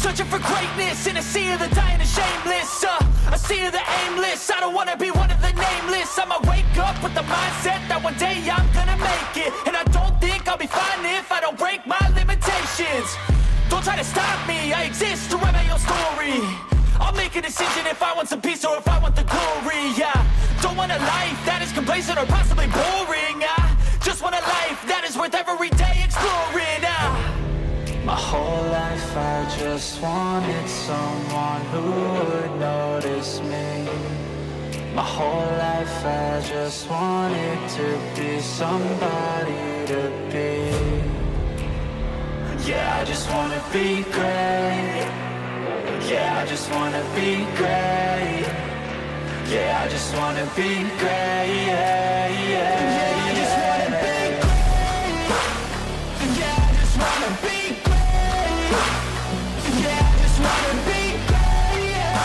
Searching for greatness in a sea of the dying and shameless, a sea of the aimless. I don't wanna be one of the nameless. I'ma wake up with the mindset that one day I'm gonna make it. And I don't think I'll be fine if I don't break my limitations. Don't try to stop me, I exist to write my own story. I'll make a decision if I want some peace or if I want the glory. Yeah, don't want a life that is complacent or possibly boring. I just want a life that is worth every day exploring. My whole life I just wanted someone who would notice me. My whole life I just wanted to be somebody to be. Yeah, I just wanna be great. Yeah, I just wanna be great. Yeah, I just wanna be great. Yeah, yeah, I just wanna be great. Yeah, I just wanna be great. Yeah, I just wanna be great. Yeah,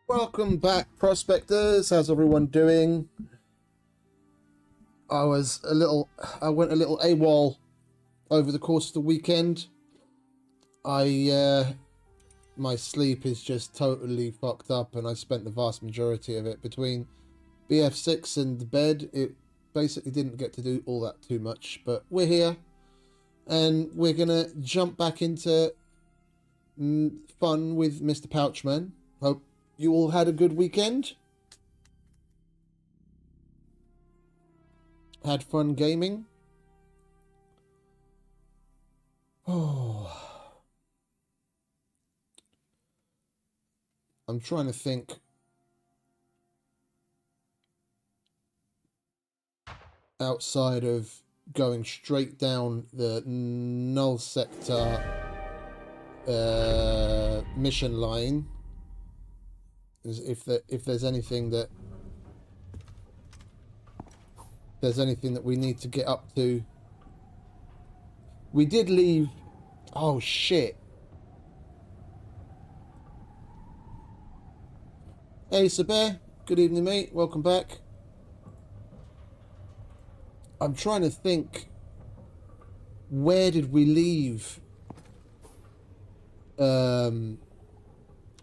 Welcome back, prospectors. How's everyone doing? I went a little AWOL over the course of the weekend. My sleep is just totally fucked up, and I spent the vast majority of it between BF6 and the bed. It basically didn't get to do all that too much, but we're here, and we're gonna jump back into fun with Mr. PouchMan. Hope you all had a good weekend. Had fun gaming. Oh. I'm trying to think. Outside of going straight down the Null sector mission line. If there's anything that we need to get up to. We did leave. Oh shit. Hey Sabeh, good evening mate, welcome back. I'm trying to think, where did we leave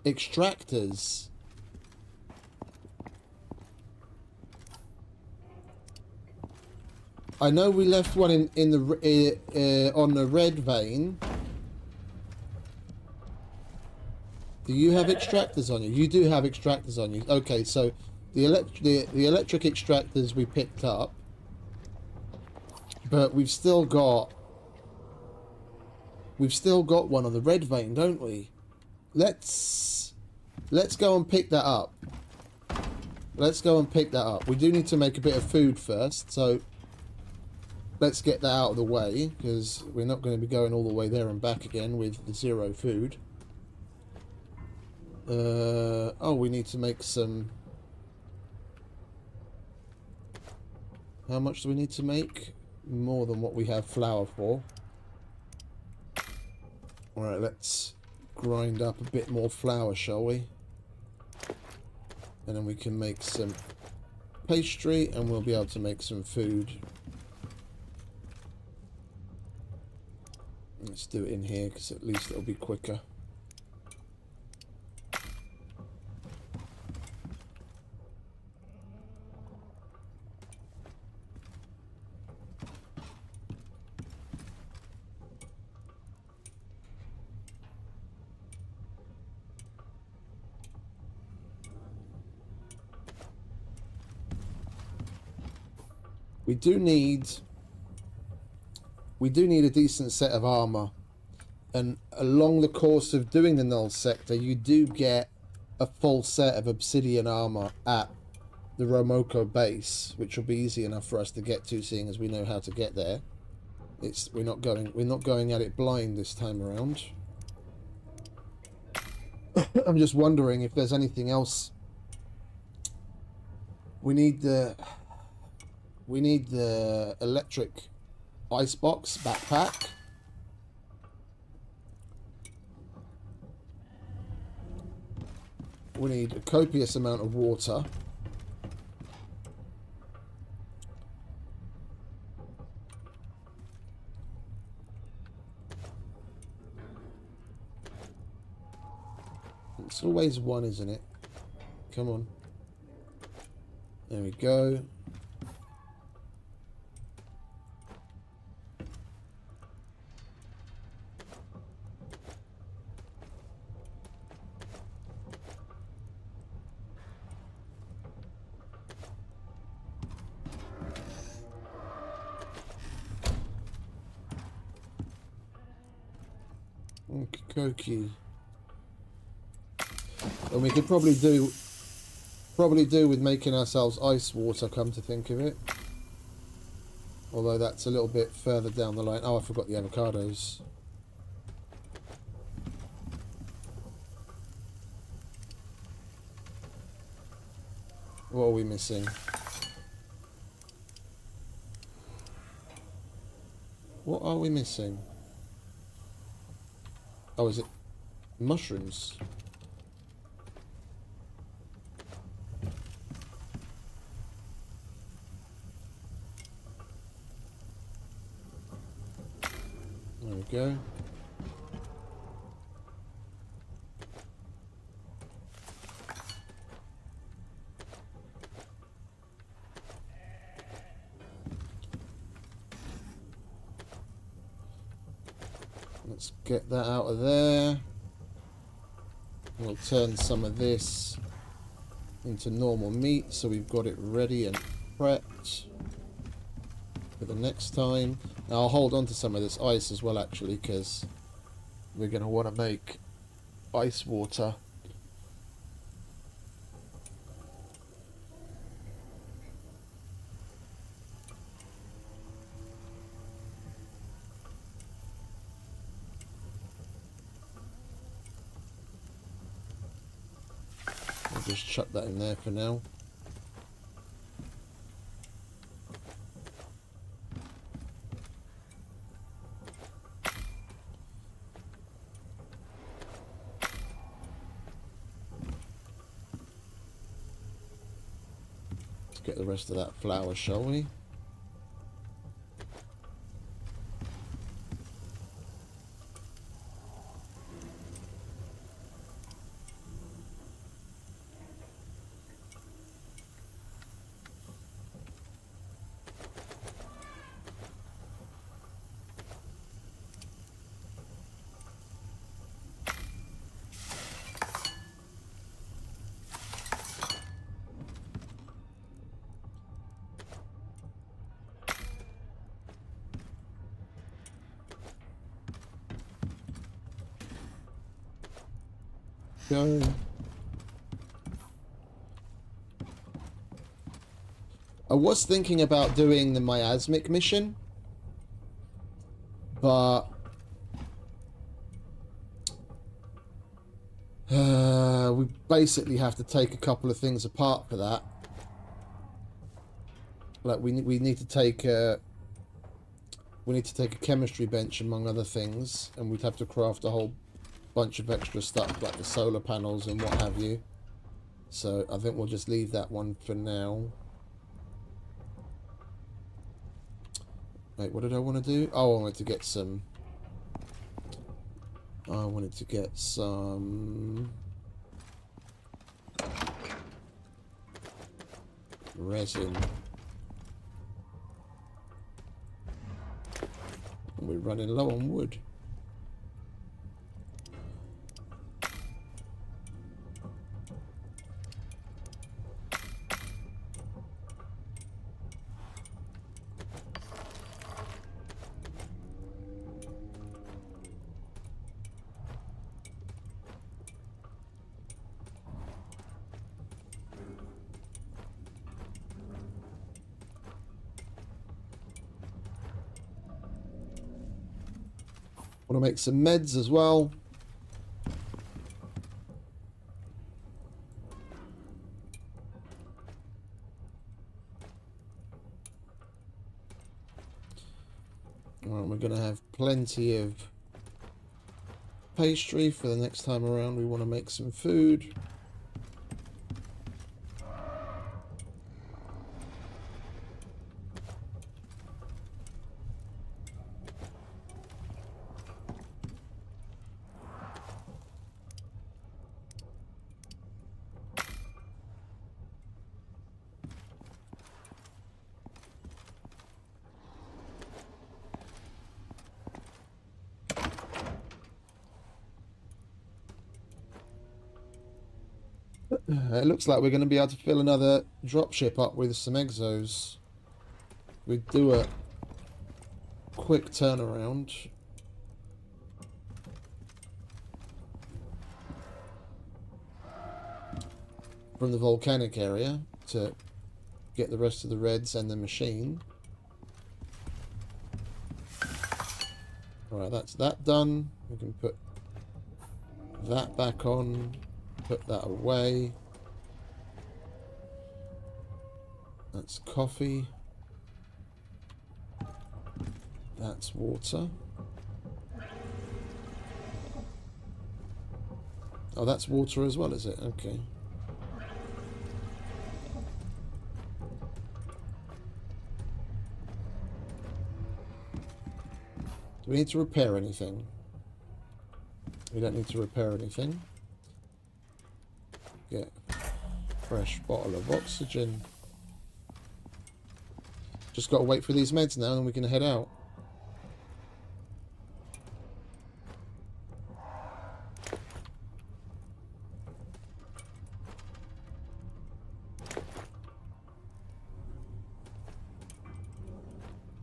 extractors? I know we left one in the on the red vein. Do you have extractors on you? You do have extractors on you. Okay, so the electric extractors we picked up, but we've still got one on the red vein, don't we? Let's go and pick that up. Let's go and pick that up. We do need to make a bit of food first, so let's get that out of the way, because we're not going to be going all the way there and back again with the 0 food. Oh, we need to make some... How much do we need to make? More than what we have flour for. Alright, let's grind up a bit more flour, shall we? And then we can make some pastry, and we'll be able to make some food. Let's do it in here, because at least it'll be quicker. We do need a decent set of armor, and along the course of doing the Null sector you do get a full set of obsidian armor at the Romoko base, which will be easy enough for us to get to, seeing as we know how to get there. We're not going at it blind this time around. I'm just wondering if there's anything else. We need the electric icebox backpack. we need a copious amount of water. It's always one, isn't it? Come on. There we go. Okie. And we could probably do with making ourselves ice water, come to think of it. Although that's a little bit further down the line. Oh, I forgot the avocados. What are we missing? What are we missing? Oh, is it mushrooms? There we go. Let's get that out of there. We'll turn some of this into normal meat so we've got it ready and prepped for the next time. Now I'll hold on to some of this ice as well, actually, because we're going to want to make ice water. I'll just chuck that in there for now. Get the rest of that flour, shall we? Go. I was thinking about doing the miasmic mission, but we basically have to take a couple of things apart for that. Like we need to take a chemistry bench among other things, and we'd have to craft a whole bunch of extra stuff like the solar panels and what have you. So I think we'll just leave that one for now. Wait, what did I want to do? Oh, I wanted to get some resin. We're running low on wood. Want to make some meds as well. Alright, we're going to have plenty of pastry for the next time around. We want to make some food. It looks like we're going to be able to fill another dropship up with some exos. We do a quick turnaround. From the volcanic area to get the rest of the reds and the machine. Alright, that's that done. We can put that back on, put that away. That's coffee. That's water. Oh, that's water as well, is it? Okay. Do we need to repair anything? We don't need to repair anything. Get a fresh bottle of oxygen. Just got to wait for these meds now and we can head out.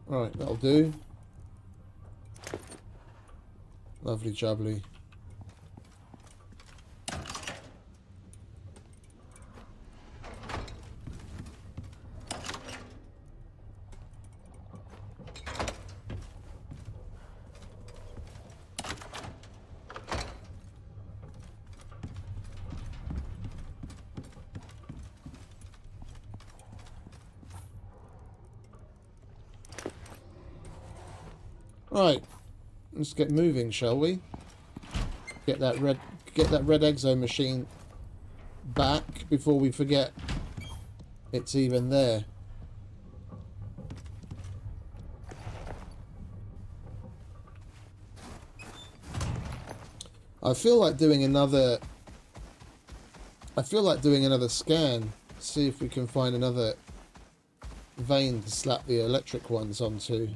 Right, that'll do. Lovely jubbly. Right, let's get moving, shall we? Get that red exo machine back before we forget it's even there. I feel like doing another scan, see if we can find another vein to slap the electric ones onto.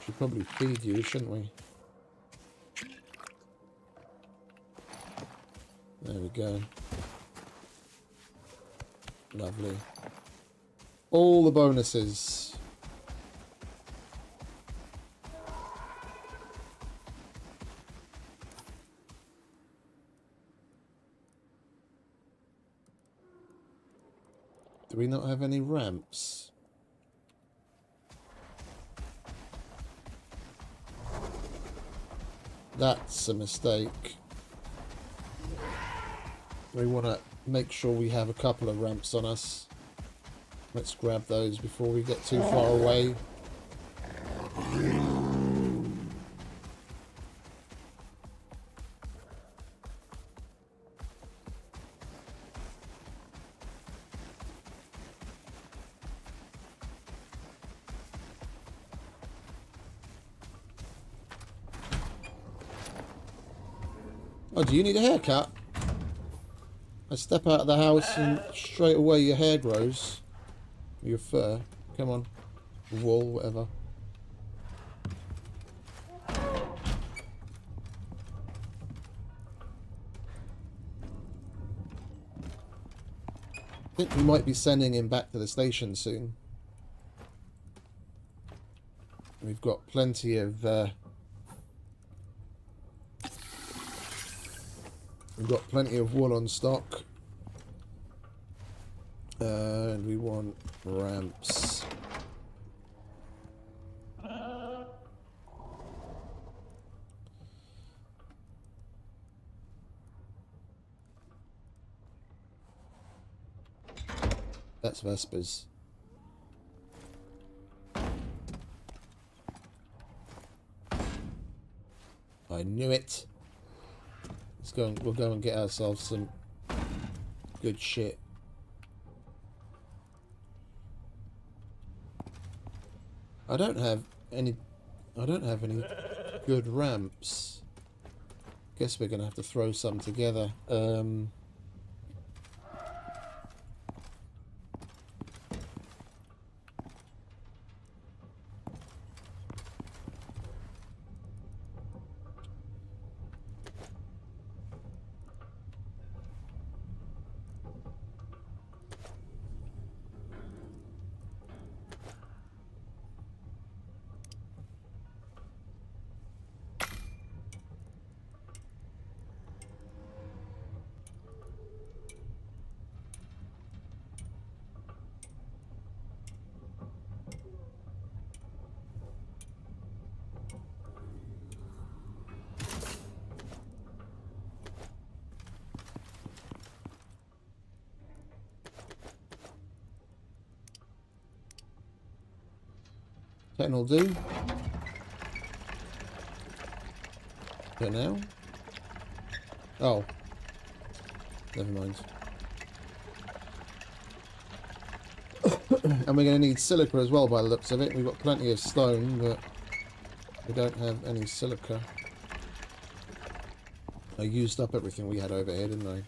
Should probably feed you, shouldn't we? There we go. Lovely. All the bonuses. Do we not have any ramps? That's a mistake. We want to make sure we have a couple of ramps on us. Let's grab those before we get too far away. Oh, do you need a haircut? I step out of the house and straight away your hair grows. Your fur. Come on. Wool, whatever. I think we might be sending him back to the station soon. We've got plenty of wool on stock. And we want ramps. That's Vespers. I knew it. We'll go and get ourselves some good shit. I don't have any good ramps. Guess we're gonna have to throw some together. 10 will do. For now. Oh. Never mind. And we're going to need silica as well by the looks of it. We've got plenty of stone, but we don't have any silica. I used up everything we had over here, didn't I?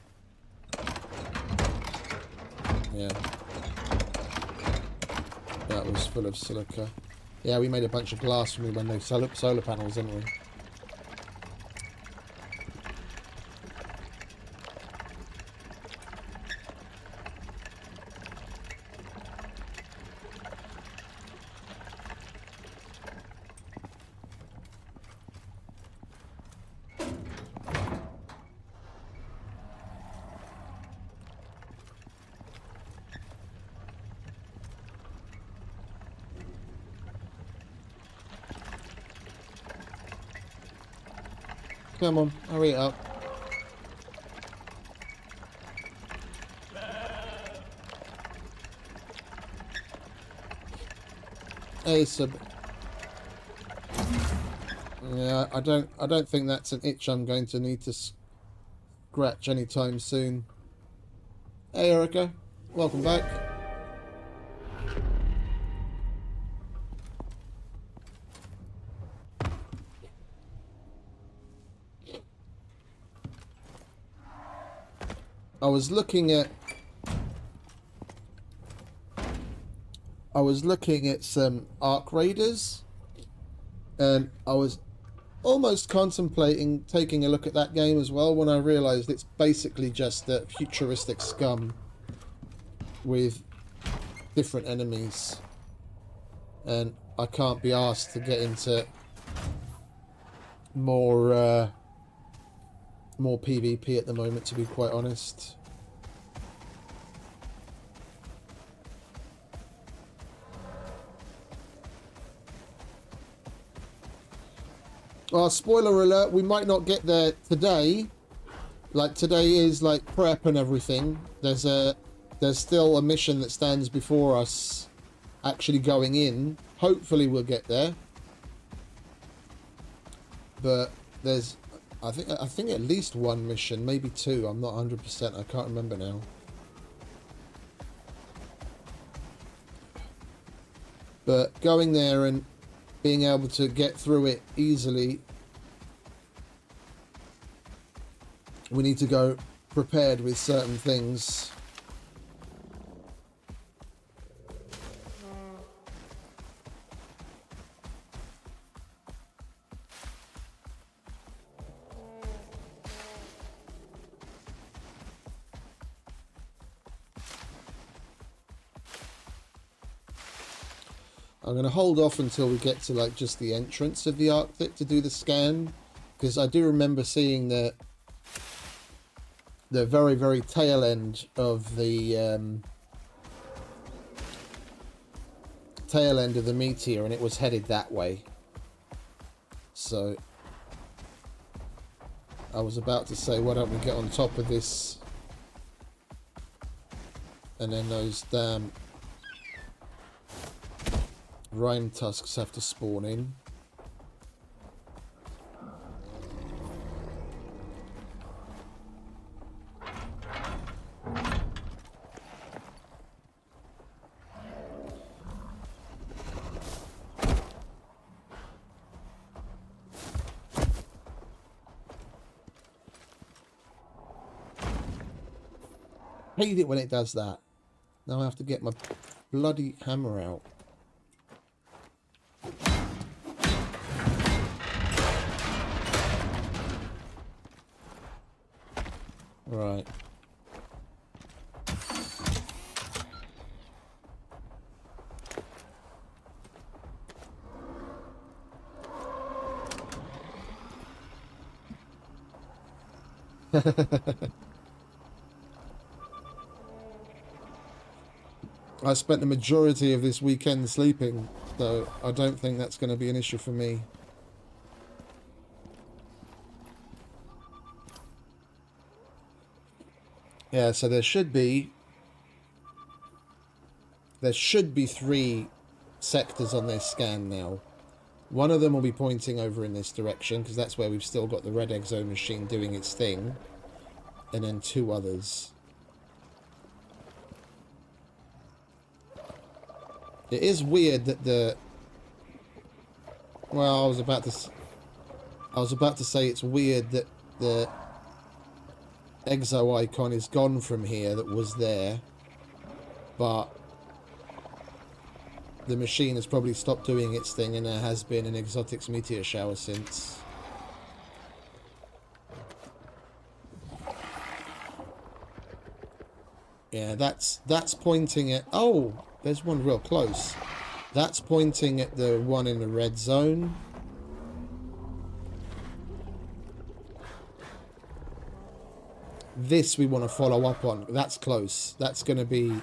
Yeah. That was full of silica. Yeah, we made a bunch of glass from when those solar panels, didn't we? Come on, hurry it up. Hey, sub. Yeah, I don't think that's an itch I'm going to need to scratch anytime soon. Hey, Erica, welcome back. I was looking at some Arc Raiders, and I was almost contemplating taking a look at that game as well when I realised it's basically just a futuristic scum with different enemies, and I can't be asked to get into more PvP at the moment, to be quite honest. Well, spoiler alert, we might not get there today. Like, today is like prep and everything. There's still a mission that stands before us actually going in. Hopefully we'll get there. But there's I think at least one mission, maybe two. I'm not 100%. I can't remember now. But going there and being able to get through it easily, we need to go prepared with certain things. I'm going to hold off until we get to like just the entrance of the Arctic to do the scan, because I do remember seeing the very, very tail end of the meteor, and it was headed that way. So I was about to say, why don't we get on top of this, and then those damn Rime tusks have to spawn in. Hate it when it does that. Now I have to get my bloody hammer out. Right. I spent the majority of this weekend sleeping, so I don't think that's going to be an issue for me. Yeah, so there should be 3 sectors on their scan now. One of them will be pointing over in this direction, because that's where we've still got the red exo machine doing its thing. And then 2 others. It is weird that the... Well, I was about to say it's weird that the exo icon is gone from here that was there. But the machine has probably stopped doing its thing, and there has been an exotics meteor shower since. Yeah, that's pointing at... Oh, there's one real close. That's pointing at the one in the red zone. This we want to follow up on. That's close. That's going to be...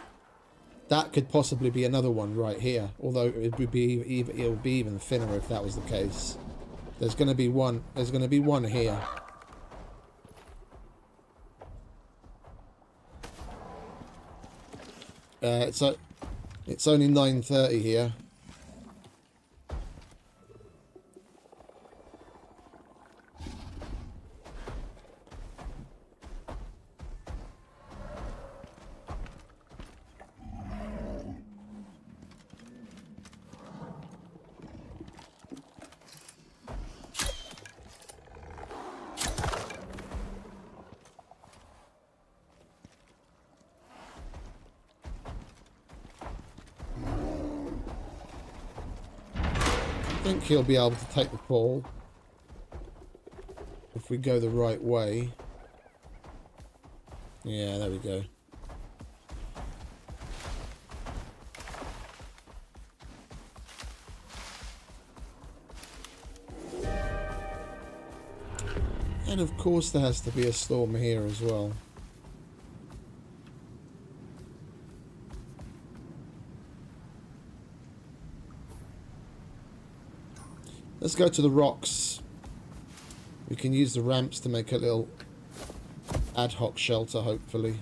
That could possibly be another one right here. It would be even thinner if that was the case. There's going to be one. There's going to be one here. It's only 9:30 here. I think he'll be able to take the fall if we go the right way. Yeah, there we go. And of course there has to be a storm here as well. Let's go to the rocks. We can use the ramps to make a little ad hoc shelter, hopefully.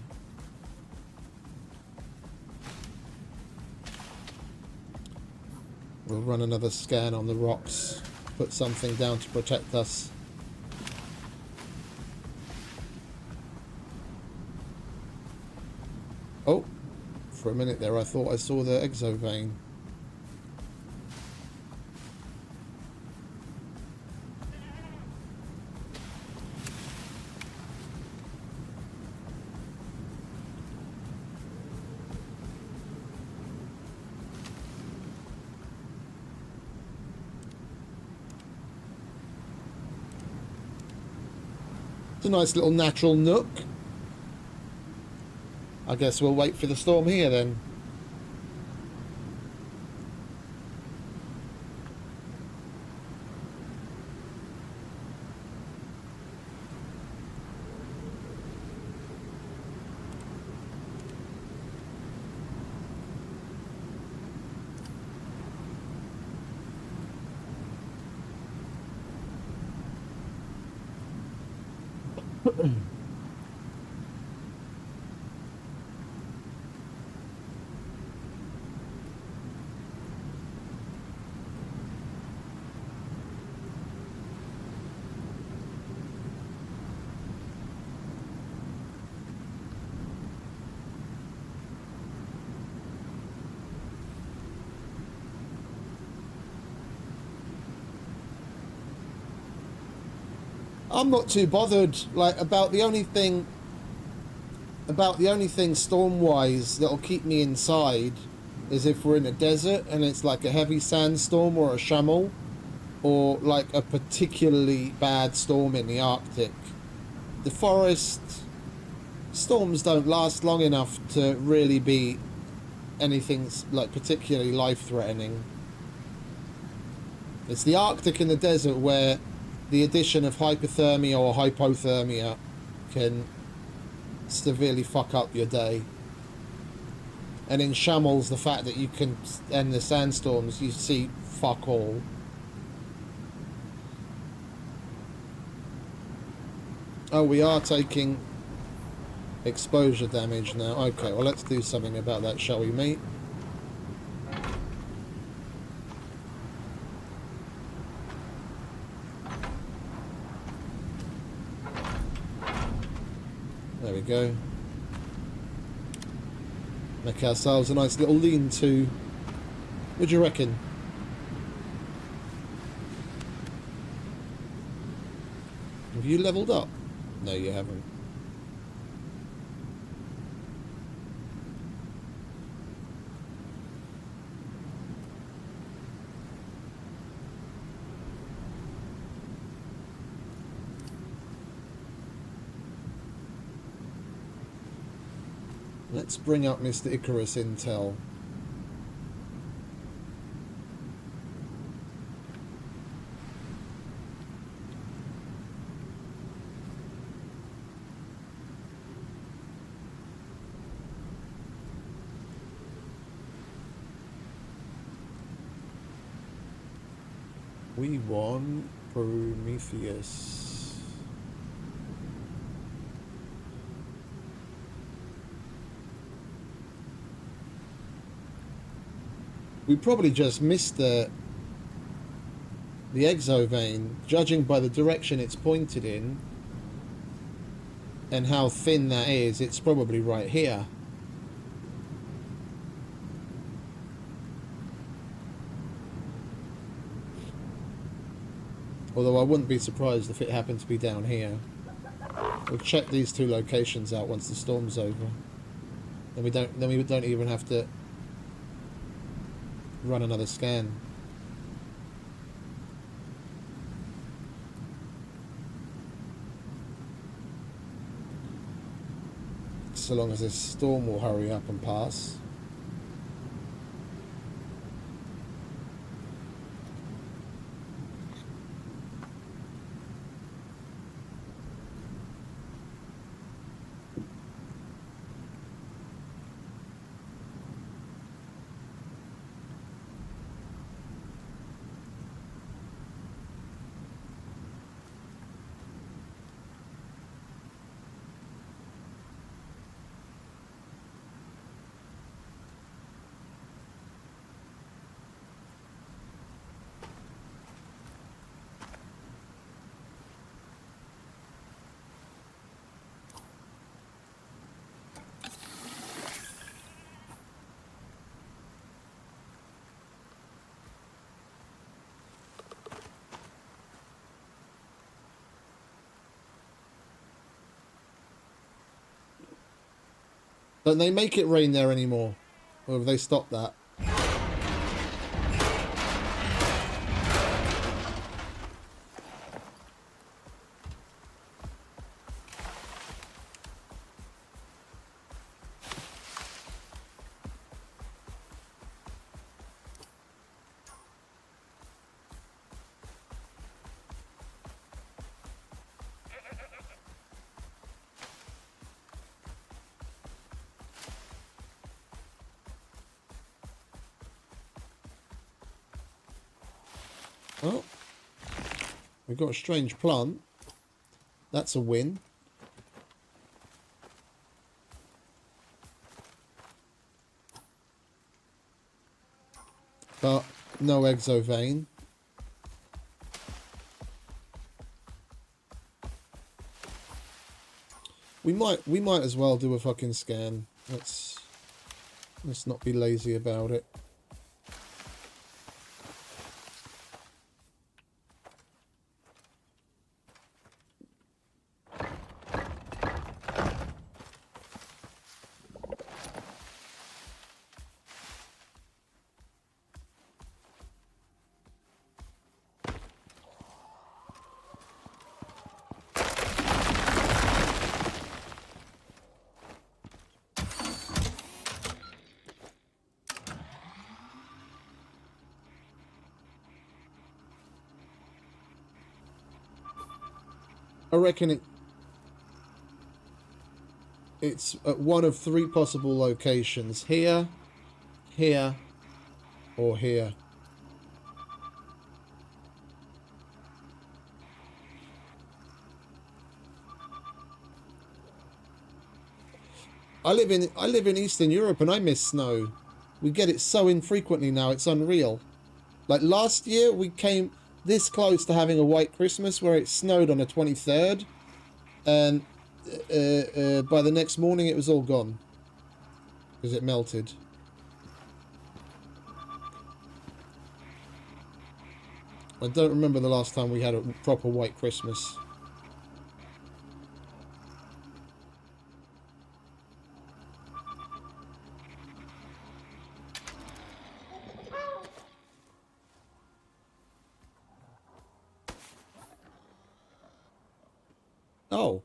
We'll run another scan on the rocks, put something down to protect us. Oh, for a minute there I thought I saw the exo vein. A nice little natural nook. I guess we'll wait for the storm here then. I'm not too bothered. Like, about the only thing storm-wise that'll keep me inside is if we're in a desert and it's like a heavy sandstorm or a chamal, or like a particularly bad storm in the Arctic. The forest storms don't last long enough to really be anything like particularly life-threatening. It's the Arctic and the desert where the addition of hypothermia or hypothermia can severely fuck up your day. And in Shamals, the fact that you can end the sandstorms, you see fuck all. Oh, we are taking exposure damage now. Okay, well, let's do something about that, shall we, mate? There we go. Make ourselves a nice little lean-to. What do you reckon? Have you leveled up? No, you haven't. Let's bring up Mr. ICARUS Intel. We want Prometheus. We probably just missed the exovein, judging by the direction it's pointed in and how thin that is. It's probably right here. Although I wouldn't be surprised if it happened to be down here. We'll check these two locations out once the storm's over. Then we don't even have to run another scan. So long as this storm will hurry up and pass. Don't they make it rain there anymore? Or have they stopped that? Oh, we've got a strange plant. That's a win. But no exovein. We might as well do a fucking scan. Let's not be lazy about it. I reckon it's at one of three possible locations. Here, here, or here. I live in Eastern Europe and I miss snow. We get it so infrequently now, it's unreal. Like last year we came this close to having a white Christmas where it snowed on the 23rd, and by the next morning it was all gone. Because it melted. I don't remember the last time we had a proper white Christmas. Oh,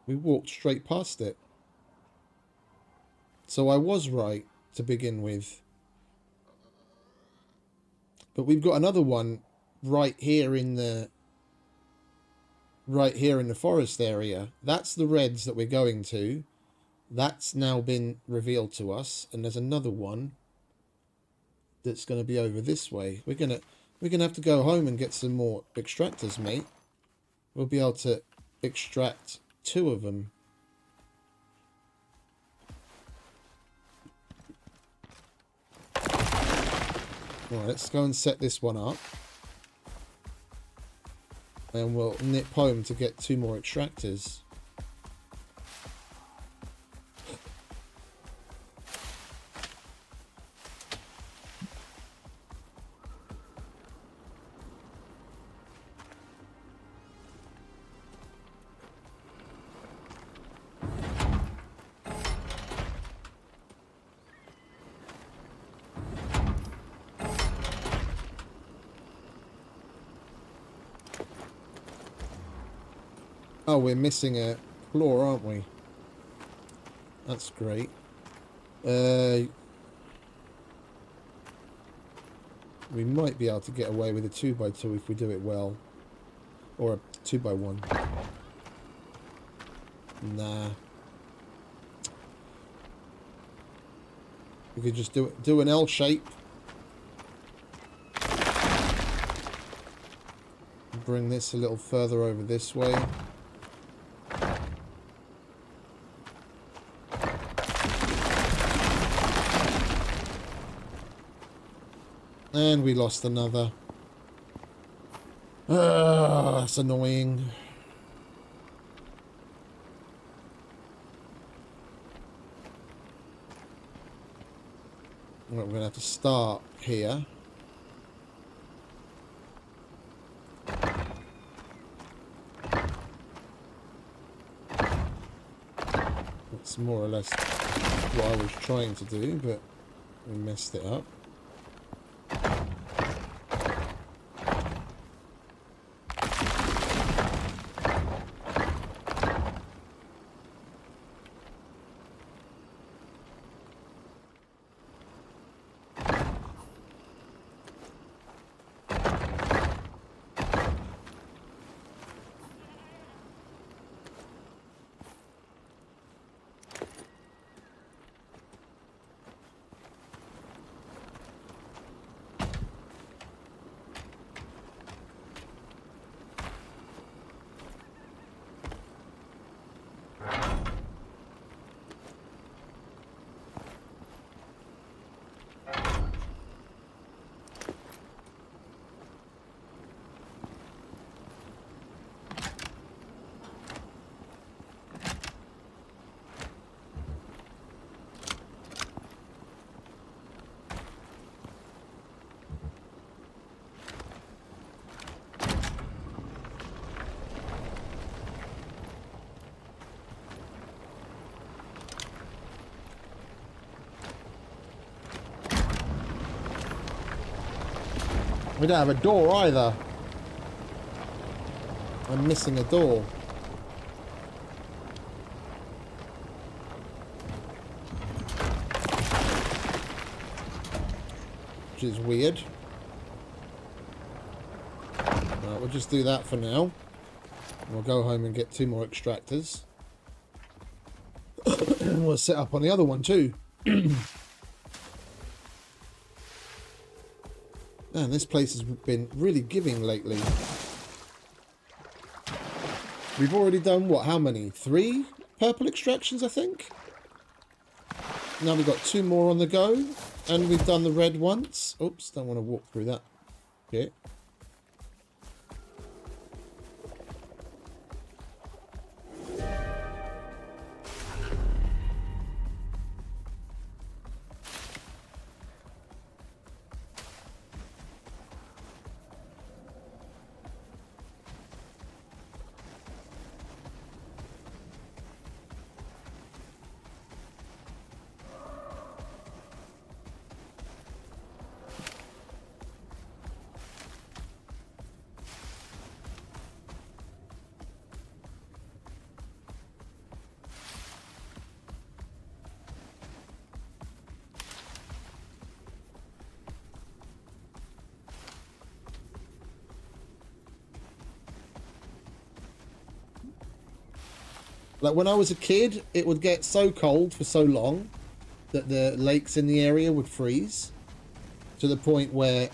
we walked straight past it. So I was right to begin with. But we've got another one right here in the forest area. That's the reds that we're going to. That's now been revealed to us, and there's another one that's going to be over this way. We're gonna have to go home and get some more extractors, mate. We'll be able to extract 2 of them. Right, let's go and set this one up. And we'll nip home to get 2 more extractors. Oh, we're missing a claw, aren't we? That's great. We might be able to get away with a 2x2 if we do it well. Or a 2x1. Nah. We could just do an L shape. Bring this a little further over this way. And we lost another. That's annoying. Well, we're going to have to start here. That's more or less what I was trying to do, but we messed it up. We don't have a door either. I'm missing a door. Which is weird. Right, we'll just do that for now. We'll go home and get 2 more extractors. And we'll set up on the other one too. Man, this place has been really giving lately. We've already done, what, how many? 3 purple extractions, I think? Now we've got 2 more on the go. And we've done the red once. Oops, don't want to walk through that bit. Like when I was a kid, it would get so cold for so long that the lakes in the area would freeze to the point where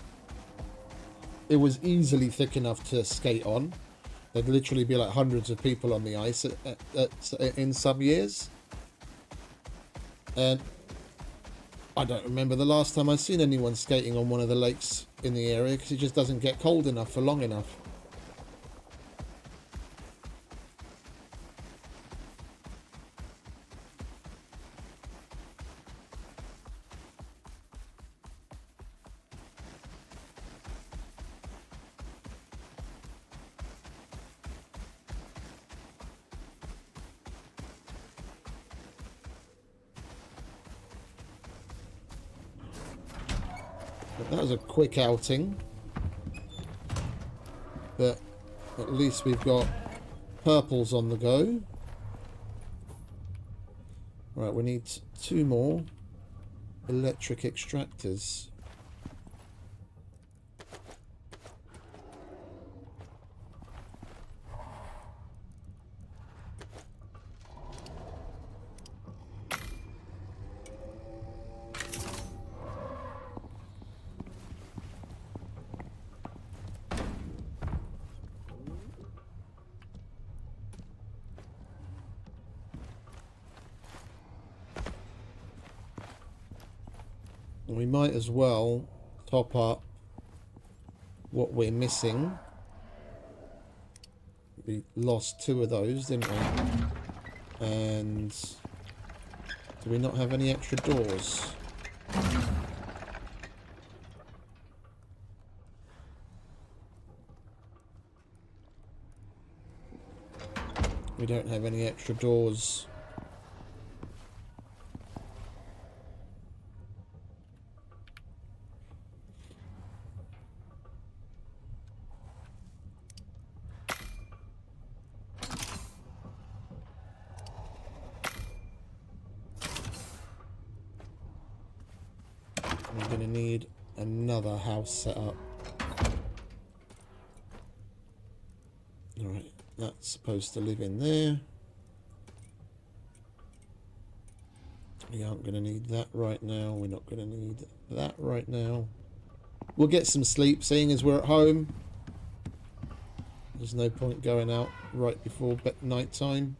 it was easily thick enough to skate on. There'd literally be like hundreds of people on the ice in some years. And I don't remember the last time I've seen anyone skating on one of the lakes in the area because it just doesn't get cold enough for long enough. But that was a quick outing. But at least we've got purples on the go. Right, we need 2 more electric extractors. We might as well top up what we're missing. We lost 2 of those, didn't we? And do we not have any extra doors? We don't have any extra doors. We're going to need another house set up. Alright, that's supposed to live in there. We aren't going to need that right now. We're not going to need that right now. We'll get some sleep, seeing as we're at home. There's no point going out right before night time.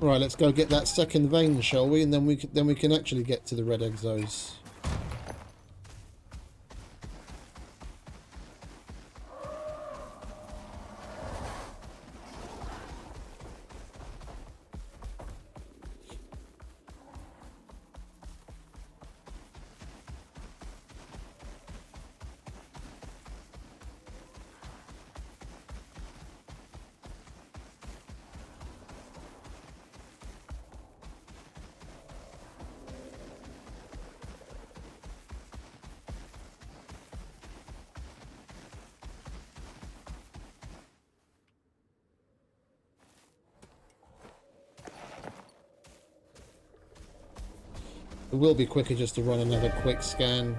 Right, let's go get that second vein, shall we? And then we can actually get to the red exos. It will be quicker just to run another quick scan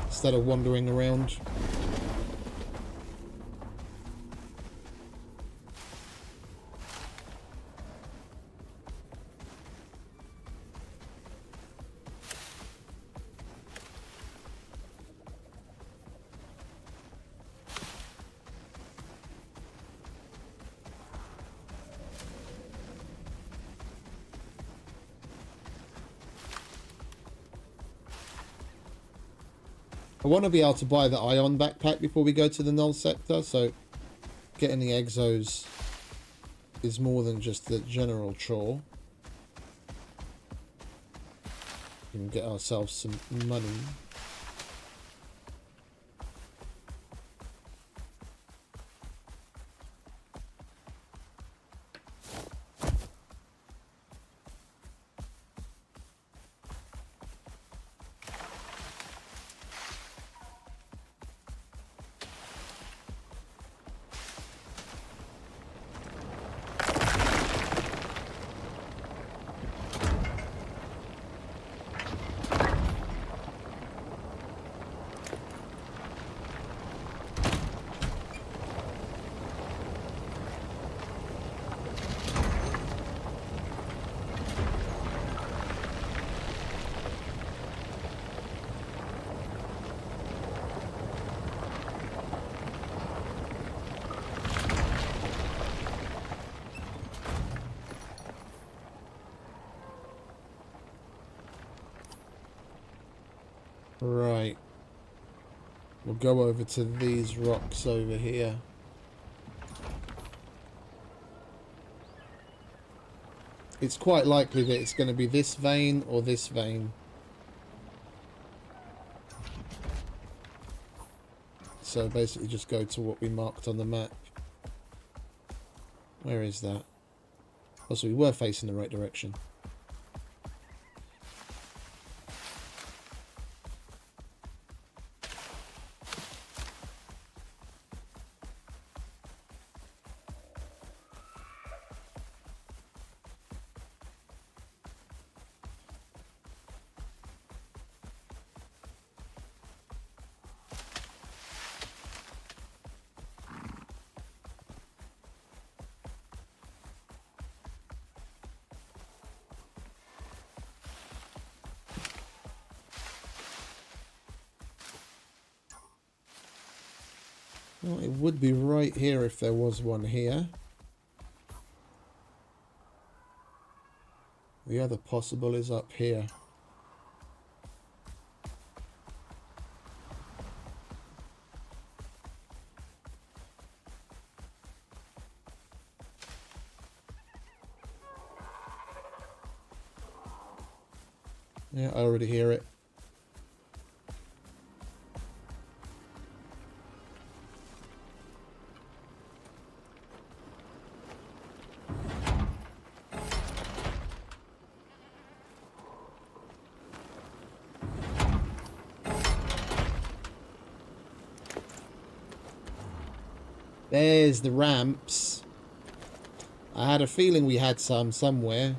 instead of wandering around. I want to be able to buy the ion backpack before we go to the Null sector, so getting the exos is more than just the general chore. We can get ourselves some money. Right. We'll go over to these rocks over here. It's quite likely that it's going to be this vein or this vein. So basically just go to what we marked on the map. Where is that? Oh, so we were facing the right direction. Well, it would be right here if there was one here. The other possible is up here. Yeah, I already hear it. There's the ramps. I had a feeling we had some somewhere.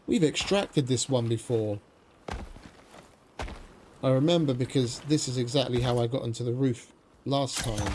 We've extracted this one before. I remember because this is exactly how I got onto the roof last time.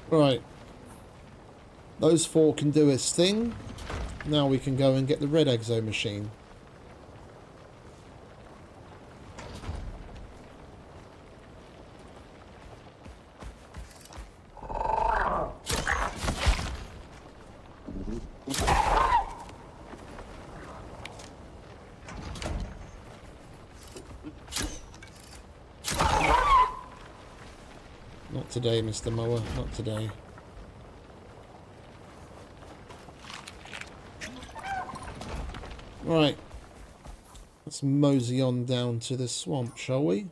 Right. Those four can do its thing. Now we can go and get the red exo machine. Not today, Mr. Mower. Not today. Right. Let's mosey on down to the swamp, shall we?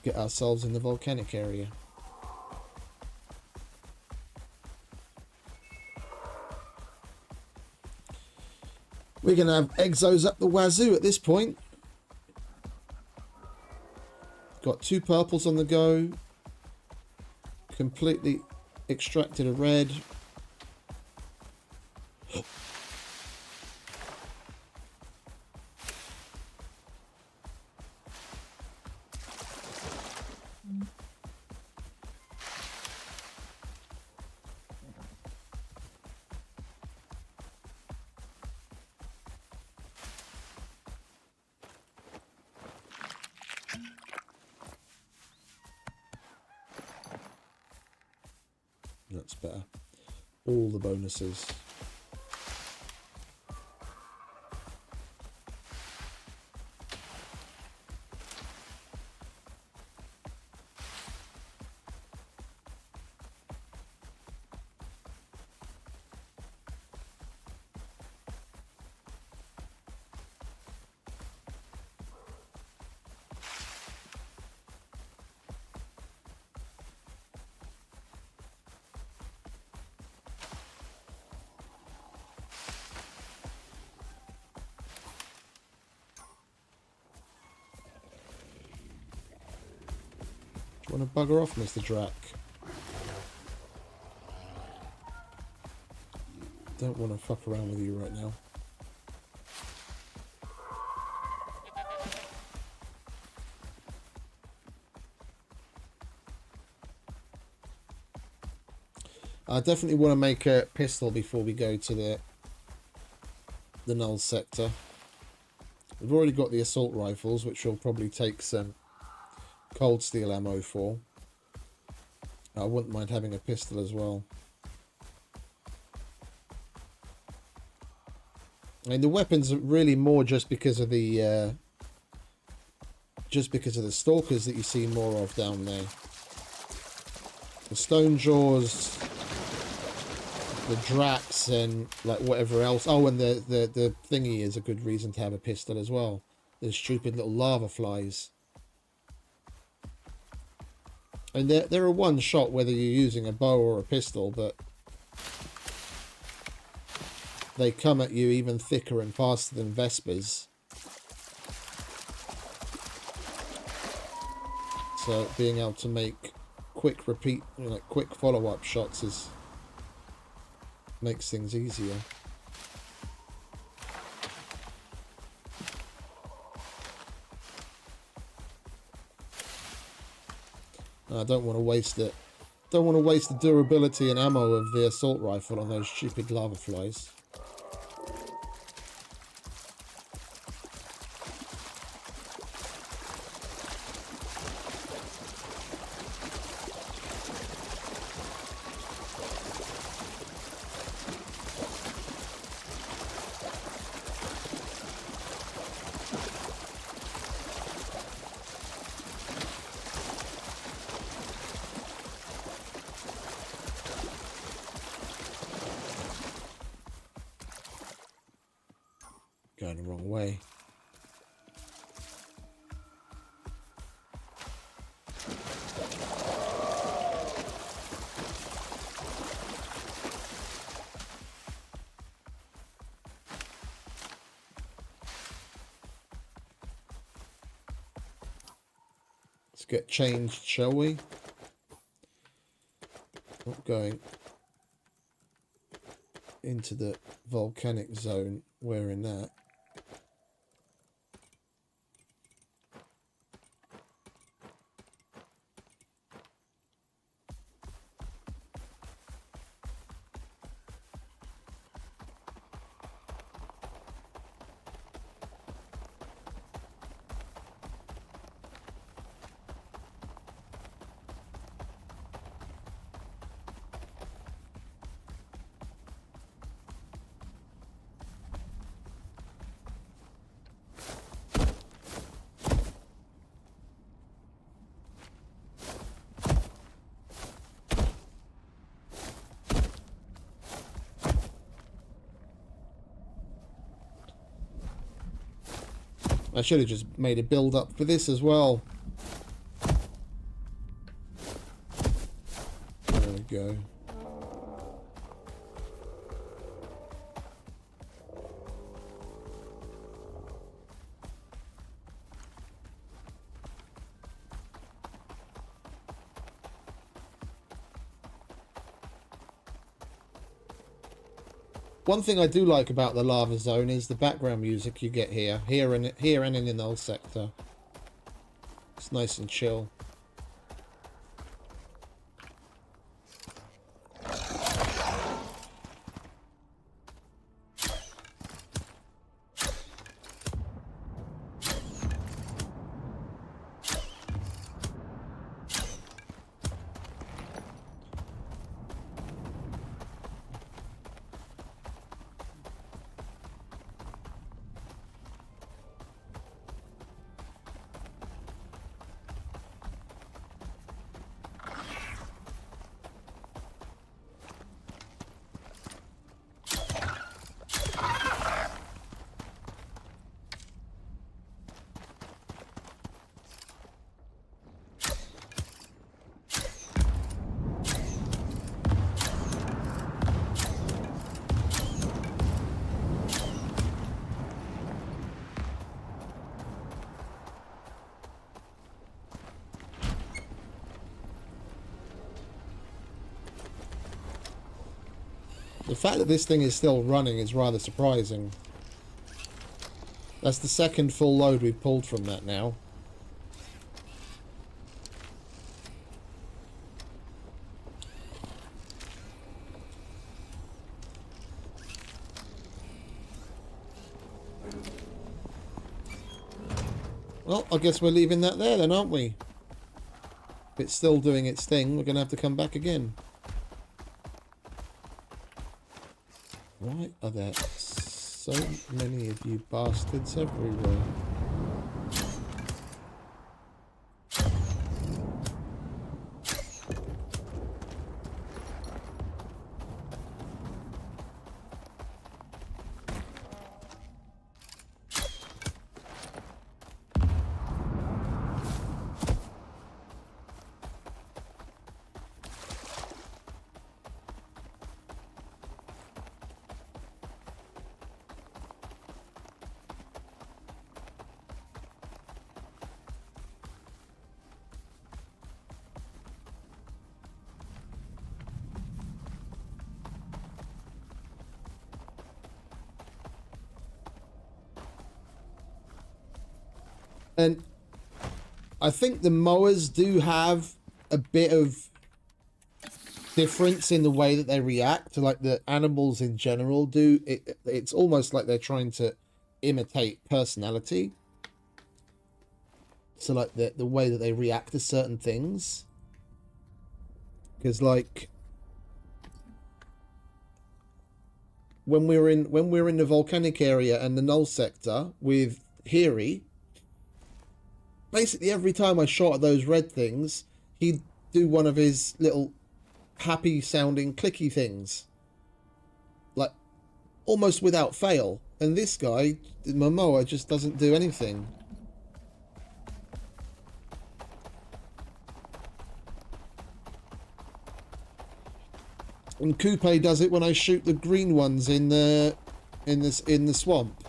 Get ourselves in the volcanic area. We're going to have exos up the wazoo at this point. Got 2 purples on the go. Completely extracted a red. That's better. All the bonuses. Want to bugger off, Mr. Drac? Don't want to fuck around with you right now. I definitely want to make a pistol before we go to the Null sector. We've already got the assault rifles, which will probably take some cold steel ammo for. I wouldn't mind having a pistol as well. I mean, the weapons are really more just because of the stalkers that you see more of down there. The stone jaws, the Dracs, and like whatever else. Oh, and the thingy is a good reason to have a pistol as well. The stupid little lava flies. And they're a one shot whether you're using a bow or a pistol, but they come at you even thicker and faster than Vespers. So being able to make quick repeat, quick follow-up shots makes things easier. I don't want to waste it. Don't want to waste the durability and ammo of the assault rifle on those stupid lava flies. Going the wrong way. Let's get changed, shall we? Not going into the volcanic zone wearing that. I should have just made a build up for this as well. There we go. One thing I do like about the lava zone is the background music you get here and in the Null sector. It's nice and chill. The fact that this thing is still running is rather surprising. That's the second full load we've pulled from that now. Well, I guess we're leaving that there then, aren't we? If it's still doing its thing, we're going to have to come back again. Why are there so many of you bastards everywhere? And I think the mowers do have a bit of difference in the way that they react to, like, the animals in general do. It's almost like they're trying to imitate personality. So, like, the way that they react to certain things. Because, like, when we were in the volcanic area and the Null sector with Hiri, basically every time I shot at those red things, he'd do one of his little happy sounding clicky things, like almost without fail. And this guy, Momoa, just doesn't do anything. And Coupe does it when I shoot the green ones in the swamp.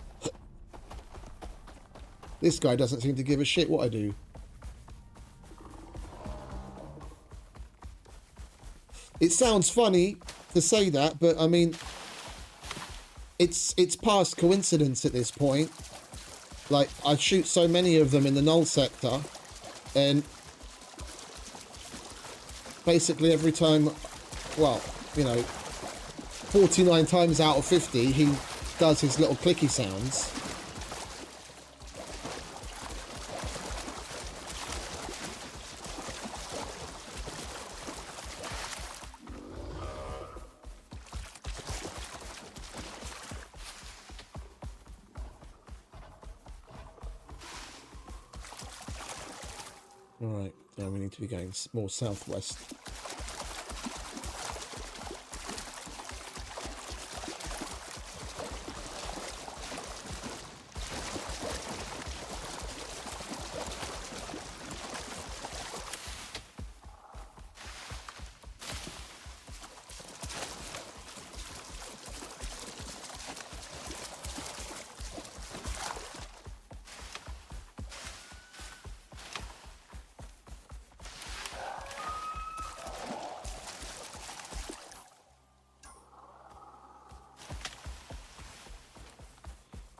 This guy doesn't seem to give a shit what I do. It sounds funny to say that, but I mean, it's past coincidence at this point. Like, I shoot so many of them in the Null sector, and basically every time, well, you know, 49 times out of 50, he does his little clicky sounds. Alright, now we need to be going more southwest.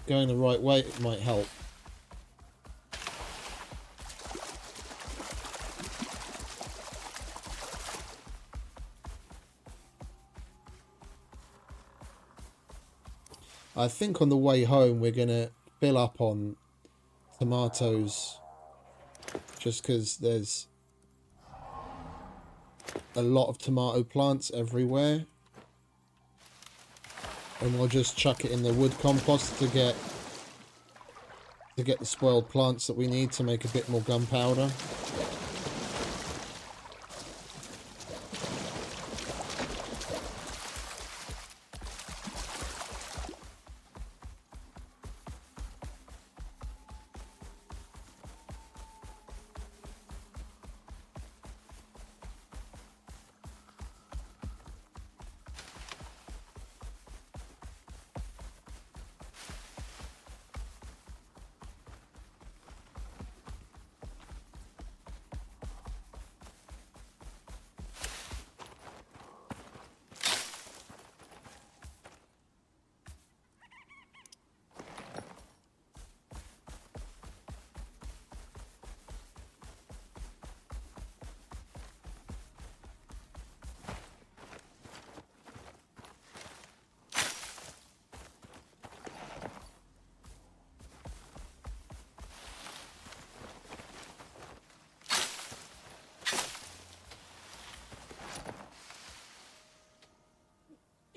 Going the right way, it might help. I think on the way home we're gonna fill up on tomatoes, just because there's a lot of tomato plants everywhere. And we'll just chuck it in the wood compost to get the spoiled plants that we need to make a bit more gunpowder.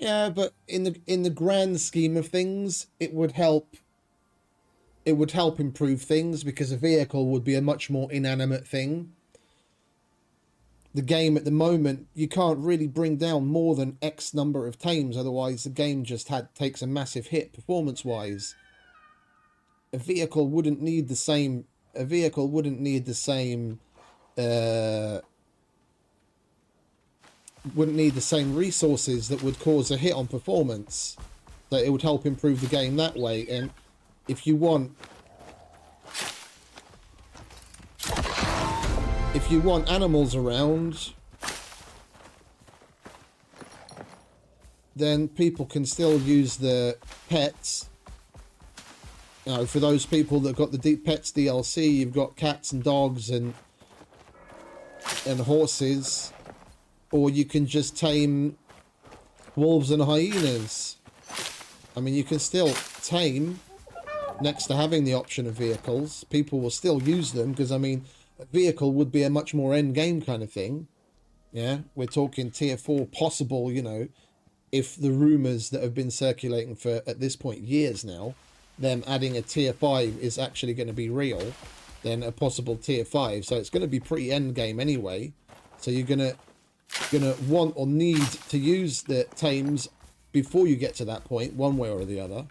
Yeah, but in the grand scheme of things, it would help. It would help improve things because a vehicle would be a much more inanimate thing. The game at the moment, you can't really bring down more than X number of tames, otherwise the game just takes a massive hit performance-wise. A vehicle wouldn't need the same. A vehicle wouldn't need the same. Wouldn't need the same resources that would cause a hit on performance. So it would help improve the game that way. And if you want animals around, then people can still use the pets. You know, for those people that got the Deep Pets DLC, you've got cats and dogs and horses, or you can just tame wolves and hyenas. I mean, you can still tame next to having the option of vehicles. People will still use them because, I mean, a vehicle would be a much more end game kind of thing. Yeah, we're talking tier 4 possible, you know, if the rumors that have been circulating for, at this point, years now, them adding a tier 5 is actually going to be real, then a possible tier 5. So it's going to be pretty end game anyway. So you're gonna want or need to use the tames before you get to that point, one way or the other.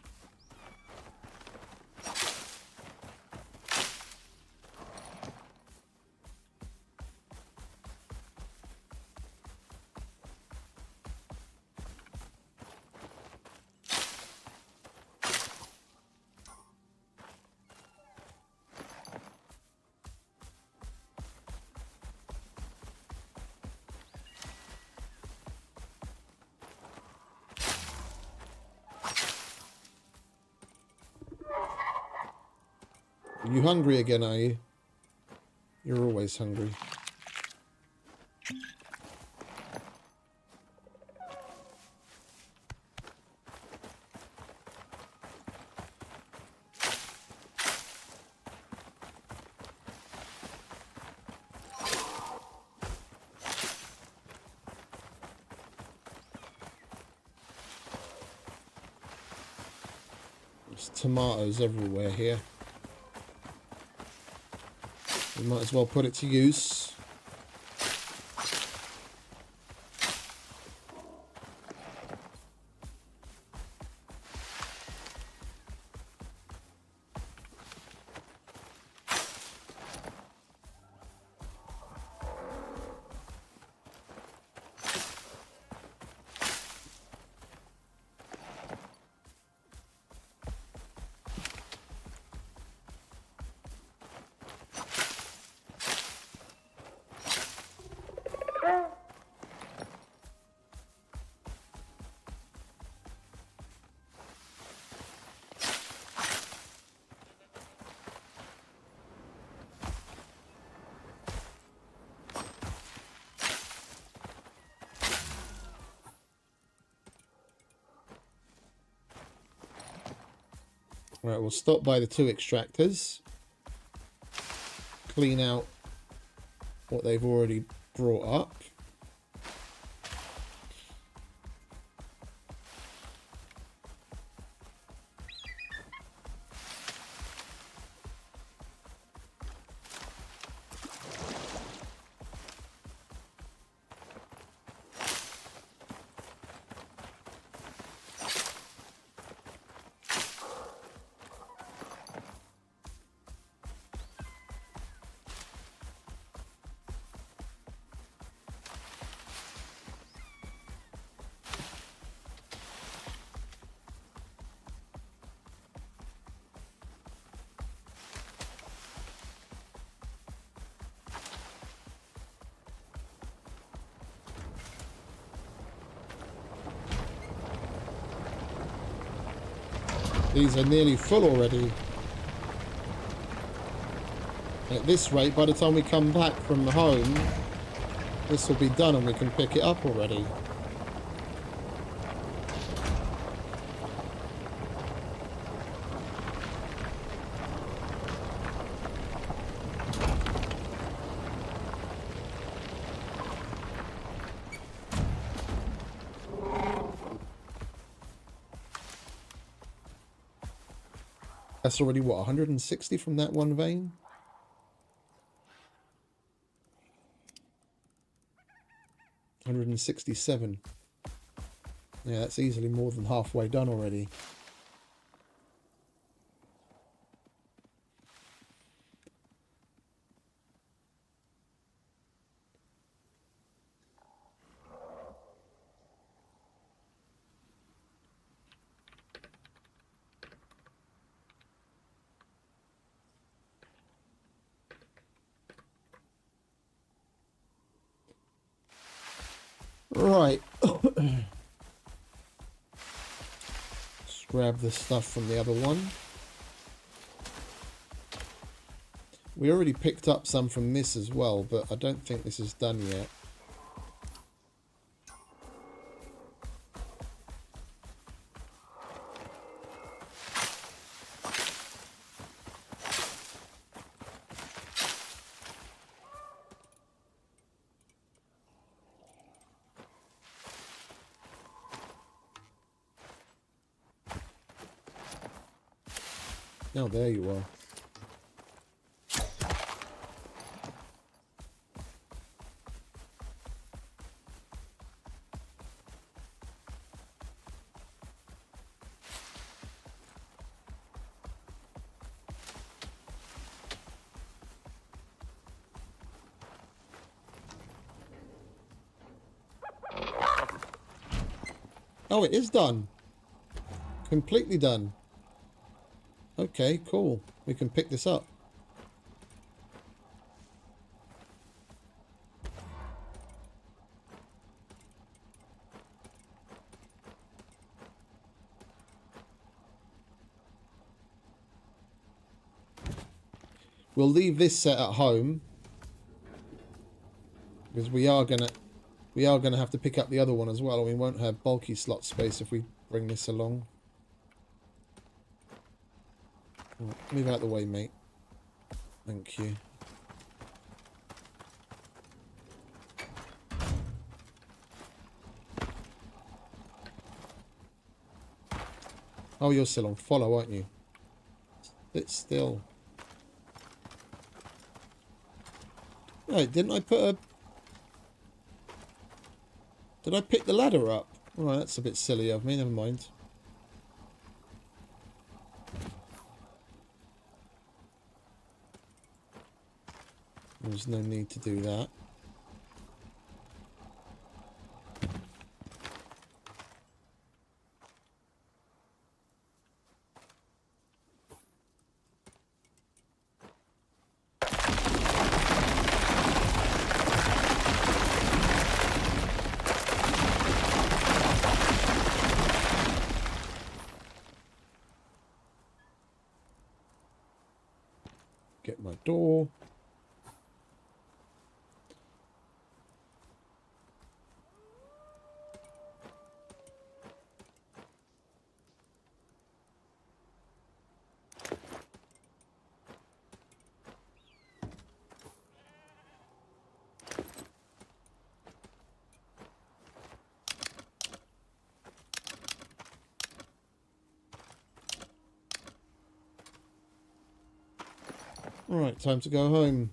Are you hungry again, are you? You're always hungry. There's tomatoes everywhere here. We might as well put it to use. Right, we'll stop by the 2 extractors. Clean out what they've already brought up. These are nearly full already. At this rate, by the time we come back from home, this will be done and we can pick it up already. That's already, what, 160 from that one vein? $167. Yeah, that's easily more than halfway done already. Right. Let's grab the stuff from the other one. We already picked up some from this as well, but I don't think this is done yet. Oh, there you are. Oh, it is done. Completely done. Okay, cool. We can pick this up. We'll leave this set at home because we are gonna have to pick up the other one as well, and we won't have bulky slot space if we bring this along. Right, move out of the way, mate. Thank you. Oh, you're still on follow, aren't you? Sit still. Right, didn't I put a... Did I pick the ladder up? Oh, that's a bit silly of me, never mind. There's no need to do that. Get my door. Right, time to go home.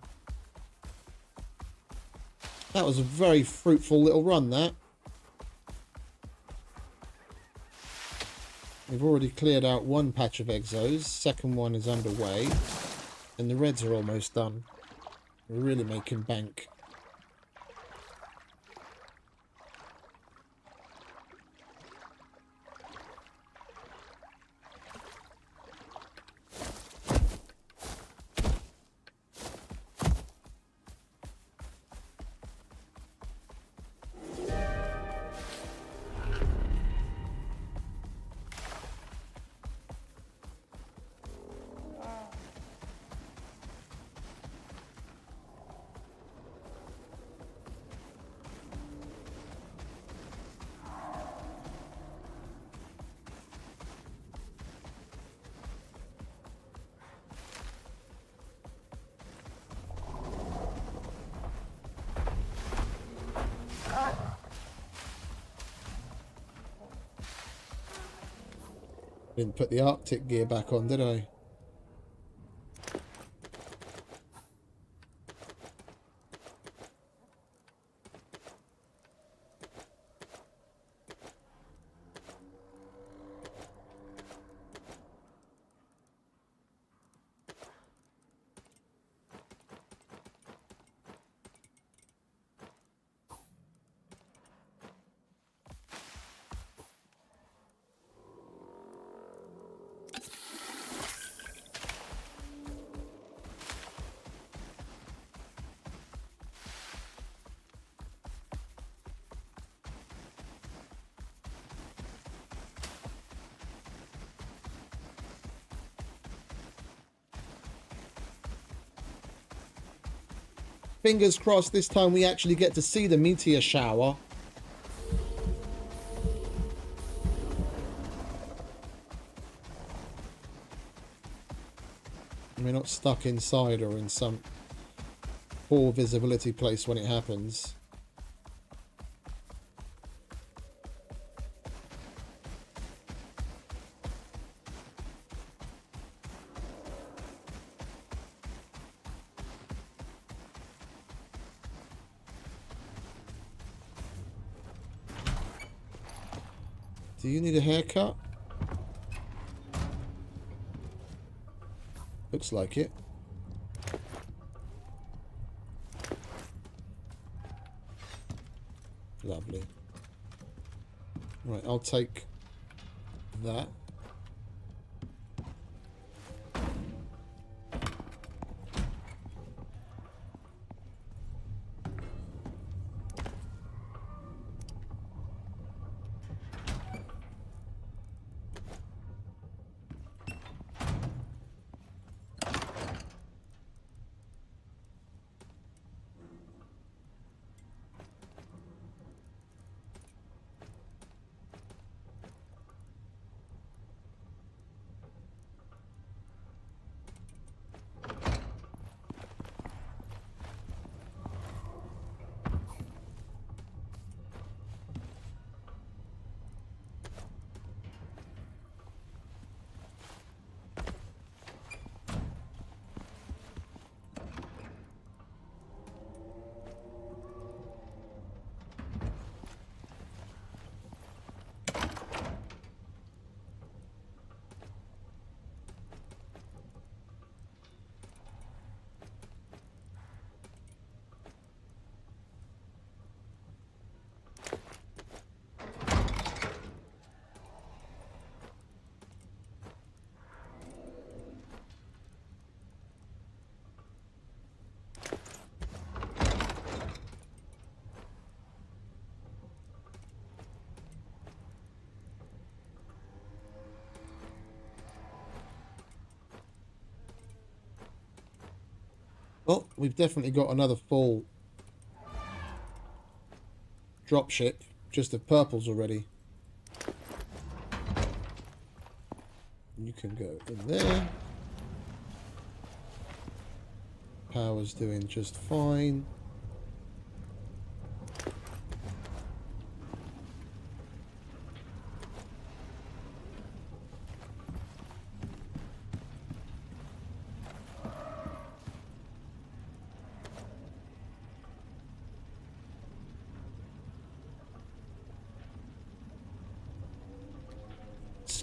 That was a very fruitful little run, that. We've already cleared out one patch of exos. Second one is underway. And the reds are almost done. We're really making bank. Didn't put the Arctic gear back on, did I? fingers crossed this time we actually get to see the meteor shower. We're not stuck inside or in some poor visibility place when it happens. Do you need a haircut? Looks like it. Lovely. Right, I'll take that. Well, we've definitely got another full dropship, just of purples already. You can go in there. Power's doing just fine.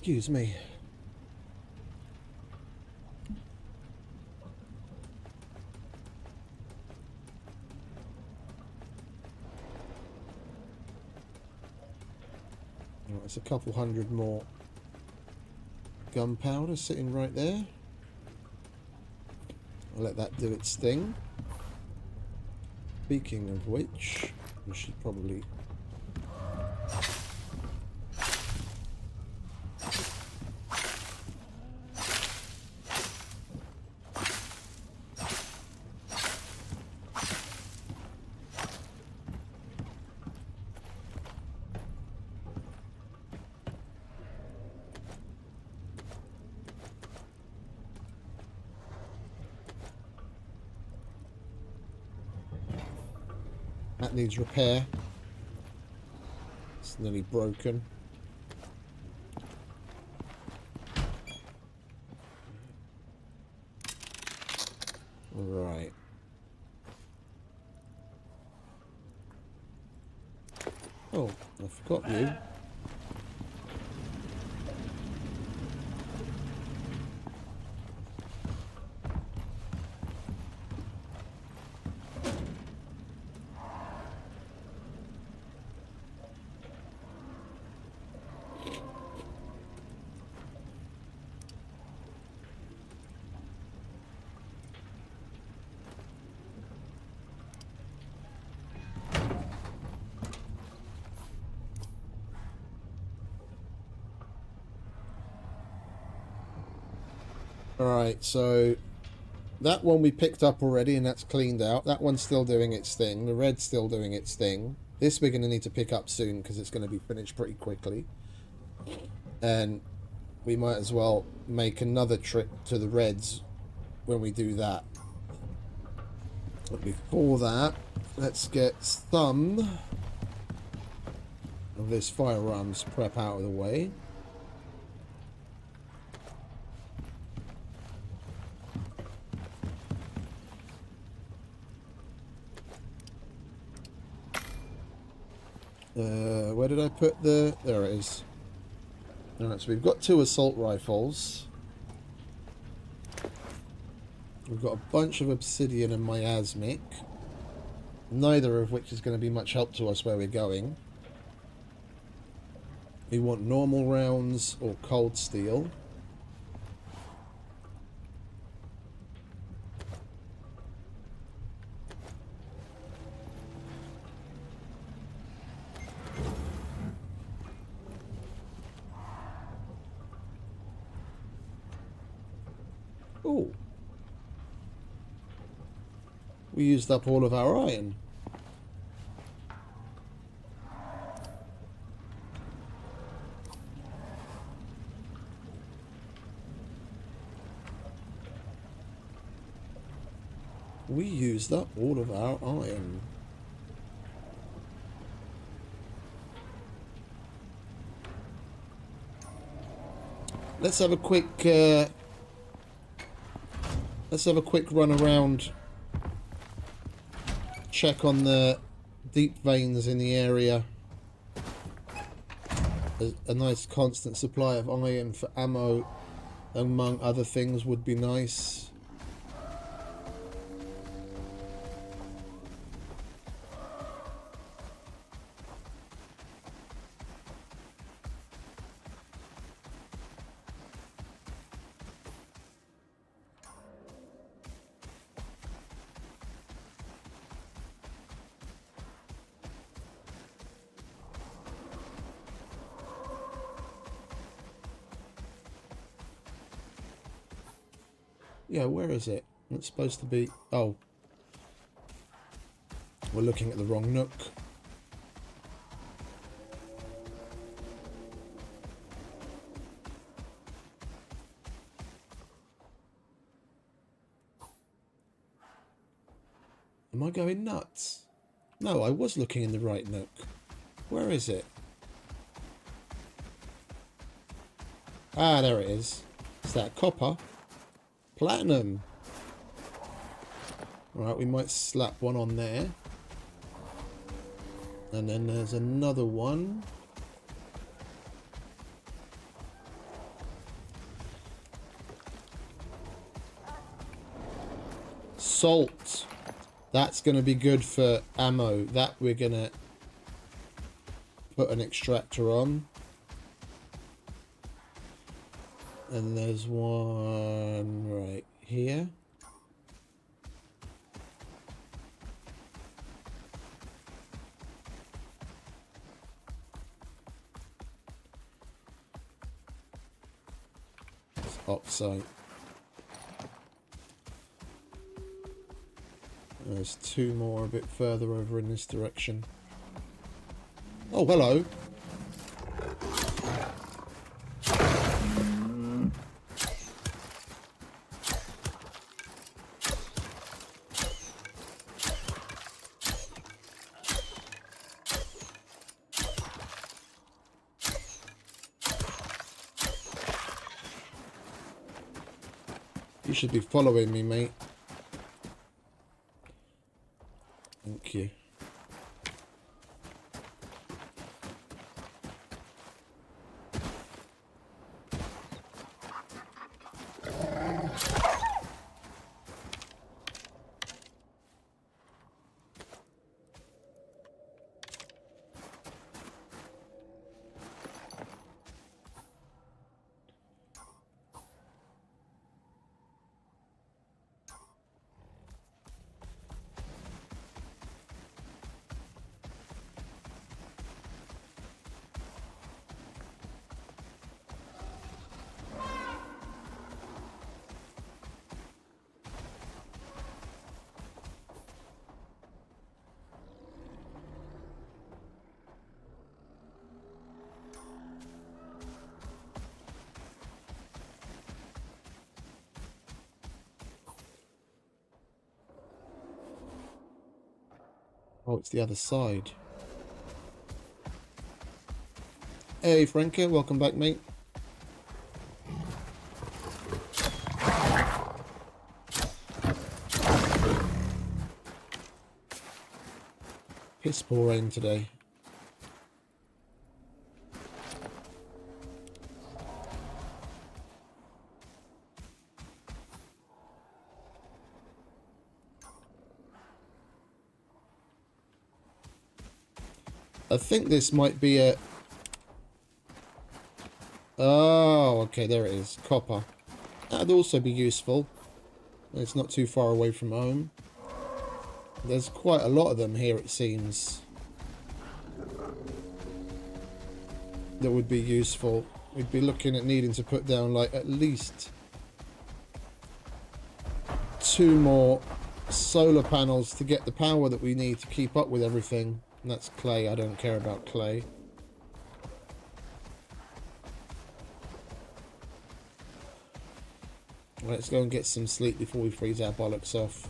Excuse me. Right, there's a couple hundred more gunpowder sitting right there. I'll let that do its thing. Speaking of which, we should probably... That needs repair. It's nearly broken. Right. Oh, I forgot you. Alright, so that one we picked up already, and that's cleaned out. That one's still doing its thing. The red's still doing its thing. This we're going to need to pick up soon because it's going to be finished pretty quickly. And we might as well make another trip to the reds when we do that. But before that, let's get some of this firearms prep out of the way. Where did I put the... There it is. Alright, so we've got 2 assault rifles. We've got a bunch of obsidian and miasmic. Neither of which is going to be much help to us where we're going. We want normal rounds or cold steel. Oh. We used up all of our iron. We used up all of our iron. Let's have a quick run around, check on the deep veins in the area. A nice constant supply of iron for ammo, among other things, would be nice. Yeah, where is it? It's supposed to be... Oh. We're looking at the wrong nook. Am I going nuts? No, I was looking in the right nook. Where is it? Ah, there it is. Is that copper? Platinum. Alright, we might slap one on there. And then there's another one. Salt. That's going to be good for ammo. That we're going to put an extractor on. And there's one right here. It's oxide. There's 2 more a bit further over in this direction. Oh, hello. You should be following me, mate. Thank you. Oh, it's the other side. Hey, Frankie, welcome back, mate. Piss poor rain today. I think this might be a... Oh, okay, there it is. Copper. That'd also be useful. It's not too far away from home. There's quite a lot of them here, it seems. That would be useful. We'd be looking at needing to put down, like, at least 2 more solar panels to get the power that we need to keep up with everything. And that's clay. I don't care about clay. Let's go and get some sleep before we freeze our bollocks off.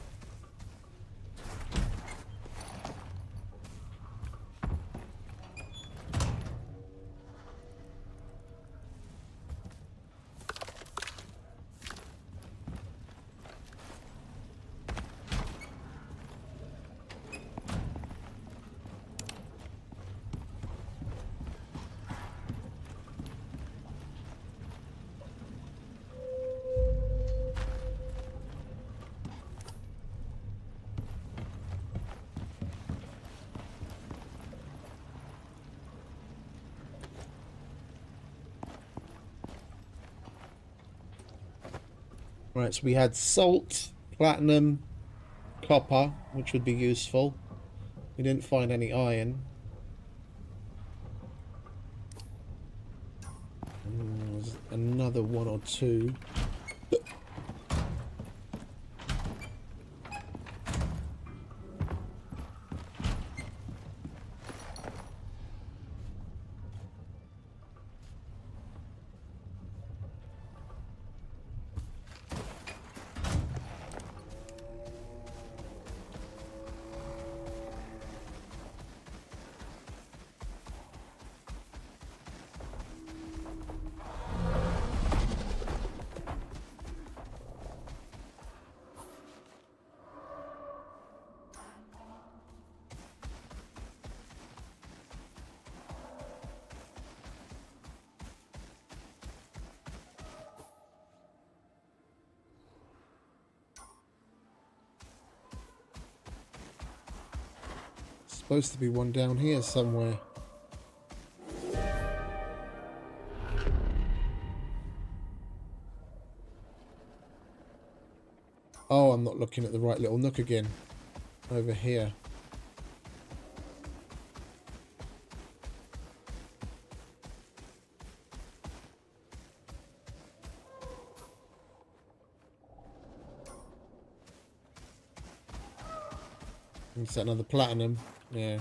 Right, so we had salt, platinum, copper, which would be useful. We didn't find any iron. There's another 1 or 2. Supposed to be one down here somewhere. Oh, I'm not looking at the right little nook again. Over here. Is that another platinum? Yeah.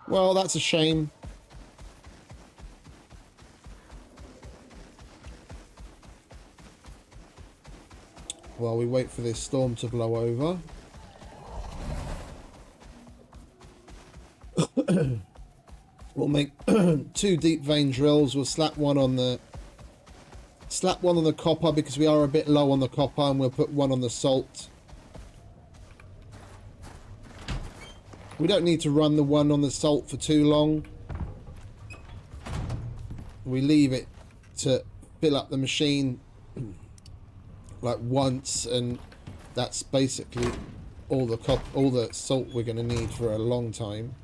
Well, that's a shame. While we wait for this storm to blow over. We'll make 2 deep vein drills. We'll slap one on the copper because we are a bit low on the copper, and we'll put 1 on the salt. We don't need to run the 1 on the salt for too long. We leave it to fill up the machine like once, and that's basically all the salt we're going to need for a long time,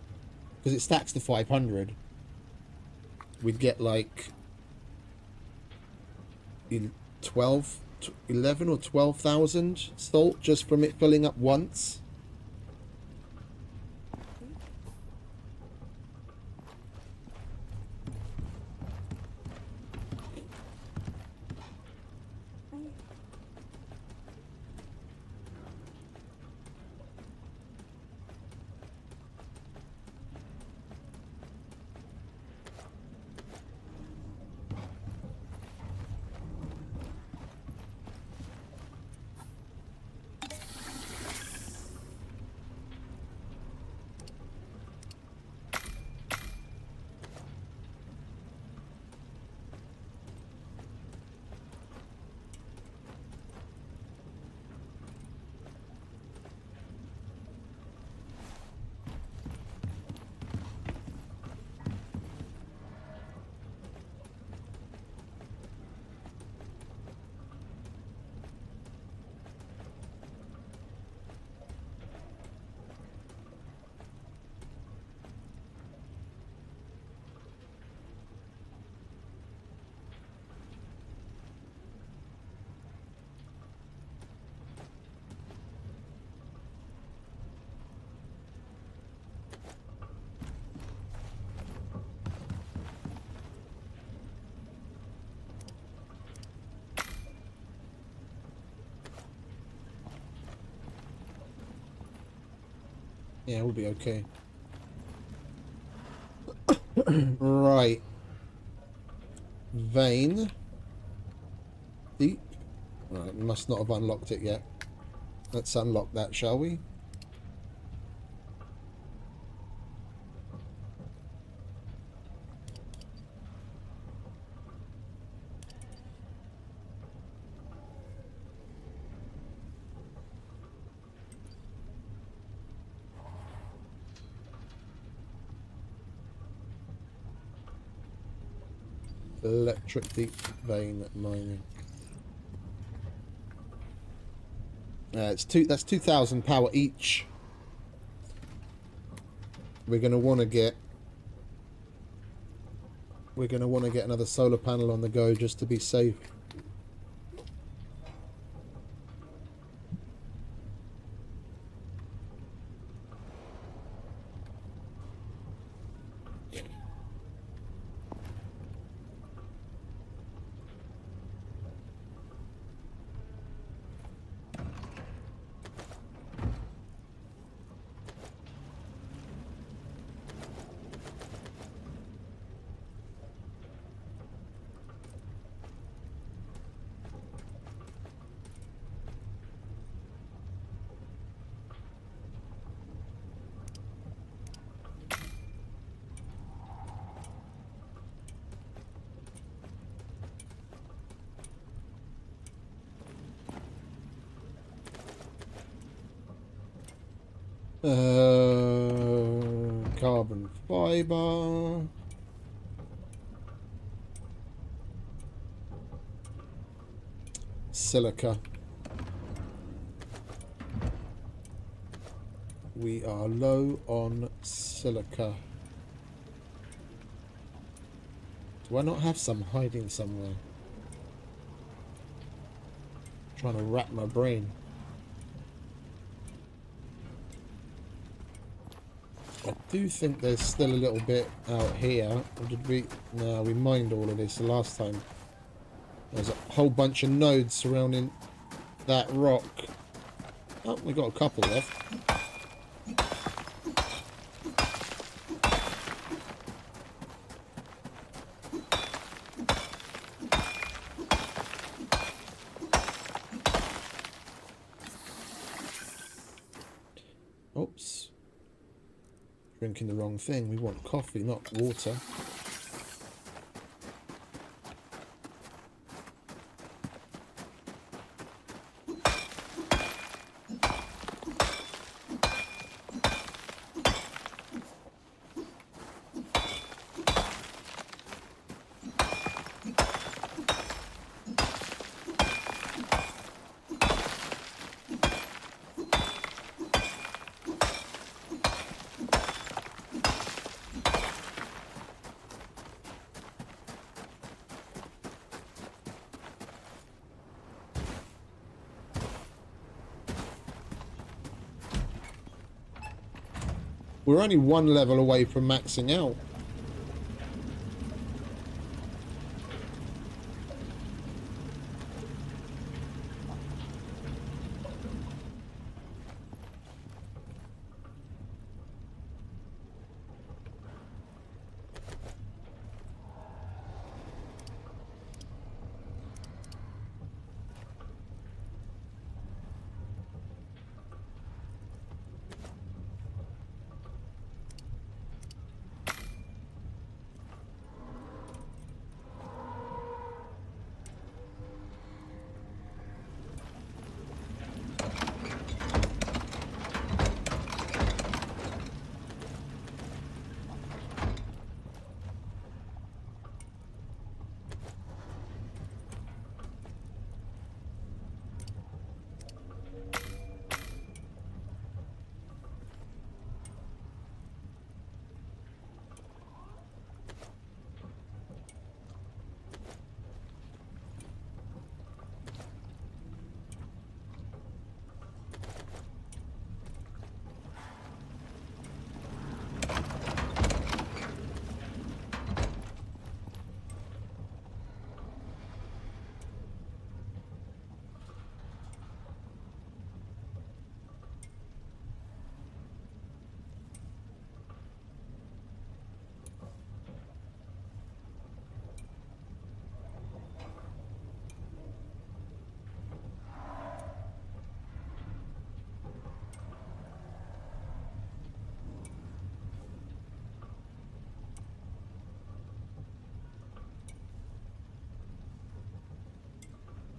because it stacks to 500. We'd get like 11 or 12,000 salt just from it filling up once. Yeah, we'll be okay. Right. Vein. Deep. Right, we must not have unlocked it yet. Let's unlock that, shall we? Electric deep vein mining. That's 2,000 power each. We're gonna want to get another solar panel on the go just to be safe. Carbon fiber. Silica. We are low on silica. Do I not have some hiding somewhere? Trying to wrap my brain. I do think there's still a little bit out here. Or did we? No, we mined all of this the last time. There's a whole bunch of nodes surrounding that rock. Oh, we got a couple left. Oops. Drinking the wrong thing. We want coffee, not water. We're only one level away from maxing out.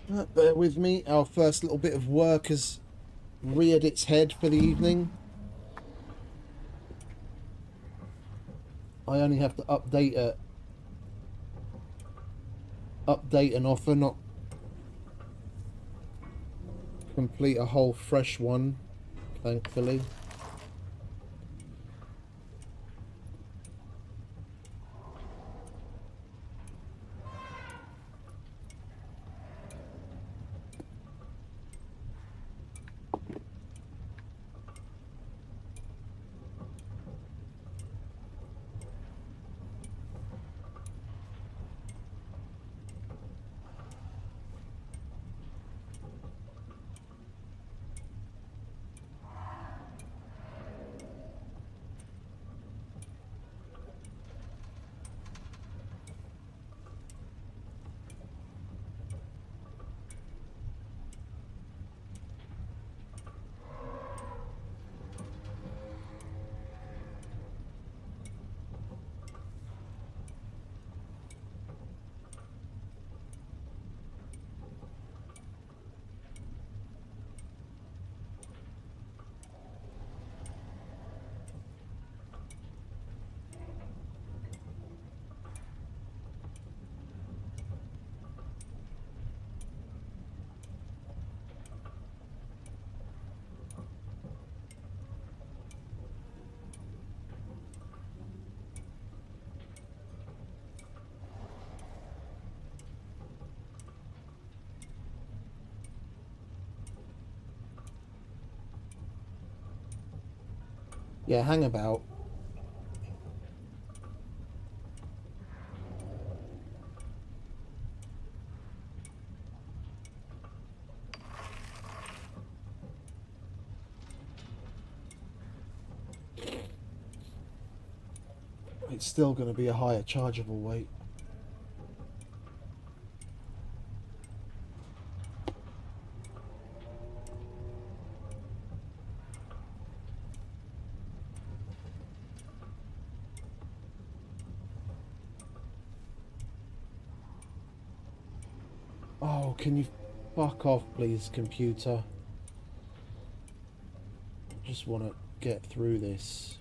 Bear with me, our first little bit of work has reared its head for the evening. I only have to update an offer, not complete a whole fresh one, thankfully. Yeah, hang about. It's still going to be a higher chargeable weight. Oh, can you fuck off, please, computer? I just want to get through this.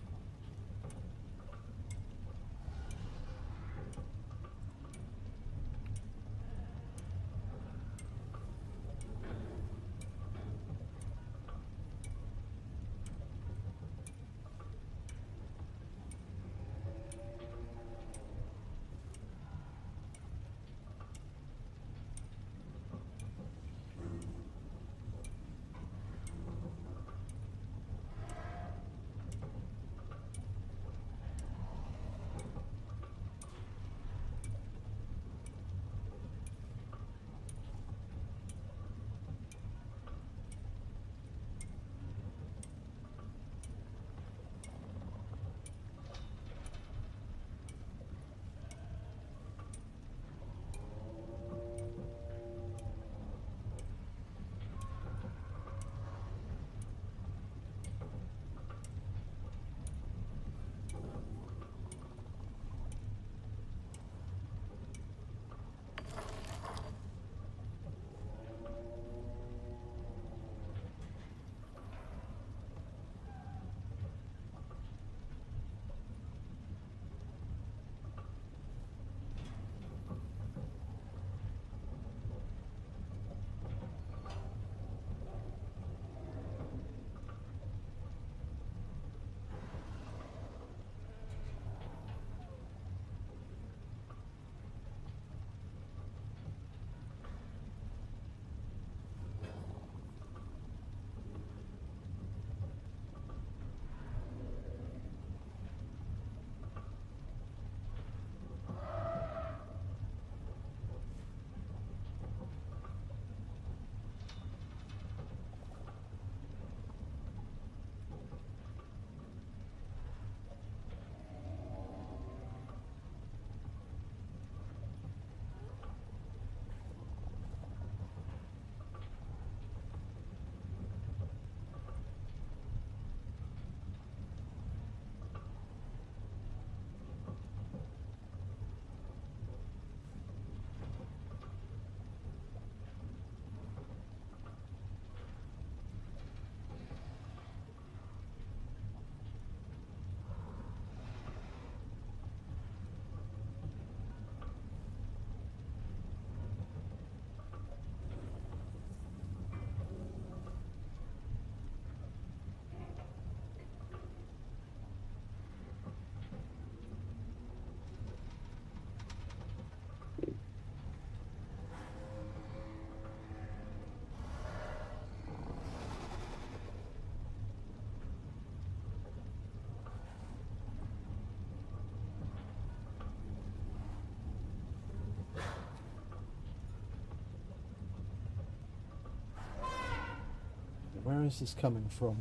Where is this coming from?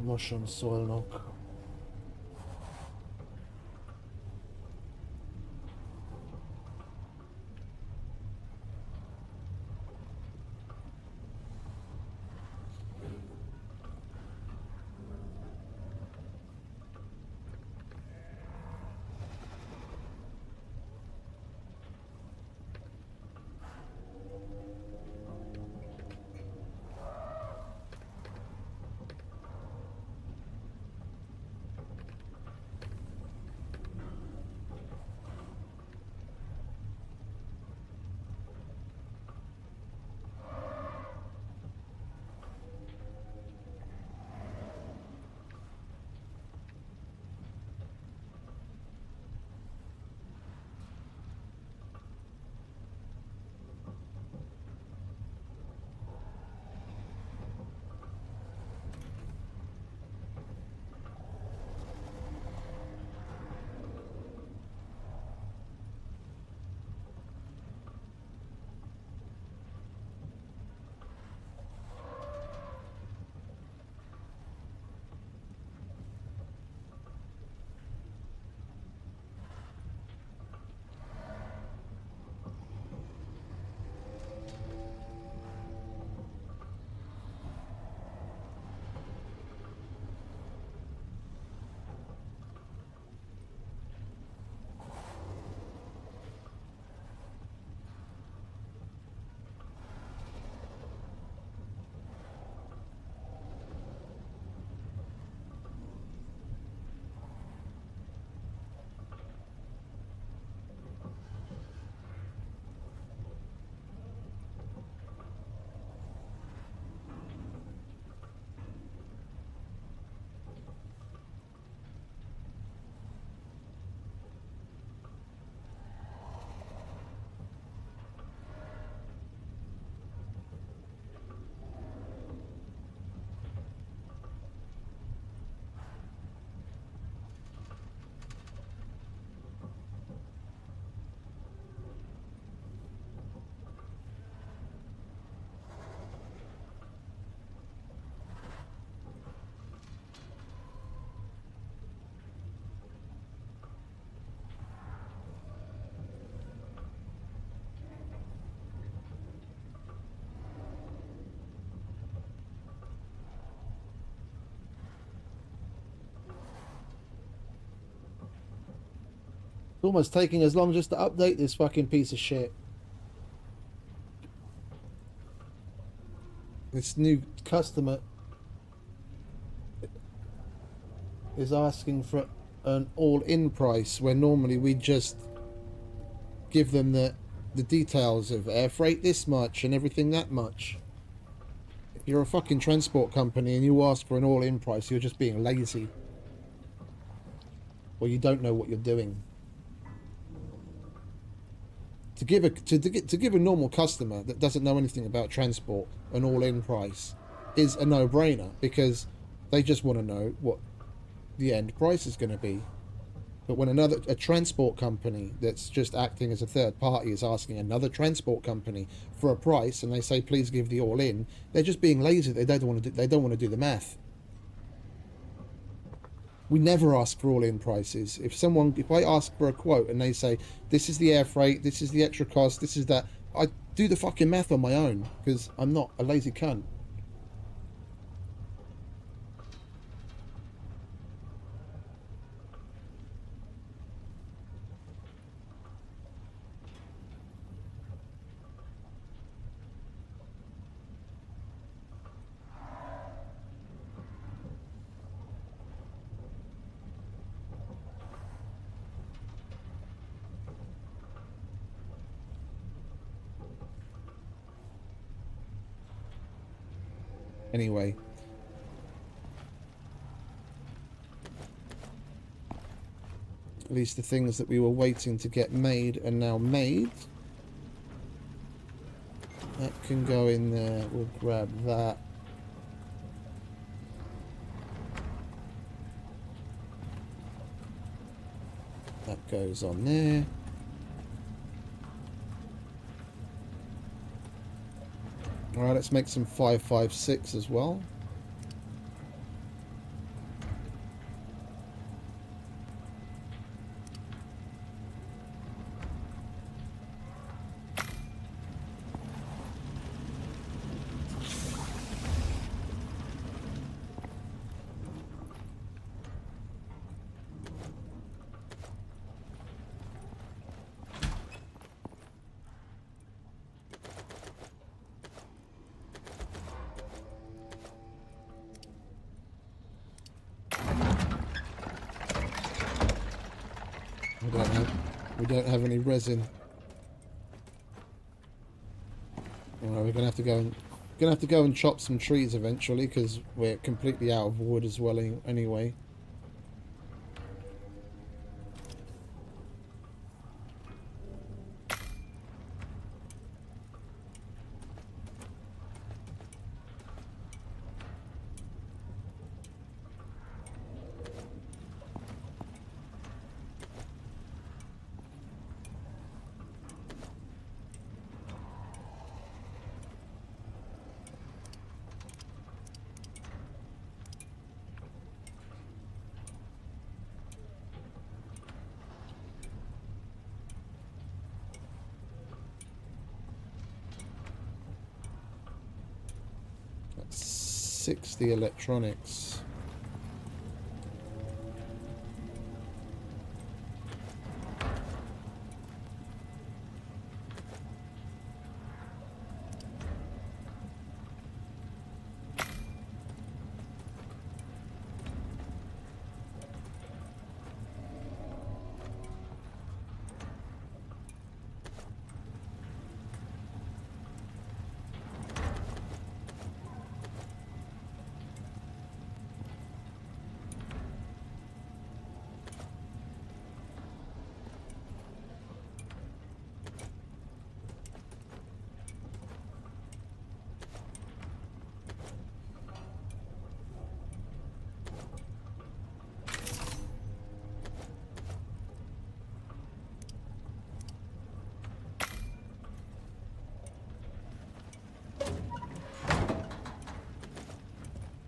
Mushroom soil knock. It's almost taking as long just to update this fucking piece of shit. This new customer is asking for an all-in price where normally we just give them the details of air freight this much and everything that much. If you're a fucking transport company and you ask for an all-in price, you're just being lazy. Or you don't know what you're doing. To give a normal customer that doesn't know anything about transport an all-in price is a no-brainer, because they just want to know what the end price is going to be. But when a transport company that's just acting as a third party is asking another transport company for a price and they say please give the all-in, they're just being lazy. They don't want to do the math. We never ask for all-in prices. If I ask for a quote and they say, this is the air freight, this is the extra cost, this is that, I do the fucking math on my own, because I'm not a lazy cunt. Anyway, at least the things that we were waiting to get made are now made. That can go in there. We'll grab that. That goes on there. Alright, let's make some 556 as well. We don't have any resin. Alright, we're gonna have to go and chop some trees eventually because we're completely out of wood as well anyway. That's 60 electronics.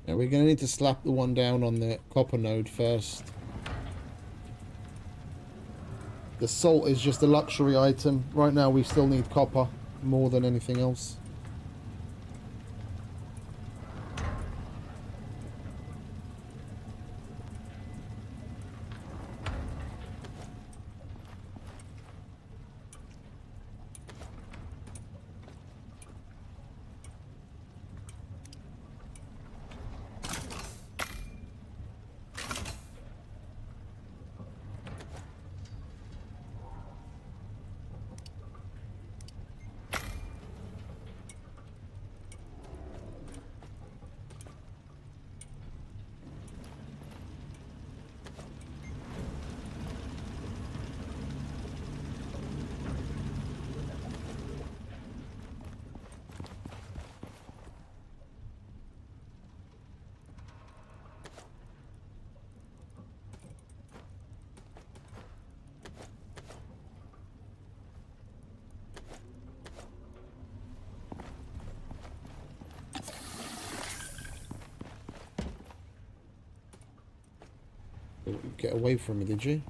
Now we're going to need to slap the one down on the copper node first. The salt is just a luxury item. Right now we still need copper more than anything else. Get away from me, did you?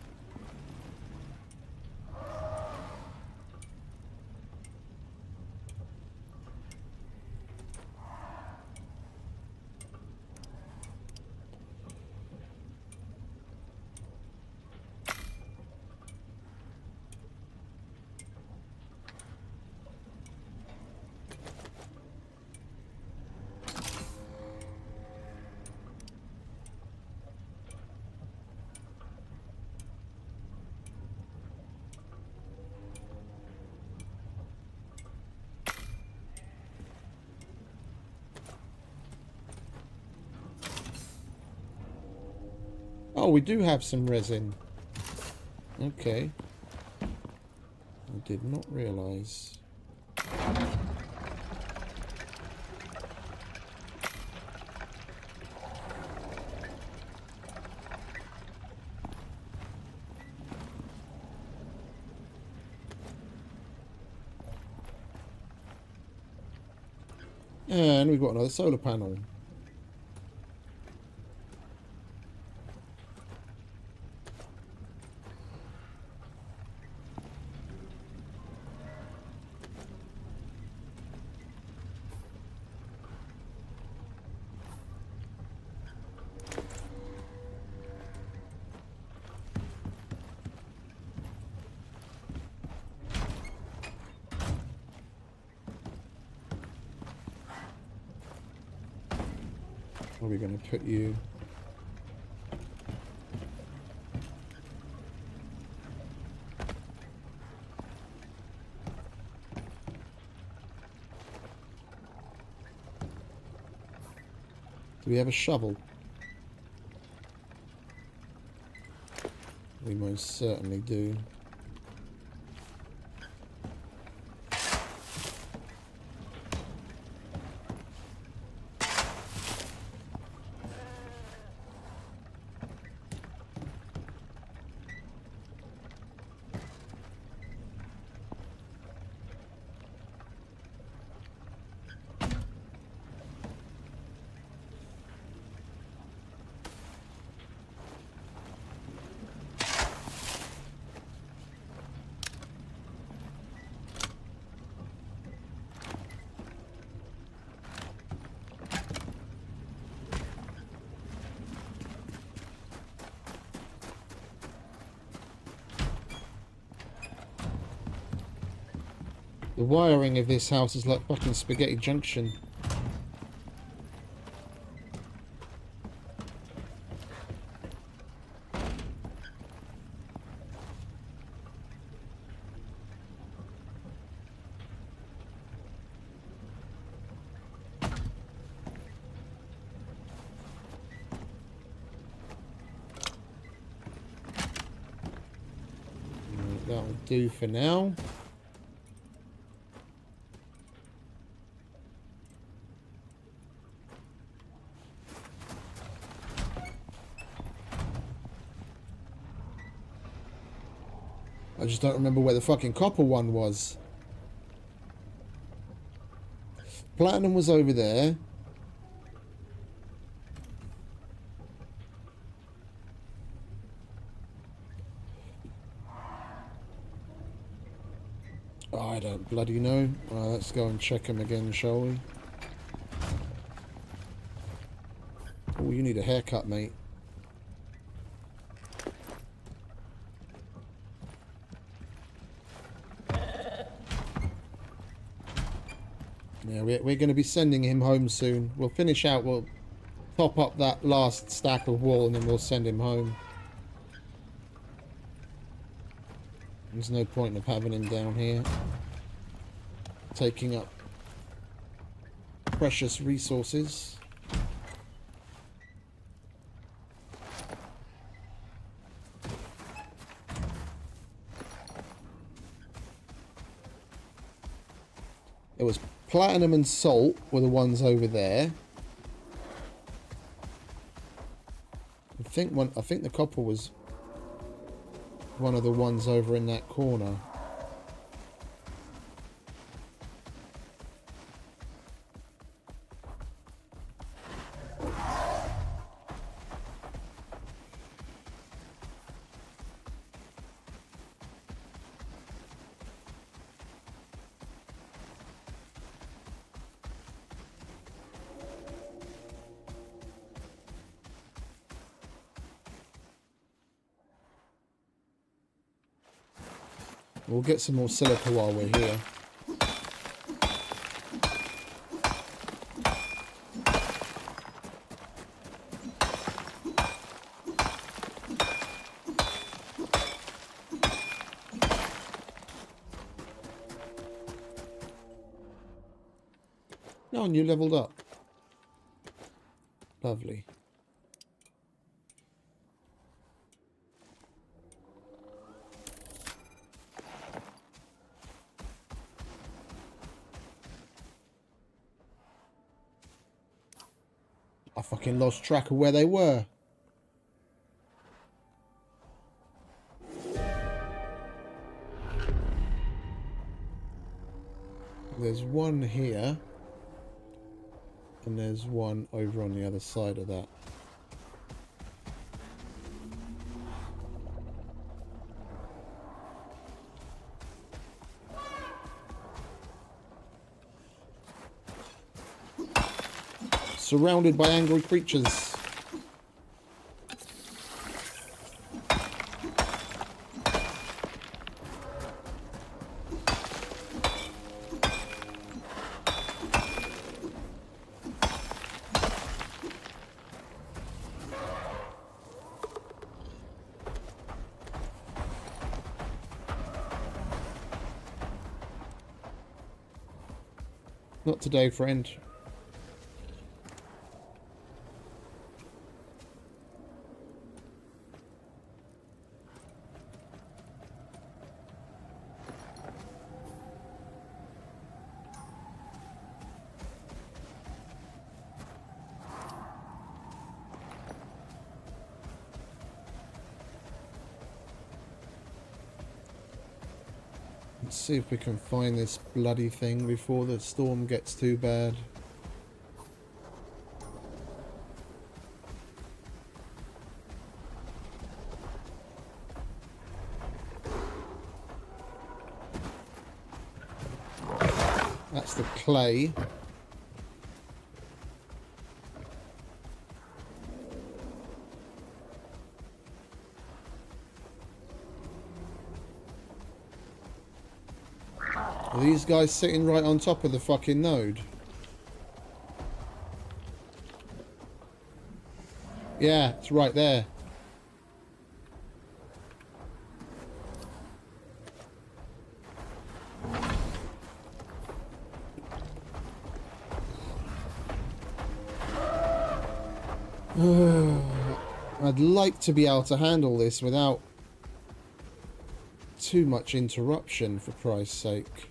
Oh, we do have some resin. Okay. I did not realize. And we've got another solar panel. Where are we going to put you? Do we have a shovel? We most certainly do. The wiring of this house is like fucking spaghetti junction. That'll do for now. I just don't remember where the fucking copper one was. Platinum was over there. I don't bloody know. Let's go and check him again, shall we? Oh, you need a haircut, mate. Yeah, we're going to be sending him home soon. We'll finish out, we'll top up that last stack of wool and then we'll send him home. There's no point of having him down here, taking up precious resources. It was platinum and salt were the ones over there. I think the copper was one of the ones over in that corner. We'll get some more silica while we're here. Oh, and you leveled up. Lovely. I fucking lost track of where they were. There's one here. And there's one over on the other side of that. Surrounded by angry creatures. Not today, friend. Let's see if we can find this bloody thing before the storm gets too bad. That's the clay. Are these guys sitting right on top of the fucking node? Yeah, it's right there. I'd like to be able to handle this without too much interruption, for Christ's sake.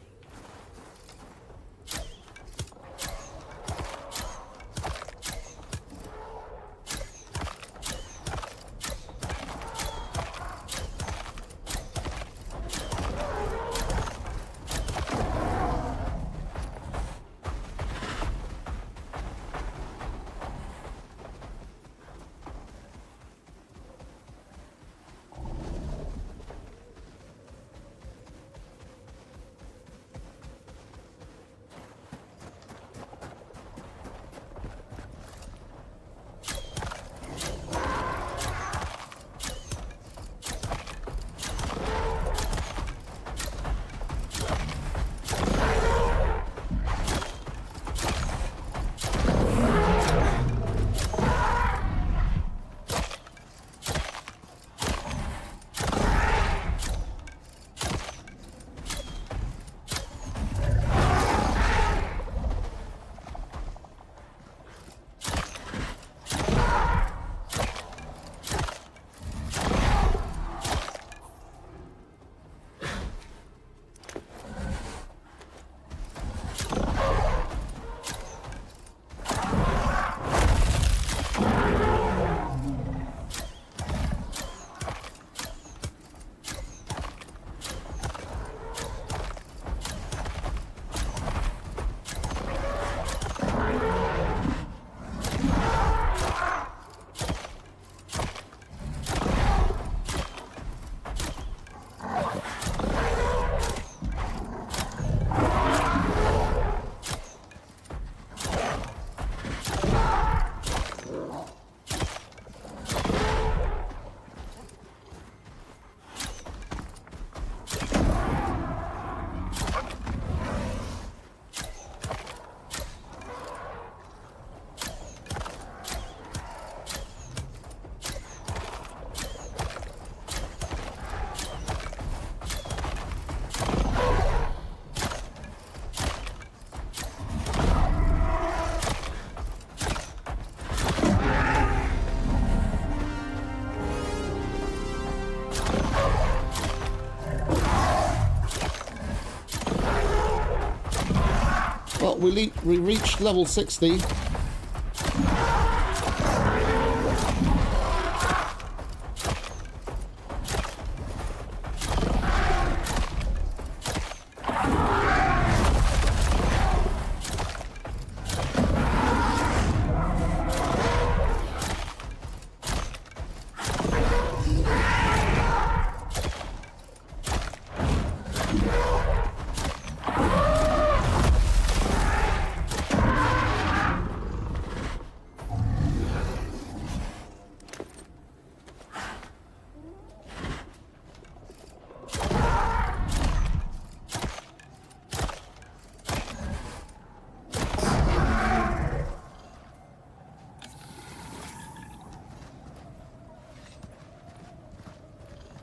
Well, we reached level 60.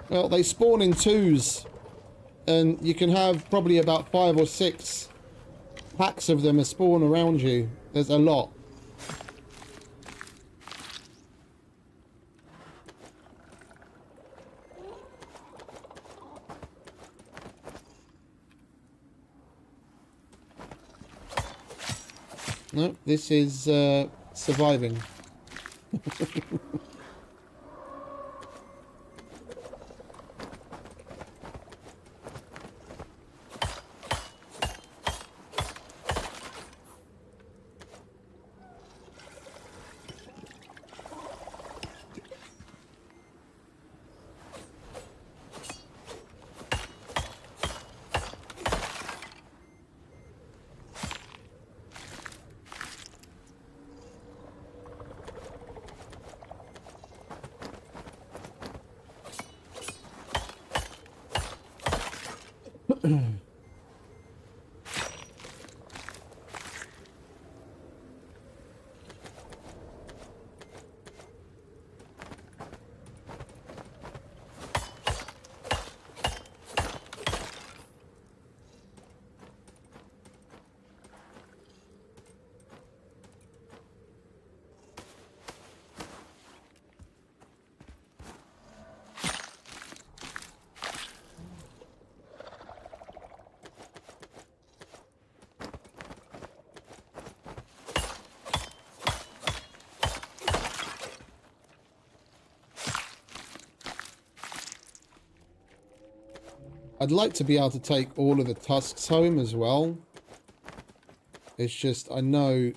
Well, they spawn in twos, and you can have probably about 5 or 6 packs of them spawn around you. There's a lot. No, this is surviving. I'd like to be able to take all of the tusks home as well. It's just, I know,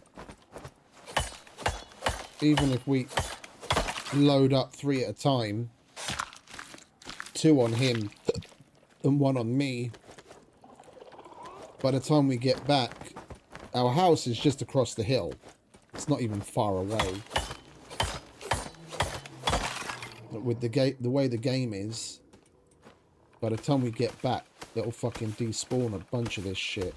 even if we load up 3 at a time, 2 on him and 1 on me, by the time we get back, our house is just across the hill. It's not even far away. But with the way the game is, by the time we get back, it'll fucking despawn a bunch of this shit.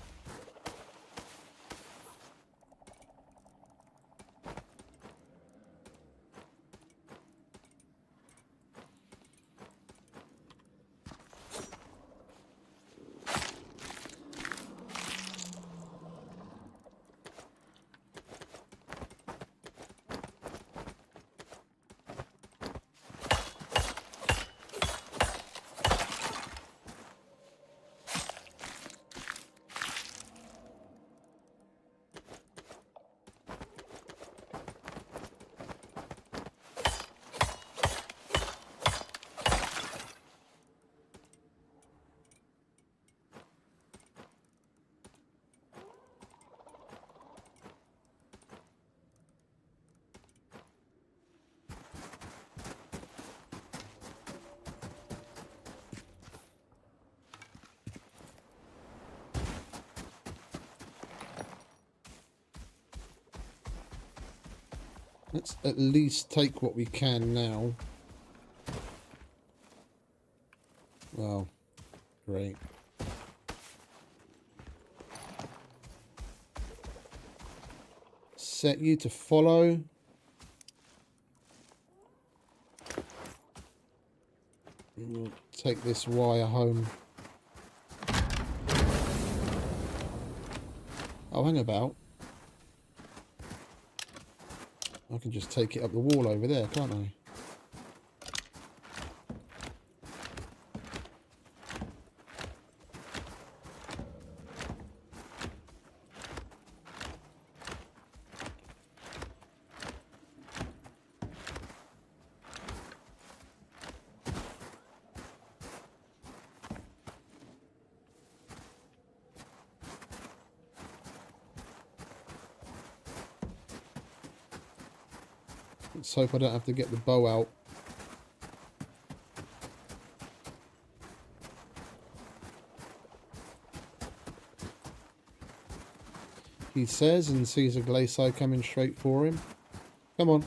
Let's at least take what we can now. Well, great. Set you to follow. We'll take this wire home. Oh, hang about. I can just take it up the wall over there, can't I? Let's hope I don't have to get the bow out. He says, and sees a glacier coming straight for him. Come on.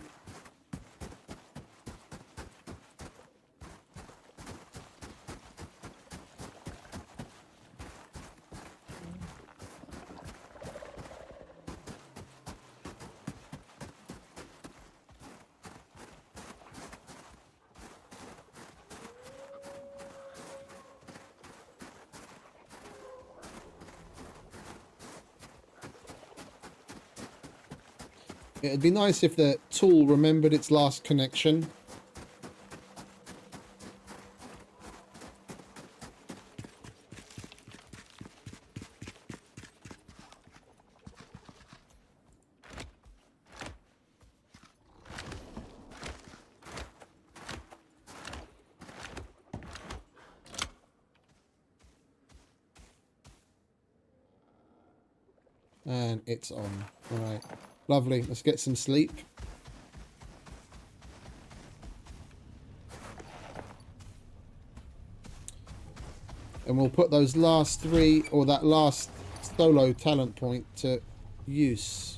It'd be nice if the tool remembered its last connection. And it's on. Alright. Lovely. Let's get some sleep. And we'll put those last 3, or that last solo talent point to use.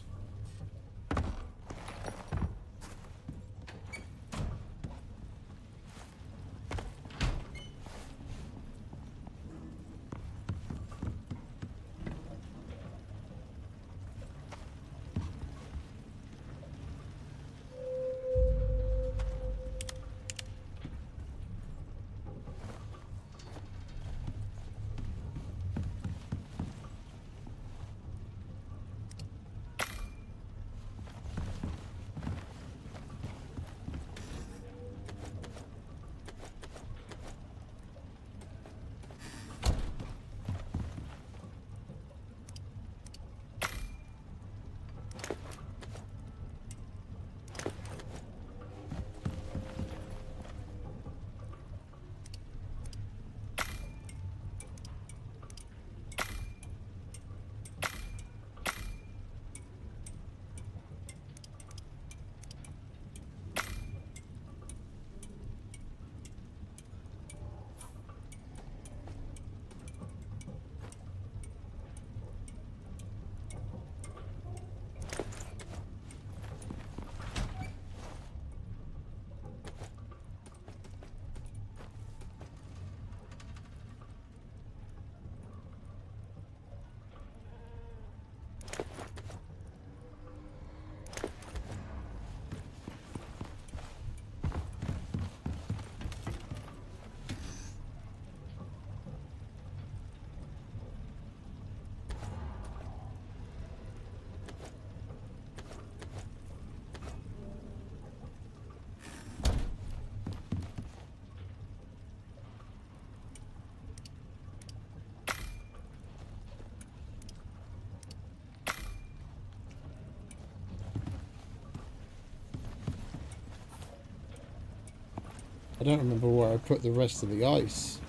I don't remember where I put the rest of the ice.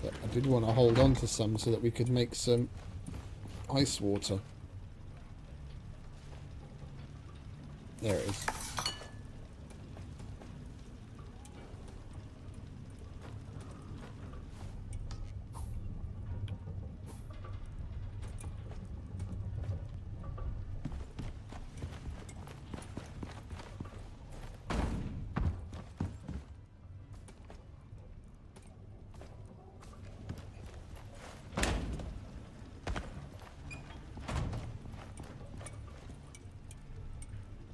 But I did want to hold on to some so that we could make some ice water. There it is.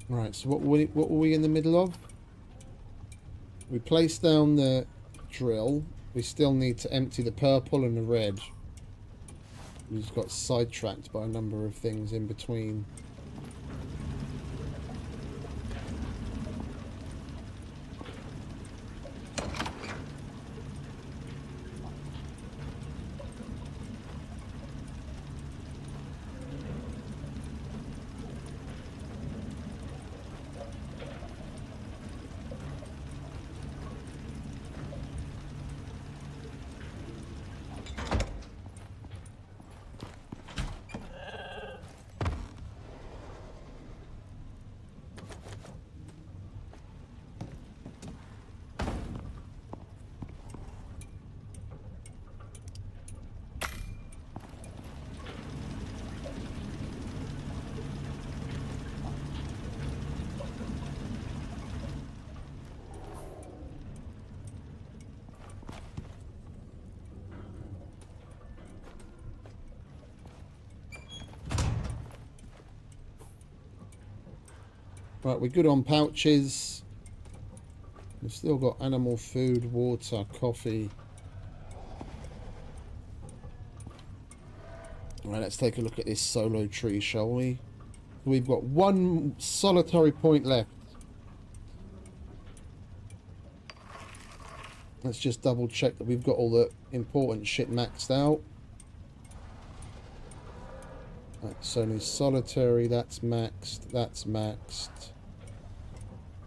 Right, so what were we in the middle of? We placed down the drill. We still need to empty the purple and the red. We just got sidetracked by a number of things in between. Right, we're good on pouches. We've still got animal food, water, coffee. Right, let's take a look at this solo tree, shall we? We've got one solitary point left. Let's just double check that we've got all the important shit maxed out. That's only solitary, that's maxed, that's maxed.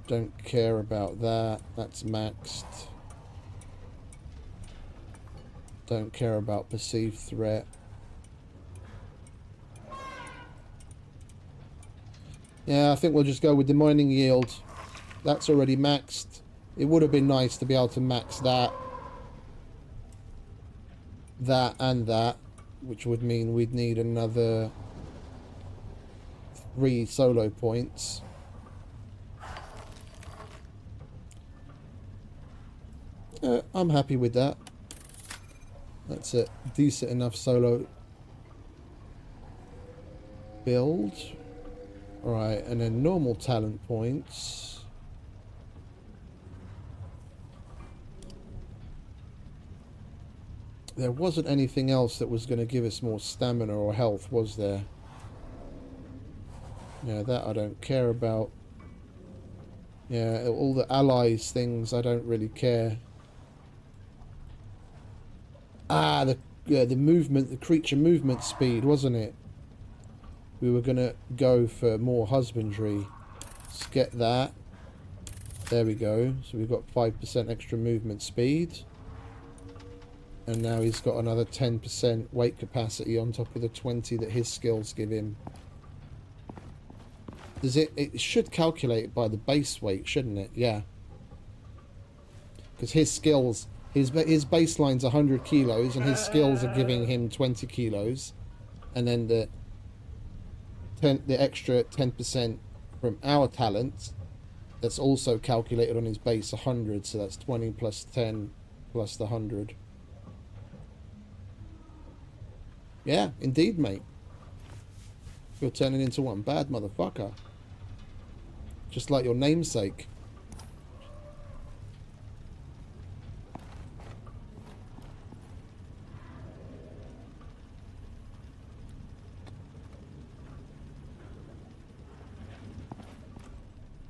Don't care about that, that's maxed. Don't care about perceived threat. Yeah, I think we'll just go with the mining yield. That's already maxed. It would have been nice to be able to max that. That and that. Which would mean we'd need another 3 solo points. I'm happy with that. That's a decent enough solo build. Right, and then normal talent points. There wasn't anything else that was going to give us more stamina or health, was there? Yeah, that I don't care about. Yeah, all the allies things I don't really care. Ah, the movement, the creature movement speed, wasn't it? We were gonna go for more husbandry. Let's get that. There we go. So we've got 5% extra movement speed. And now he's got another 10% weight capacity on top of the 20 that his skills give him. Does it should calculate by the base weight, shouldn't it? Yeah. Because his skills, his baseline's 100 kilos and his skills are giving him 20 kilos. And then the extra 10% from our talent, that's also calculated on his base 100, so that's 20 plus 10 plus the 100. Yeah, indeed, mate. You're turning into one bad motherfucker. Just like your namesake.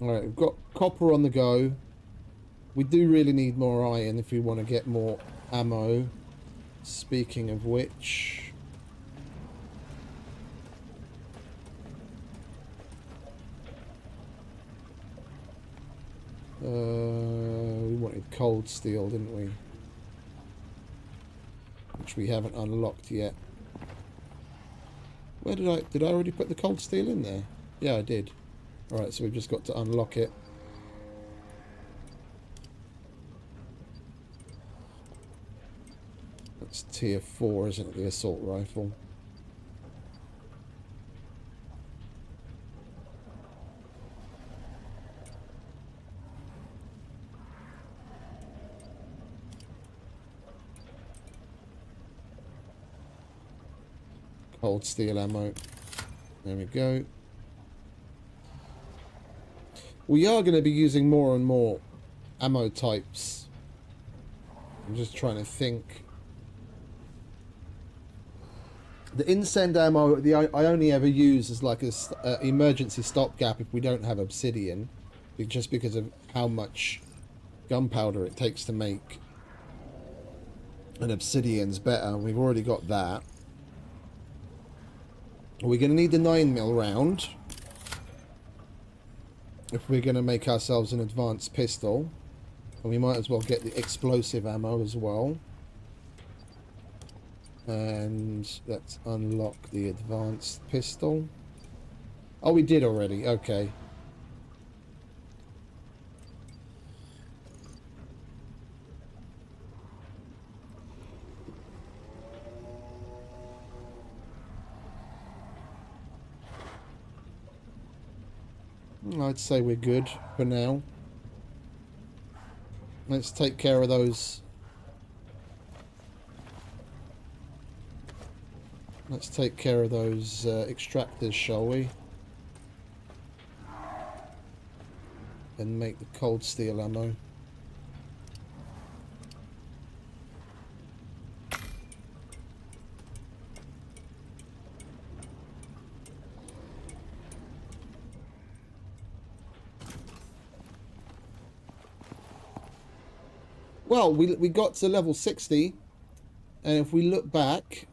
Alright, we've got copper on the go. We do really need more iron if we want to get more ammo. Speaking of which... we wanted cold steel, didn't we? Which we haven't unlocked yet. Where did I already put the cold steel in there? Yeah, I did. Alright, so we've just got to unlock it. That's tier 4, isn't it? The assault rifle. Cold steel ammo. There we go. We are going to be using more and more ammo types. I'm just trying to think. The incend ammo, I only ever use as like a emergency stopgap if we don't have obsidian, just because of how much gunpowder it takes to make. And obsidian's better. We've already got that. We're going to need the 9mm round if we're going to make ourselves an advanced pistol. And we might as well get the explosive ammo as well. And let's unlock the advanced pistol. Oh, we did already. Okay. I'd say we're good for now. Let's take care of those. Let's take care of those extractors, shall we? And make the cold steel ammo. Well, we got to level 60, and if we look back,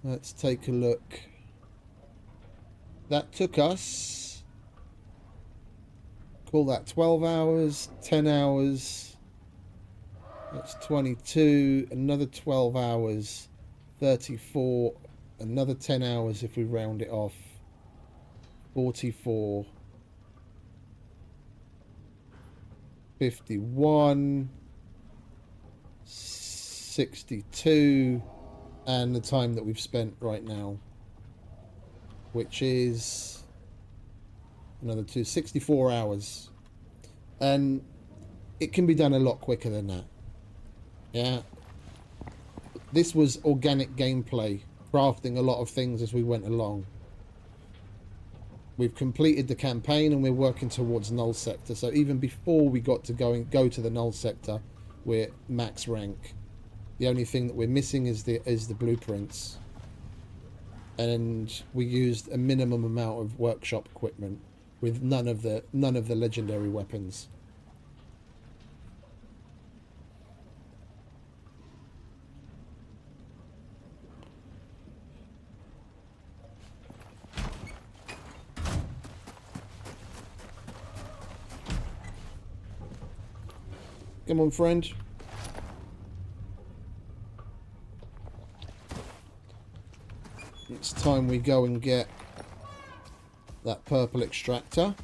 let's take a look. That took us, call that 12 hours, 10 hours, that's 22, another 12 hours, 34, another 10 hours if we round it off, 44, 51, 62, and the time that we've spent right now, which is another 64 hours. And it can be done a lot quicker than that. Yeah. This was organic gameplay, crafting a lot of things as we went along. We've completed the campaign and we're working towards Null sector. So even before we got to go to the Null sector, we're max rank. The only thing that we're missing is the blueprints. And we used a minimum amount of workshop equipment with none of the legendary weapons. Come on, friend. It's time we go and get that purple extractor.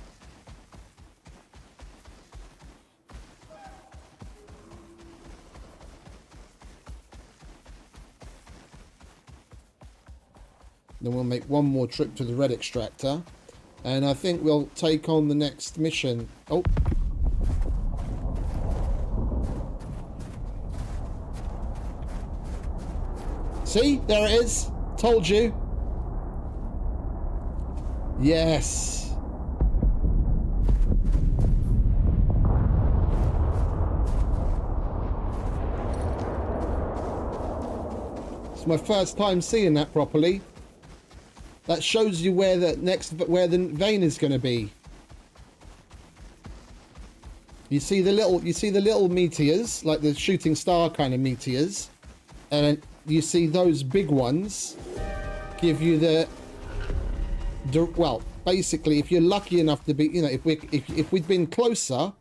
Then we'll make one more trip to the red extractor. And I think we'll take on the next mission. Oh. See? There it is. Told you. Yes. It's my first time seeing that properly. That shows you where the vein is going to be. You see the little meteors, like the shooting star kind of meteors, and you see those big ones give you well, basically, if you're lucky enough to be, you know, if we'd been closer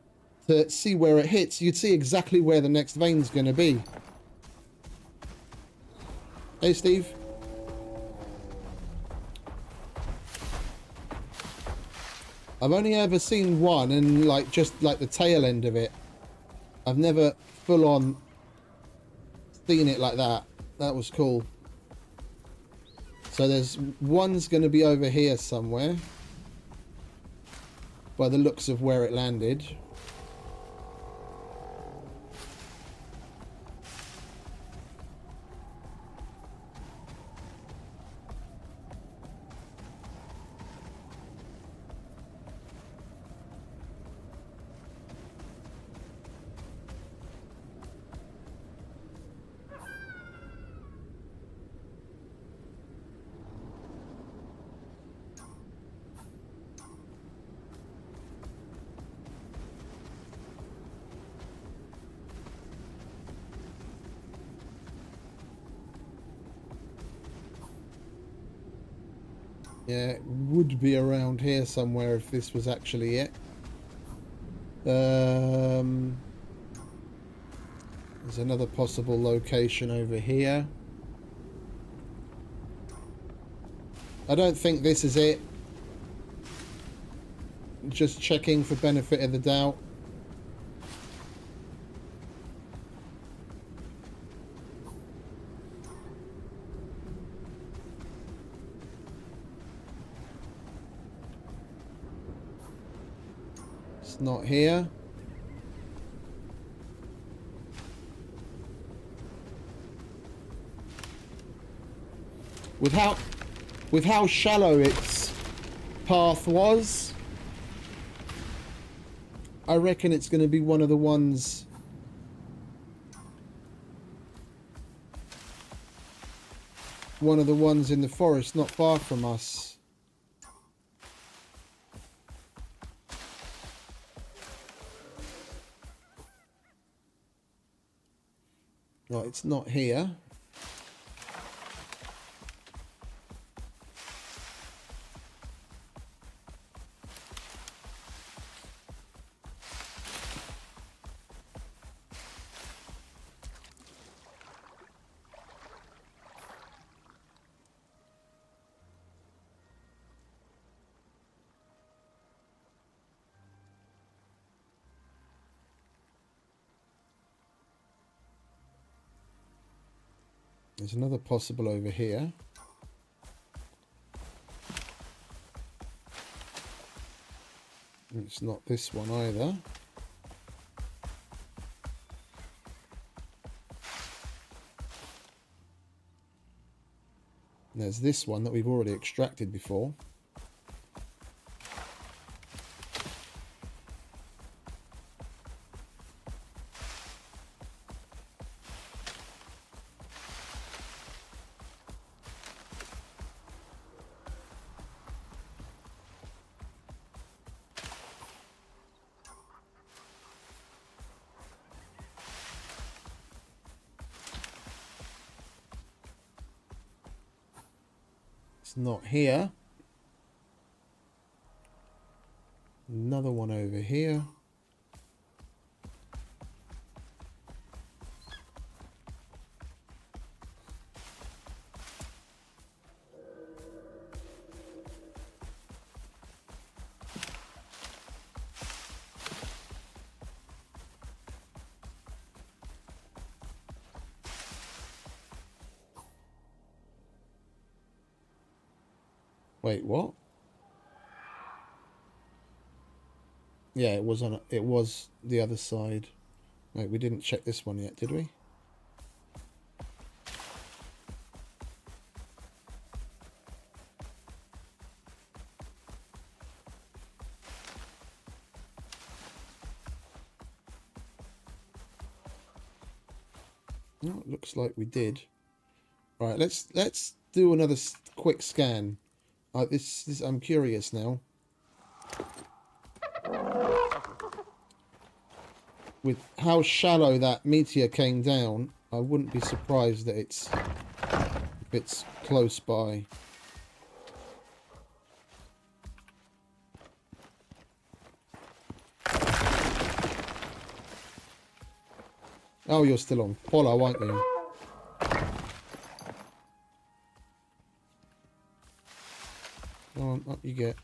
to see where it hits, you'd see exactly where the next vein's going to be. Hey, Steve. I've only ever seen one, and just like the tail end of it. I've never full on seen it like that. That was cool. So there's one's going to be over here somewhere, by the looks of where it landed. Yeah, it would be around here somewhere if this was actually it. There's another possible location over here. I don't think this is it. Just checking for benefit of the doubt. Not here. With how shallow its path was, I reckon it's going to be one of the ones in the forest not far from us. Right, it's not here. There's another possible over here. It's not this one either. There's this one that we've already extracted before. It's not here. Another one over here. Wait, what? Yeah, it was on. It was the other side. Wait, we didn't check this one yet, did we? No, it looks like we did. Right, let's do another quick scan. This I'm curious now. With how shallow that meteor came down, I wouldn't be surprised that it's close by. Oh, you're still on follow, aren't you? Go on, up you get.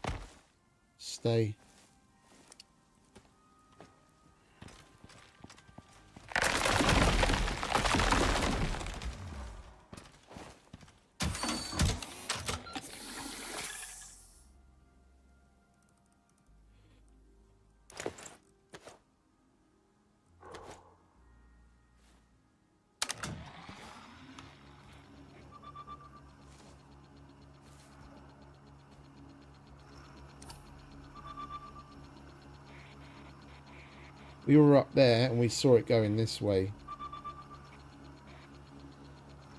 Stay. We were up there and we saw it going this way.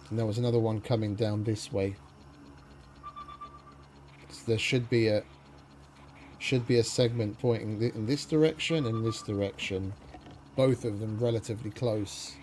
And there was another one coming down this way. So there should be a segment pointing in this direction and this direction. Both of them relatively close.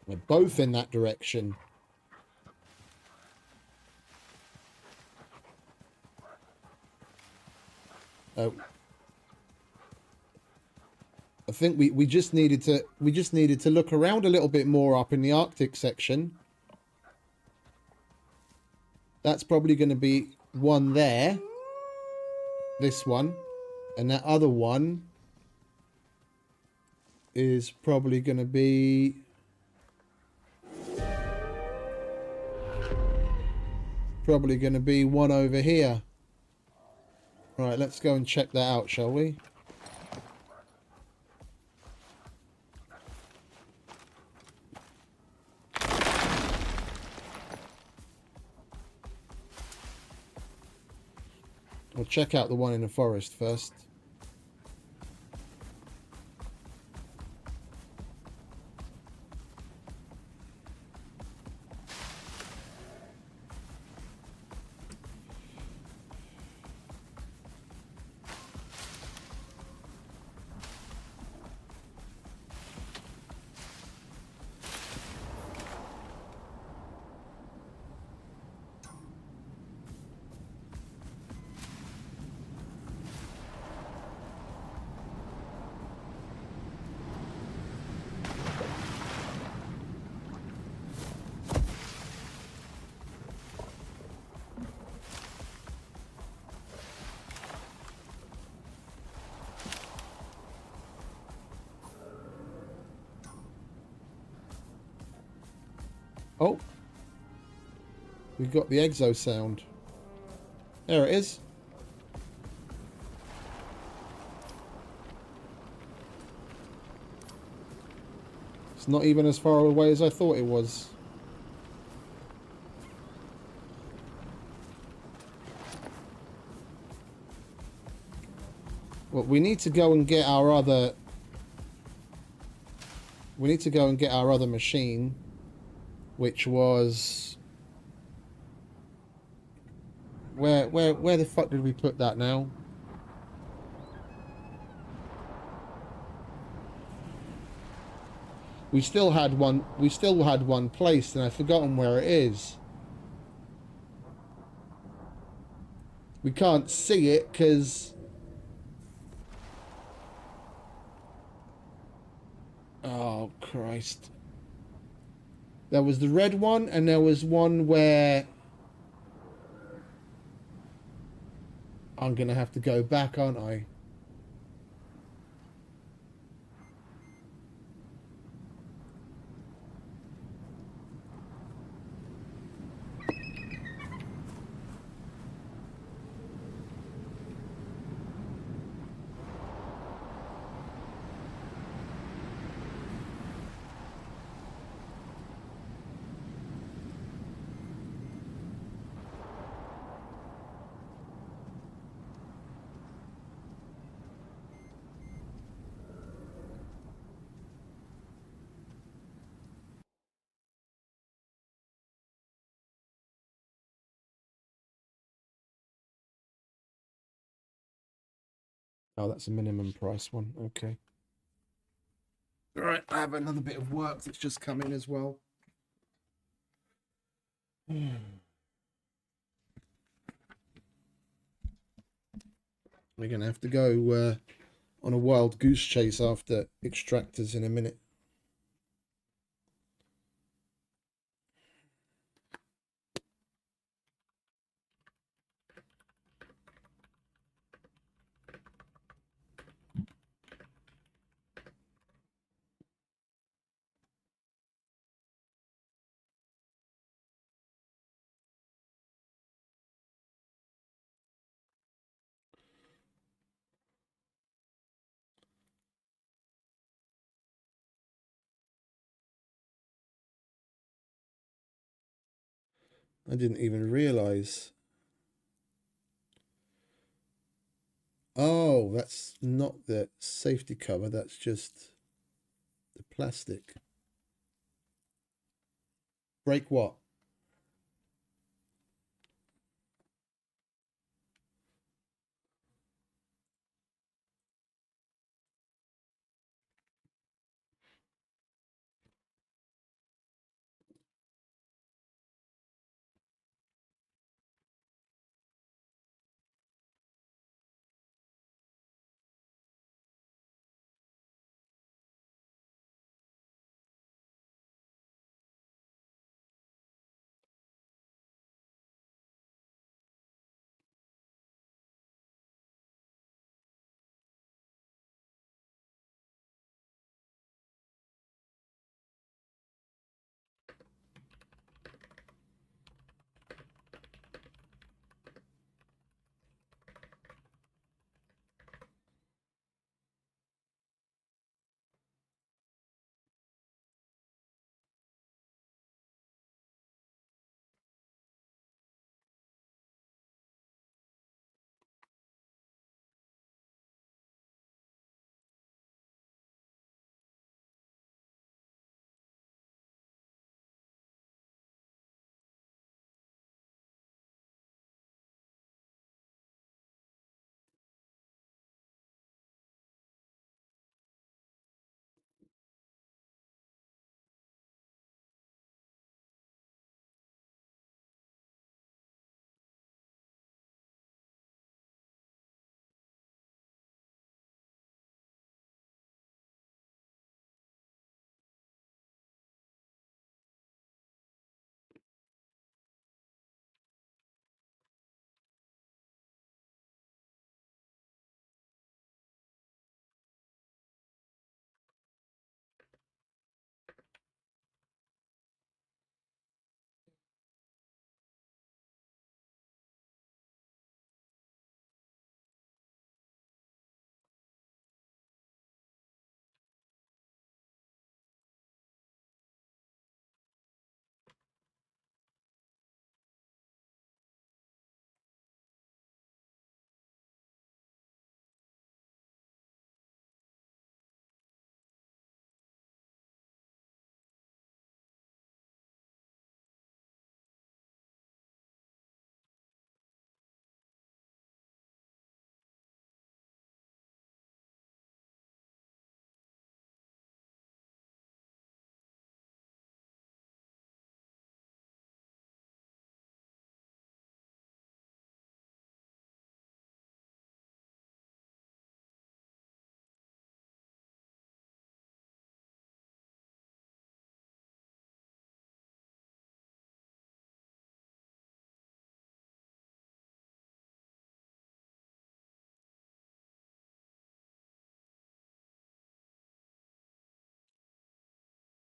They're both in that direction. I think we just needed to look around a little bit more up in the Arctic section. That's probably going to be one there. This one. And that other one is probably going to be... Probably going to be one over here. Right, let's go and check that out, shall we? We'll check out the one in the forest first. Oh, we've got the exo sound. There it is. It's not even as far away as I thought it was. Well, we need to go and get our other... We need to go and get our other machine, which was... Where the fuck did we put that now? We still had one placed, and I've forgotten where it is. We can't see it because... Oh, Christ. There was the red one, and there was one where... I'm going to have to go back, aren't I? Oh, that's a minimum price one. Okay. All right, I have another bit of work that's just come in as well. We're going to have to go on a wild goose chase after extractors in a minute. I didn't even realize. Oh, that's not the safety cover. That's just the plastic. Break what?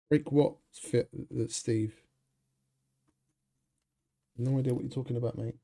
Break what fit, Steve? No idea what you're talking about, mate.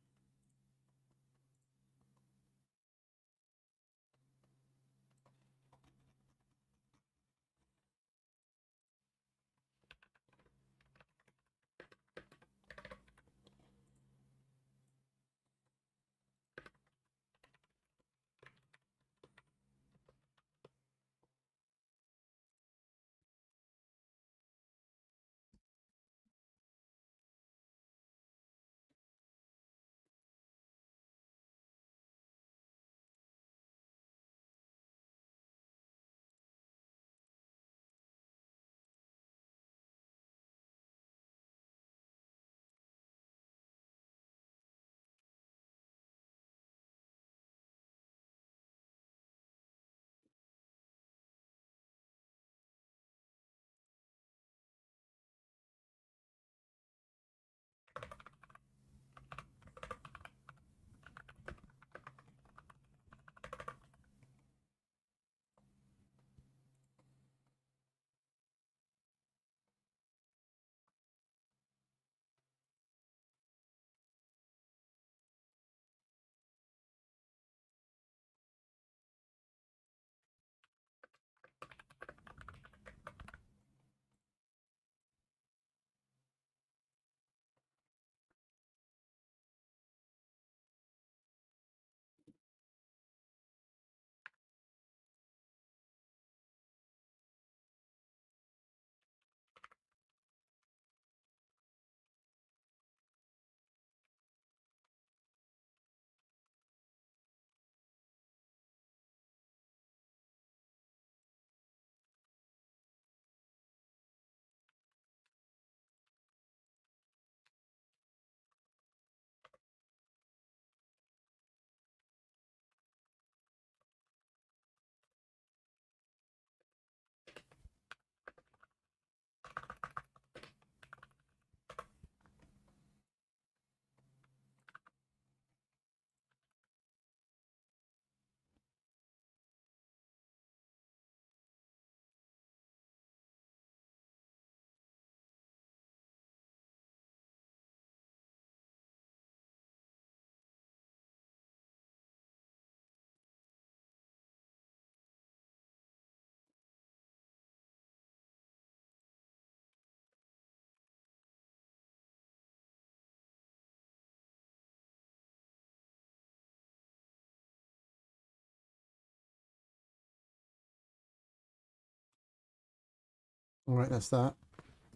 All right, that's that.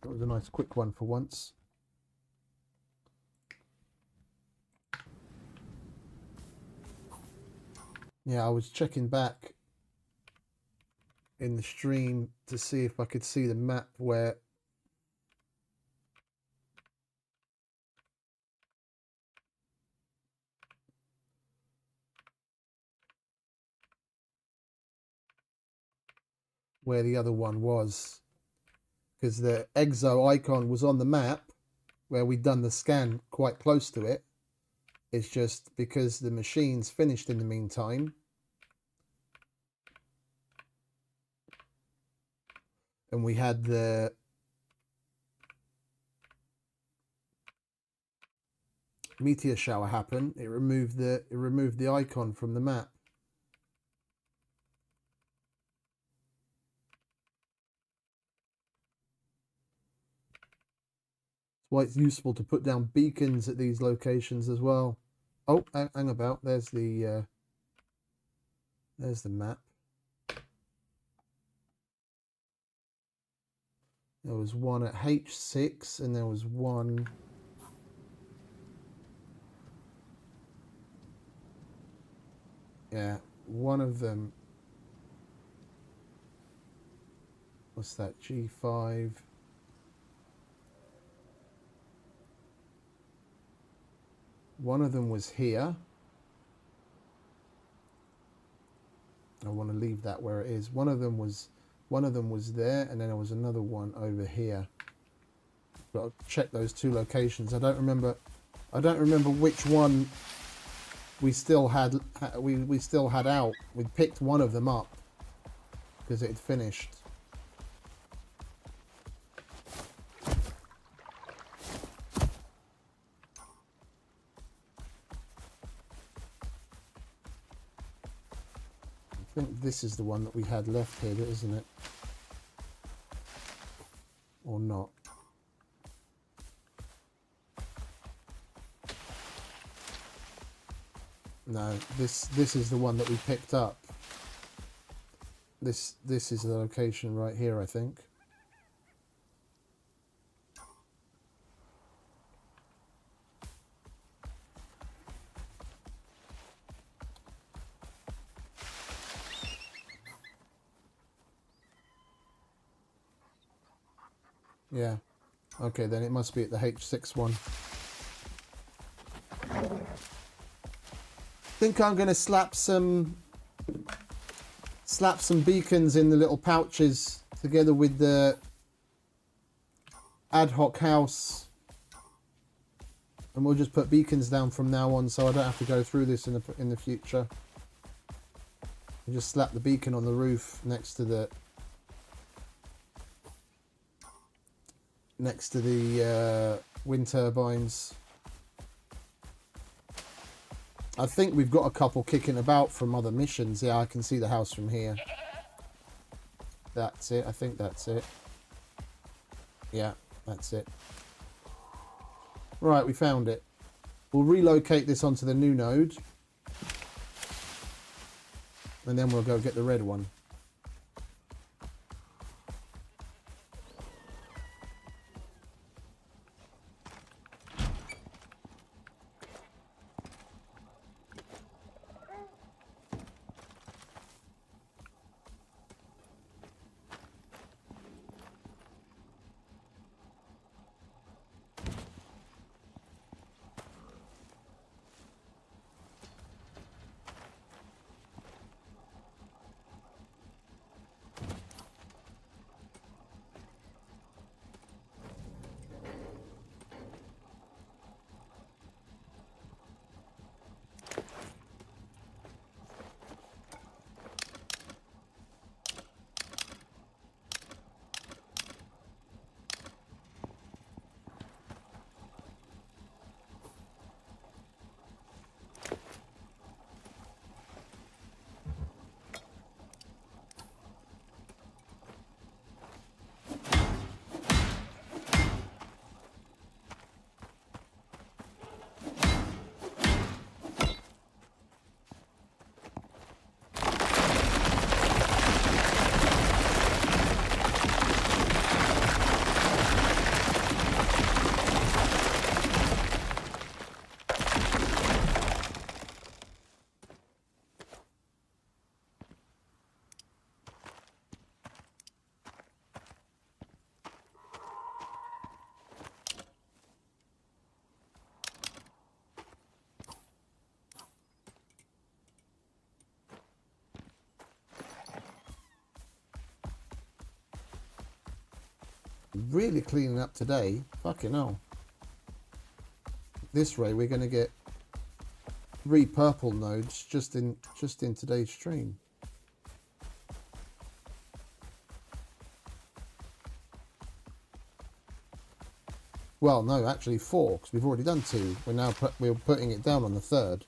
That was a nice quick one for once. Yeah, I was checking back in the stream to see if I could see the map where the other one was, because the exo icon was on the map where we'd done the scan quite close to it. It's just because the machine's finished in the meantime, and we had the meteor shower happen, it removed the icon from the map. That's why it's useful to put down beacons at these locations as well. Oh, hang about. There's the map. There was one at H6 and there was one. Yeah, one of them. What's that? G5. One of them was here. I want to leave that where it is. One of them was there, and then there was another one over here. But I'll check those two locations. I don't remember which one we still had. We still had out. We picked one of them up because it had finished. this is the one that we had left here, isn't it? Or not? No, this is the one that we picked up. This is the location right here, I think. Yeah. Okay, then it must be at the H6 one. I think I'm going to slap some beacons in the little pouches together with the ad hoc house, and we'll just put beacons down from now on, so I don't have to go through this in the future. You just slap the beacon on the roof next to the wind turbines. I think we've got a couple kicking about from other missions. Yeah, I can see the house from here. That's it. I think that's it. Yeah, that's it. Right, we found it. We'll relocate this onto the new node. And then we'll go get the red one. Really cleaning up today. Fucking hell. This way we're going to get 3 purple nodes just in today's stream. Well, no, actually 4, because we've already done 2. We're putting it down on the 3rd.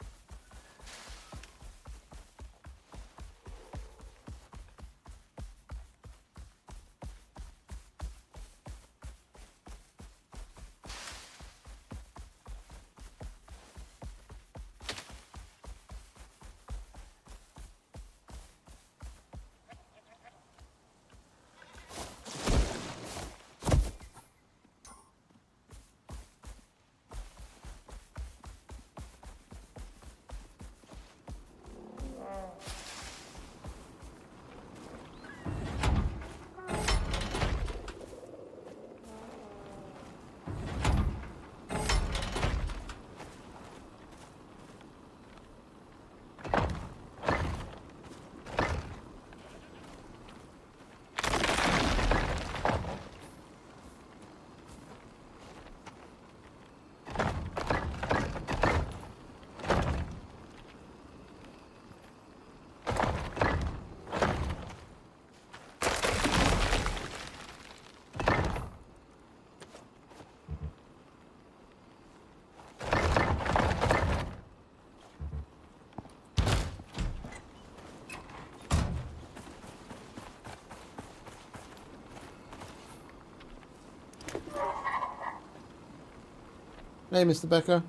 Hey, Mr. Becker.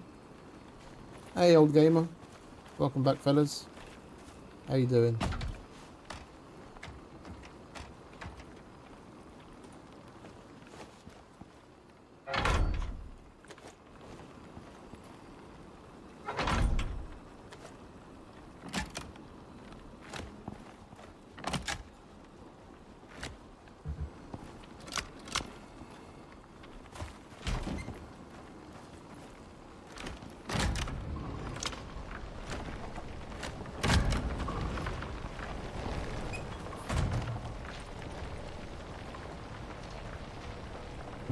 Hey, old gamer. Welcome back, fellas. How you doing?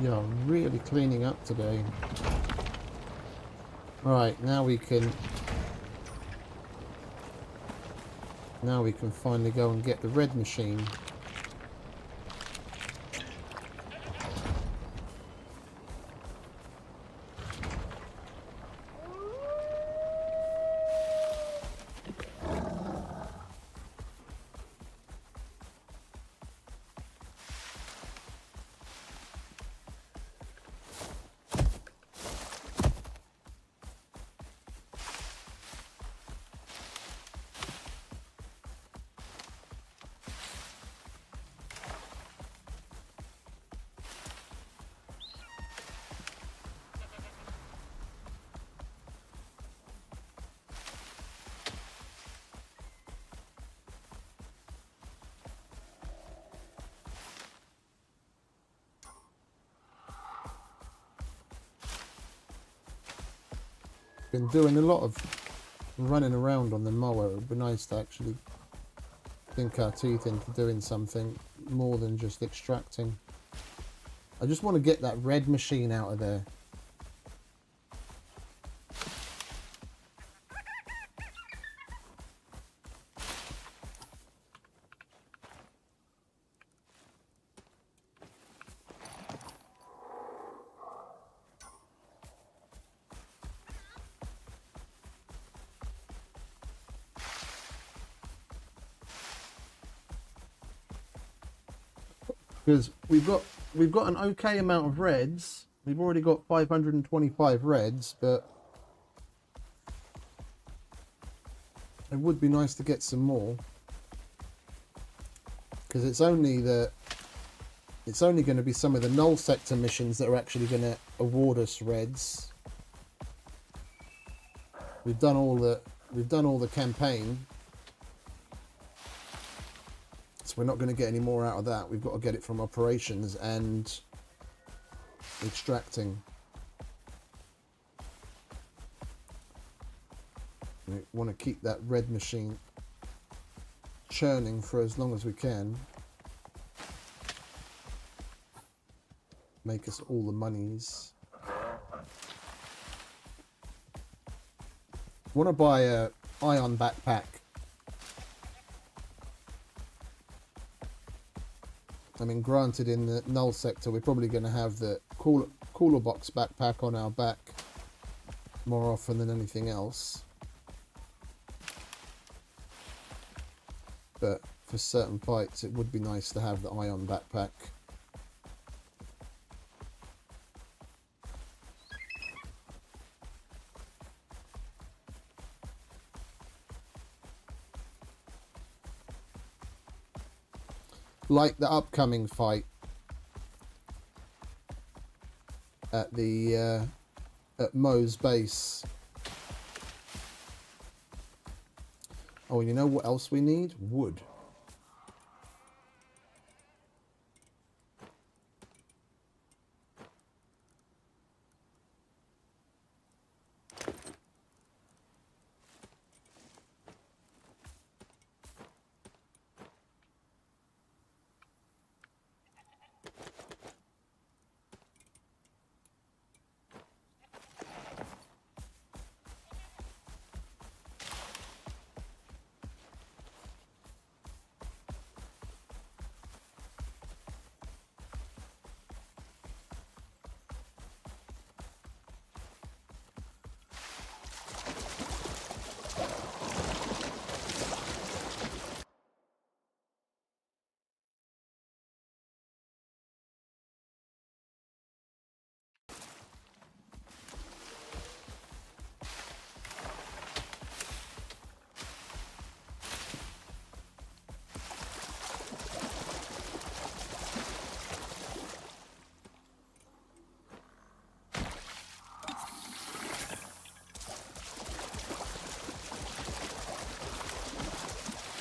You're really cleaning up today. Right, now we can finally go and get the red machine. Been doing a lot of running around on the mower. It would be nice to actually sink our teeth into doing something more than just extracting. I just want to get that red machine out of there. Because we've got an okay amount of reds. We've already got 525 reds, but it would be nice to get some more. Because it's only going to be some of the Null sector missions that are actually going to award us reds. We've done all the campaign. We're not going to get any more out of that. We've got to get it from operations and extracting. We want to keep that red machine churning for as long as we can. Make us all the monies. Want to buy a ion backpack. I mean, granted, in the Null sector, we're probably going to have the cooler box backpack on our back more often than anything else. But for certain fights, it would be nice to have the ion backpack. Like the upcoming fight at the at Mo's base. Oh, and you know what else we need? Wood.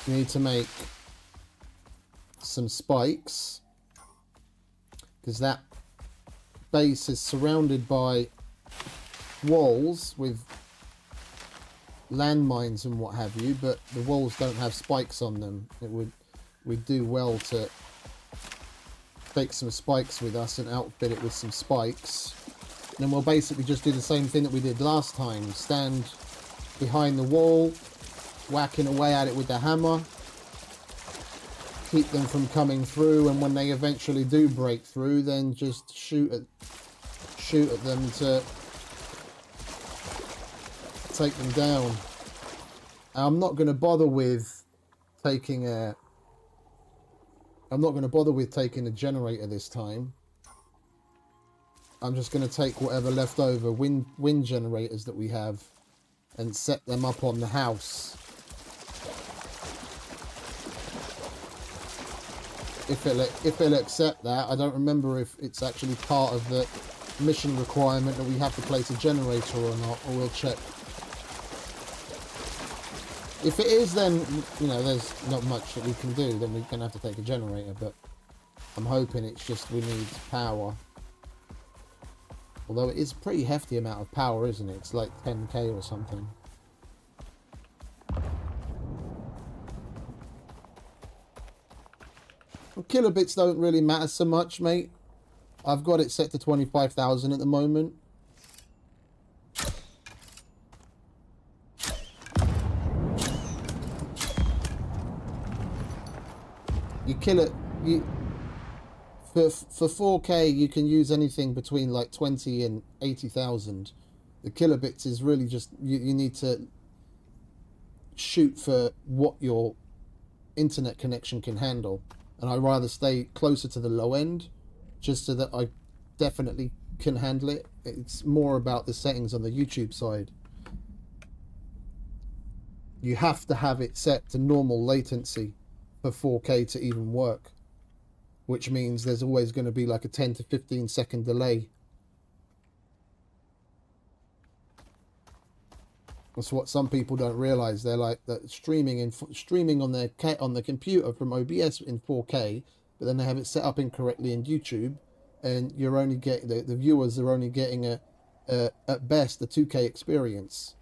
You need to make some spikes, because that base is surrounded by walls with landmines and what have you, but the walls don't have spikes on them. We'd do well to take some spikes with us and outfit it with some spikes. And then we'll basically just do the same thing that we did last time. Stand behind the wall, whacking away at it with the hammer, keep them from coming through, and when they eventually do break through, then just shoot at them to take them down. I'm not going to bother with taking a generator this time. I'm just going to take whatever leftover wind generators that we have and set them up on the house. If it'll accept that. I don't remember if it's actually part of the mission requirement that we have to place a generator or not, or we'll check. If it is, then, you know, there's not much that we can do, then we're going to have to take a generator, but I'm hoping it's just we need power. Although it is a pretty hefty amount of power, isn't it? It's like 10k or something. Well, kilobits don't really matter so much, mate. I've got it set to 25,000 at the moment. You kill it, for 4K you can use anything between like 20 and 80,000. The kilobits is really just, you need to shoot for what your internet connection can handle. And I'd rather stay closer to the low end, just so that I definitely can handle it. It's more about the settings on the YouTube side. You have to have it set to normal latency for 4K to even work, which means there's always going to be like a 10 to 15 second delay. That's what some people don't realize. They're like that streaming on the computer from OBS in 4K, but then they have it set up incorrectly in YouTube, and you're only getting the viewers are only getting at best a 2K experience.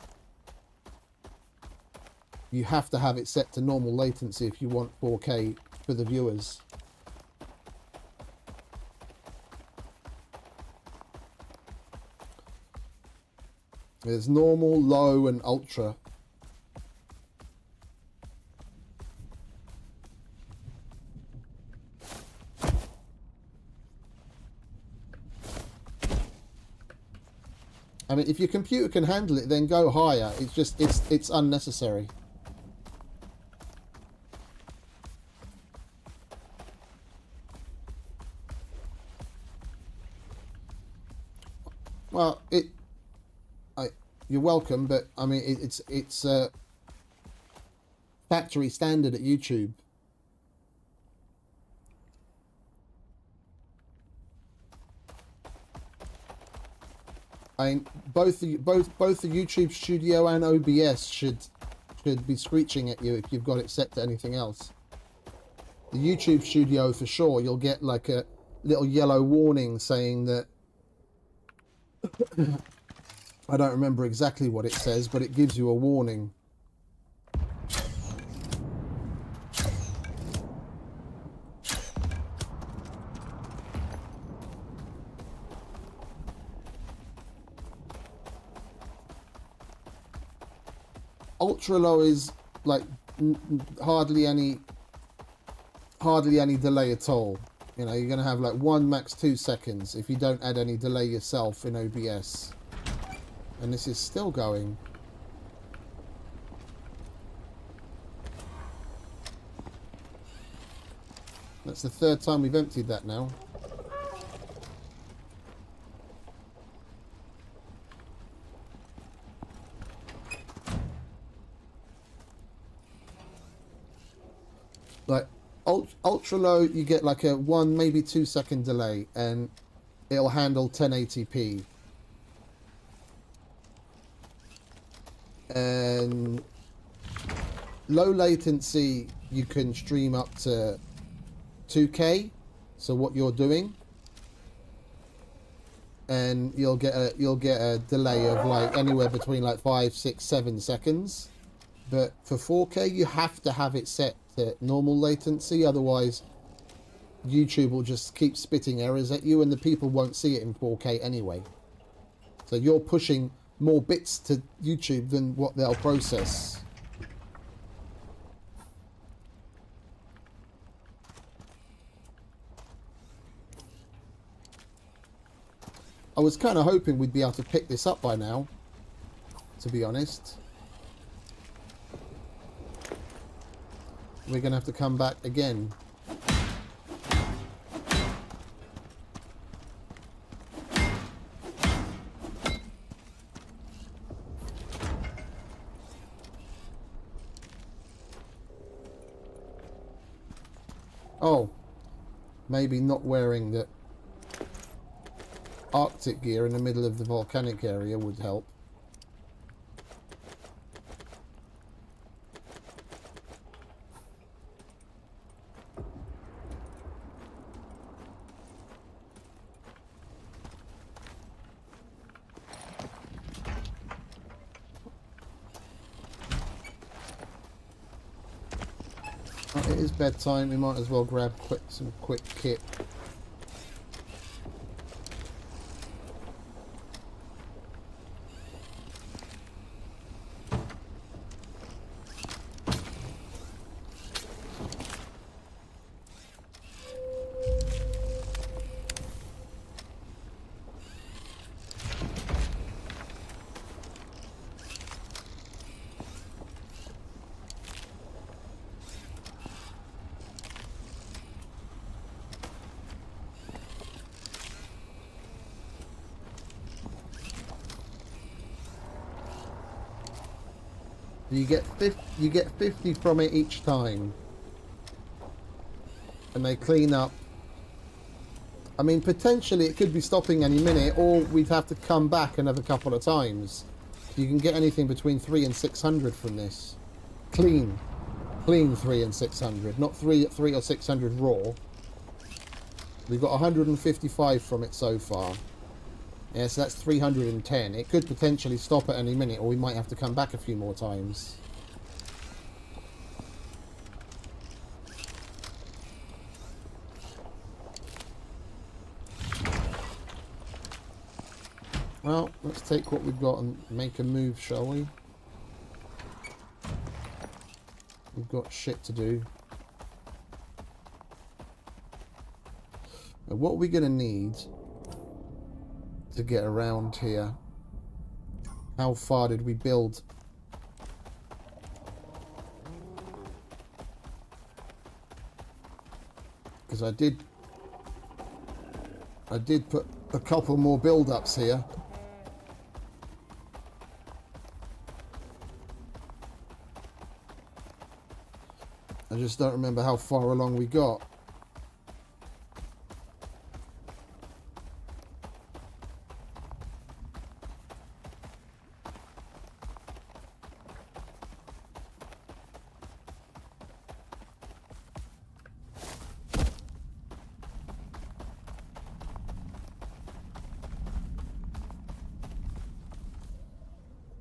You have to have it set to normal latency if you want 4K for the viewers. There's normal, low, and ultra. I mean, if your computer can handle it, then go higher. It's just, it's unnecessary. Well, you're welcome, but I mean, it's factory standard at YouTube. I mean, both the YouTube Studio and OBS should be screeching at you if you've got it set to anything else. The YouTube Studio, for sure, you'll get like a little yellow warning saying that. I don't remember exactly what it says, but it gives you a warning. Ultra low is like hardly any delay at all. You know, you're going to have like 1 max 2 seconds if you don't add any delay yourself in OBS. And this is still going. That's the 3rd time we've emptied that now. Like ultra low, you get like a 1 maybe 2 second delay, and it'll handle 1080p. And low latency, you can stream up to 2K. So what you're doing, and you'll get a delay of like anywhere between like 5, 6, 7 seconds. But for 4K, you have to have it set to normal latency, otherwise YouTube will just keep spitting errors at you and the people won't see it in 4K anyway. So you're pushing more bits to YouTube than what they'll process. I was kind of hoping we'd be able to pick this up by now, to be honest. We're going to have to come back again. Oh, maybe not wearing the Arctic gear in the middle of the volcanic area would help. It is bedtime, we might as well grab some quick kit. You get 50 from it each time, and they clean up. I mean, potentially it could be stopping any minute, or we'd have to come back another couple of times. You can get anything between 300 and 600 from this. Clean 300 and 600, not 300 or 600 raw. We've got 155 from it so far. Yeah, so that's 310. It could potentially stop at any minute, or we might have to come back a few more times. Well, let's take what we've got and make a move, shall we? We've got shit to do. Now, what are we going to need to get around here? How far did we build? Because I did put a couple more build-ups here. I just don't remember how far along we got.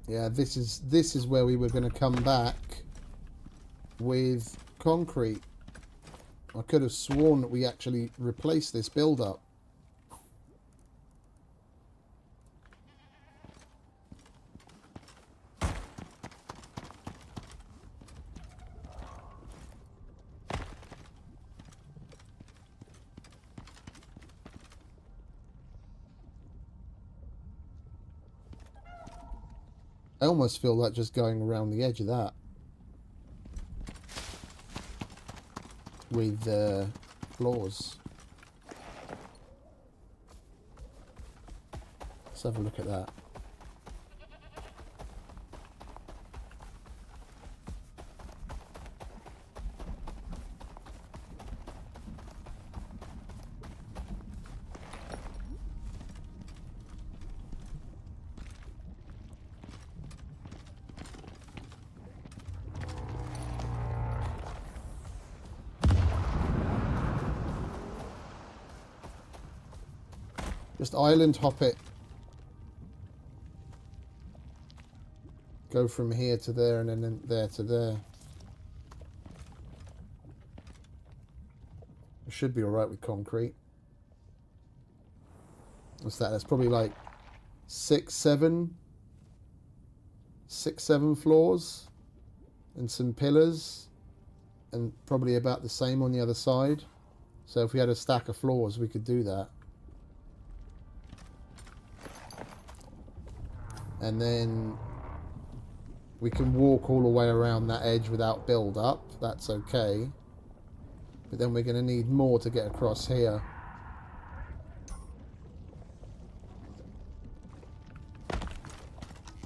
Yeah, this is where we were going to come back with concrete. I could have sworn that we actually replaced this build-up. I almost feel like just going around the edge of that with floors. Let's have a look at that. Just island hop it. Go from here to there and then there to there. It should be alright with concrete. What's that? That's probably like 6, 7 floors and some pillars, and probably about the same on the other side. So if we had a stack of floors, we could do that. And then we can walk all the way around that edge without build up. That's okay. But then we're going to need more to get across here.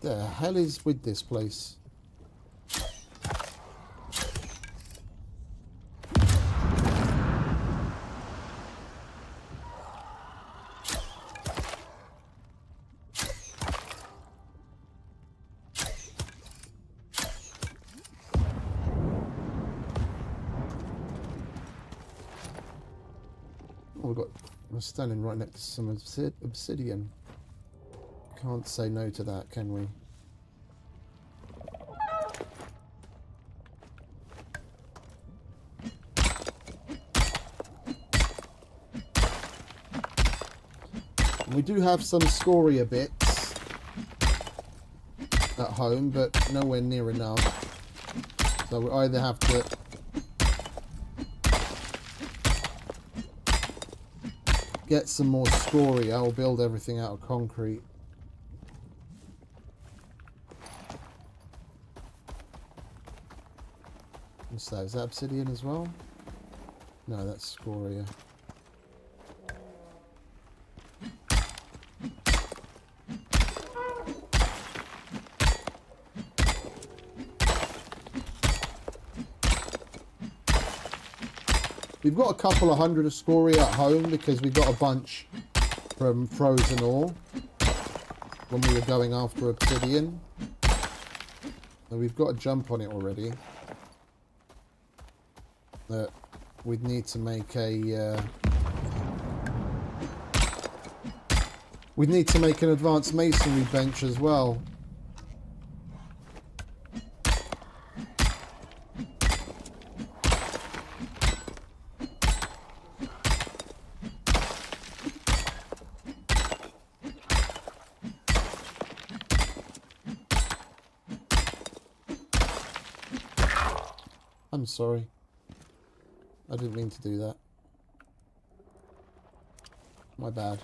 The hell is with this place? Oh, we're standing right next to some obsidian. Can't say no to that, can we? We do have some scoria bits at home, but nowhere near enough. So we either have to get some more scoria or build everything out of concrete. What's that? Is that obsidian as well? No, that's scoria. We've got a couple of hundred of scoria at home because we got a bunch from frozen ore when we were going after obsidian. And we've got a jump on it already. That we'd need to make a we'd need to make an advanced masonry bench as well. I'm sorry. I didn't mean to do that. My bad.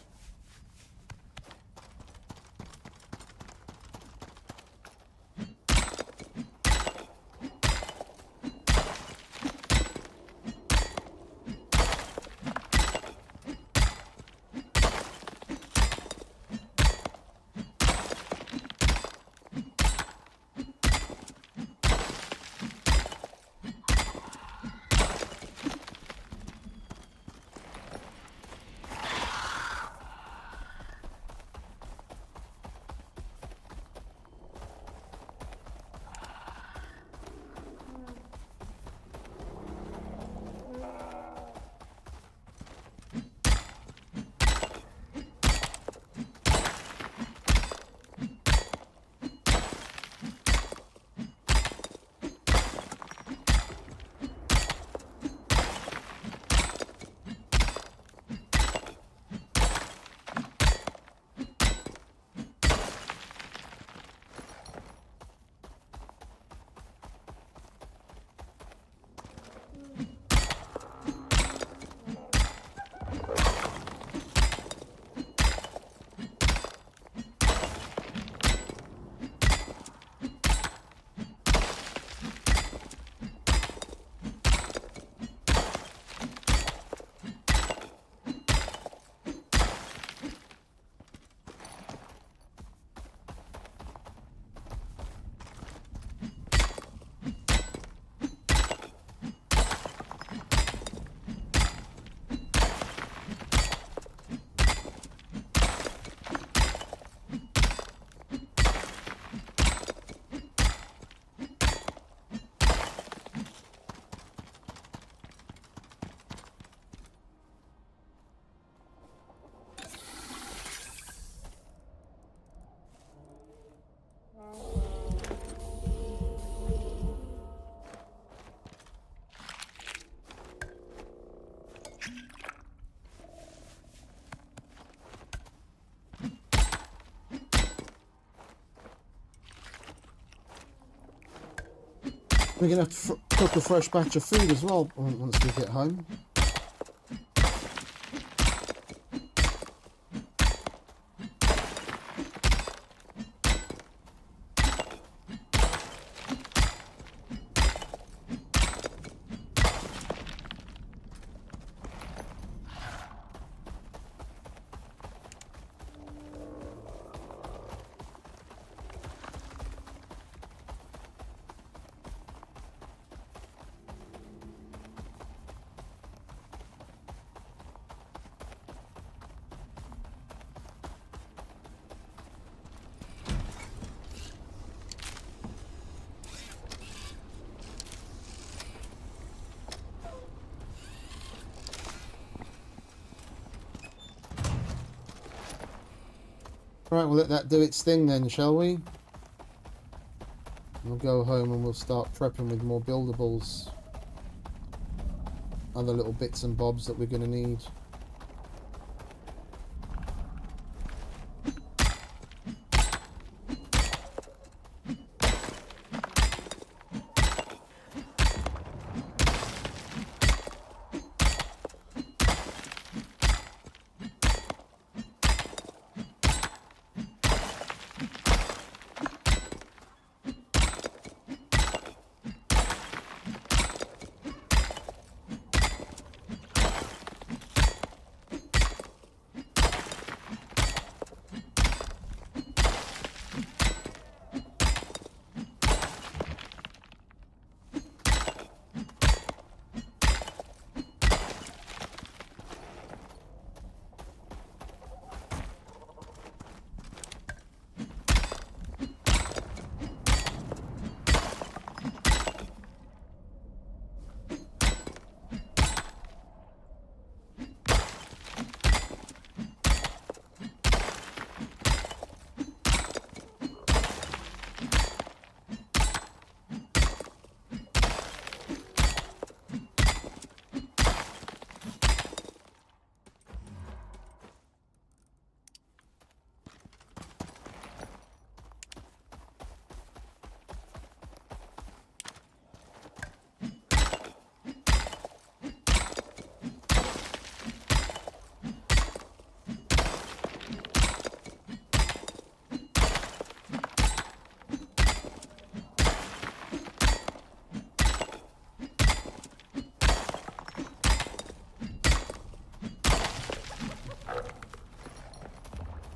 We're gonna have to cook a fresh batch of food as well once we get home. Right, we'll let that do its thing then, shall we? We'll go home and we'll start prepping with more buildables. Other little bits and bobs that we're going to need.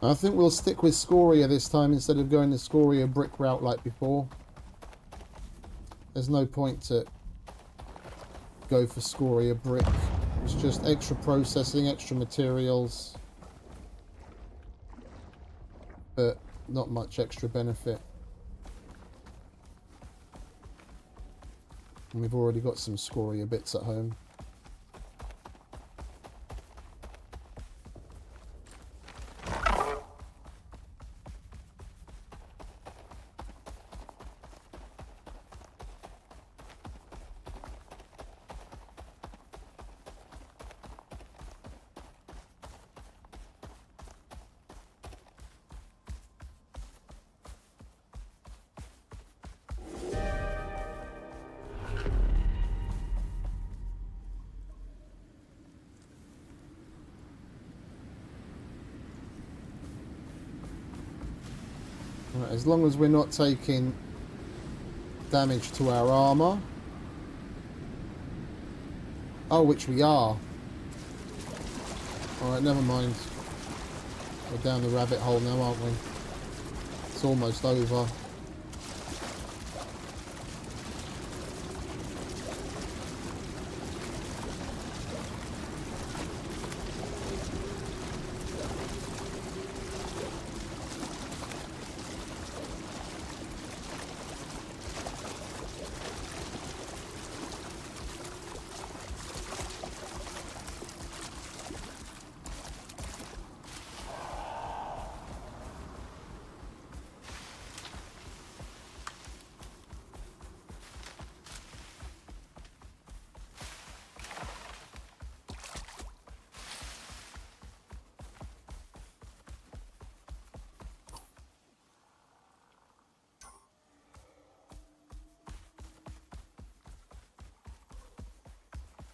I think we'll stick with scoria this time instead of going the scoria brick route like before. There's no point to go for scoria brick. It's just extra processing, extra materials, but not much extra benefit. And we've already got some scoria bits at home. Right, as long as we're not taking damage to our armor. Oh, which we are. Alright, never mind. We're down the rabbit hole now, aren't we? It's almost over.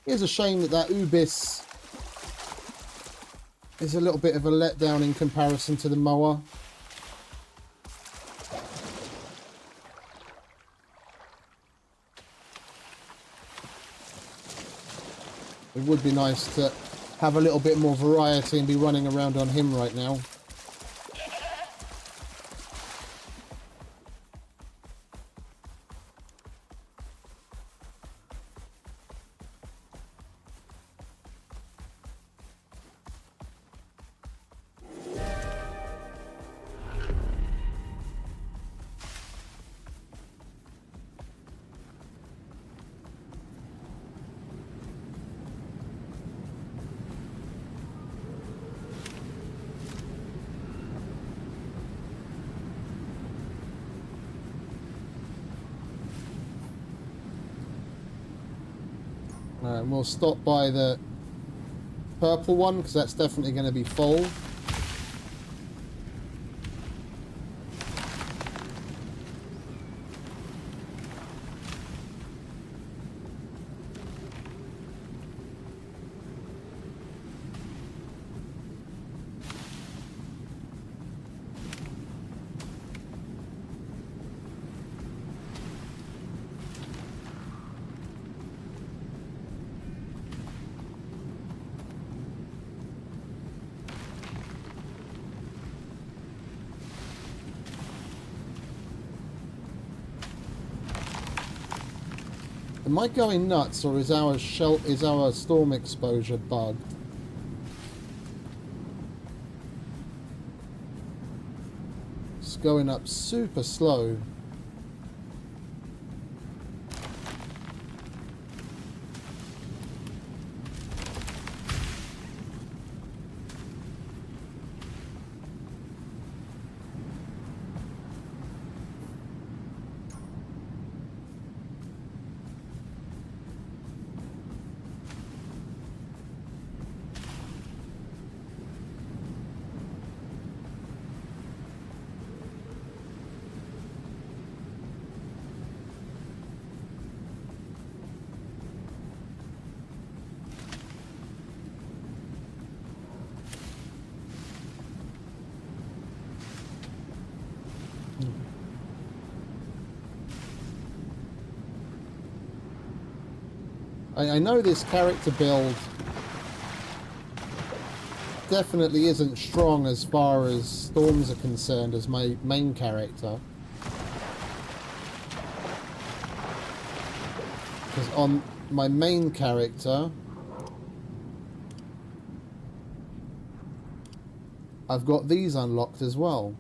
It is a shame that that Ubis is a little bit of a letdown in comparison to the mower. It would be nice to have a little bit more variety and be running around on him right now. And we'll stop by the purple one because that's definitely going to be full. Am I going nuts, or is our storm exposure bugged? It's going up super slow. I know this character build definitely isn't strong as far as storms are concerned as my main character. Because on my main character, I've got these unlocked as well.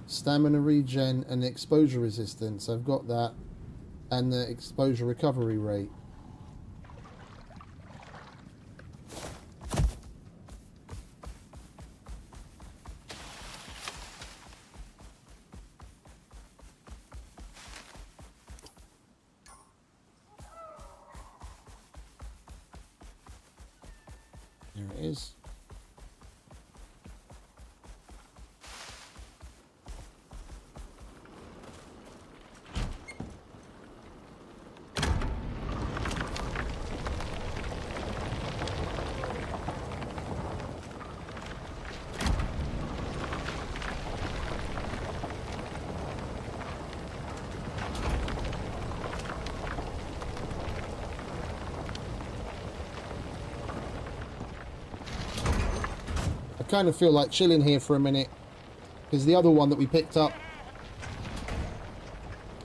Stamina regen and exposure resistance. I've got that. And the exposure recovery rate. There it is. I kind of feel like chilling here for a minute because the other one that we picked up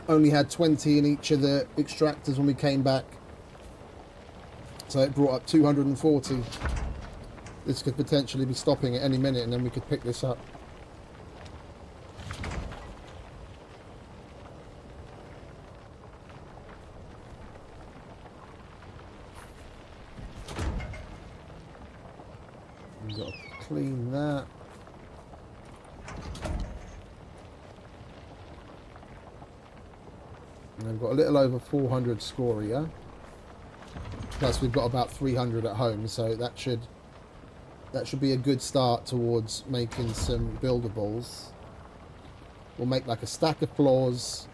only had 20 in each of the extractors when we came back, so it brought up 240. This could potentially be stopping at any minute and then we could pick this up. We've got to clean that. And we've got a little over 400 scoria. Plus we've got about 300 at home, so that should be a good start towards making some buildables. We'll make like a stack of floors,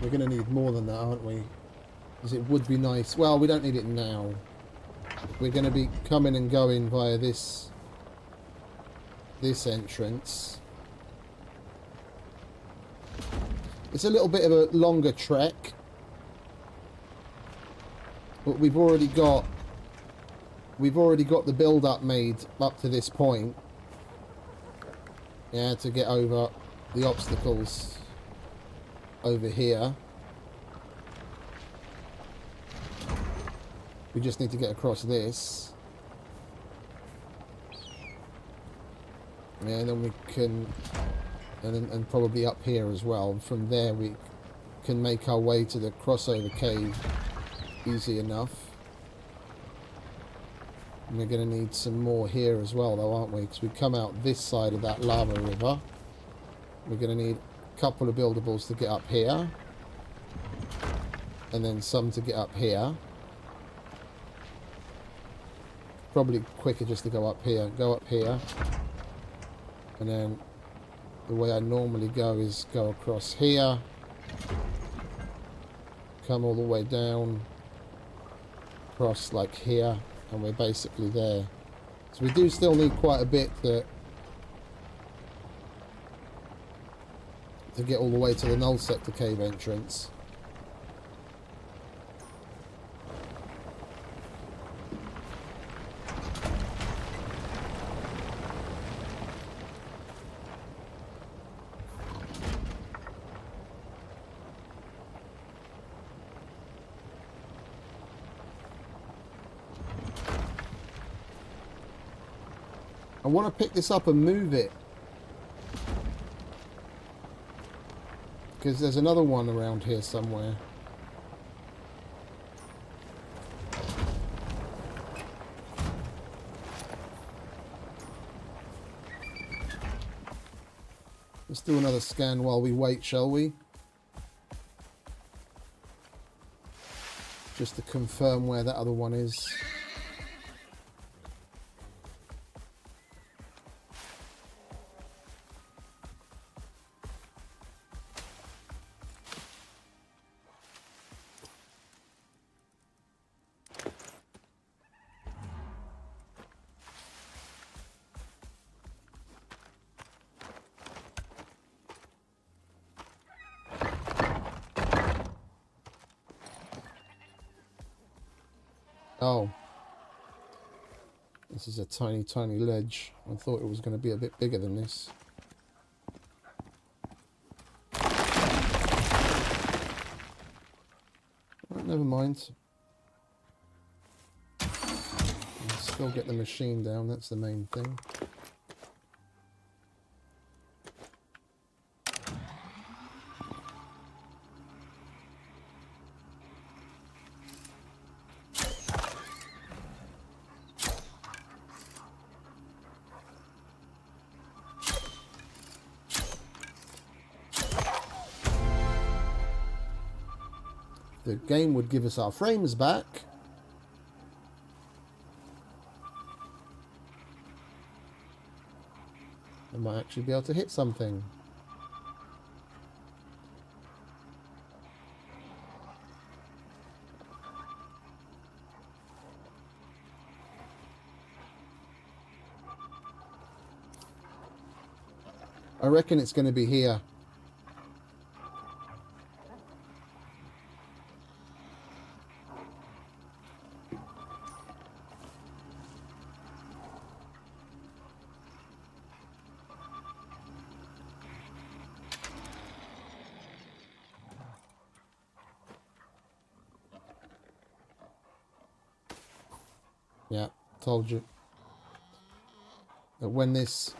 We're going to need more than that, aren't we? Because it would be nice. Well, we don't need it now. We're going to be coming and going via this entrance. It's a little bit of a longer trek, but we've already got the build-up made up to this point. Yeah, to get over the obstacles over here. We just need to get across this. Yeah, and then we can, and probably up here as well. And from there we can make our way to the crossover cave easy enough. And we're going to need some more here as well, though, aren't we? Because we come out this side of that lava river. We're going to need a couple of buildables to get up here. And then some to get up here. Probably quicker just to go up here. Go up here. And then the way I normally go is go across here. Come all the way down. Across like here. And we're basically there. So we do still need quite a bit to get all the way to the Null sector cave entrance. I want to pick this up and move it, because there's another one around here somewhere. Let's do another scan while we wait, shall we? Just to confirm where that other one is. Oh. This is a tiny, tiny ledge. I thought it was going to be a bit bigger than this. Right, never mind. I'll still get the machine down, that's the main thing. The game would give us our frames back. I might actually be able to hit something. I reckon it's going to be here. Yeah, told you that when this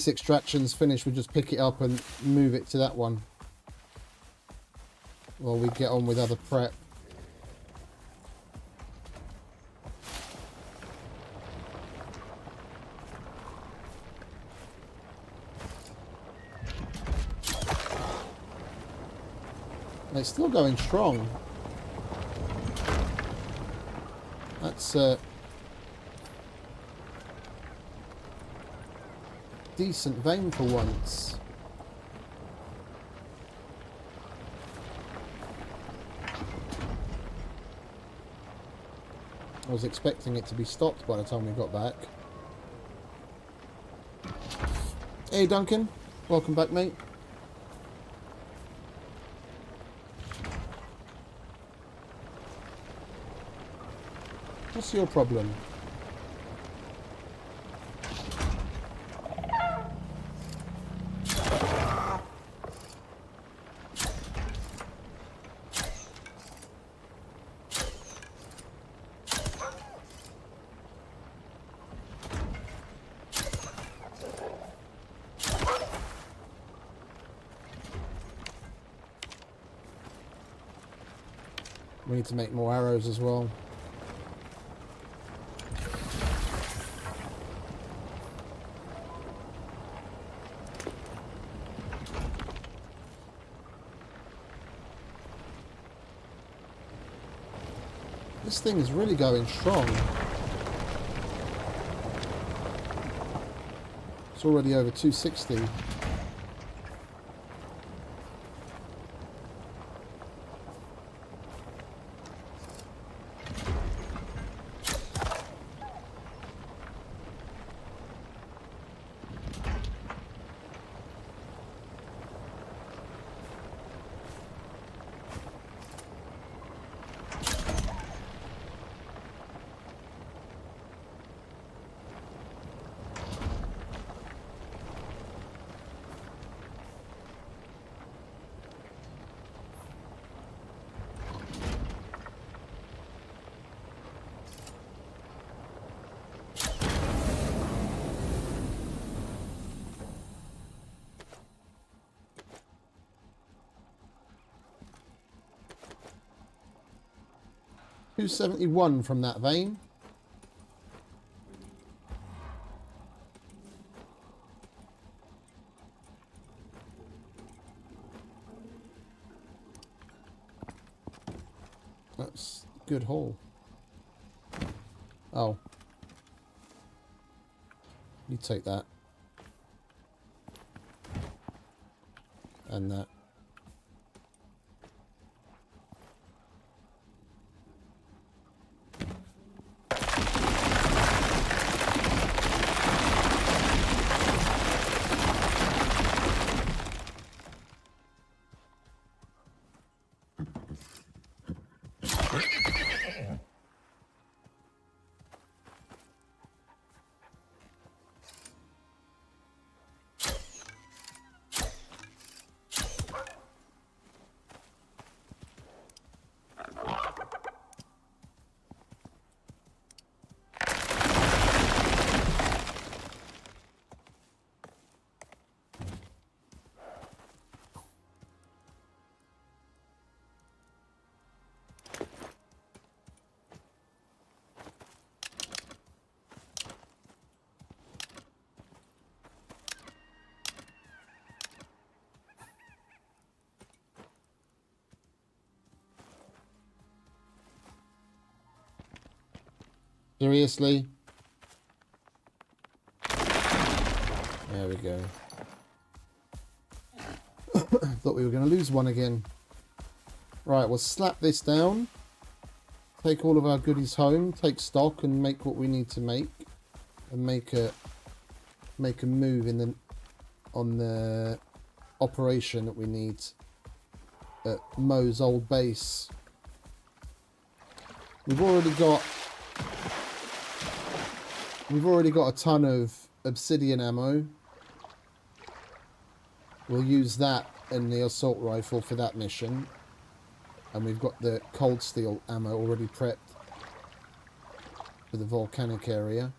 extraction's finished, we just pick it up and move it to that one while we get on with other prep. It's still going strong. decent vein for once. I was expecting it to be stopped by the time we got back. Hey Duncan, welcome back, mate. What's your problem? We need to make more arrows as well. This thing is really going strong. It's already over 260. $271 from that vein. That's a good haul. Oh. You take that. And that. Seriously? There we go. Thought we were going to lose one again. Right, we'll slap this down. Take all of our goodies home. Take stock and make what we need to make. And make a move in on the operation that we need at Mo's old base. We've already got a ton of obsidian ammo. We'll use that in the assault rifle for that mission. And we've got the cold steel ammo already prepped for the volcanic area.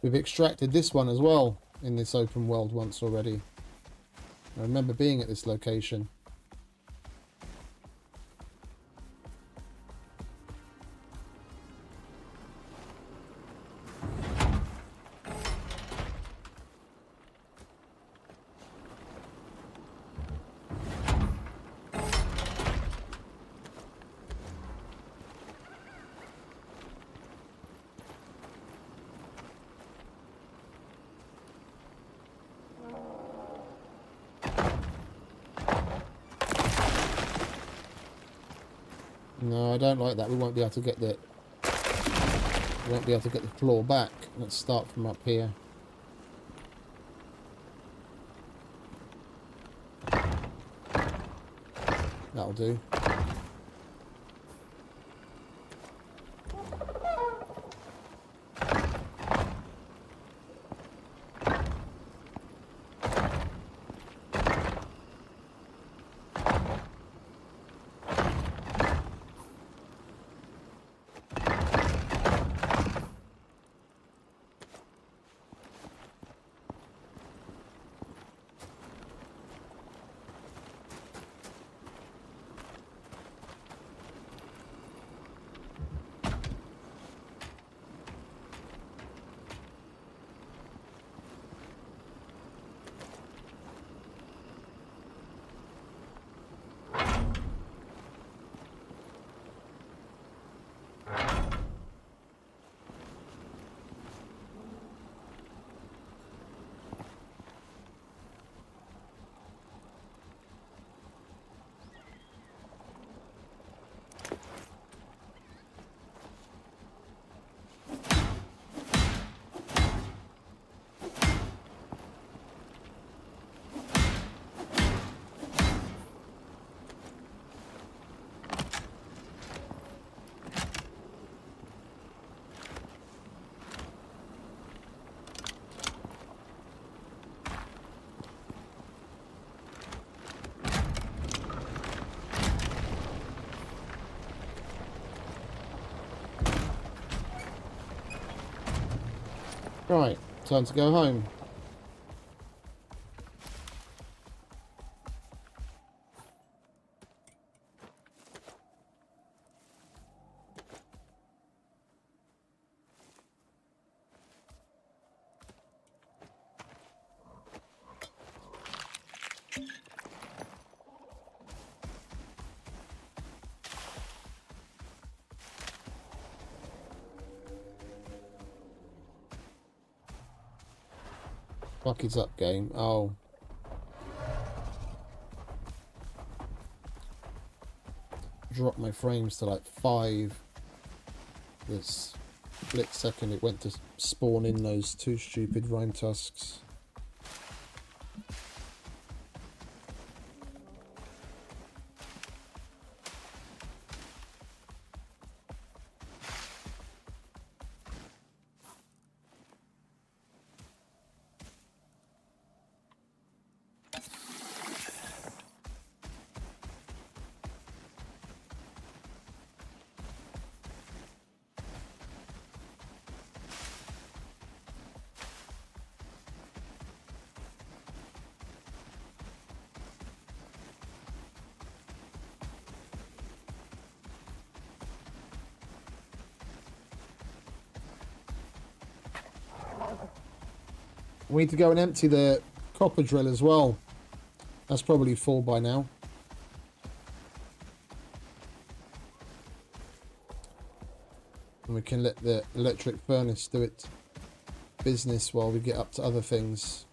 We've extracted this one as well in this open world once already. I remember being at this location. No, I don't like that. We won't be able to get the claw back. Let's start from up here. That'll do. Right, time to go home. Fuck is up, game. Oh. Dropped my frames to like 5. This split second it went to spawn in those 2 stupid rhyme tusks. We need to go and empty the copper drill as well. That's probably full by now. And we can let the electric furnace do its business while we get up to other things.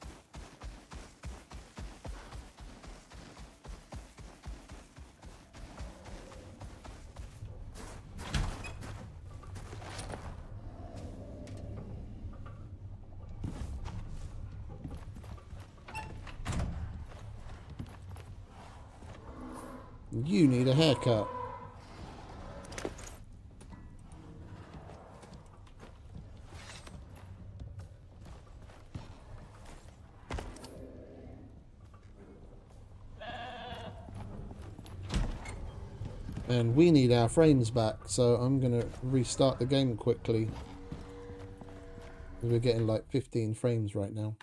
You need a haircut. And we need our frames back, so I'm gonna restart the game quickly. We're getting like 15 frames right now.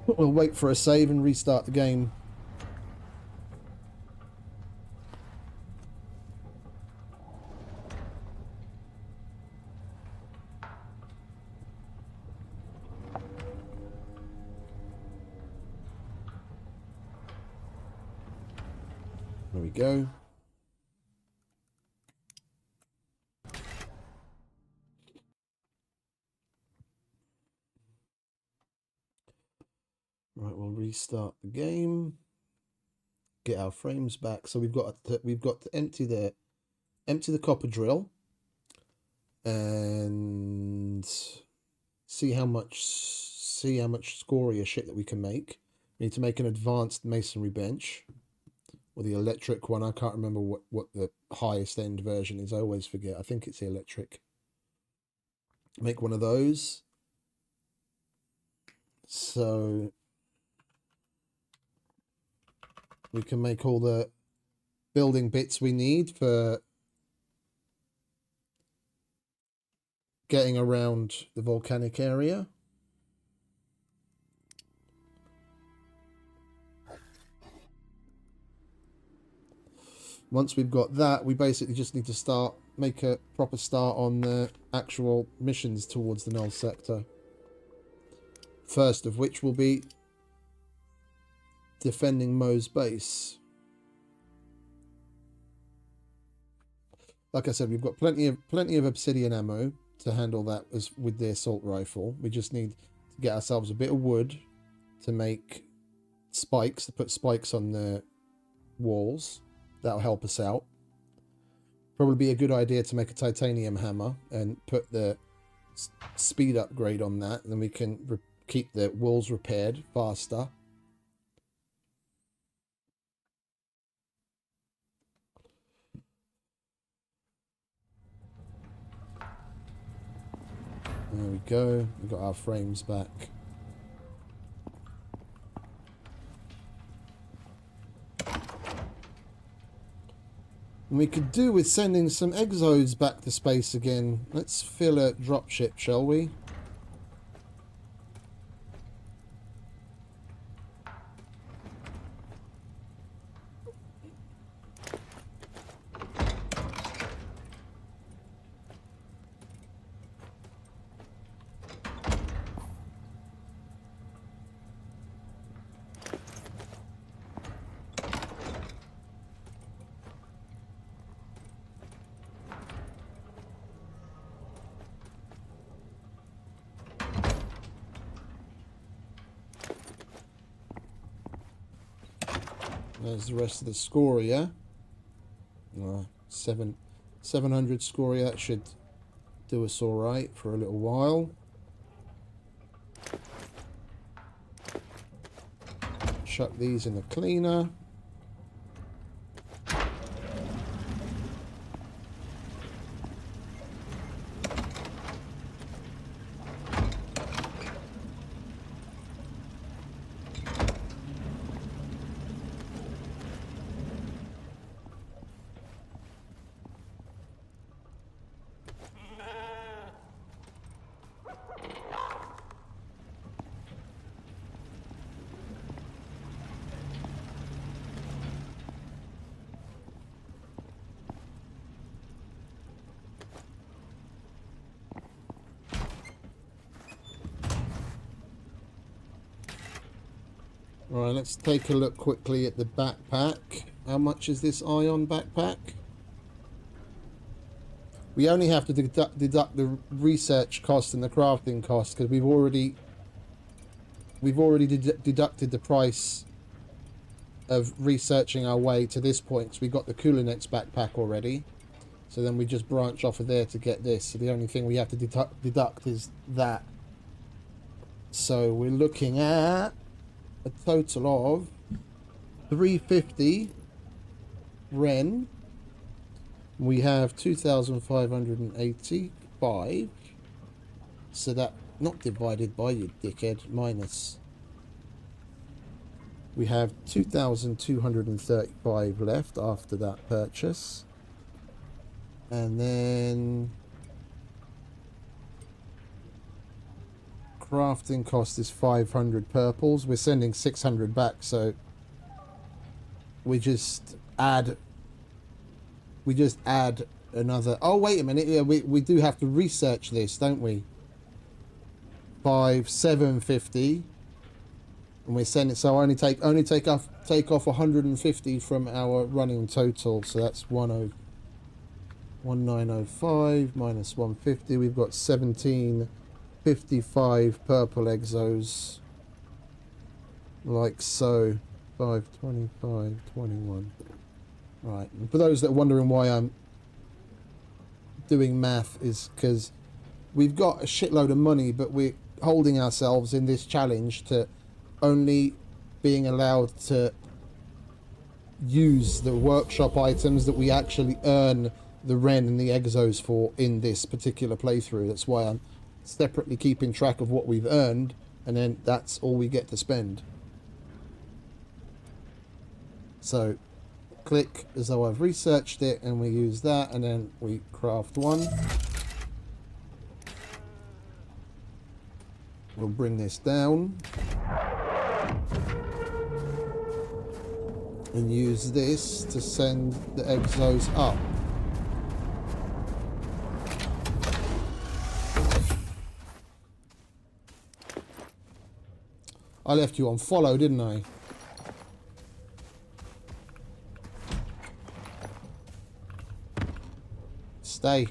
We'll wait for a save and restart the game. There we go. Right, we'll restart the game. Get our frames back. So we've got to empty the copper drill and see how much scoria shit that we can make. We need to make an advanced masonry bench, or the electric one. I can't remember what the highest end version is. I always forget. I think it's the electric. Make one of those. So we can make all the building bits we need for getting around the volcanic area. Once we've got that, we basically just need to make a proper start on the actual missions towards the Null sector. First of which will be defending Mo's base. Like I said, we've got plenty of obsidian ammo to handle that with the assault rifle. We just need to get ourselves a bit of wood to make spikes, to put spikes on the walls. That'll help us out. Probably be a good idea to make a titanium hammer and put the speed upgrade on that, and then we can keep the walls repaired faster. There we go. We've got our frames back. And we could do with sending some exos back to space again. Let's fill a dropship, shall we? There's the rest of the scoria. 700 scoria. That should do us all right for a little while. Chuck these in the cleaner. Alright, let's take a look quickly at the backpack. How much is this ion backpack? We only have to deduct the research cost and the crafting cost because we've already deducted the price of researching our way to this point. So we got the Kulinets backpack already. So then we just branch off of there to get this. So the only thing we have to deduct is that. So we're looking at a total of 350 Ren. We have 2,585. So that, not divided by, you dickhead, minus. We have 2,235 left after that purchase. And then crafting cost is 500 purples. We're sending 600 back, so we just add another. Oh, wait a minute. Yeah, we do have to research this, don't we? 750, and we're sending. So only take off 150 from our running total. So that's 1905 minus 150. We've got 1755 purple exos, like so. 525, 21. Right. And for those that are wondering why I'm doing math, is because we've got a shitload of money, but we're holding ourselves in this challenge to only being allowed to use the workshop items that we actually earn the Ren and the Exos for in this particular playthrough. That's why I'm separately keeping track of what we've earned, and then that's all we get to spend. So click as though I've researched it, and we use that, and then we craft one. We'll bring this down and use this to send the Exos up. I left you on follow, didn't I? Stay.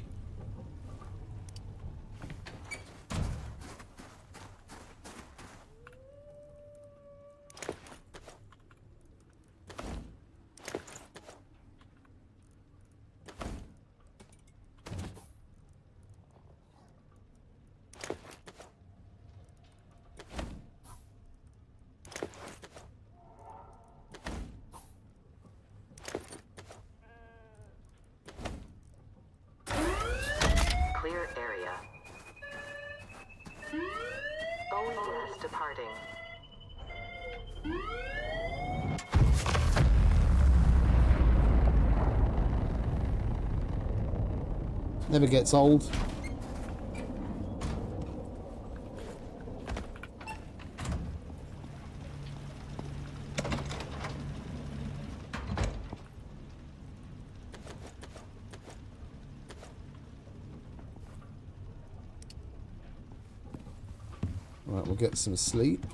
Clear area. OES departing. Never gets old. Right, we'll get some sleep.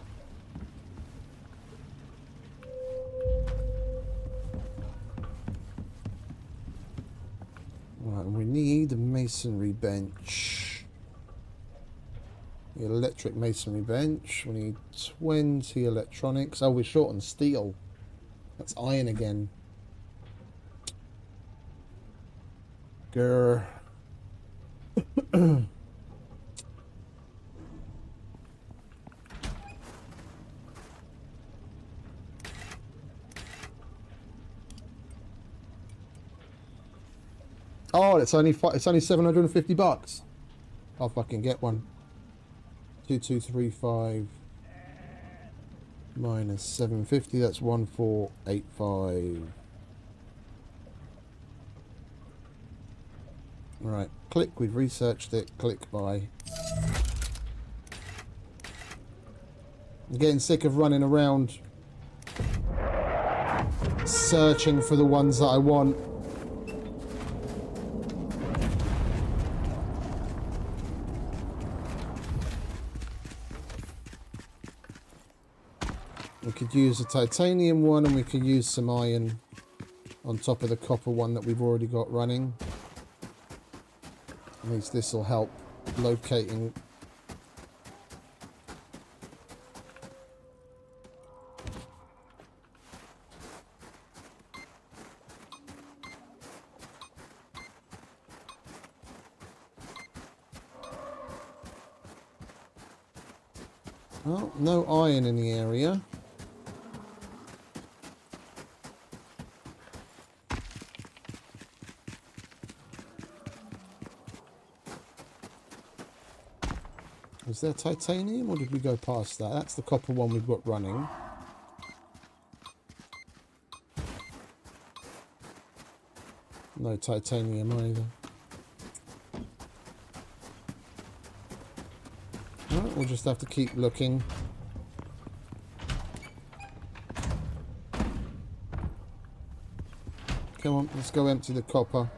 Right, we need a masonry bench. The electric masonry bench. We need 20 electronics. Oh, we're short on steel. That's iron again. Grr. Oh, it's only $750. I'll fucking get one. 2235 minus 750. That's 1485. Right, click. We've researched it. Click buy. I'm getting sick of running around searching for the ones that I want. We could use a titanium one, and we could use some iron on top of the copper one that we've already got running. At least this will help locating. Oh, no iron in the area. Was there titanium or did we go past that? That's the copper one we've got running. No titanium either. Alright, we'll just have to keep looking. Come on, let's go empty the copper.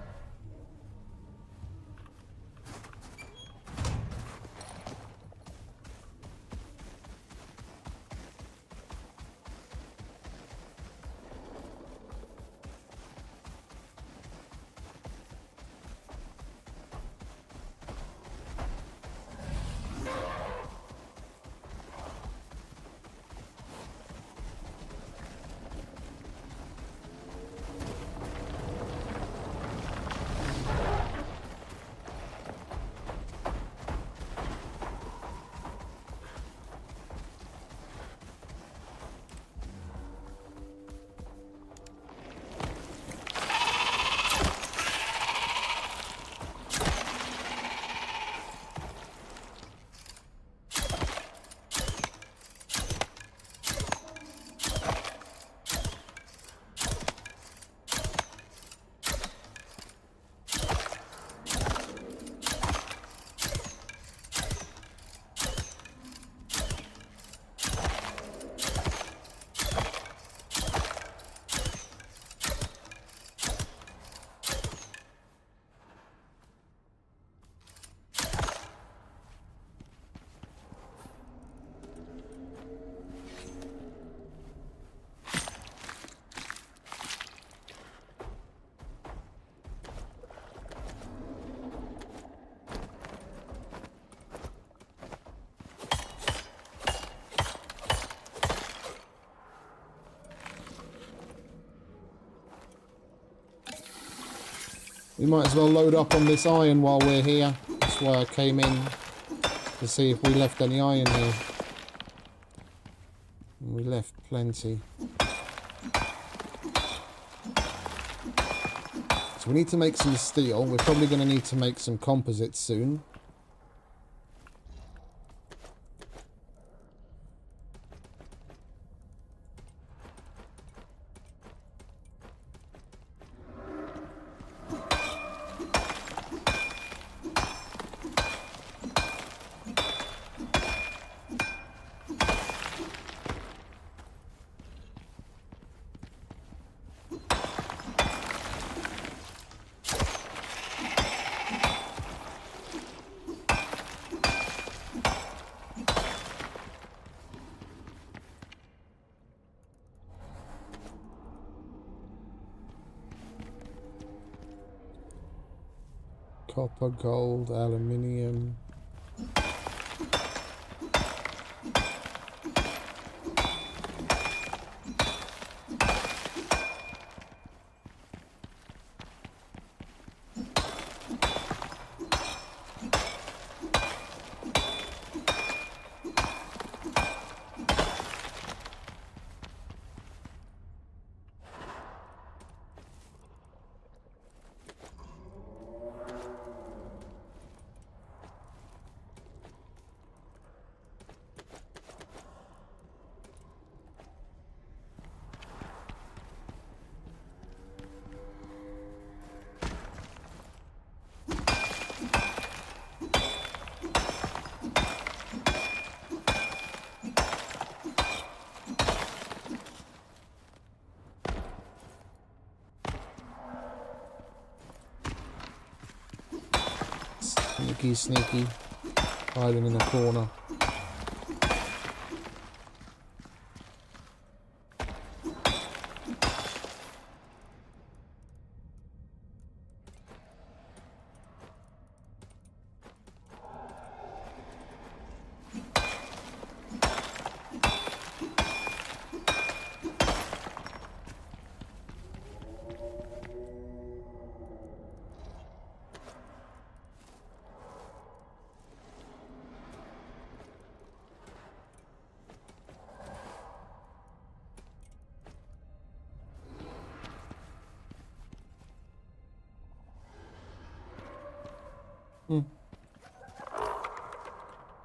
We might as well load up on this iron while we're here. That's why I came in, to see if we left any iron here. And we left plenty. So we need to make some steel. We're probably going to need to make some composites soon. Copper, gold, aluminium. Sneaky, hiding in a corner.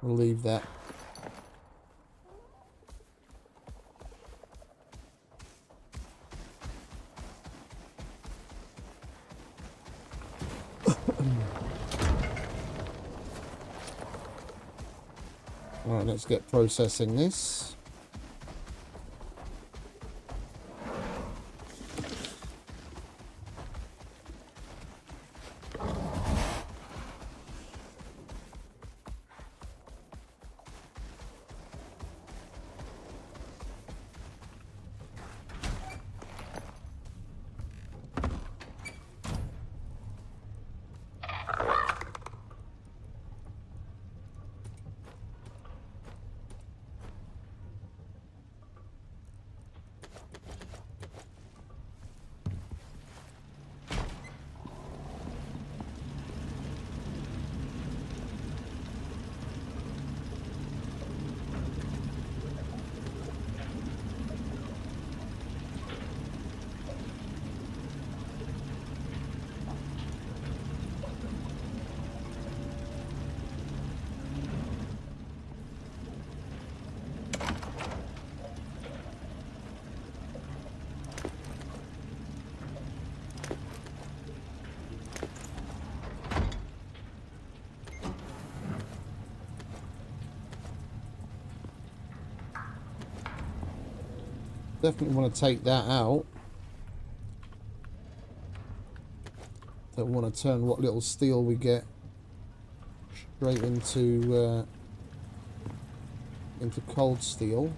We'll leave that. Alright, let's get processing this. Definitely want to take that out. Don't want to turn what little steel we get straight into cold steel.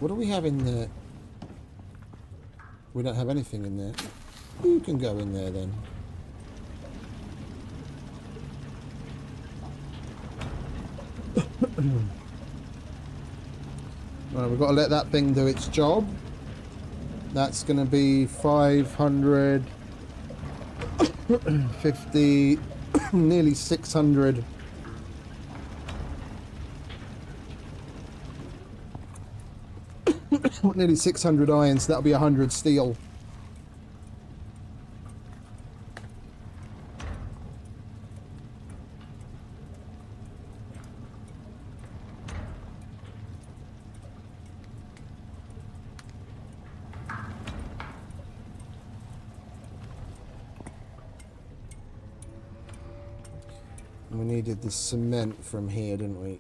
What do we have in there? We don't have anything in there. You can go in there then. Right, we've got to let that thing do its job. That's going to be 550, nearly 600. Nearly 600 iron, so that'll be 100 steel. We needed the cement from here, didn't we?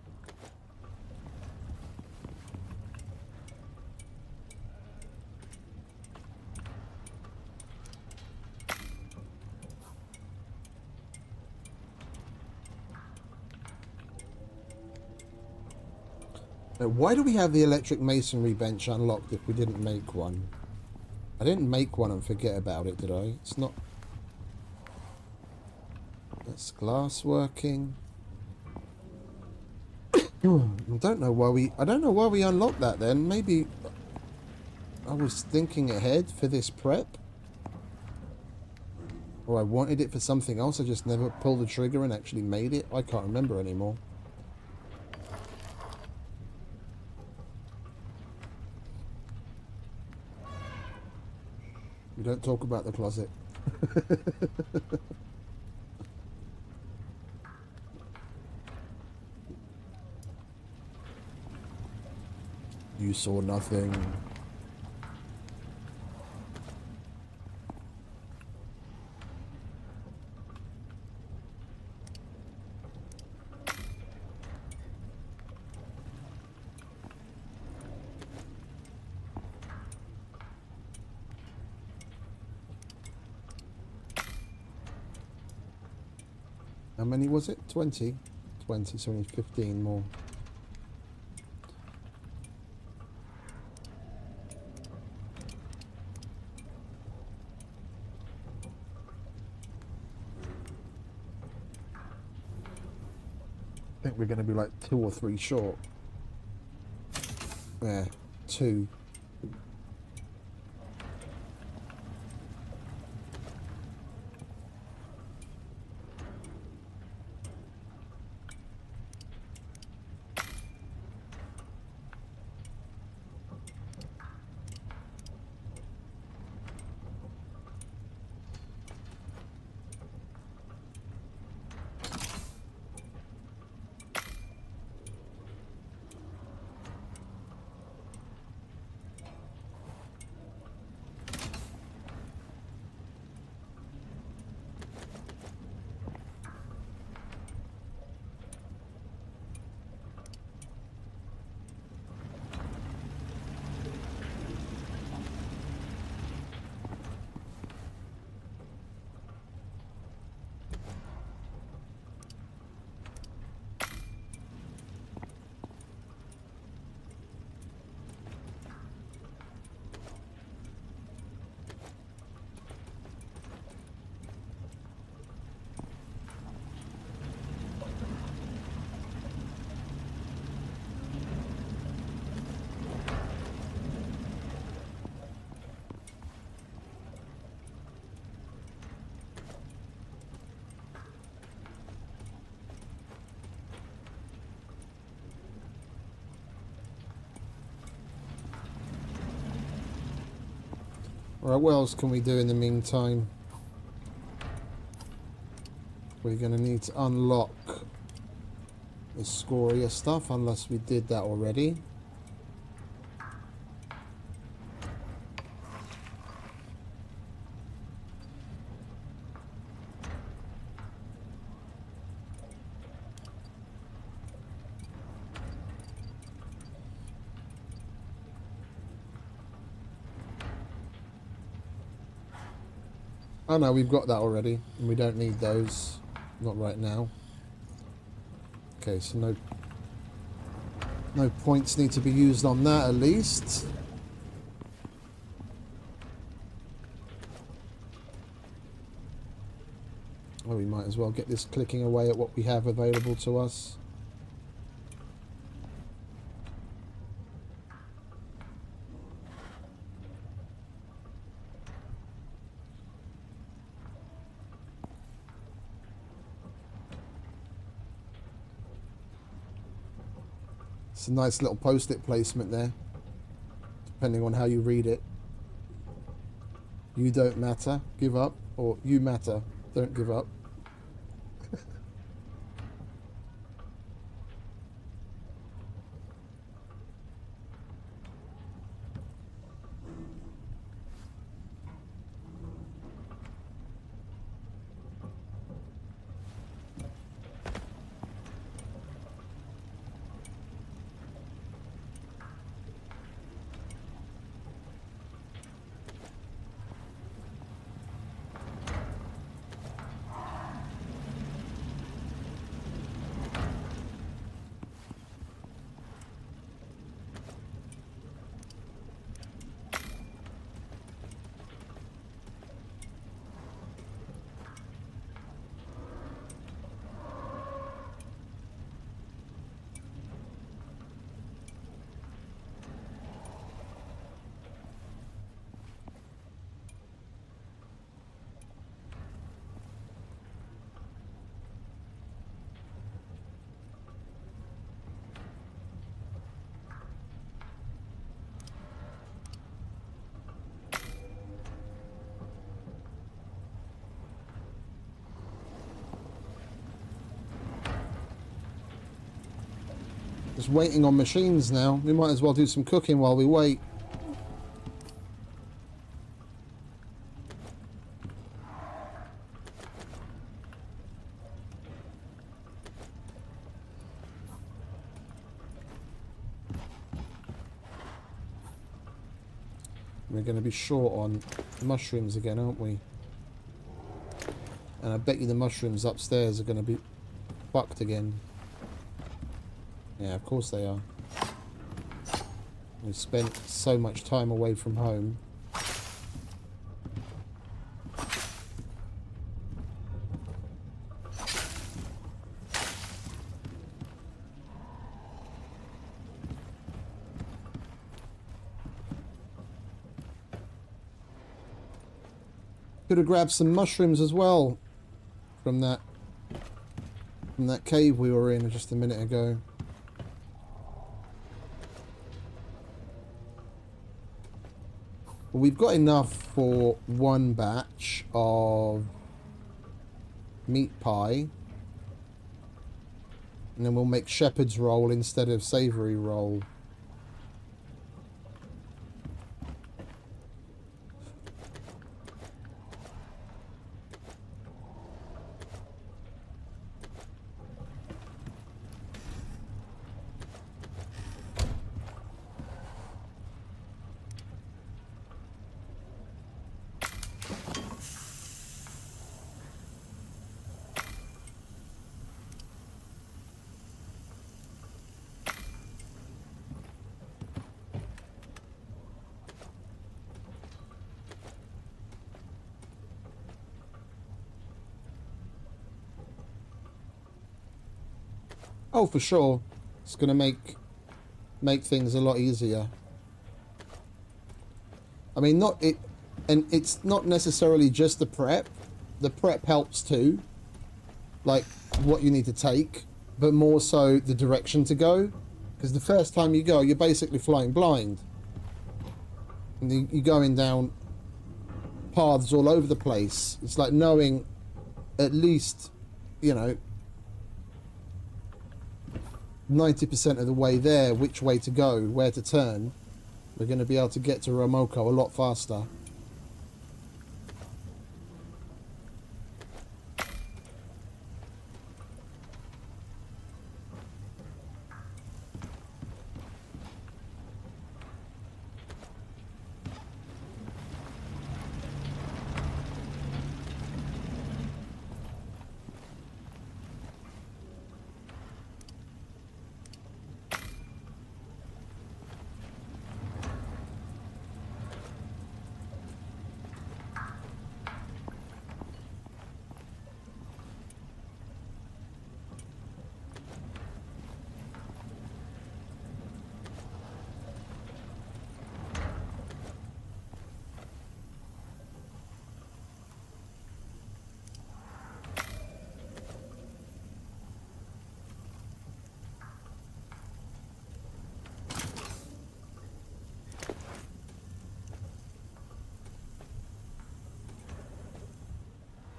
Now, why do we have the electric masonry bench unlocked if we didn't make one? I didn't make one and forget about it, did I? It's not... That's glass working. I don't know why we unlocked that then. Maybe I was thinking ahead for this prep. Or I wanted it for something else. I just never pulled the trigger and actually made it. I can't remember anymore. We don't talk about the closet. You saw nothing. How many was it? 20? 20, so we need 15 more. I think we're going to be like 2 or 3 short. Yeah, 2. Alright, what else can we do in the meantime? We're going to need to unlock the scoria stuff, unless we did that already. Oh no, we've got that already, and we don't need those. Not right now. Okay, so no points need to be used on that at least. Well, we might as well get this clicking away at what we have available to us. It's a nice little post-it placement there, depending on how you read it. You don't matter, give up, or you matter, don't give up. Just waiting on machines now. We might as well do some cooking while we wait. We're going to be short on mushrooms again, aren't we? And I bet you the mushrooms upstairs are going to be fucked again. Yeah, of course they are. We've spent so much time away from home. Could have grabbed some mushrooms as well from that cave we were in just a minute ago. We've got enough for one batch of meat pie, and then we'll make shepherd's roll instead of savoury roll. Oh, for sure. It's going to make things a lot easier. I mean, and it's not necessarily just the prep. The prep helps too. Like, what you need to take, but more so the direction to go. Because the first time you go, you're basically flying blind. And you're going down paths all over the place. It's like knowing at least, you know, 90% of the way there, which way to go, where to turn. We're going to be able to get to Romoko a lot faster.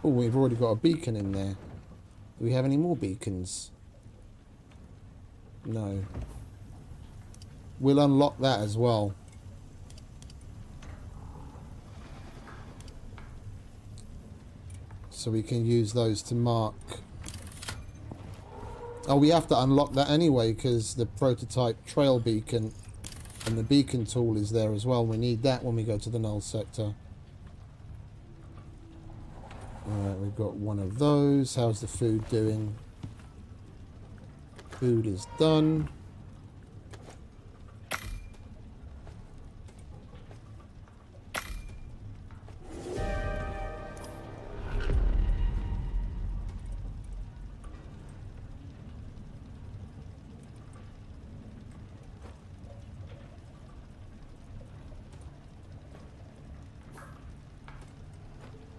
Oh, we've already got a beacon in there. Do we have any more beacons? No. We'll unlock that as well. So we can use those to mark. Oh, we have to unlock that anyway because the prototype trail beacon and the beacon tool is there as well. We need that when we go to the Null sector. Alright, we've got one of those. How's the food doing? Food is done.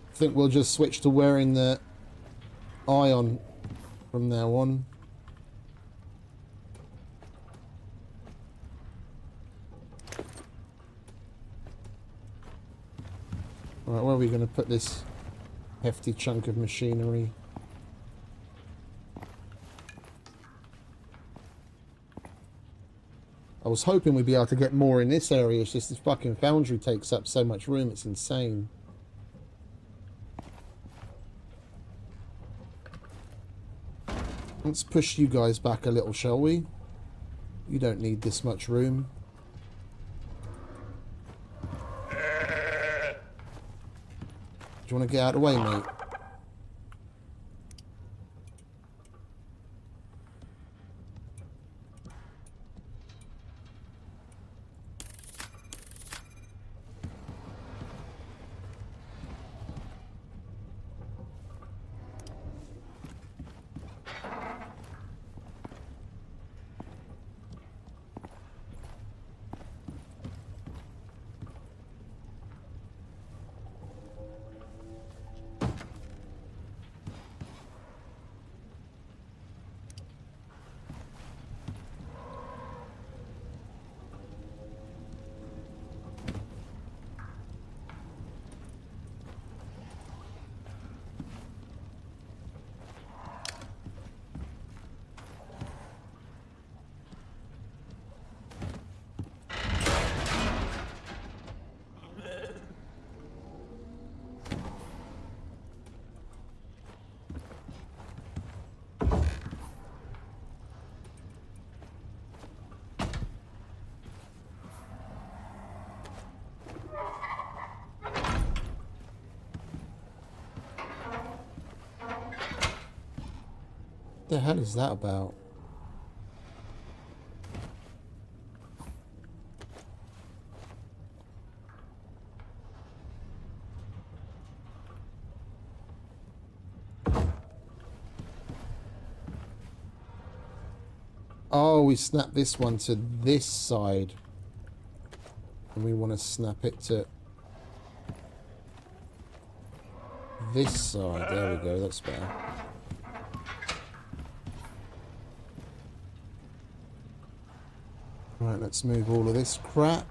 I think we'll just switch to wearing the ion from now on. Right, where are we going to put this hefty chunk of machinery? I was hoping we'd be able to get more in this area. It's just this fucking foundry takes up so much room. It's insane. Let's push you guys back a little, shall we? You don't need this much room. Do you want to get out of the way, mate? What the hell is that about? Oh, we snap this one to this side. And we want to snap it to this side. There we go, that's better. Right, let's move all of this crap.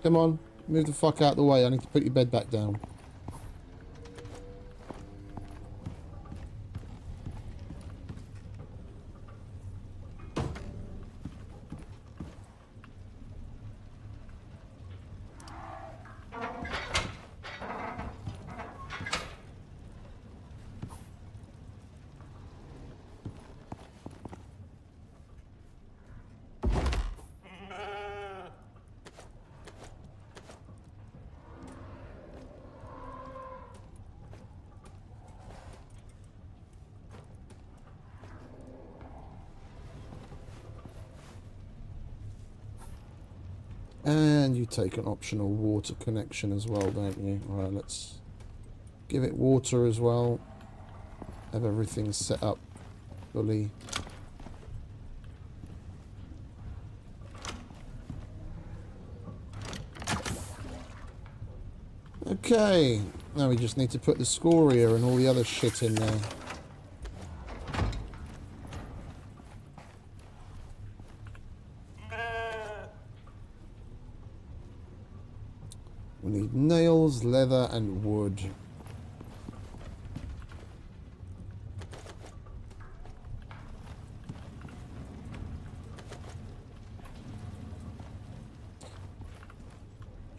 Come on, move the fuck out of the way. I need to put your bed back down. And you take an optional water connection as well, don't you? Alright, let's give it water as well. Have everything set up fully. Okay, now we just need to put the scoria and all the other shit in there. We need nails, leather, and wood.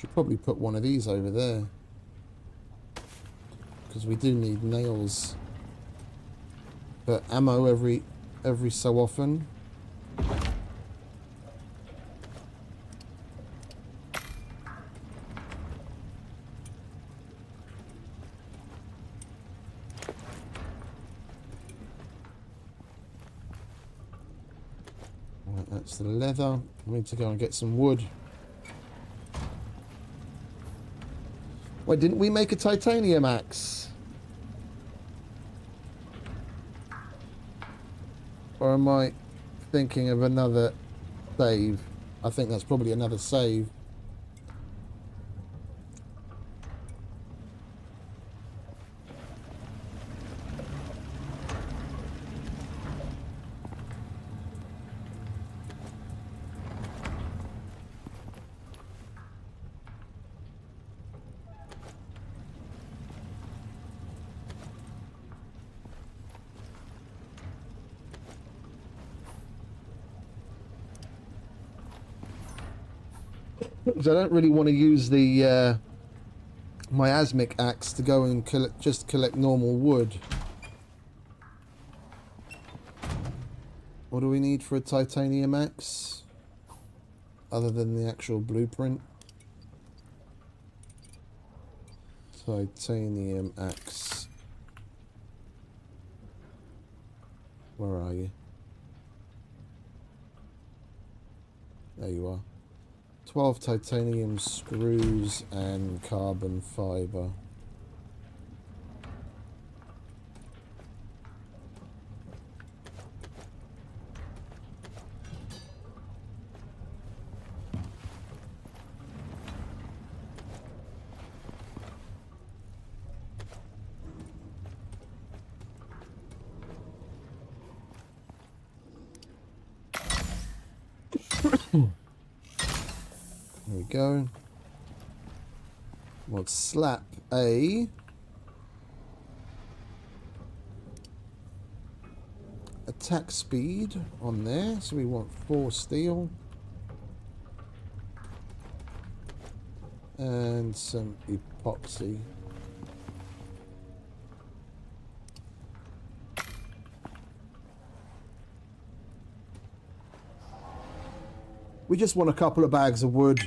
Should probably put one of these over there, because we do need nails. But ammo every so often. Right, that's the leather. We need to go and get some wood. Wait, didn't we make a titanium axe? Or am I thinking of another save? I think that's probably another save. Because I don't really want to use the miasmic axe to go and collect normal wood. What do we need for a titanium axe? Other than the actual blueprint. Titanium axe. Where are you? There you are. 12 titanium screws and carbon fiber. There we go. We'll slap a attack speed on there. So we want 4 steel. And some epoxy. We just want a couple of bags of wood.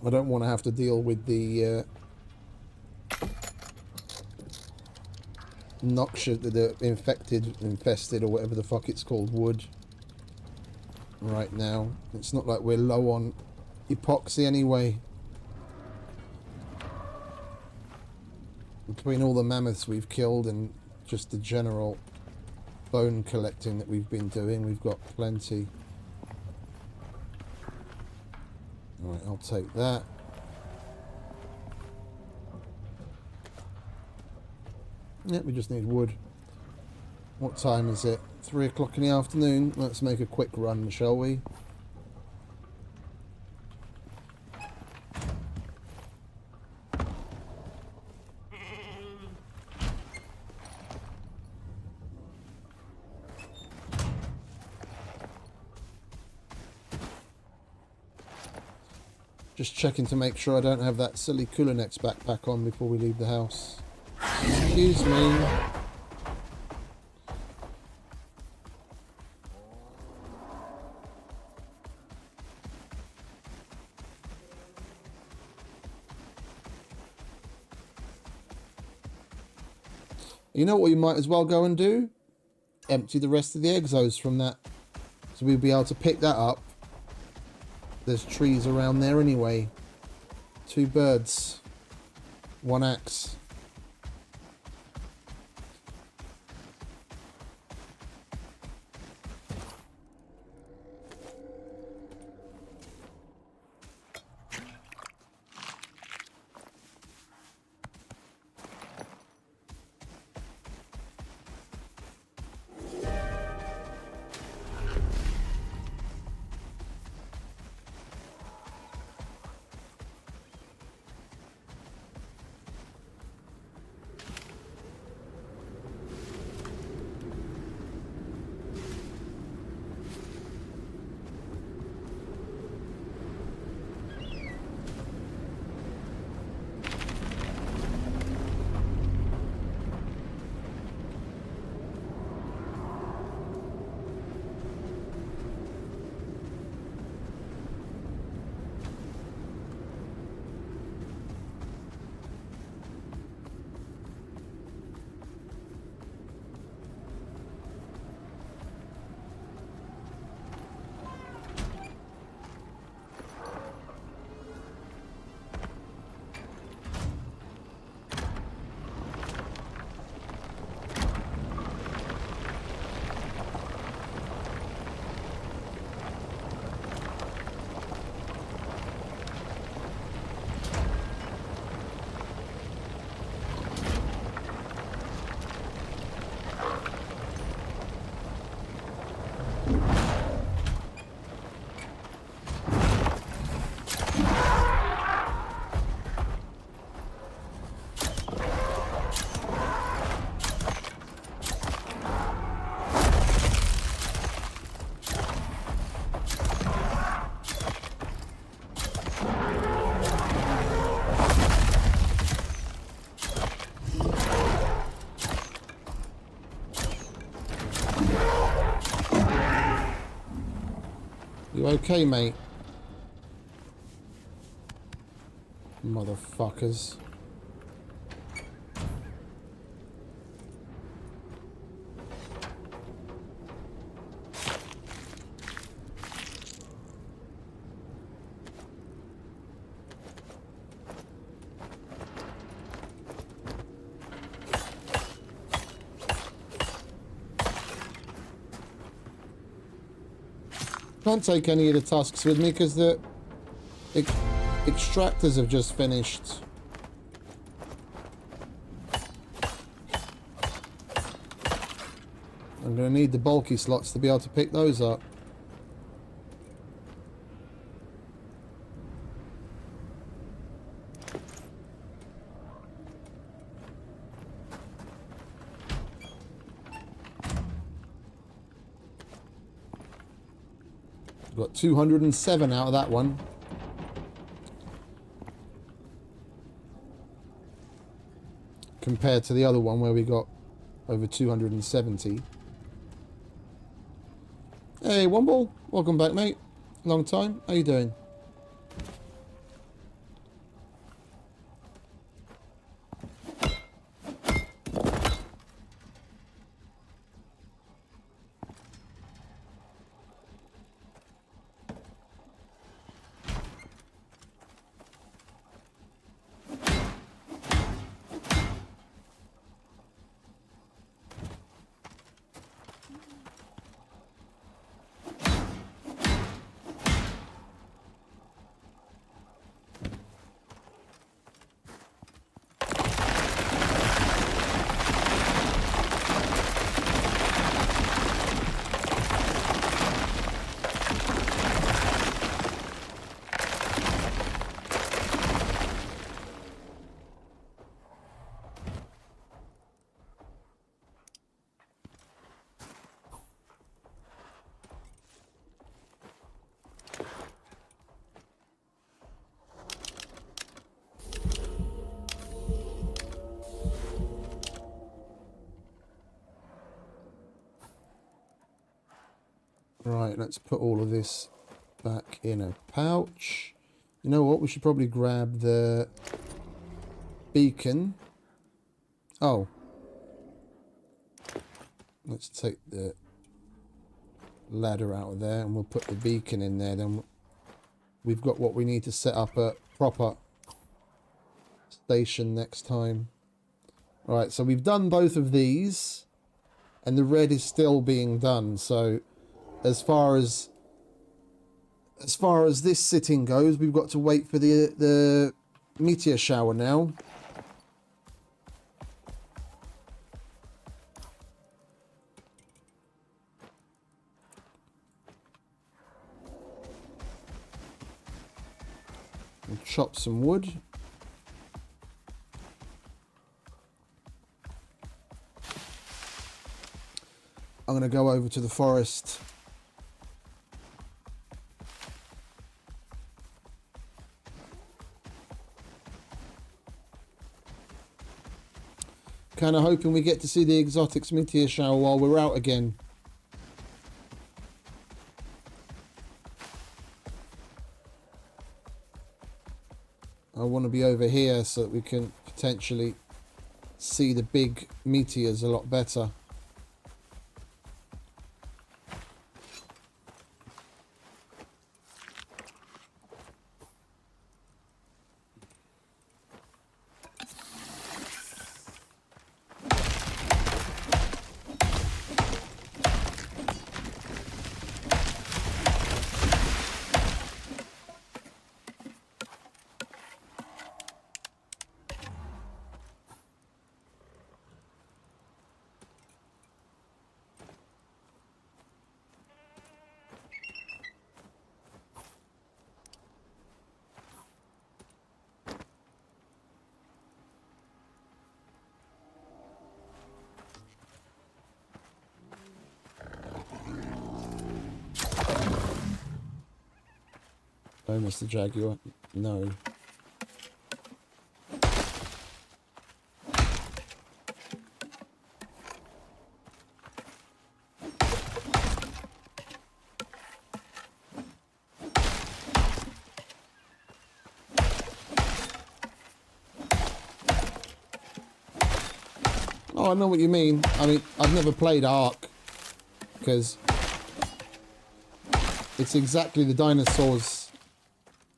I don't want to have to deal with the noxious, the infested, or whatever the fuck it's called, wood. Right now, it's not like we're low on epoxy anyway. Between all the mammoths we've killed and just the general bone collecting that we've been doing, we've got plenty. Alright, I'll take that. Yep, we just need wood. What time is it? 3 o'clock in the afternoon. Let's make a quick run, shall we? Just checking to make sure I don't have that silly Kulinex backpack on before we leave the house. Excuse me. You know what you might as well go and do? Empty the rest of the exos from that. So we'll be able to pick that up. There's trees around there anyway. 2 birds. 1 axe. You okay, mate? Motherfuckers. Can't take any of the tusks with me because the extractors have just finished. I'm going to need the bulky slots to be able to pick those up. Got 207 out of that one. Compared to the other one where we got over 270. Hey, Womble. Welcome back, mate. Long time. How you doing? Right, let's put all of this back in a pouch. You know what? We should probably grab the beacon. Oh. Let's take the ladder out of there and we'll put the beacon in there. Then we've got what we need to set up a proper station next time. Alright, so we've done both of these and the red is still being done. So as far as this sitting goes, we've got to wait for the meteor shower now. We'll chop some wood. I'm going to go over to the forest. Kind of hoping we get to see the exotics meteor shower while we're out again. I want to be over here so that we can potentially see the big meteors a lot better. Oh, Mr. Jaguar. No. Oh, I know what you mean. I mean, I've never played Ark because it's exactly the dinosaurs.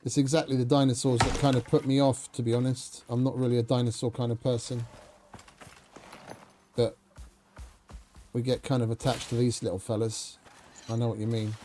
It's exactly the dinosaurs that kind of put me off, to be honest. I'm not really a dinosaur kind of person. But we get kind of attached to these little fellas. I know what you mean.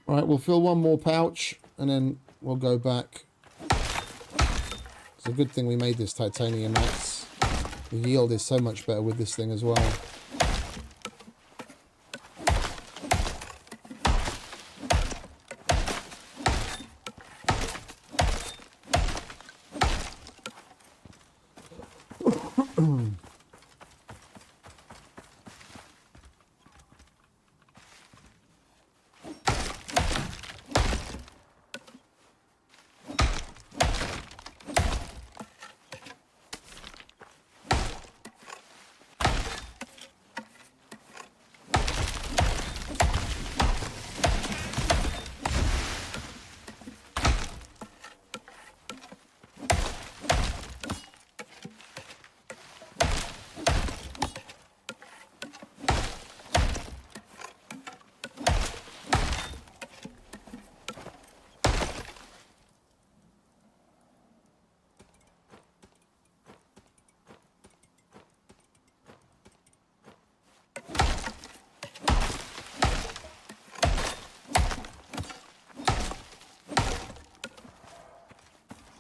Right, we'll fill one more pouch and then we'll go back It's a good thing we made this titanium axe. The yield is so much better with this thing as well.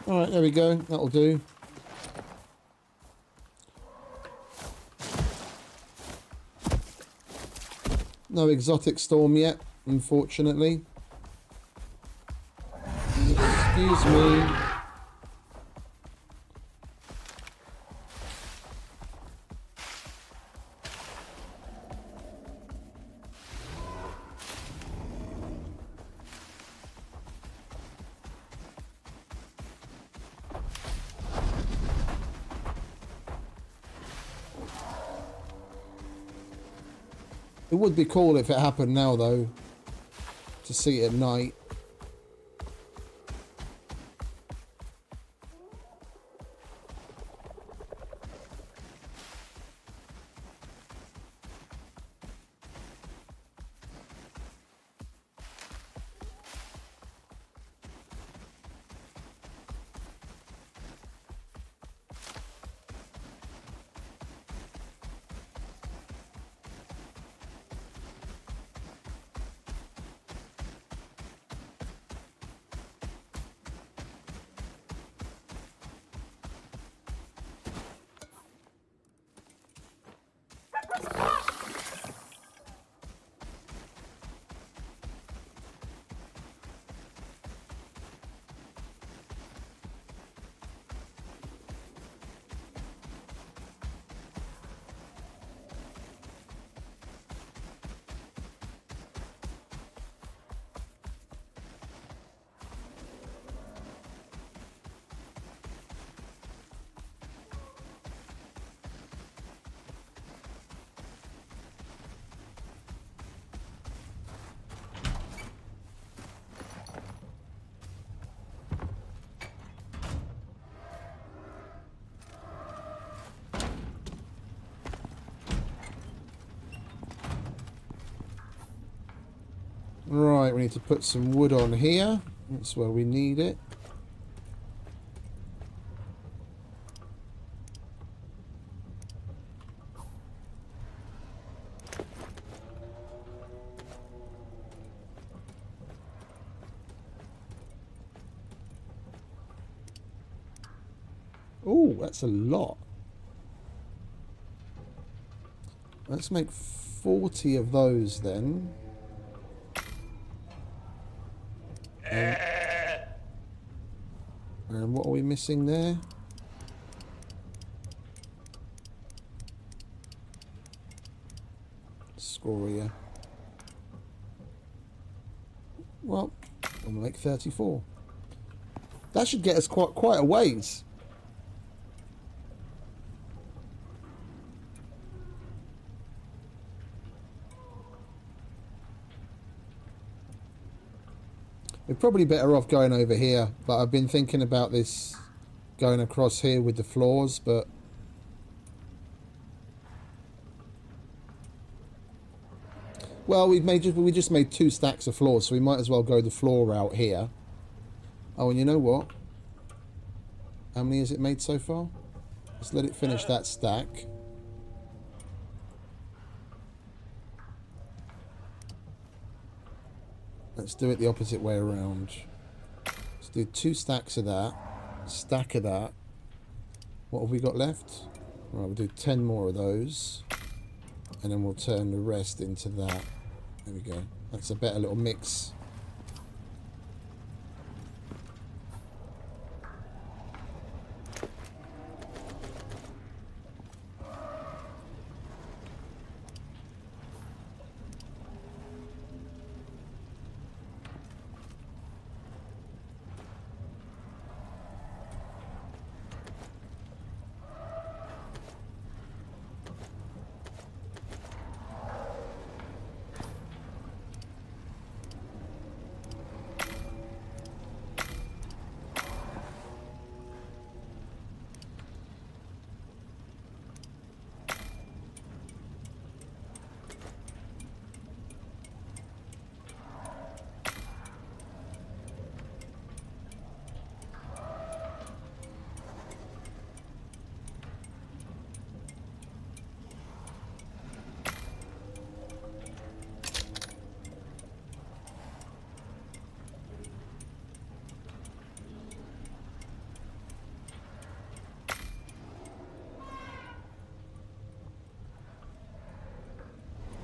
Alright, there we go. That'll do. No exotic storm yet, unfortunately. Excuse me. It would be cool if it happened now, though, to see it at night. Right, we need to put some wood on here. That's where we need it. Oh, that's a lot. Let's make 40 of those then. And what are we missing there? Scoria. Well, I'll make 34. That should get us quite a ways. We're probably better off going over here, but I've been thinking about this going across here with the floors, but well, we just made 2 stacks of floors, so we might as well go the floor route here. Oh, and you know what? How many has it made so far? Let's let it finish that stack. Let's do it the opposite way around. Let's do 2 stacks of that, stack of that, What have we got left? Right, we'll do 10 more of those. And then we'll turn the rest into that. There we go. That's a better little mix.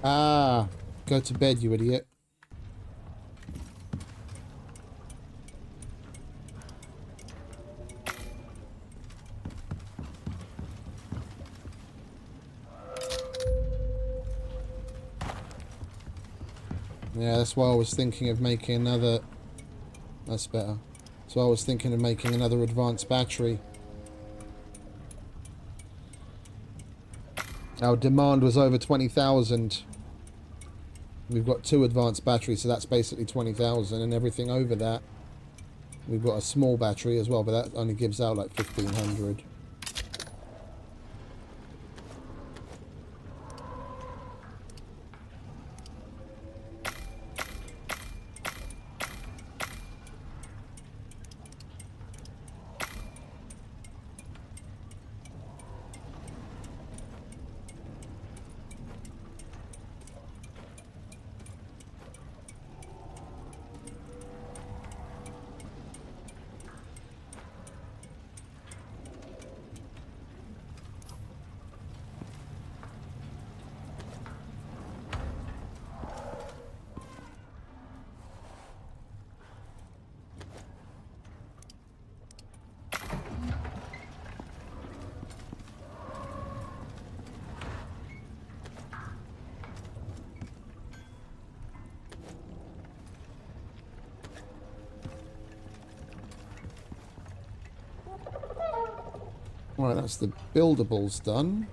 Ah, go to bed, you idiot. Yeah, that's why I was thinking of making another... That's better. So I was thinking of making another advanced battery. Our demand was over 20,000. We've got 2 advanced batteries, so that's basically 20,000. And everything over that, we've got a small battery as well, but that only gives out like 1,500. Right, that's the buildables done.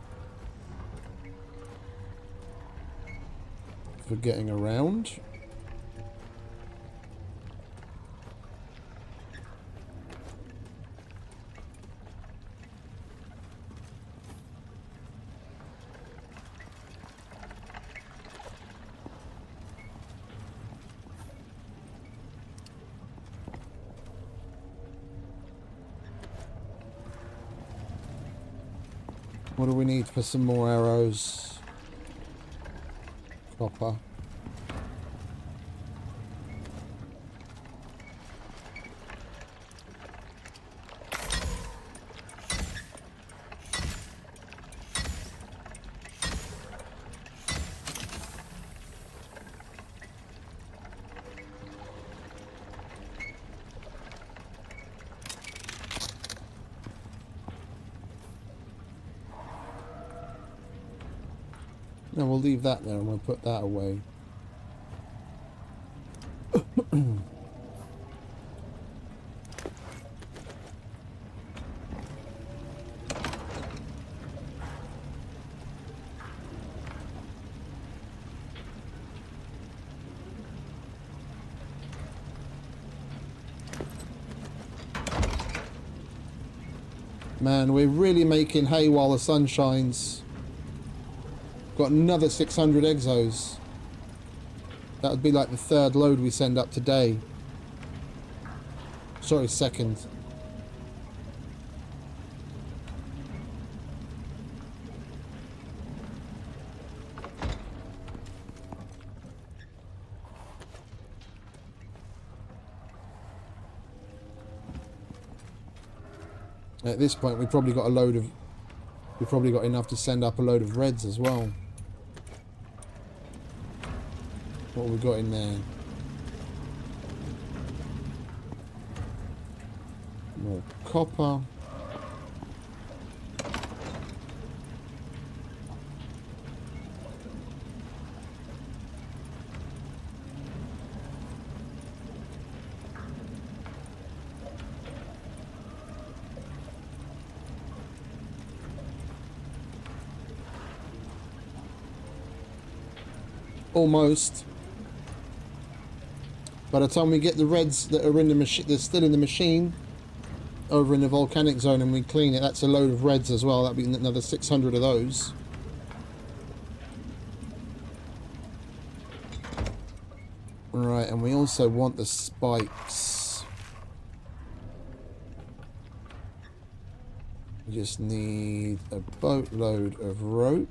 For getting around. What do we need for some more arrows? Copper. No, we'll leave that there and we'll put that away. Man, we're really making hay while the sun shines. Got another 600 exos. That would be like the 3rd load we send up today. Sorry, 2nd. At this point, we've probably got enough to send up a load of reds as well. What have we got in there? More copper. Almost. By the time we get the reds that are in the machine, they're still in the machine, over in the volcanic zone, and we clean it, that's a load of reds as well. That'll be another 600 of those. Right, and we also want the spikes. We just need a boatload of rope.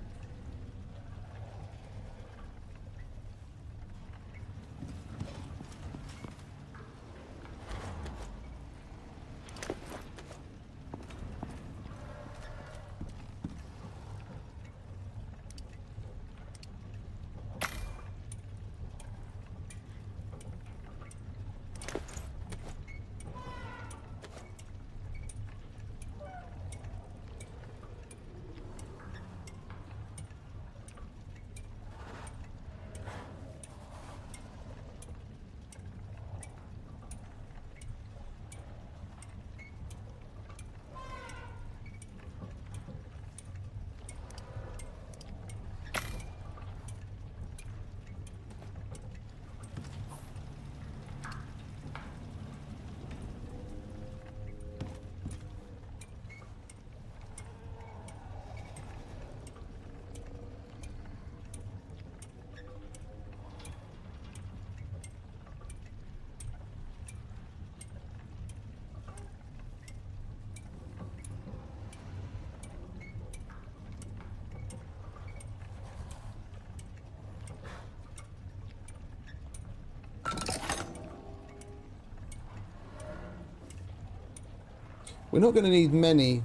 We're not going to need many,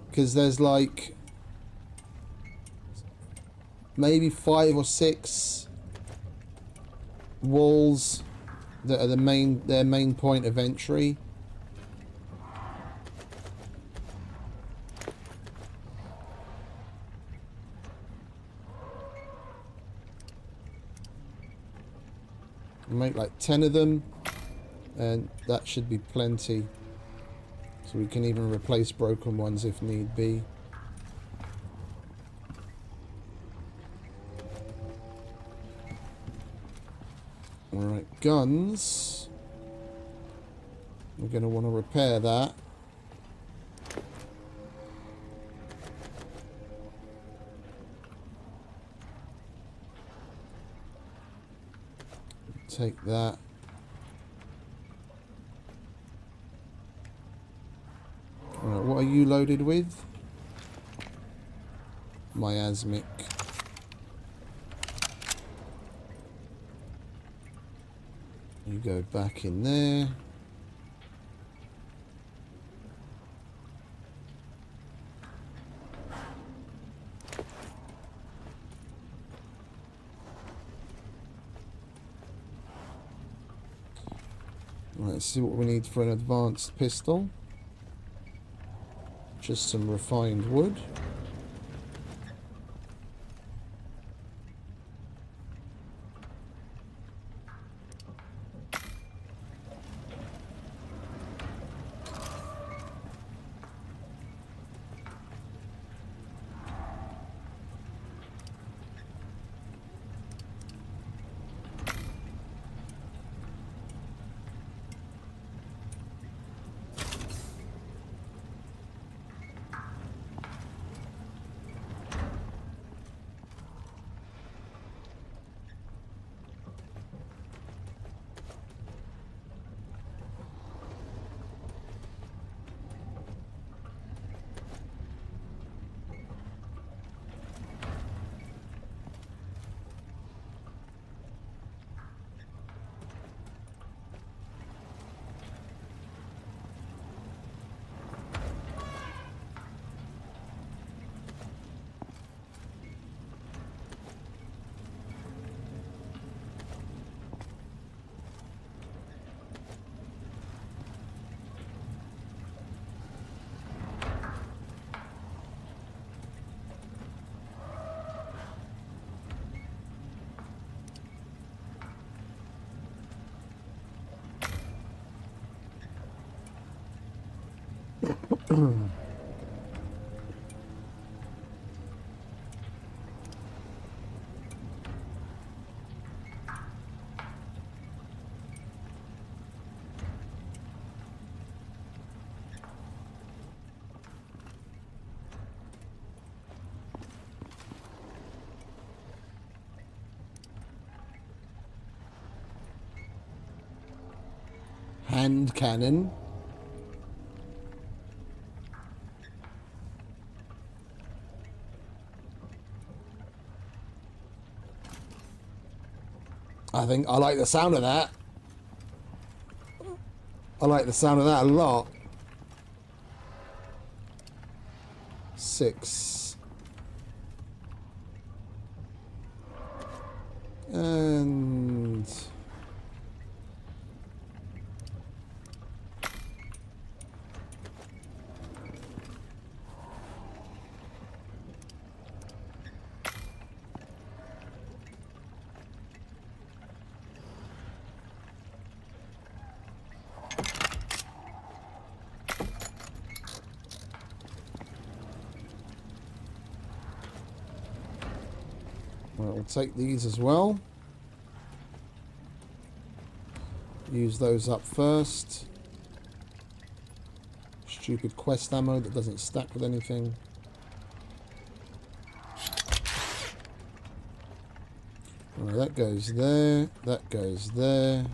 because there's like maybe 5 or 6 walls that are their main point of entry. Make like 10 of them, and that should be plenty. So we can even replace broken ones if need be. Alright, guns. We're going to want to repair that. Take that. Alright, what are you loaded with? Miasmic. You go back in there. Right, let's see what we need for an advanced pistol. Just some refined wood. Hand cannon. I think I like the sound of that. I like the sound of that a lot. 6. And... Well, we'll take these as well. Use those up first. Stupid quest ammo that doesn't stack with anything. Well, that goes there. That goes there.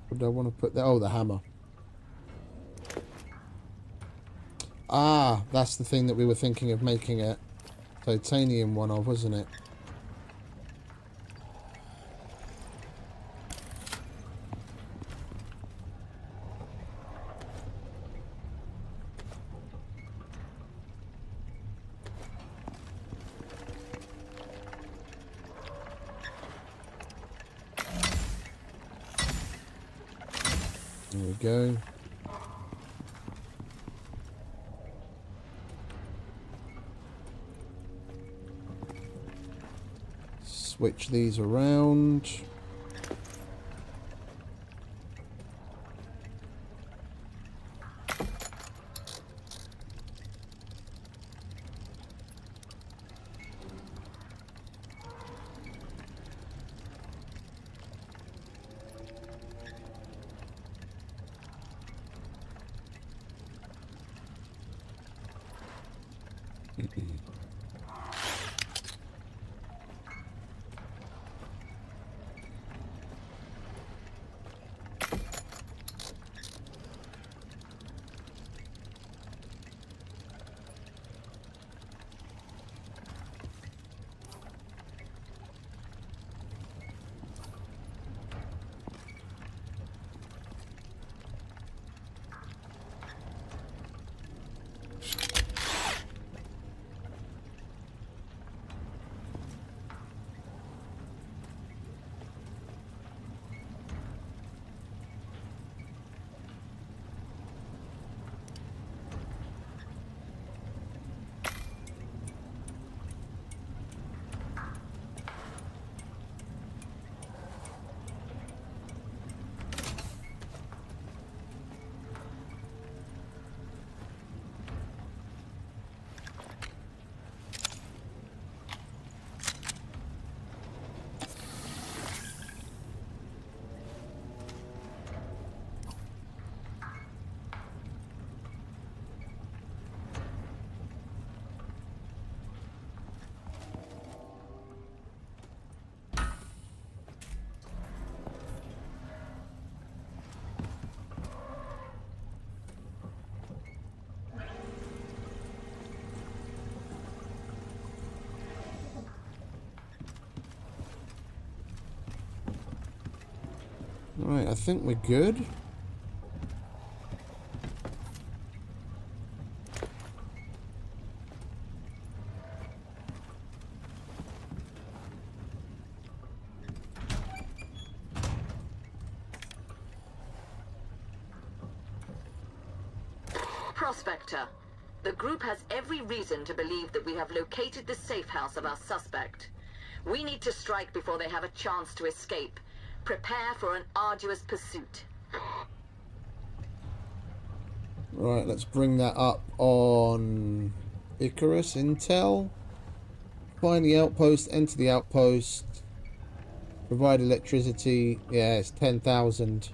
What do I want to put there? Oh, the hammer. Ah, that's the thing that we were thinking of making a titanium one of, wasn't it? There we go. Switch these around. Alright, I think we're good. Prospector, the group has every reason to believe that we have located the safe house of our suspect. We need to strike before they have a chance to escape. Prepare for an arduous pursuit. Right, let's bring that up on ICARUS Intel. Find the outpost, enter the outpost. Provide electricity. Yeah, it's 10,000.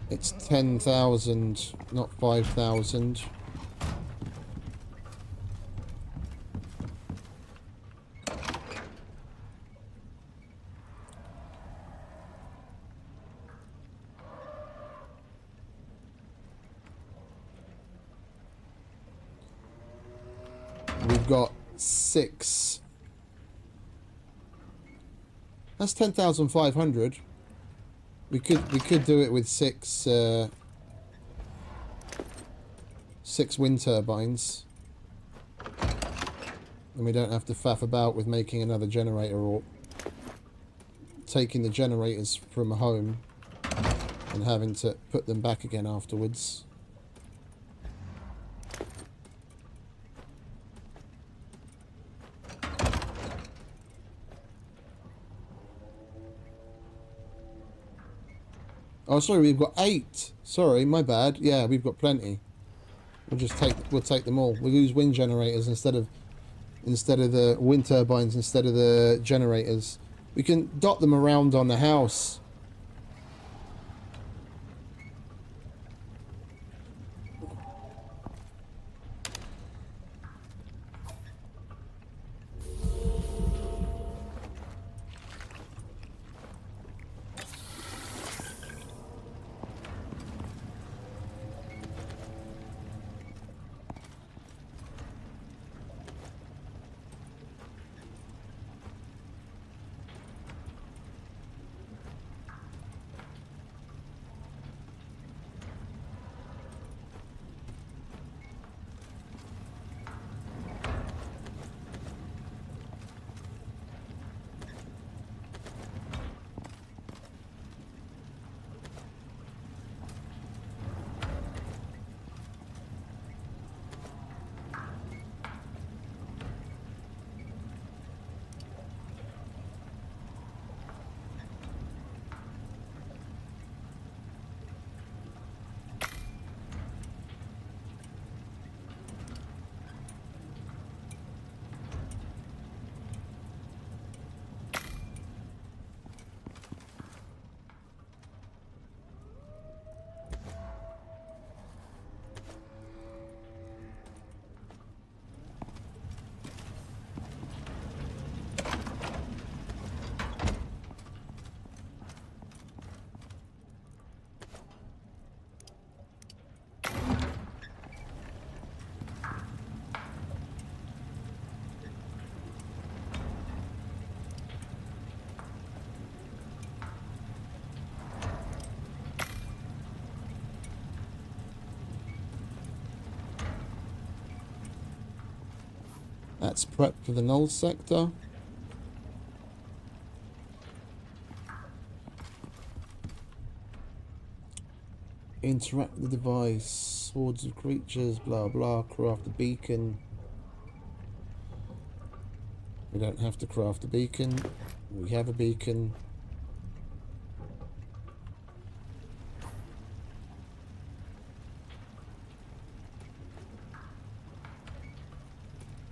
It's 10,000, not 5,000. We've got 6. That's 10,500. We could do it with 6 wind turbines, and we don't have to faff about with making another generator or taking the generators from home and having to put them back again afterwards. Oh, sorry, we've got 8. Sorry, my bad. Yeah, we've got plenty. We'll take them all. We'll use wind generators instead of the wind turbines instead of the generators. We can dot them around on the house. That's prep for the Null sector. Interact with the device. Hordes of creatures, blah blah. Craft a beacon. We don't have to craft a beacon. We have a beacon.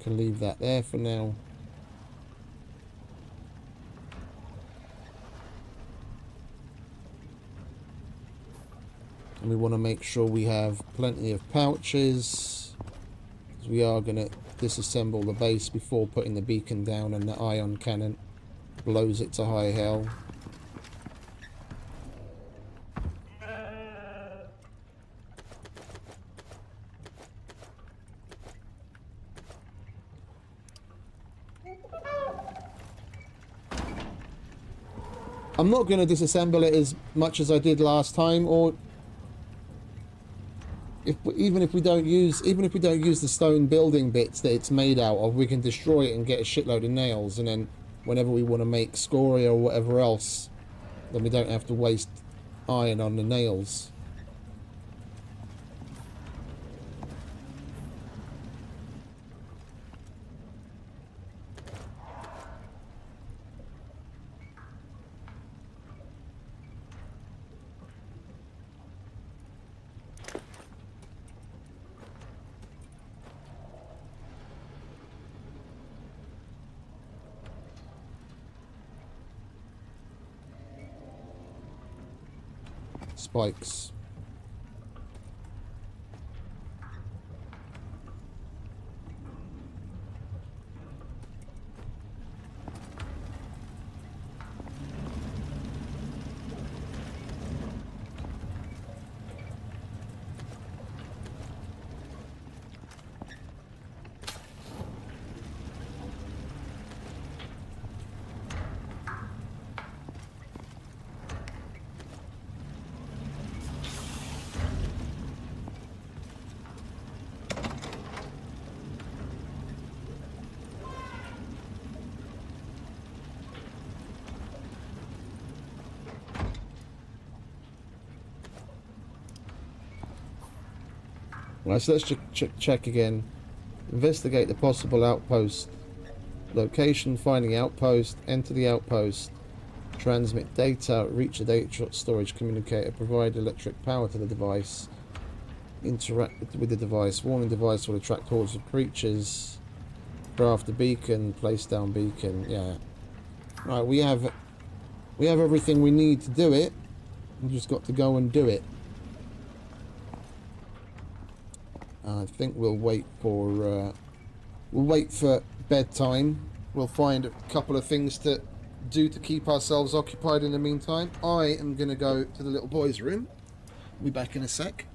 Can leave that there for now. And we want to make sure we have plenty of pouches, because we are going to disassemble the base before putting the beacon down, and the ion cannon blows it to high hell. I'm not going to disassemble it as much as I did last time, or even if we don't use the stone building bits that it's made out of, we can destroy it and get a shitload of nails, and then whenever we want to make scoria or whatever else, then we don't have to waste iron on the nails. Spikes. Right, so let's check again. Investigate the possible outpost. Location, finding outpost, enter the outpost. Transmit data, reach the data storage communicator, provide electric power to the device. Interact with the device. Warning device will attract hordes of creatures. Craft a beacon, place down beacon, yeah. Right, we have everything we need to do it. We've just got to go and do it. I think we'll wait for bedtime. We'll find a couple of things to do to keep ourselves occupied in the meantime. I am going to go to the little boy's room. We'll be back in a sec.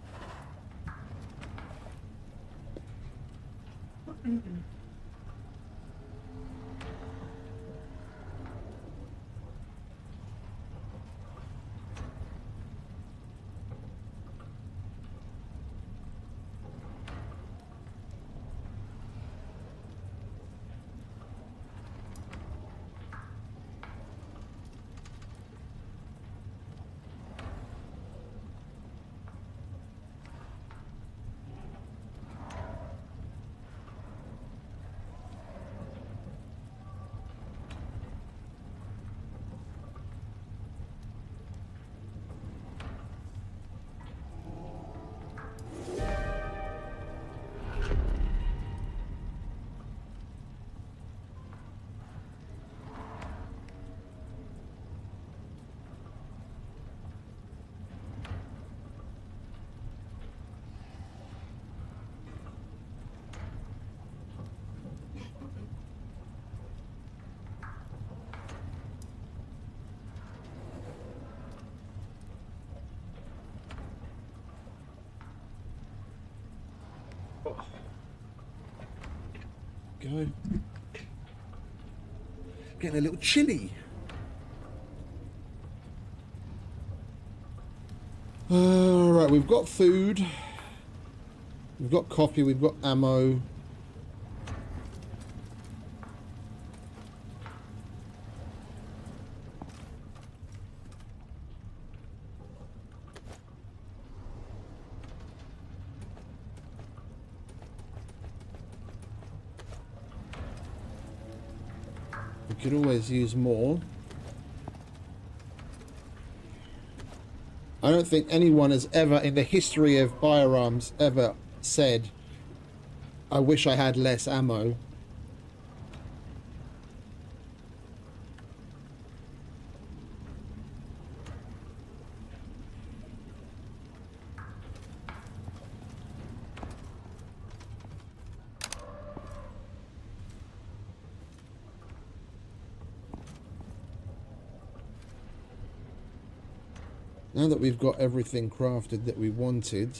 Go. Getting a little chilly. Right, we've got food. We've got coffee. We've got ammo. Could always use more. I don't think anyone has ever in the history of firearms ever said, I wish I had less ammo. Now that we've got everything crafted that we wanted,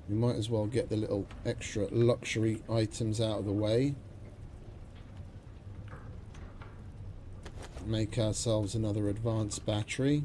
we might as well get the little extra luxury items out of the way. make ourselves another advanced battery.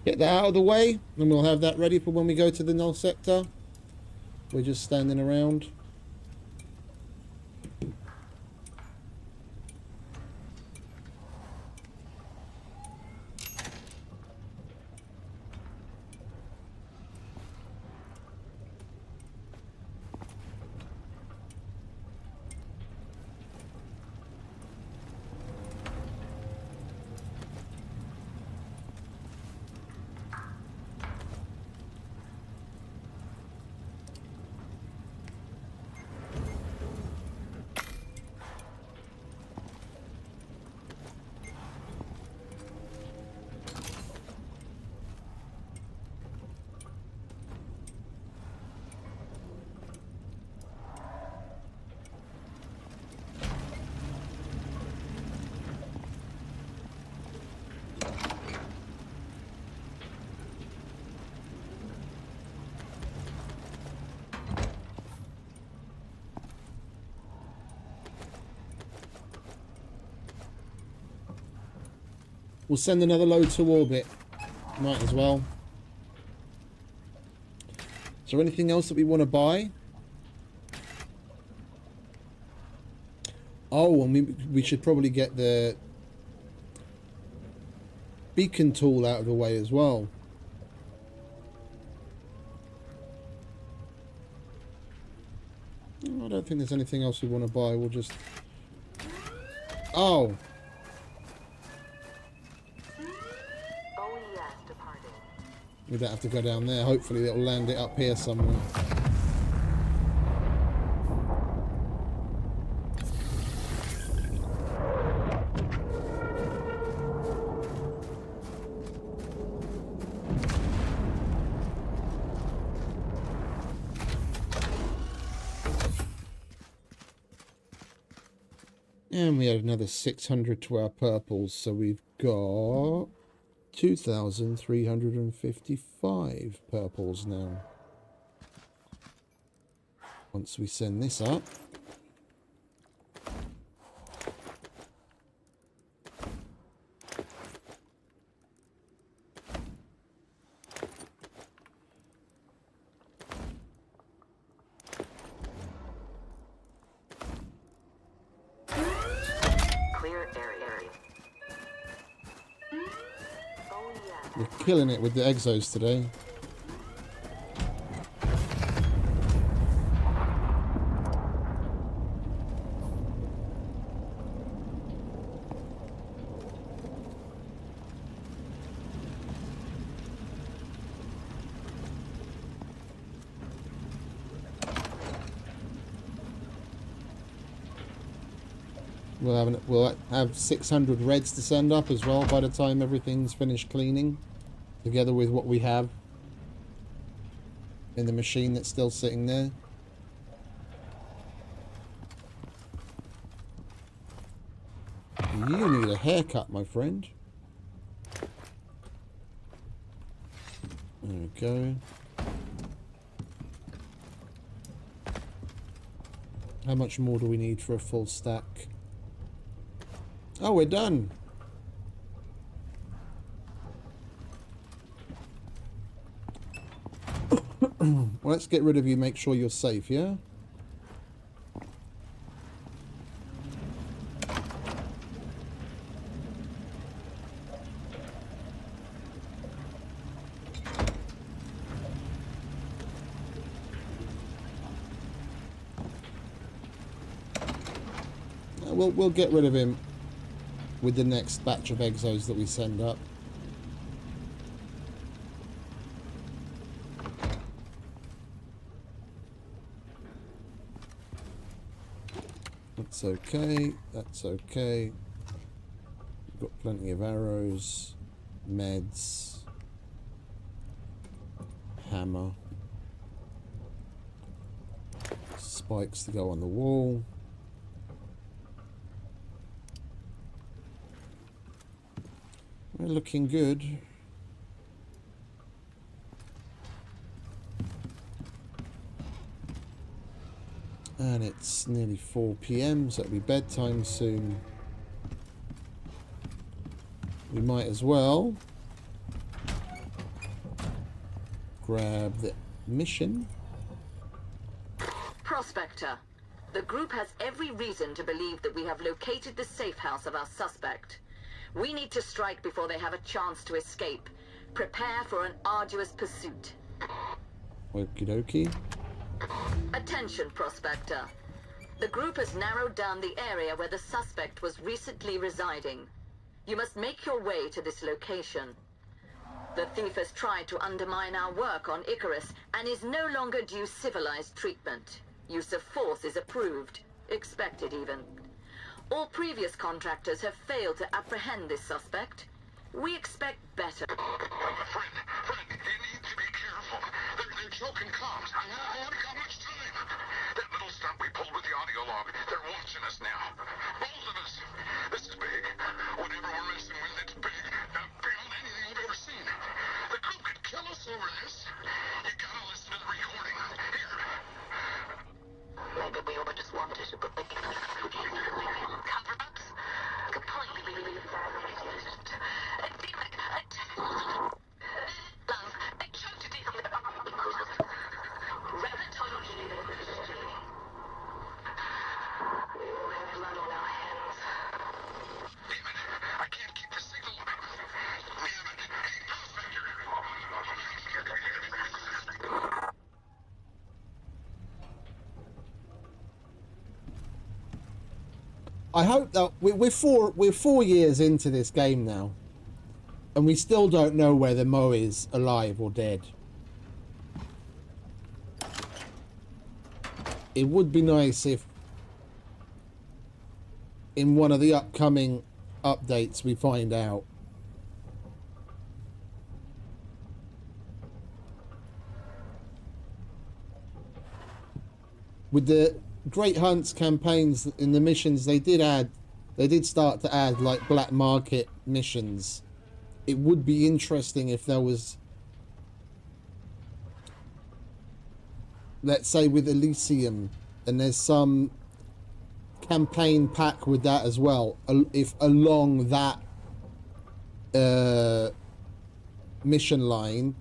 Get that out of the way, and we'll have that ready for when we go to the Null sector. We're just standing around. We'll send another load to orbit. Might as well. Is there anything else that we want to buy? Oh, and we should probably get the beacon tool out of the way as well. I don't think there's anything else we want to buy. We'll just... Oh! OES departing. We don't have to go down there. Hopefully it'll land it up here somewhere. And we add another 600 to our purples, so we've got 2,355 purples now. Once we send this up. We're killing it with the exos today. We'll have 600 reds to send up as well by the time everything's finished cleaning, together with what we have in the machine that's still sitting there. You need a haircut, my friend. There we go. How much more do we need for a full stack? Oh, we're done. Well, let's get rid of you, make sure you're safe, yeah? We'll get rid of him with the next batch of exos that we send up. That's okay, that's okay. We've got plenty of arrows, meds, hammer, spikes to go on the wall. We're looking good. And it's nearly 4 PM, so it'll be bedtime soon. We might as well grab the mission. Prospector, the group has every reason to believe that we have located the safe house of our suspect. We need to strike before they have a chance to escape. Prepare for an arduous pursuit. Okie dokie. Attention, Prospector. The group has narrowed down the area where the suspect was recently residing. You must make your way to this location. The thief has tried to undermine our work on ICARUS and is no longer due civilized treatment. Use of force is approved. Expected, even. All previous contractors have failed to apprehend this suspect. We expect better. Friend, you need to be careful. They're choking comms. I haven't got much time. That little stunt we pulled with the audio log, they're watching us now. Both of us. This is big. Whatever we're messing with, it's big. Beyond anything I've ever seen. The group could kill us over this. You gotta listen to the recording. Here. Maybe we all just wanted to put the cover-ups completely I hope that we're 4 years into this game now, and we still don't know whether Mo is alive or dead. It would be nice if in one of the upcoming updates we find out. With the Great Hunts campaigns in the missions, they did start to add like black market missions. It would be interesting if there was, let's say with Elysium, and there's some campaign pack with that as well, if along that mission line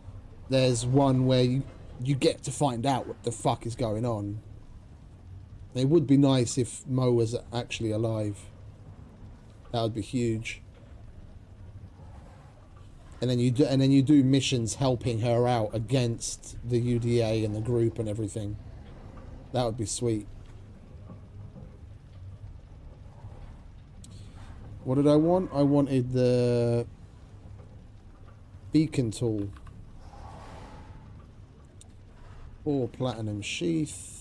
there's one where you get to find out what the fuck is going on. It would be nice if Mo was actually alive. That would be huge. And then you do missions helping her out against the UDA and the group and everything. That would be sweet. What did I want? I wanted the beacon tool. 4 platinum sheath.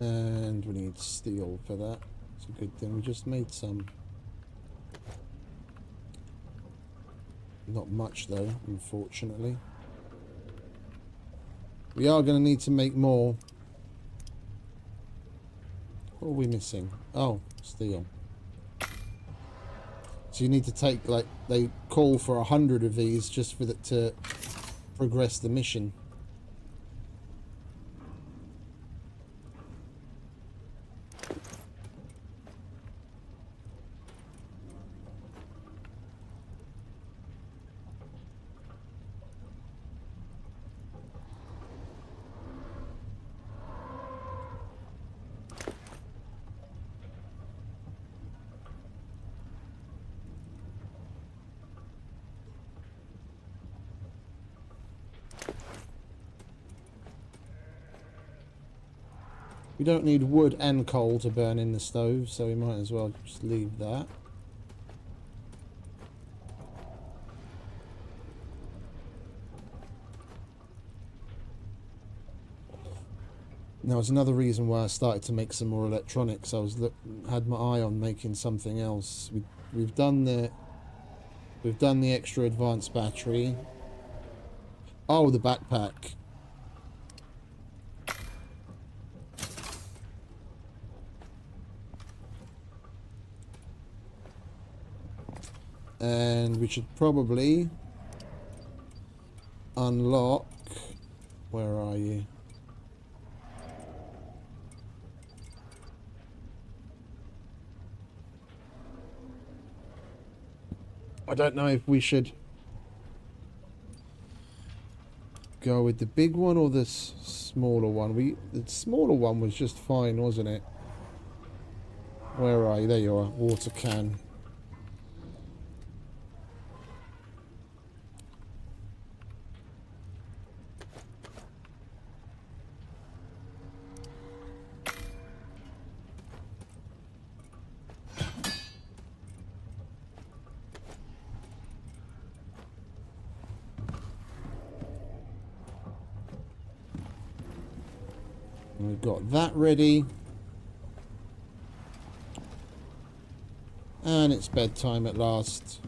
And we need steel for that. It's a good thing we just made some. Not much though, unfortunately. We are going to need to make more. What are we missing? Oh, steel. So you need to take, like, they call for 100 of these just for to progress the mission. We don't need wood and coal to burn in the stove, so we might as well just leave that. Now, it's another reason why I started to make some more electronics. I had my eye on making something else. We've done the extra advanced battery. Oh, the backpack. And we should probably unlock. Where are you? I don't know if we should go with the big one or the smaller one. The smaller one was just fine, wasn't it? Where are you? There you are. Water can. We've got that ready. And it's bedtime at last.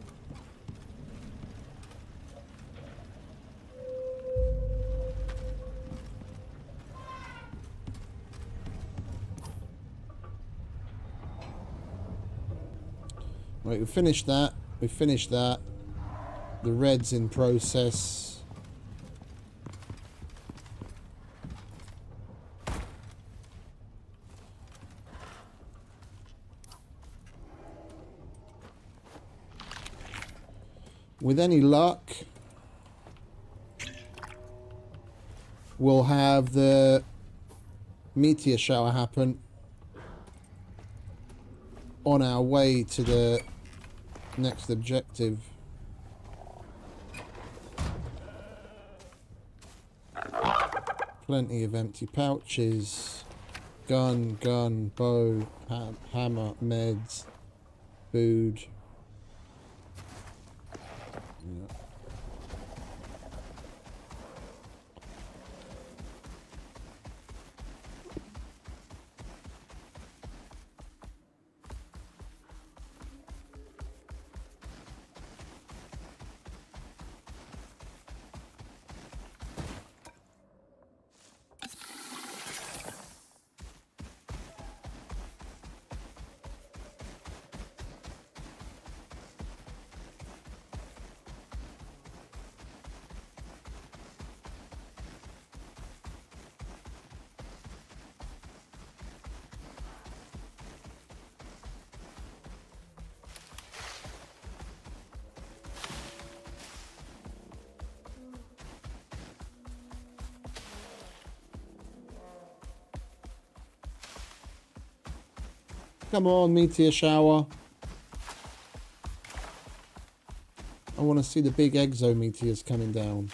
Right, we finished that. We finished that. The red's in process. With any luck, we'll have the meteor shower happen on our way to the next objective. Plenty of empty pouches. Gun, bow, hammer, meds, food. Yeah. Come on, meteor shower. I want to see the big exometeors coming down.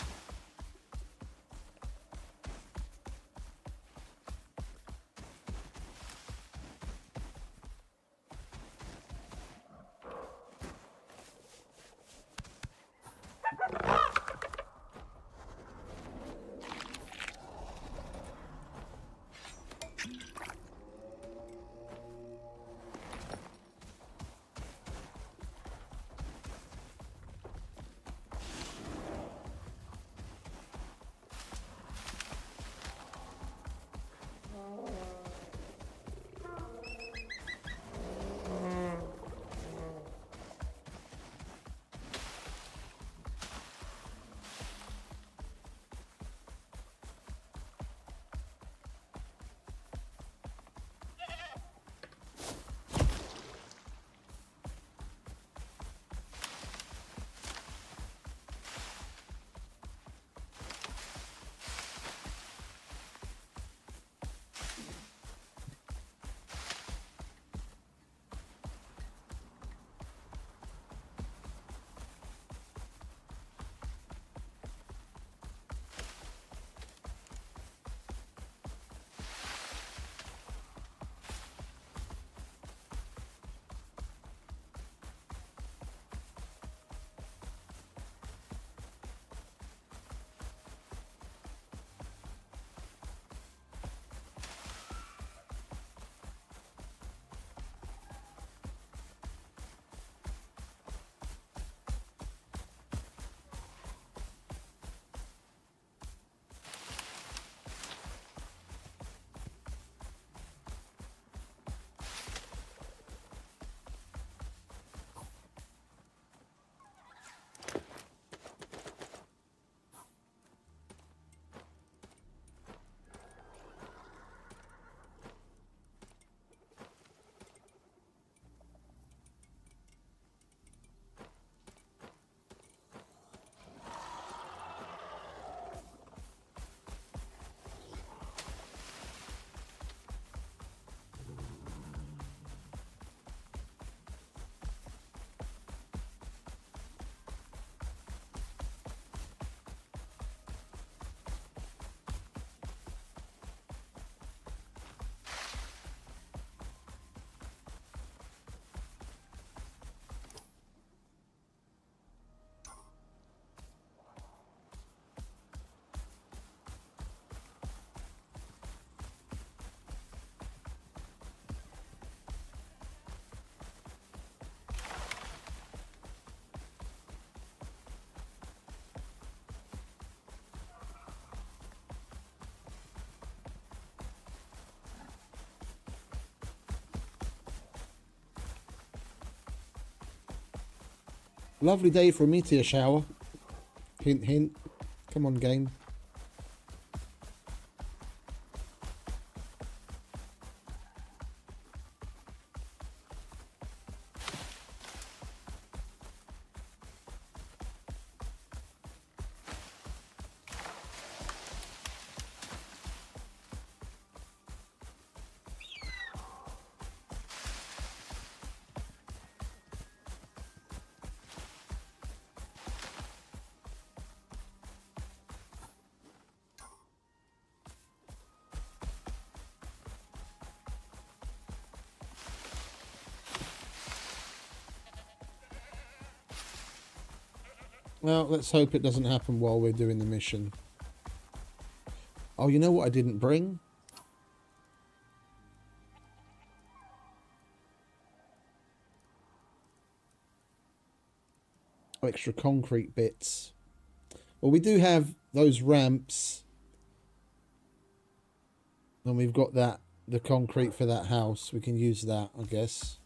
Lovely day for a meteor shower. Hint, hint. Come on, game. Well, let's hope it doesn't happen while we're doing the mission. Oh, you know what I didn't bring? Extra concrete bits. Well, we do have those ramps. And we've got that, the concrete for that house. We can use that, I guess.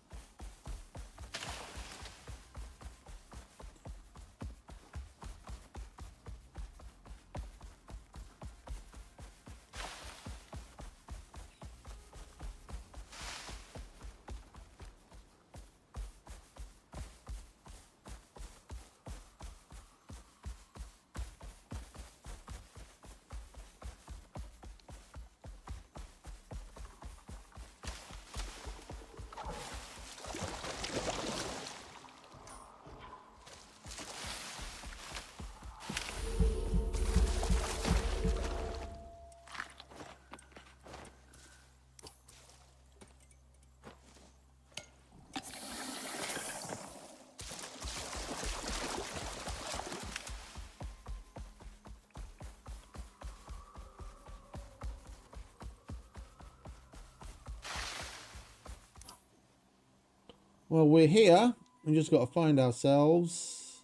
Well, we're here. We just got to find ourselves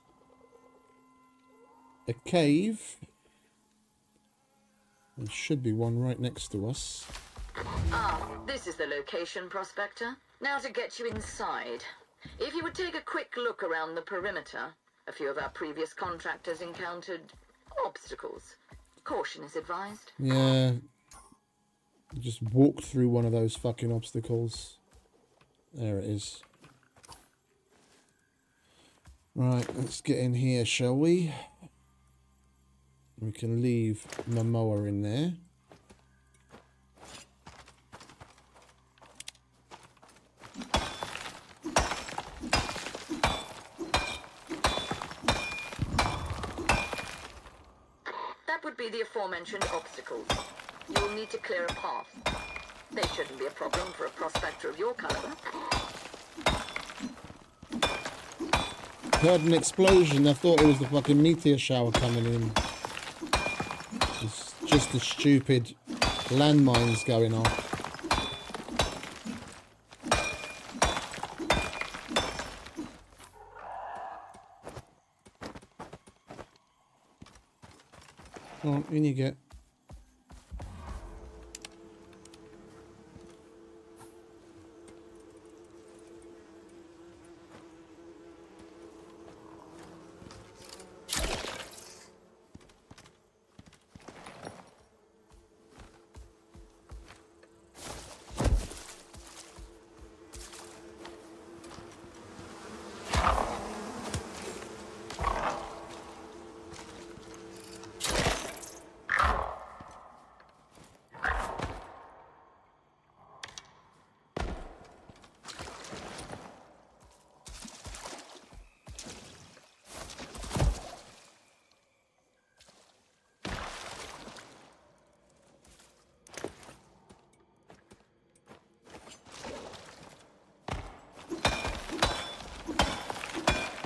a cave. There should be one right next to us. Ah, this is the location, Prospector. Now to get you inside. If you would take a quick look around the perimeter, a few of our previous contractors encountered obstacles. Caution is advised. Yeah. Just walked through one of those fucking obstacles. There it is. Right, let's get in here, shall we? We can leave Momoa in there. That would be the aforementioned obstacles. You'll need to clear a path. They shouldn't be a problem for a prospector of your caliber. Heard an explosion. I thought it was the fucking meteor shower coming in. It's just the stupid landmines going off. Come on, in you get.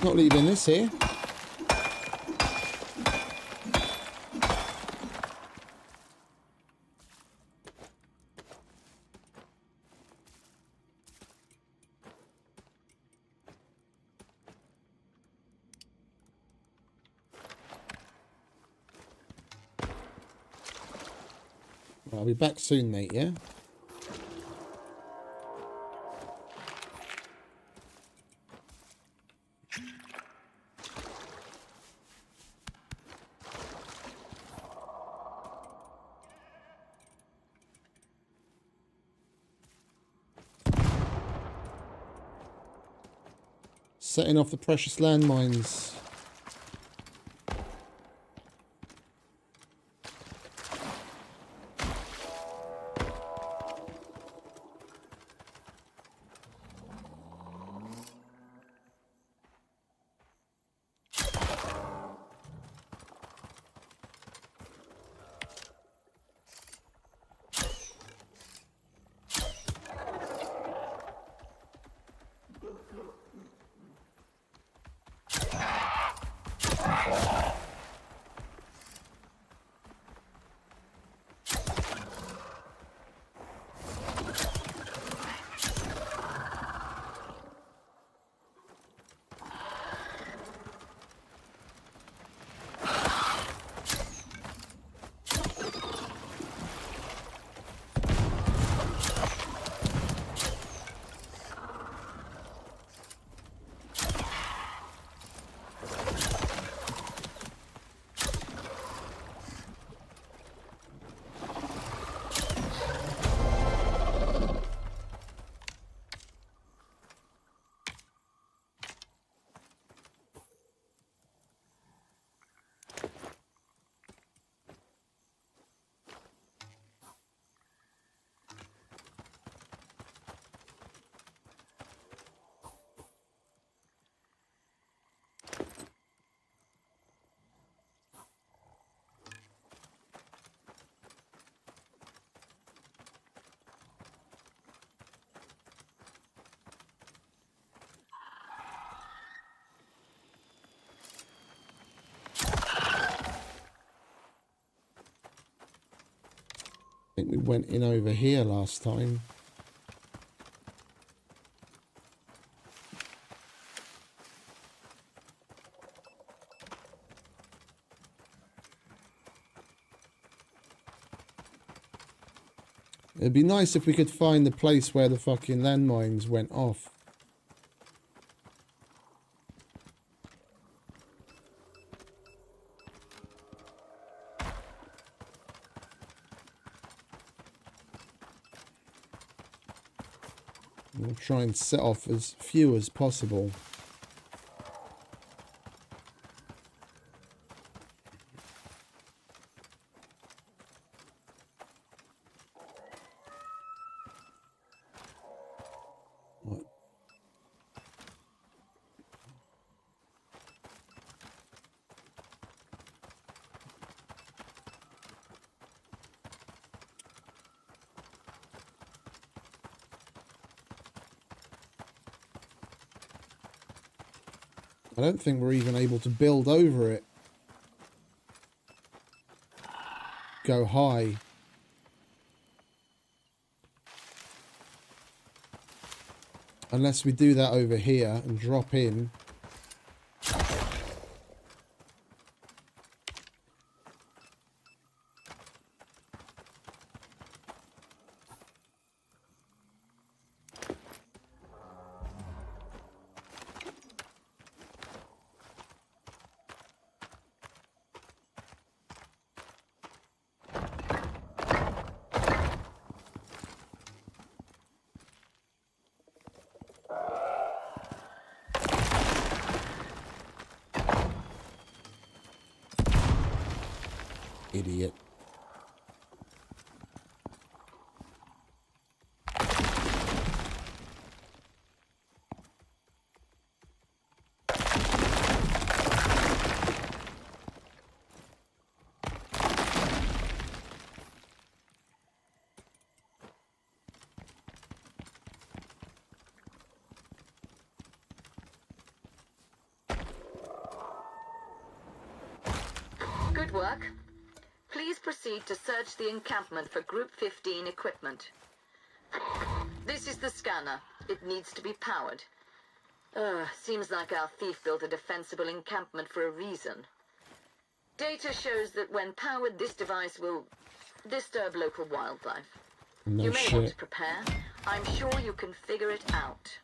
Not leaving this here. I'll be back soon, mate, yeah? setting off the precious landmines. I think we went in over here last time. It'd be nice if we could find the place where the fucking landmines went off. We'll try and set off as few as possible. What? I don't think we're even able to build over it. Go high. Unless we do that over here and drop in. Idiot. Good work. Please proceed to search the encampment for Group 15 equipment. This is the scanner. It needs to be powered. Seems like our thief built a defensible encampment for a reason. Data shows that when powered, this device will disturb local wildlife. No you may shit. want to prepare. I'm sure you can figure it out.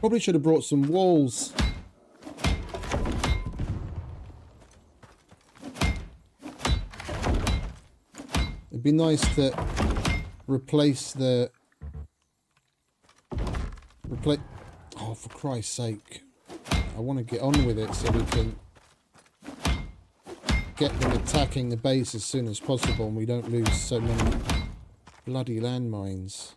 Probably should have brought some walls. It'd be nice to replace the... Oh, for Christ's sake. I want to get on with it so we can get them attacking the base as soon as possible and we don't lose so many bloody landmines.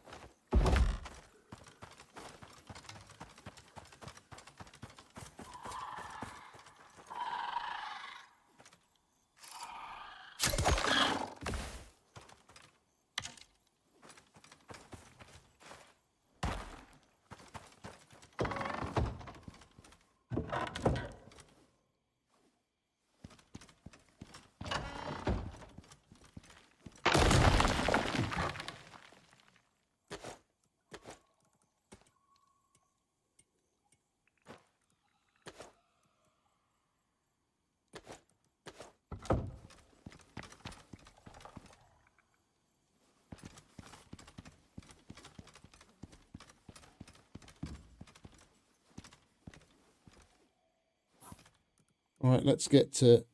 Alright, let's get to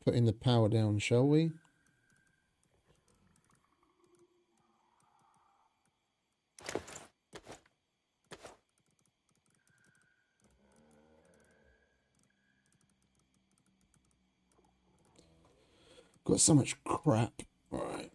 putting the power down, shall we? Got so much crap. Alright.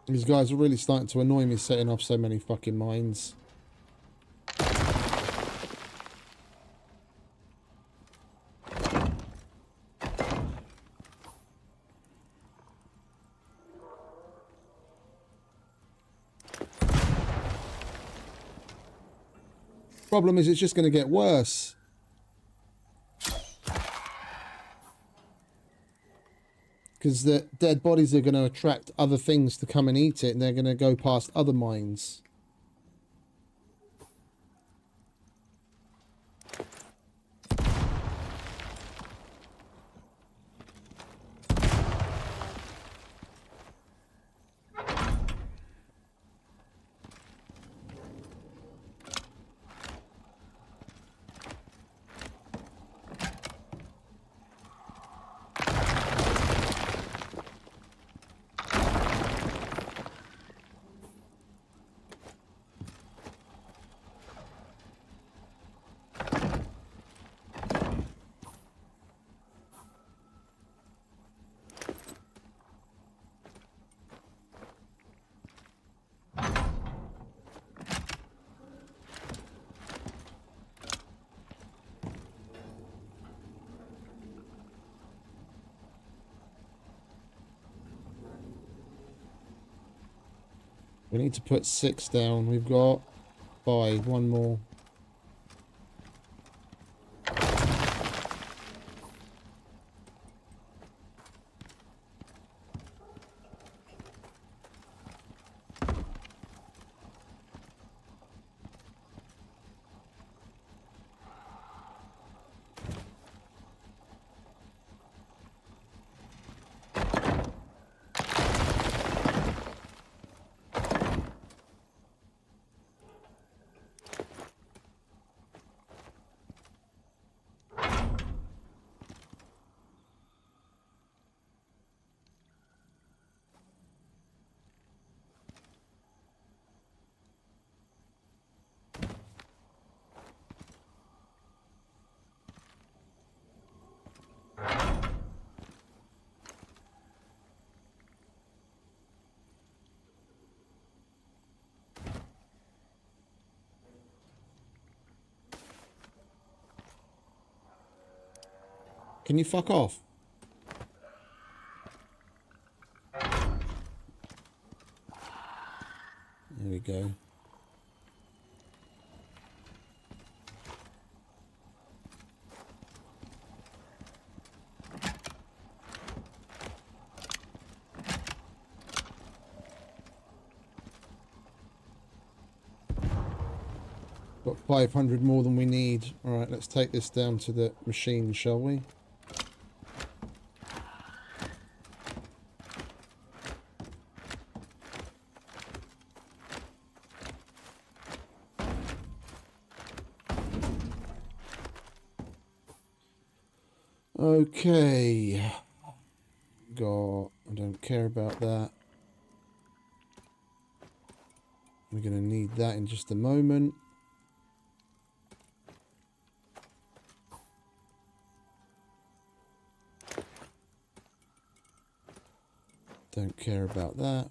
These guys are really starting to annoy me setting off so many fucking mines. Problem is, it's just going to get worse. Because the dead bodies are going to attract other things to come and eat it, and they're going to go past other mines. We need to put 6 down. We've got 5. One more. Can you fuck off? There we go. Got 500 more than we need. Alright, let's take this down to the machine, shall we? Okay. I don't care about that. We're going to need that in just a moment. Don't care about that.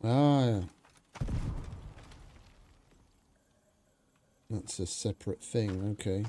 Ah, that's a separate thing. Okay.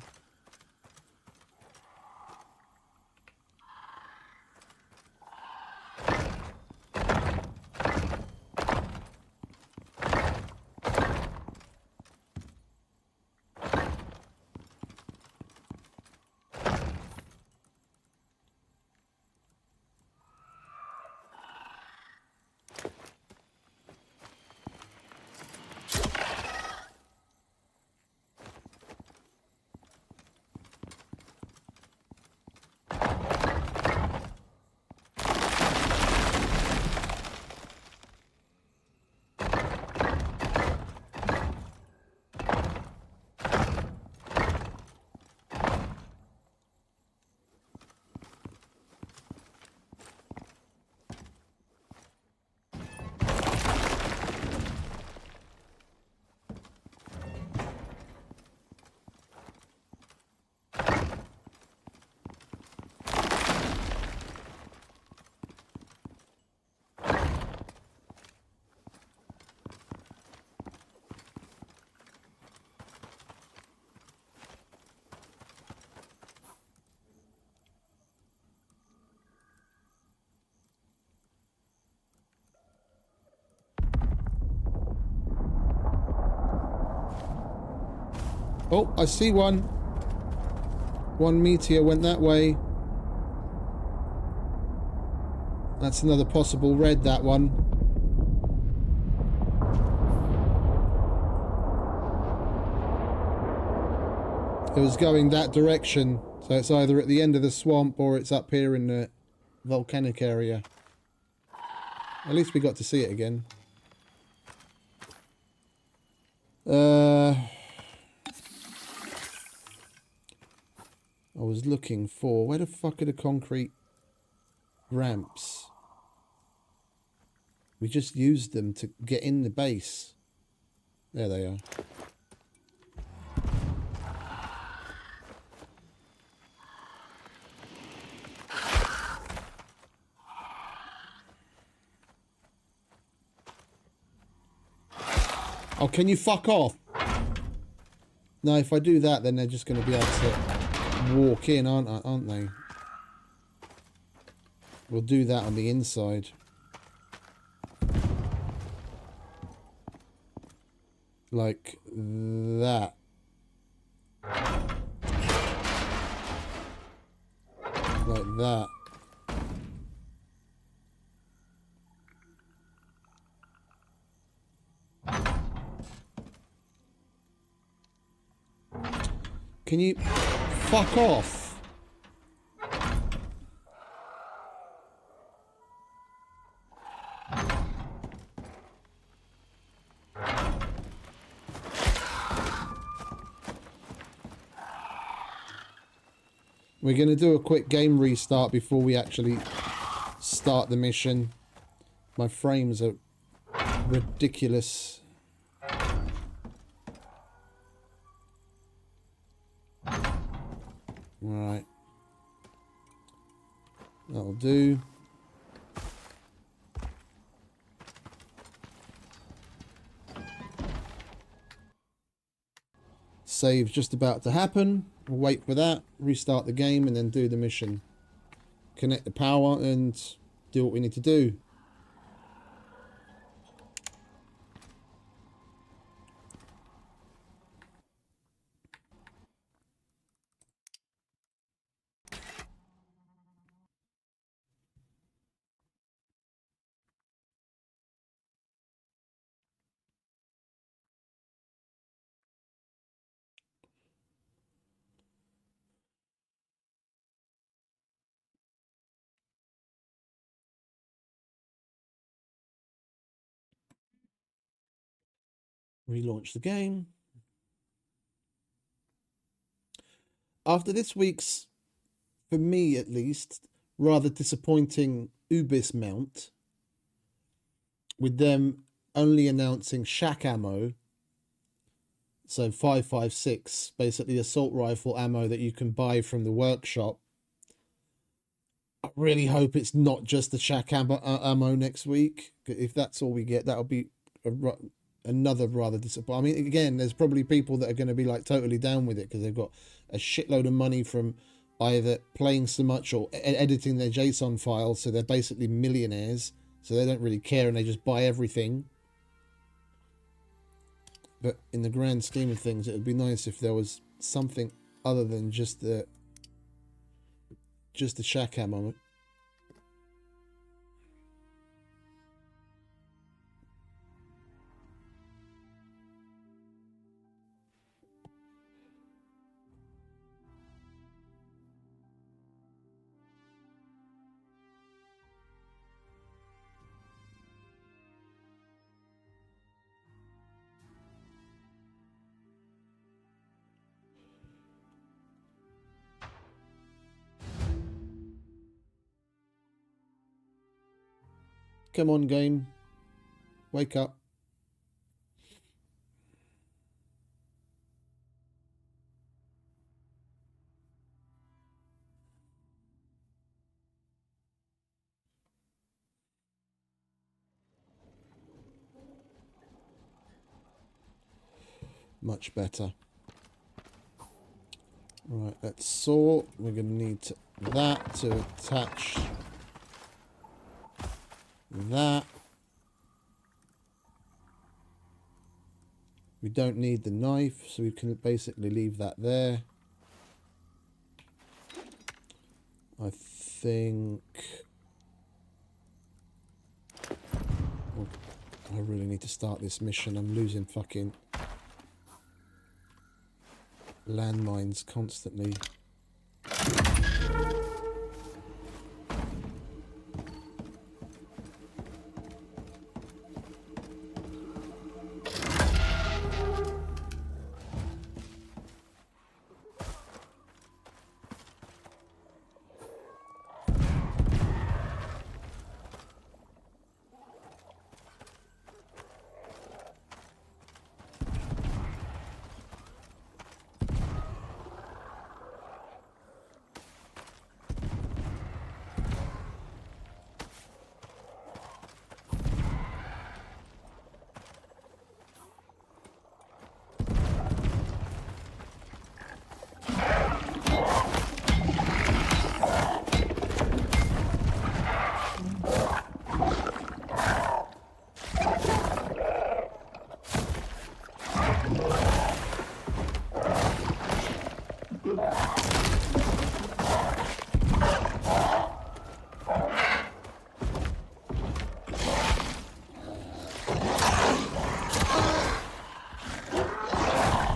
Oh, I see one. One meteor went that way. That's another possible red, that one. It was going that direction. So it's either at the end of the swamp or it's up here in the volcanic area. At least we got to see it again. I was looking for... Where the fuck are the concrete ramps? We just used them to get in the base. There they are. Oh, can you fuck off? No, if I do that, then they're just going to be able to walk in, aren't they? We'll do that on the inside. Like that. Like that. Can you fuck off? We're going to do a quick game restart before we actually start the mission. My frames are ridiculous. Right. That'll do. save's just about to happen. We'll wait for that, restart the game, and then do the mission. Connect the power and do what we need to do. Relaunch the game. After this week's, for me at least, rather disappointing Ubis mount, with them only announcing shack ammo, so 5.56, basically assault rifle ammo that you can buy from the workshop. I really hope it's not just the shack ammo next week. If that's all we get, that'll be another rather disappointing. I mean, again, there's probably people that are going to be like totally down with it because they've got a shitload of money from either playing so much or editing their JSON files, so they're basically millionaires, so they don't really care and they just buy everything. But in the grand scheme of things, it would be nice if there was something other than just the shack ammo. Come on, game. Wake up. Much better. Right, let's sort. We're going to need that to attach that. We don't need the knife, so we can basically leave that there. I think... Oh, I really need to start this mission. I'm losing fucking landmines constantly.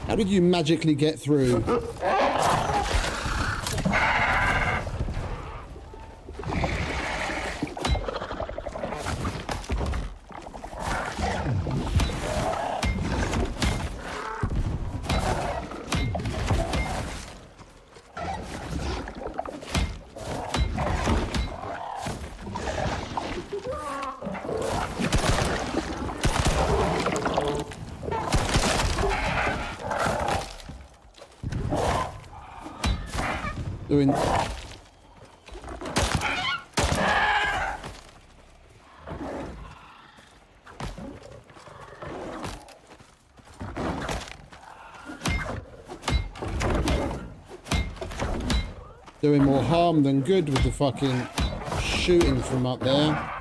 How did you magically get through? Doing... Doing more harm than good with the fucking shooting from up there.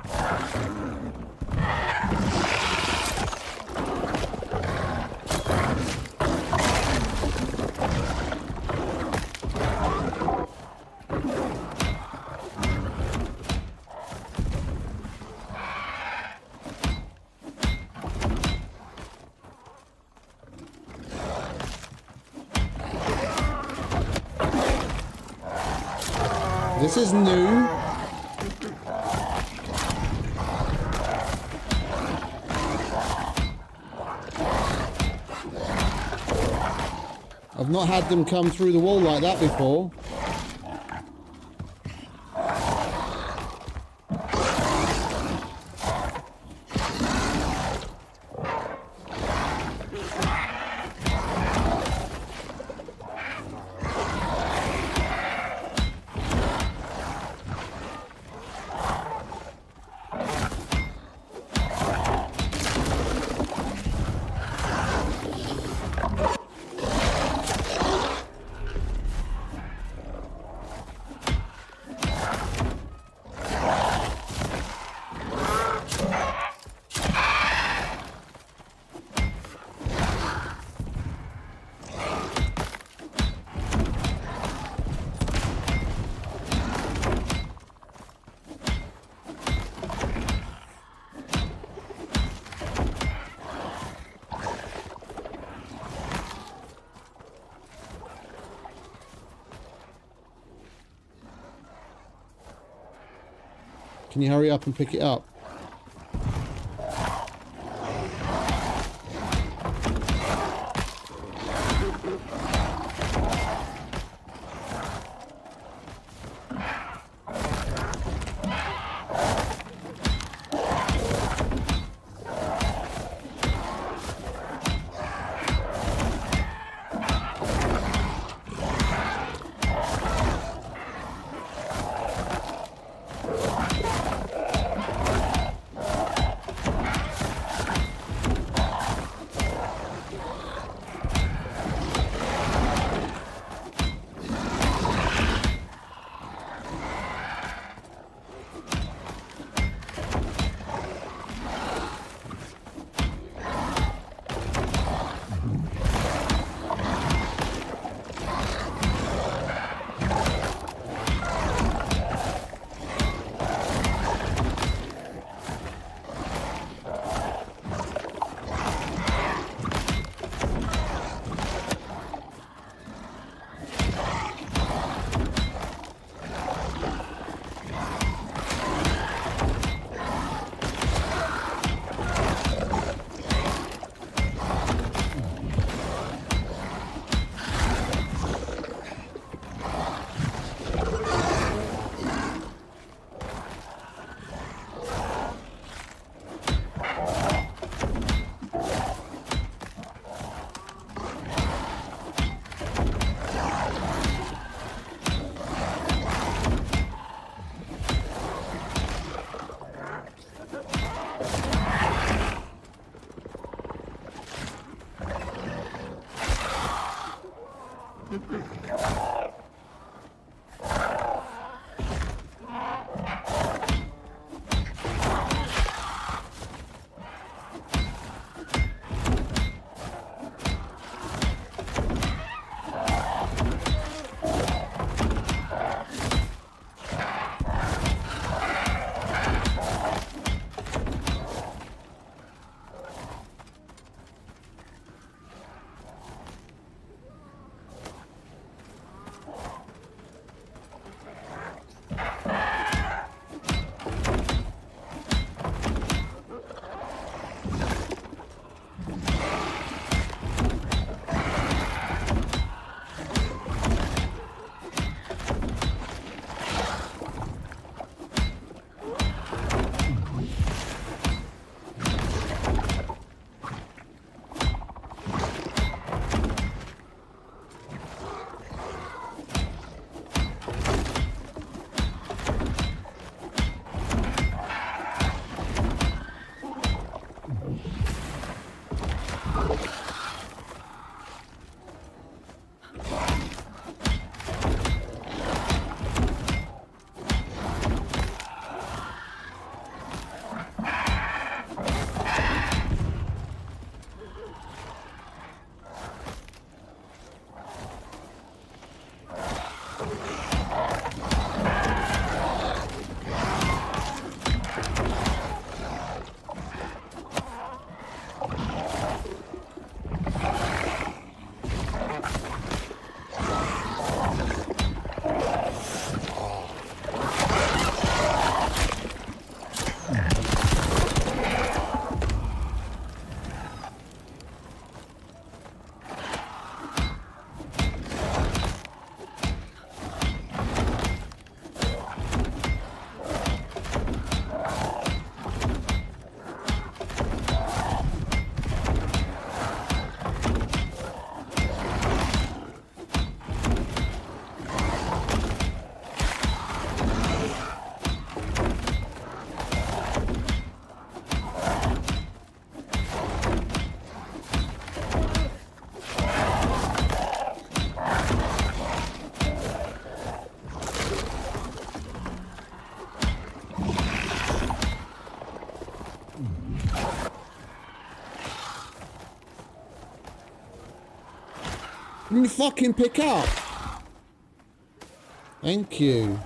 This is new. I've not had them come through the wall like that before. Can you hurry up and pick it up? Can you fucking pick up? Thank you.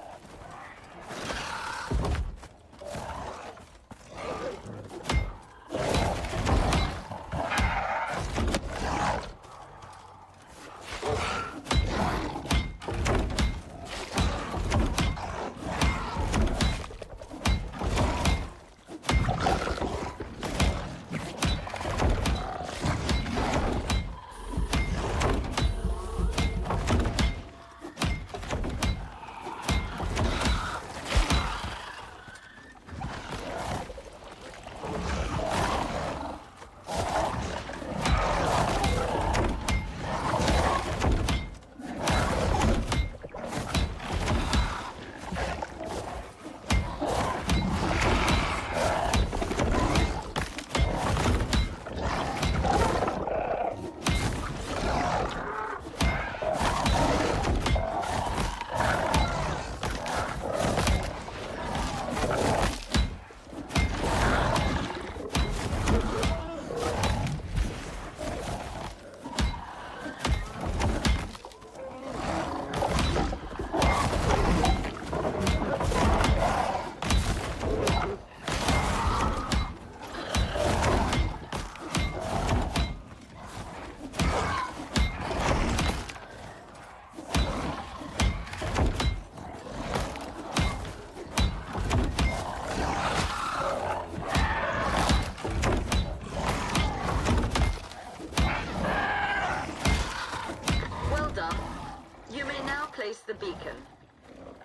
Place the beacon.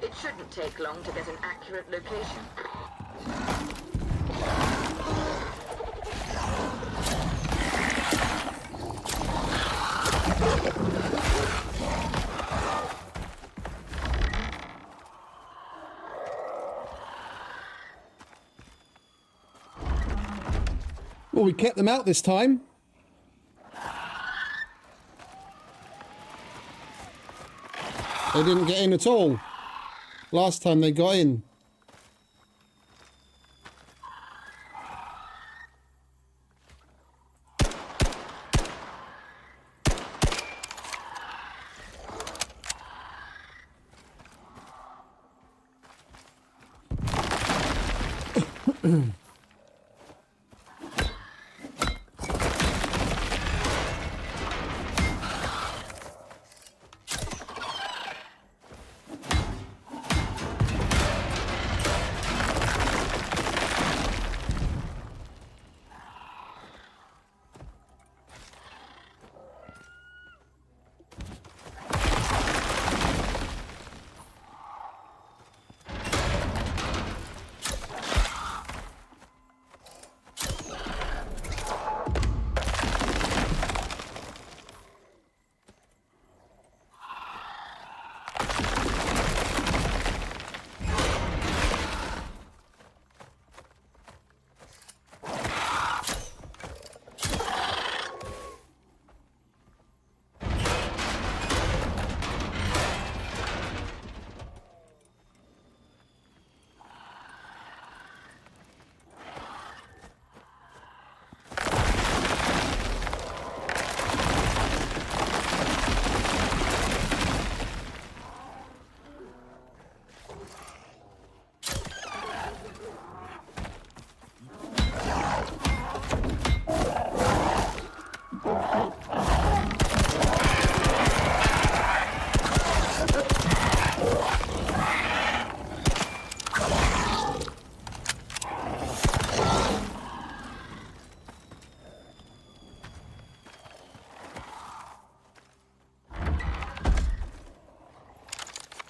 It shouldn't take long to get an accurate location. Well, we kept them out this time. They didn't get in at all. Last time they got in.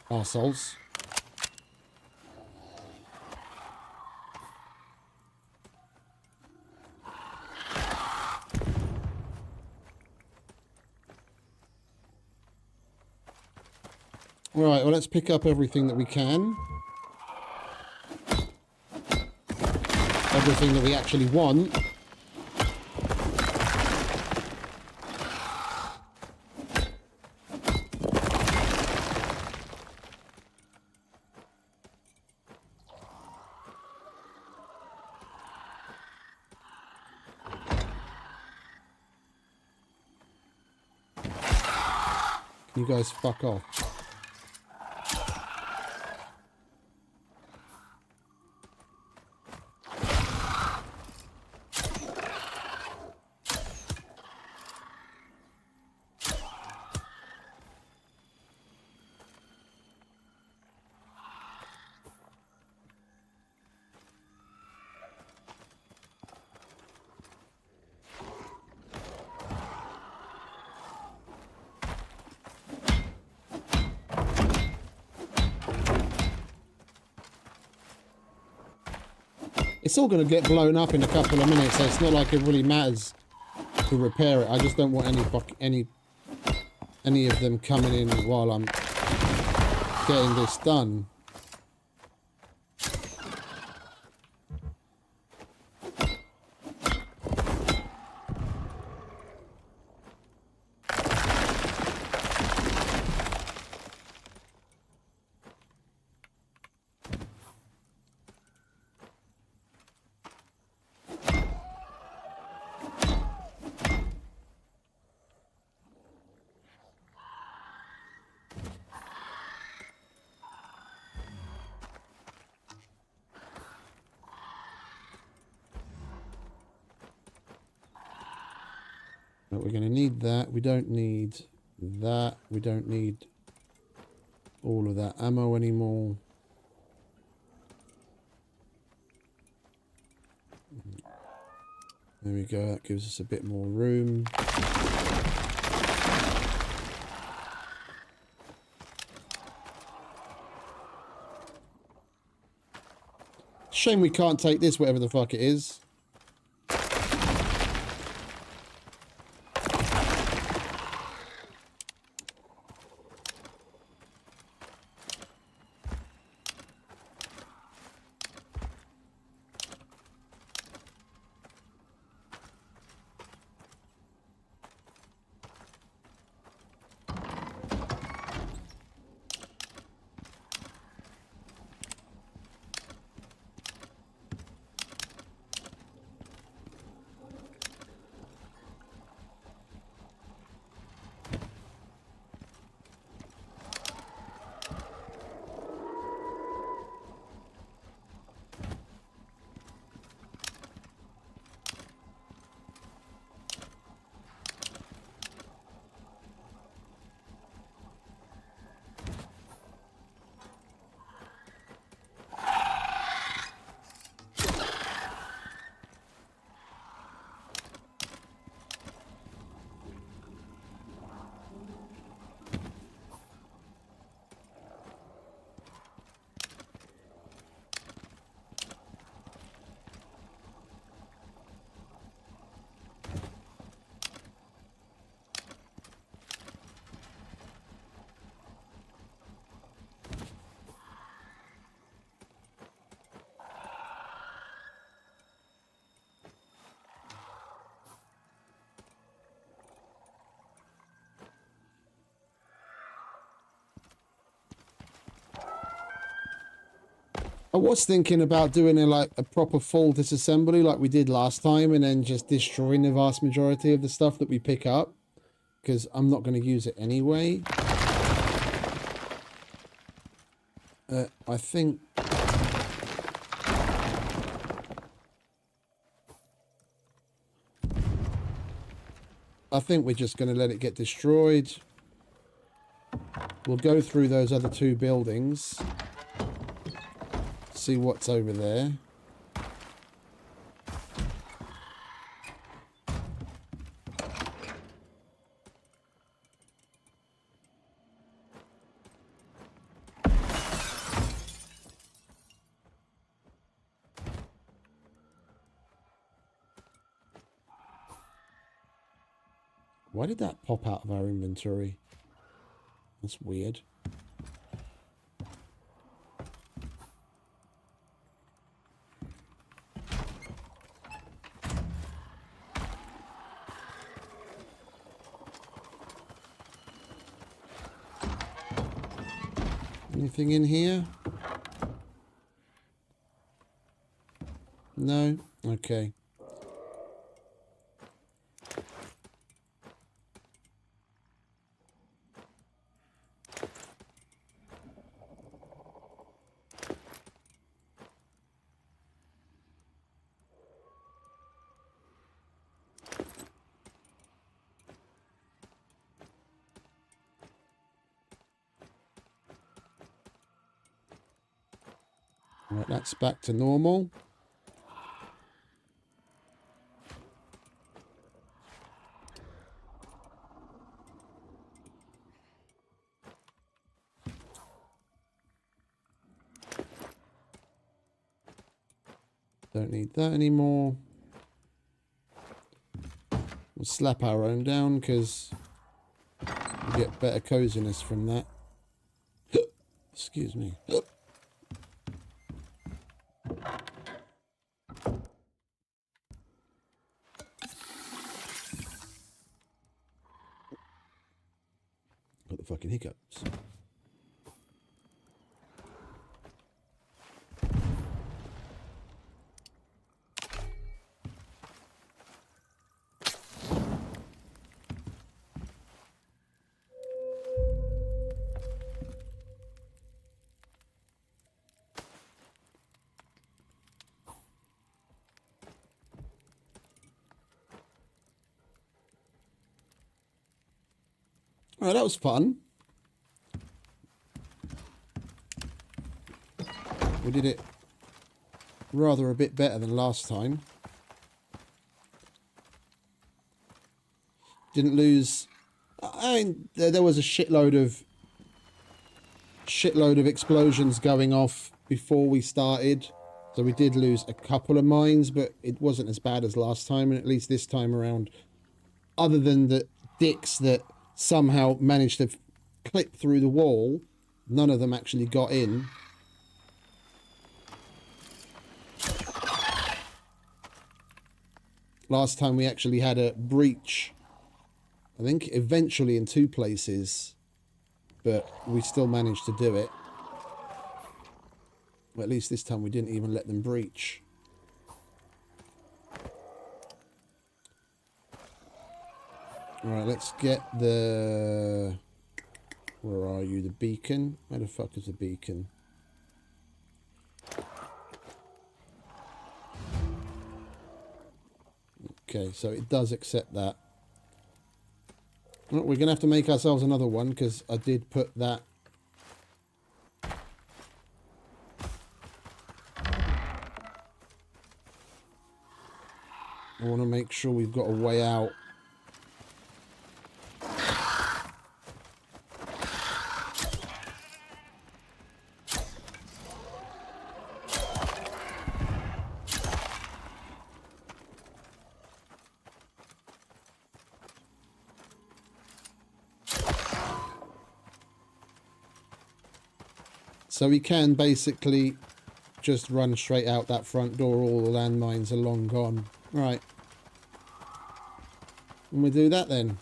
Arseholes. Right, well, let's pick up everything that we can. Everything that we actually want. You guys fuck off. It's all going to get blown up in a couple of minutes, so it's not like it really matters to repair it. I just don't want any of them coming in while I'm getting this done. But we're going to need that. We don't need that. We don't need all of that ammo anymore. There we go. That gives us a bit more room. Shame we can't take this, whatever the fuck it is. I was thinking about doing a proper full disassembly like we did last time, and then just destroying the vast majority of the stuff that we pick up, because I'm not going to use it anyway. I think we're just going to let it get destroyed. We'll go through those other two buildings. See what's over there. Why did that pop out of our inventory? That's weird. Anything in here? No? Okay. Right, that's back to normal. Don't need that anymore. We'll slap our own down because we get better coziness from that. Excuse me. Got the fucking hiccups. Alright, that was fun. We did it rather a bit better than last time. Didn't lose. I mean, there was a shitload of explosions going off before we started, so we did lose a couple of mines, but it wasn't as bad as last time. And at least this time around, other than the dicks that somehow managed to clip through the wall, none of them actually got in. Last time we actually had a breach, I think eventually in 2 places, but we still managed to do it. Well, at least this time we didn't even let them breach. Alright, let's get the... Where are you? The beacon? Where the fuck is the beacon? Okay, so it does accept that. Well, we're going to have to make ourselves another one, because I did put that... I want to make sure we've got a way out. So we can basically just run straight out that front door. All the landmines are long gone. Right. And we do that then.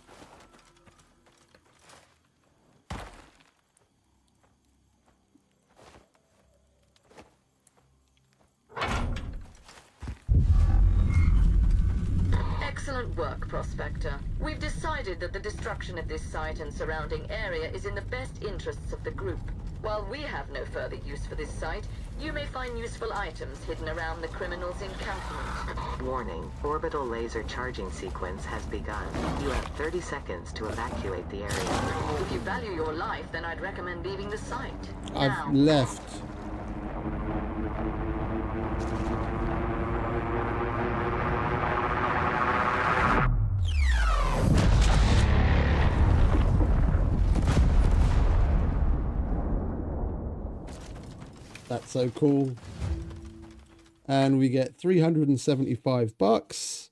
Excellent work, Prospector. We've decided that the destruction of this site and surrounding area is in the best interests of the group. While we have no further use for this site, you may find useful items hidden around the criminals' encampment. Warning, orbital laser charging sequence has begun. You have 30 seconds to evacuate the area. If you value your life, then I'd recommend leaving the site. I've left. That's so cool. And we get 375 bucks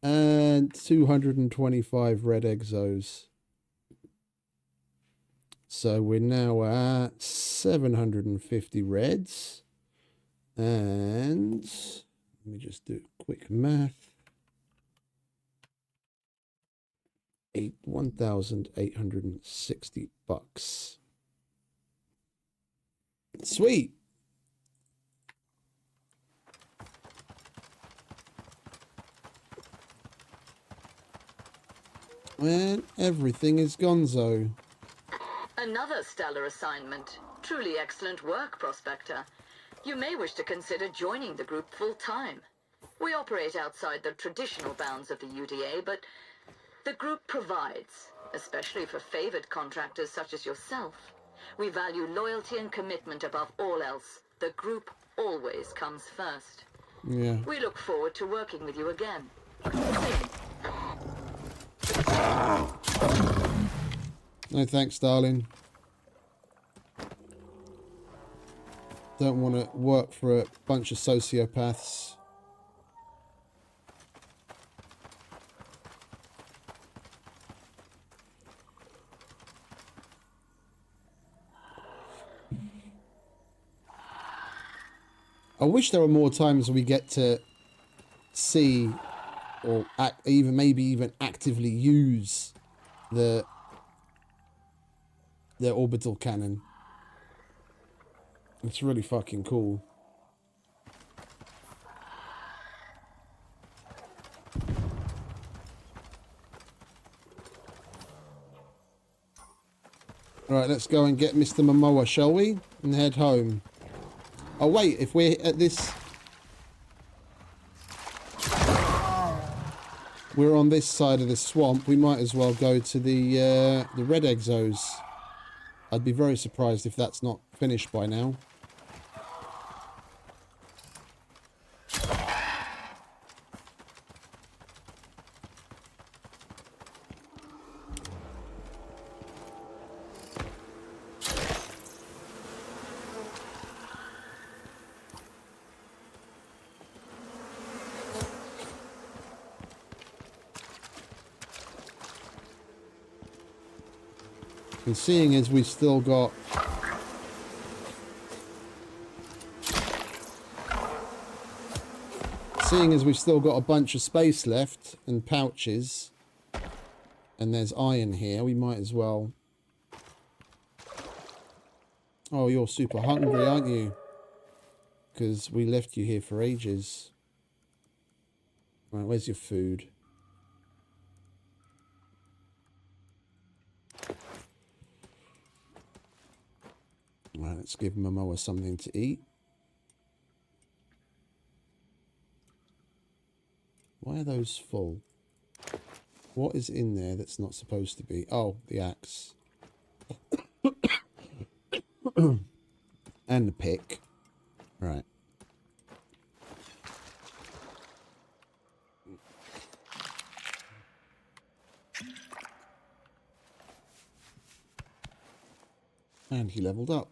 and 225 red exos. So we're now at 750 reds. And let me just do quick math. 1,860 bucks. Sweet. And everything is gonzo. Another stellar assignment. Truly excellent work, Prospector. You may wish to consider joining the group full-time. We operate outside the traditional bounds of the UDA, but the group provides, especially for favored contractors such as yourself. We value loyalty and commitment above all else. The group always comes first. Yeah. We look forward to working with you again. No thanks, darling. Don't want to work for a bunch of sociopaths. I wish there were more times we get to see or maybe even actively use the orbital cannon. It's really fucking cool. Right, let's go and get Mr. Momoa, shall we? And head home. Oh wait, if we're at this... We're on this side of the swamp, we might as well go to the red exos. I'd be very surprised if that's not finished by now. And seeing as we've still got... Seeing as we've still got a bunch of space left and pouches, and there's iron here, we might as well... Oh, you're super hungry, aren't you? Because we left you here for ages. Right, where's your food? Right, let's give Momoa something to eat. Why are those full? What is in there that's not supposed to be? Oh, the axe. And the pick. Right. And he leveled up.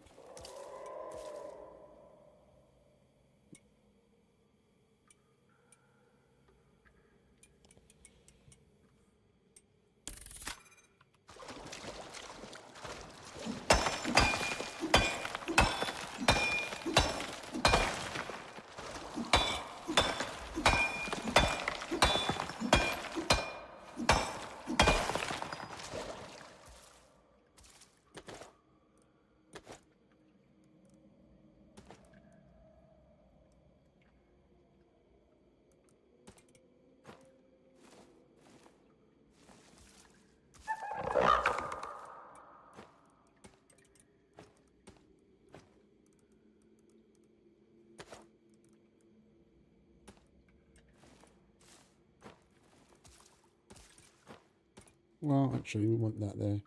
Well, actually, we want that there.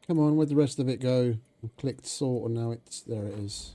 Come on, where'd the rest of it go? I clicked sort and now it's... there it is.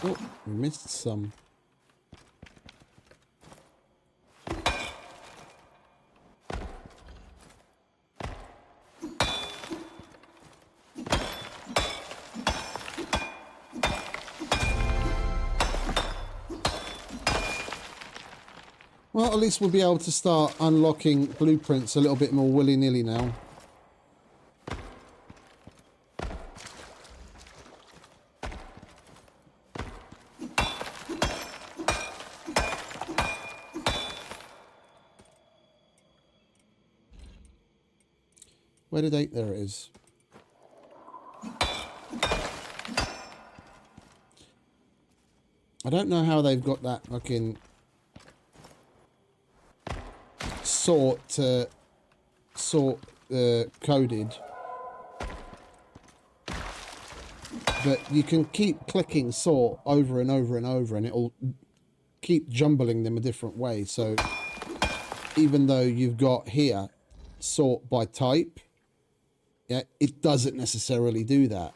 Oh, we missed some. Well, at least we'll be able to start unlocking blueprints a little bit more willy-nilly now. Where did 8? There it is. I don't know how they've got that fucking sort coded, but you can keep clicking sort over and over and over, and it'll keep jumbling them a different way. So even though you've got here sort by type, yeah, it doesn't necessarily do that.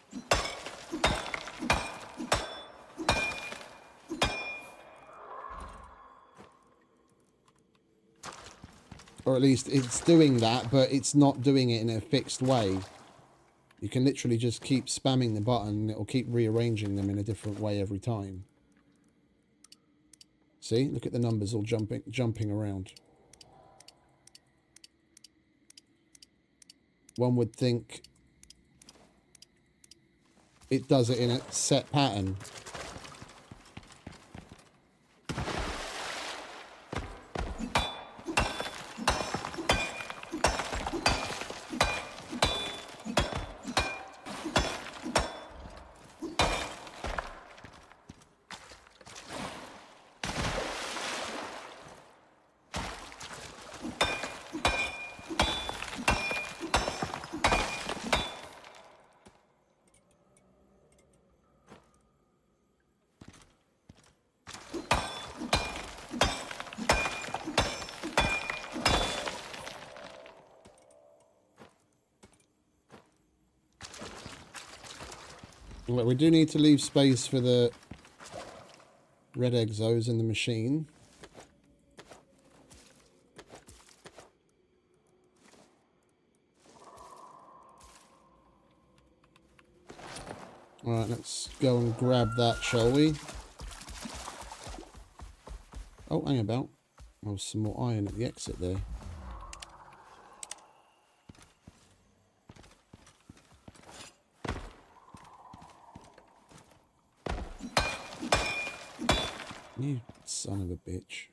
Or at least it's doing that, but it's not doing it in a fixed way. You can literally just keep spamming the button and it'll keep rearranging them in a different way every time. See? Look at the numbers all jumping around. One would think it does it in a set pattern. Well, we do need to leave space for the red exos in the machine. Alright, let's go and grab that, shall we? Oh, hang about. There's some more iron at the exit there. You son of a bitch.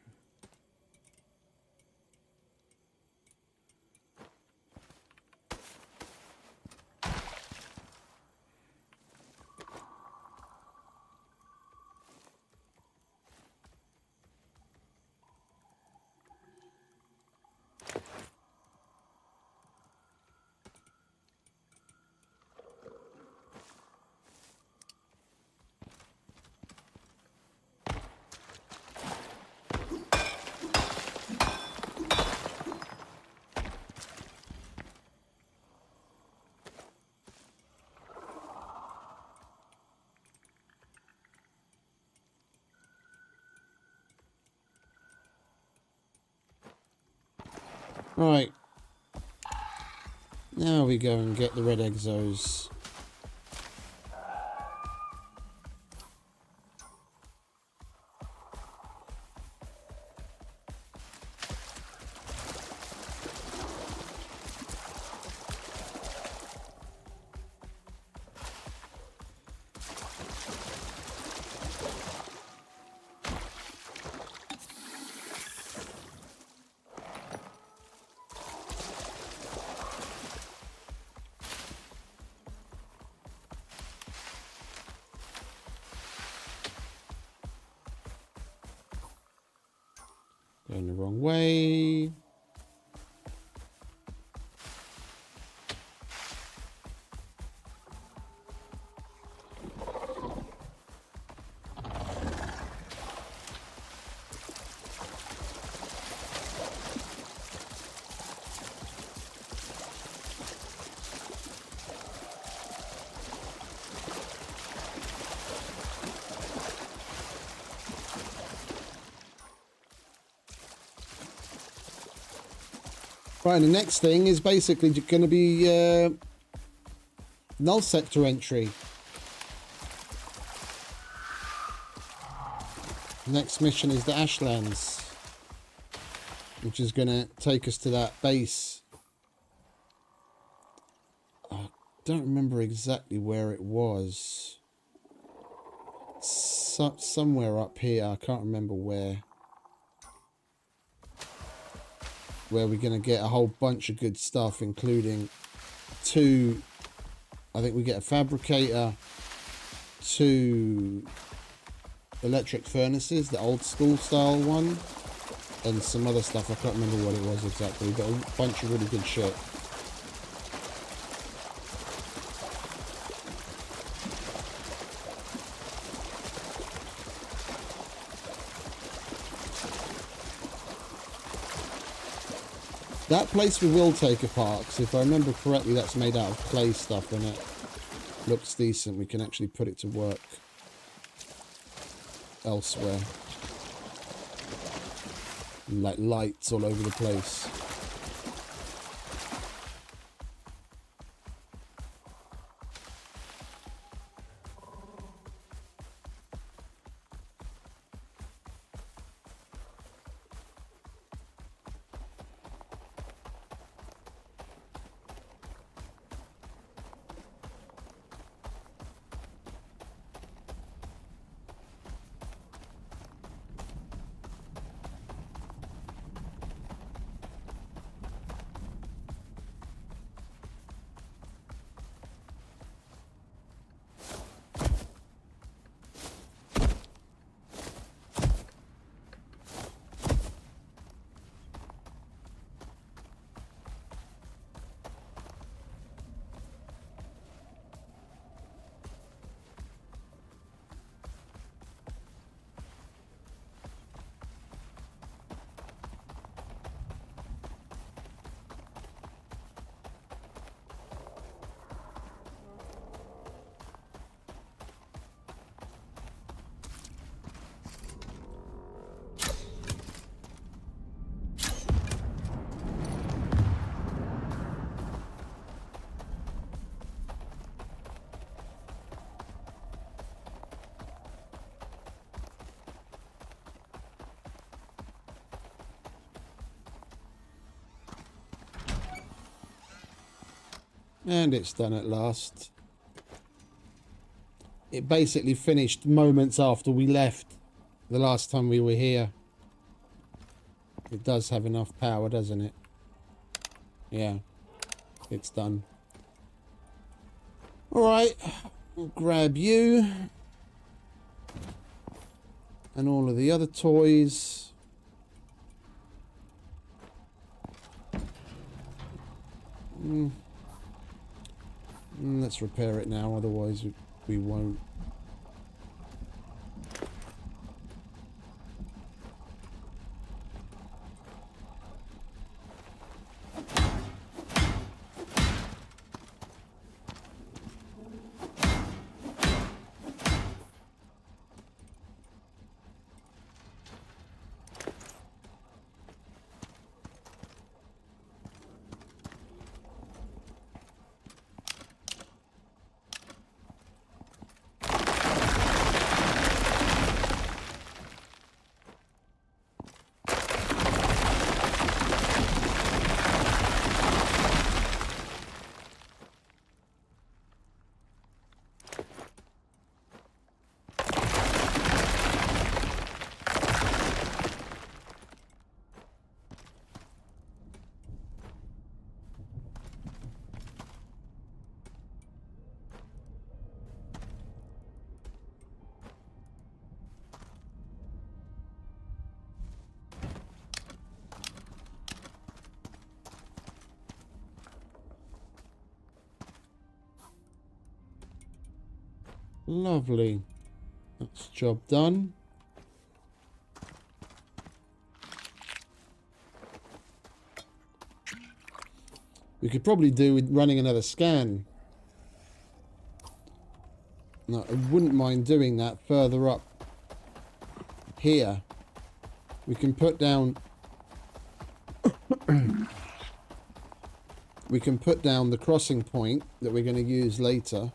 Right. Now we go and get the red exos. Going the wrong way. Right, and the next thing is basically going to be Null sector entry. Next mission is the Ashlands, which is going to take us to that base. I don't remember exactly where it was. Somewhere up here, I can't remember where. Where we're going to get a whole bunch of good stuff, including I think we get a fabricator, 2 electric furnaces, the old school style one, and some other stuff. I can't remember what it was exactly, but a bunch of really good shit. That place we will take apart, because if I remember correctly, that's made out of clay stuff, and it looks decent. We can actually put it to work elsewhere. Like lights all over the place. And it's done at last. It basically finished moments after we left the last time we were here. It does have enough power, doesn't it? Yeah, it's done. Alright, we'll grab you. And all of the other toys. Let's repair it now, otherwise we won't. Lovely. That's job done. We could probably do with running another scan. No, I wouldn't mind doing that further up here. We can put down we can put down the crossing point that we're going to use later.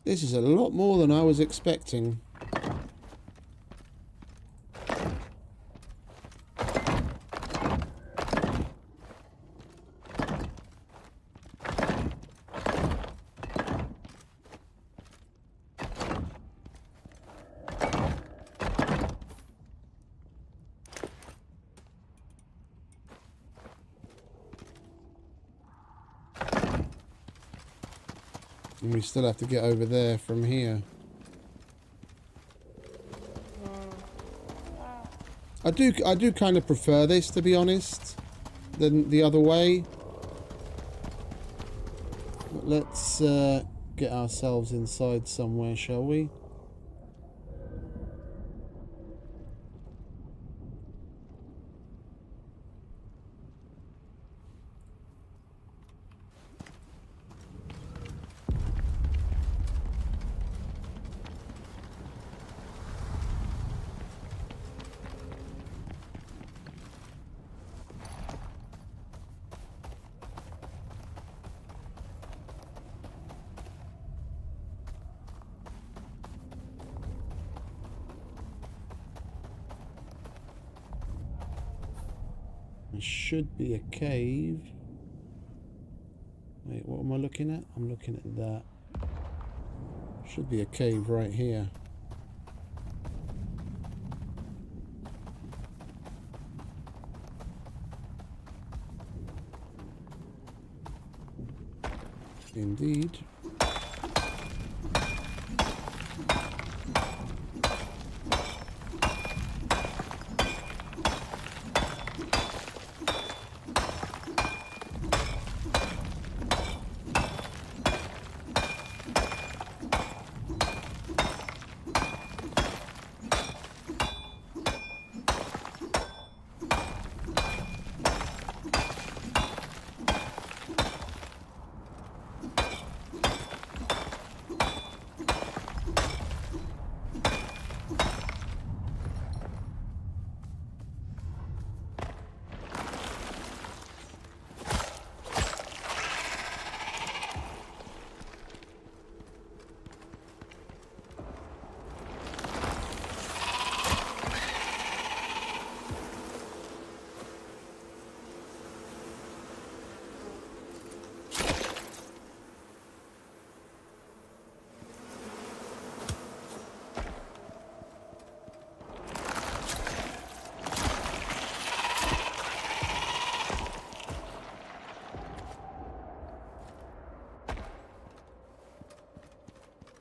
This is a lot more than I was expecting. And we still have to get over there from here. I do kind of prefer this, to be honest, than the other way. But let's get ourselves inside somewhere, shall we? There should be a cave. Wait, what am I looking at? I'm looking at that. Should be a cave right here. Indeed.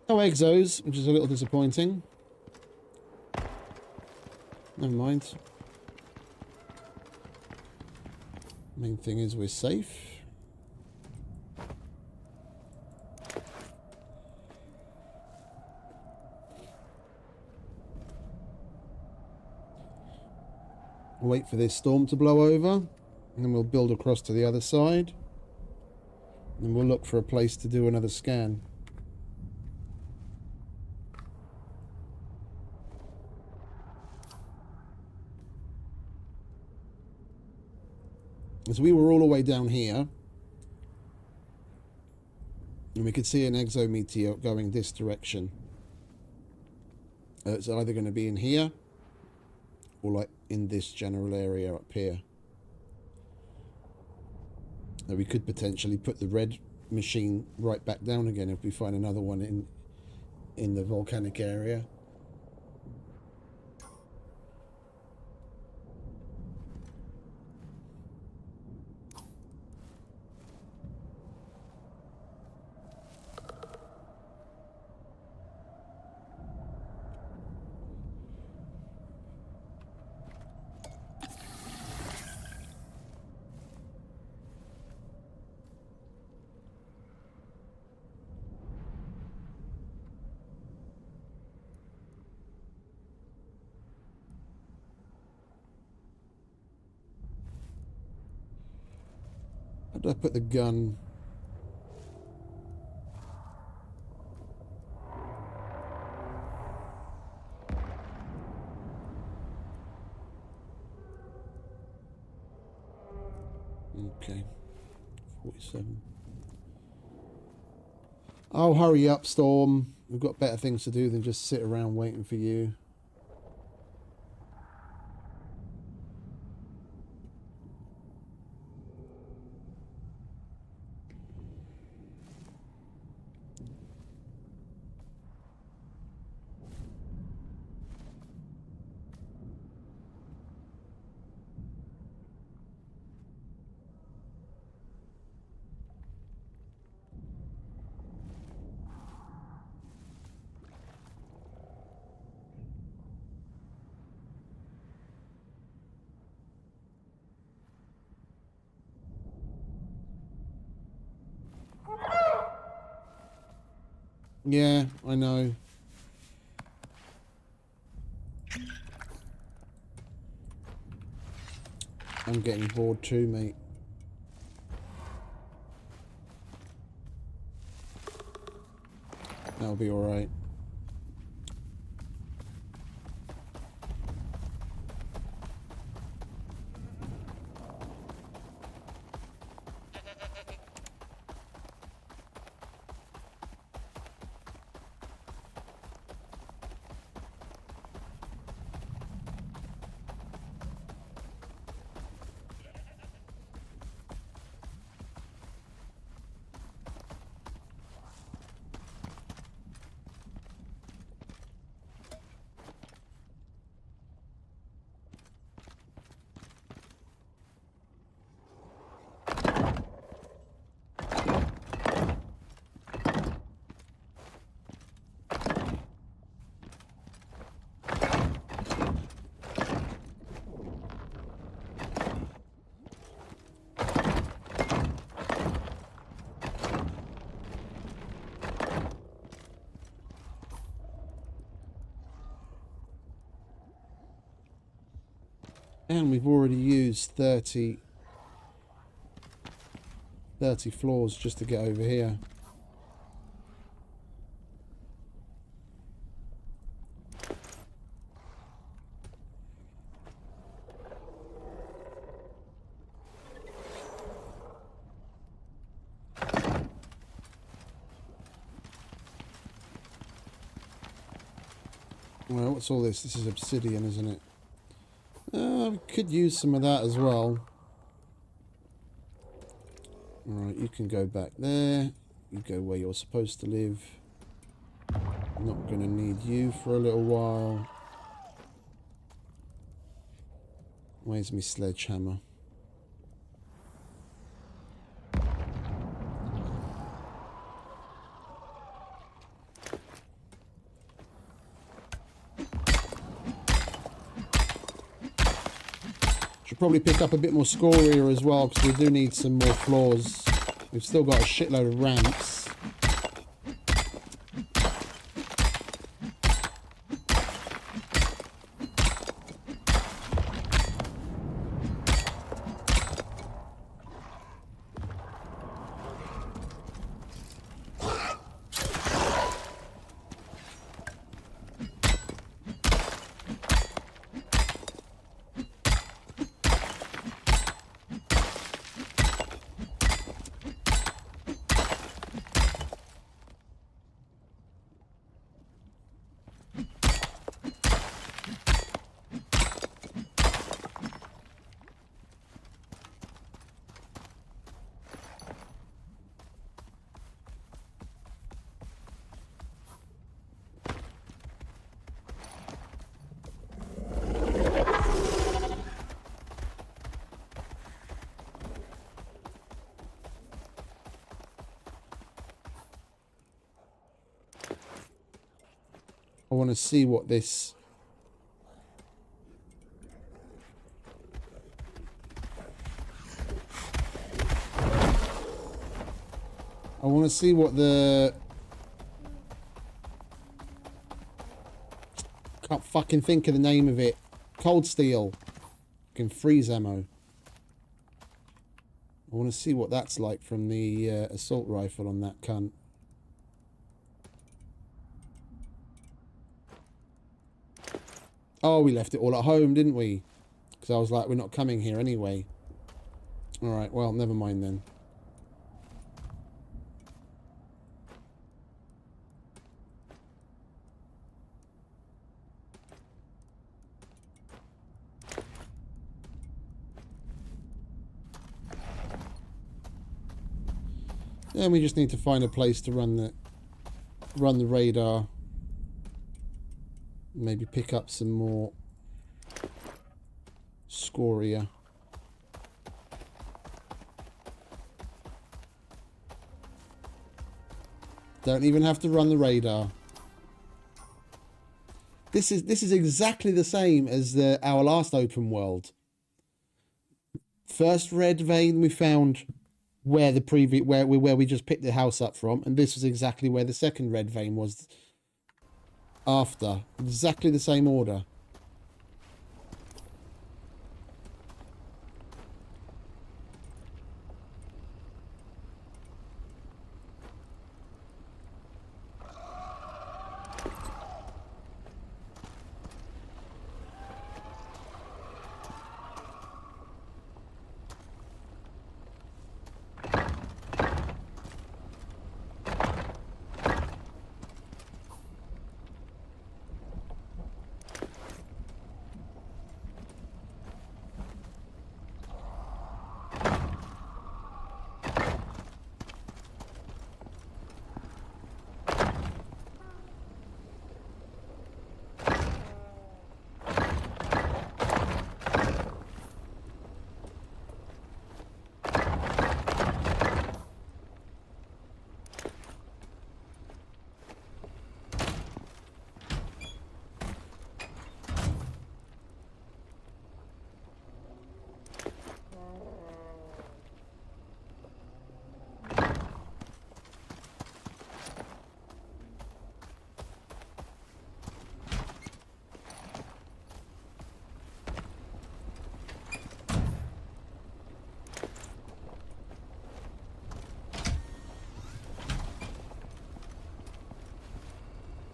No exos, which is a little disappointing. Never mind. Main thing is we're safe. Wait for this storm to blow over, and then we'll build across to the other side, and we'll look for a place to do another scan. As we were all the way down here, and we could see an exometeor going this direction. It's either going to be in here or like in this general area up here. Now we could potentially put the red machine right back down again if we find another one in the volcanic area. How do I put the gun? Okay. 47. Oh, hurry up, Storm. We've got better things to do than just sit around waiting for you. Yeah, I know. I'm getting bored too, mate. That'll be alright. And we've already used 30 floors just to get over here. Well, what's all this? This is obsidian, isn't it? We could use some of that as well. Alright, you can go back there. You go where you're supposed to live. Not going to need you for a little while. Where's my sledgehammer? probably pick up a bit more scoria as well, because we do need some more floors. We've still got a shitload of ramps. I want to see what this... I want to see what the... Can't fucking think of the name of it. Cold steel. Fucking freeze ammo. I want to see what that's like from the assault rifle on that cunt. Oh, we left it all at home, didn't we? Because I was like, we're not coming here anyway. Alright, well, never mind then. Then we just need to find a place to run the radar. Maybe pick up some more scoria. Don't even have to run the radar. This is exactly the same as our last open world. First red vein we found where we just picked the house up from, and this was exactly where the second red vein was. After. Exactly the same order.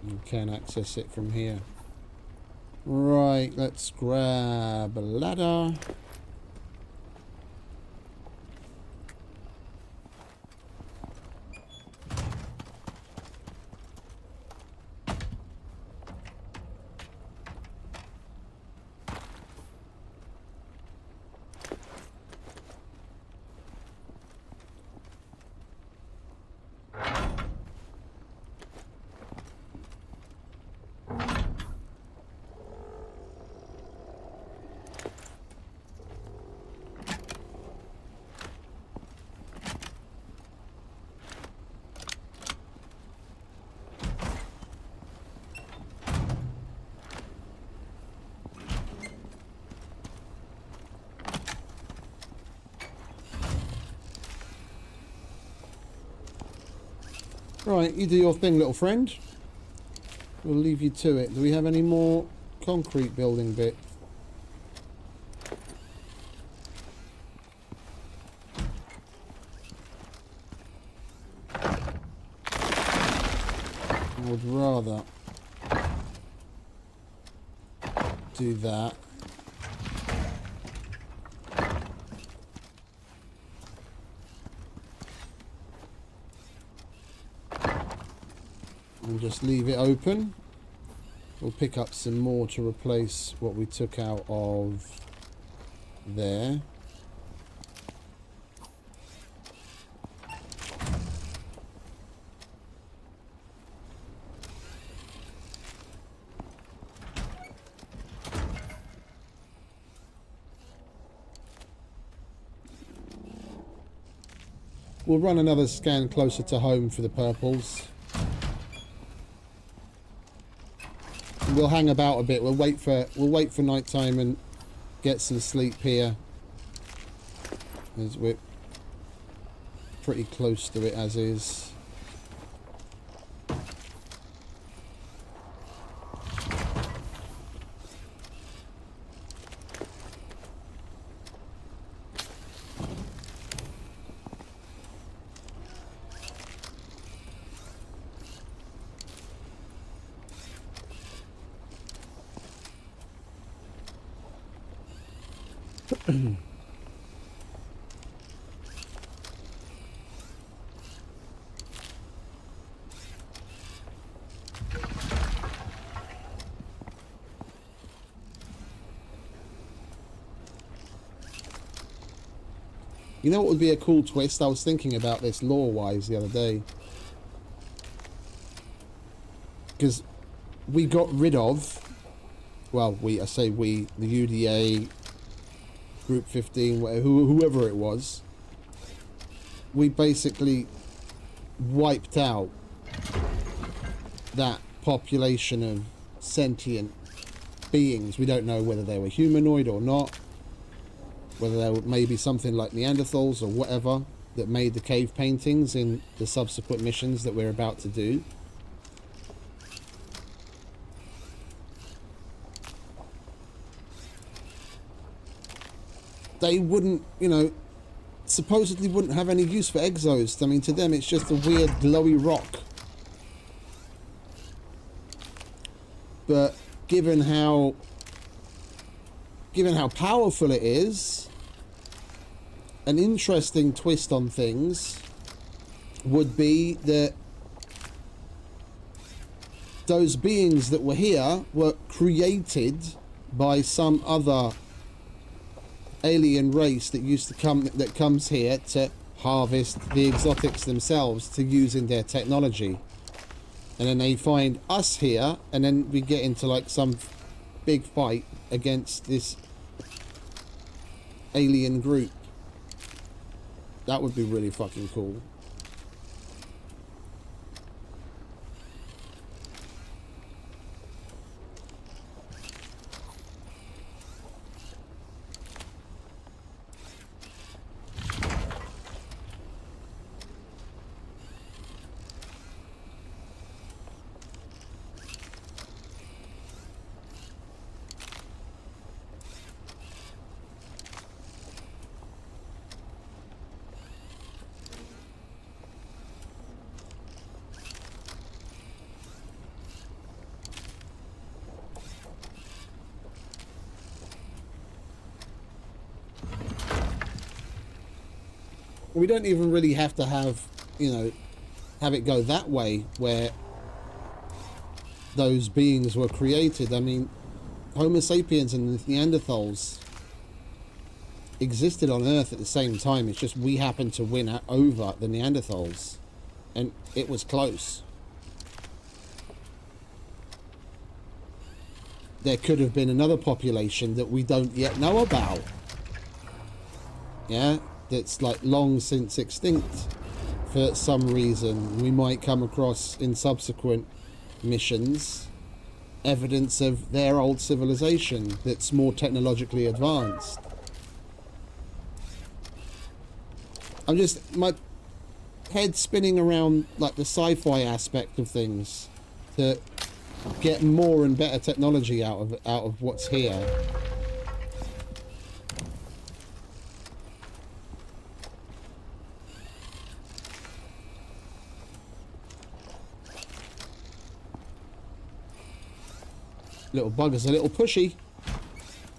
You can access it from here. Right, let's grab a ladder. Right, you do your thing, little friend. We'll leave you to it. Do we have any more concrete building bits? I would rather do that. And just leave it open. We'll pick up some more to replace what we took out of there. We'll run another scan closer to home for the purples. We'll hang about a bit. We'll wait for night time and get some sleep here, as we're pretty close to it as is. You know what would be a cool twist? I was thinking about this lore-wise the other day. Because we got rid of... Well, I say we, the UDA, Group 15, whoever it was. We basically wiped out that population of sentient beings. We don't know whether they were humanoid or not. Whether they were maybe something like Neanderthals or whatever that made the cave paintings in the subsequent missions that we're about to do. They wouldn't, you know, supposedly wouldn't have any use for exos. I mean, to them it's just a weird glowy rock. But given how powerful it is, an interesting twist on things would be that those beings that were here were created by some other alien race that used to come, that comes here to harvest the exotics themselves to use in their technology. And then they find us here, and then we get into like some big fight against this alien group. That would be really fucking cool. We don't even really have to have, you know, have it go that way where those beings were created. I mean, Homo sapiens and the Neanderthals existed on Earth at the same time. It's just we happened to win over the Neanderthals, and it was close. There could have been another population that we don't yet know about. Yeah? That's like long since extinct for some reason. We might come across in subsequent missions evidence of their old civilization that's more technologically advanced. I'm just, head spinning around like the sci-fi aspect of things to get more and better technology out of what's here. Little bugger's a little pushy.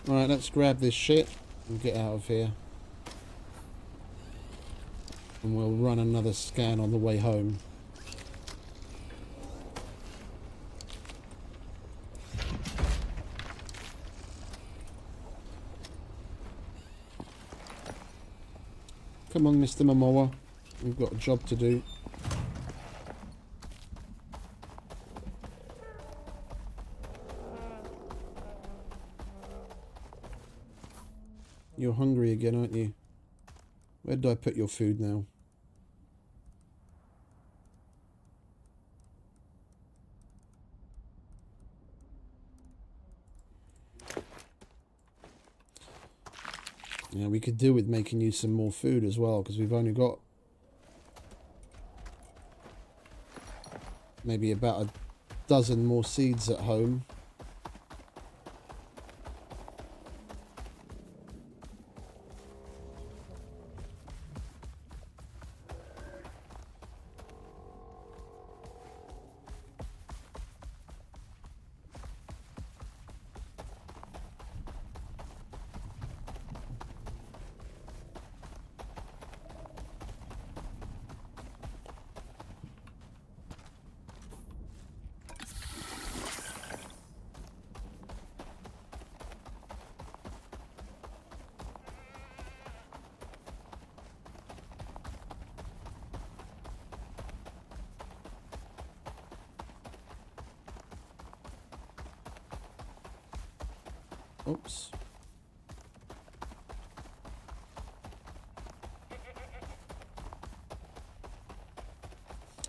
Alright, let's grab this shit and get out of here. And we'll run another scan on the way home. Come on, Mr. Momoa. We've got a job to do. You're hungry again, aren't you? Where did I put your food now? Yeah, we could do with making you some more food as well, because we've only got maybe about a dozen more seeds at home. Oops.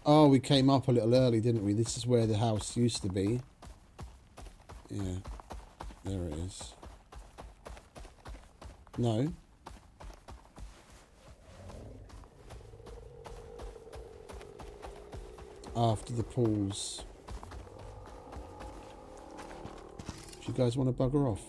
Oh, we came up a little early, didn't we? This is where the house used to be. Yeah. There it is. No. After the pools. Do you guys want to bugger off?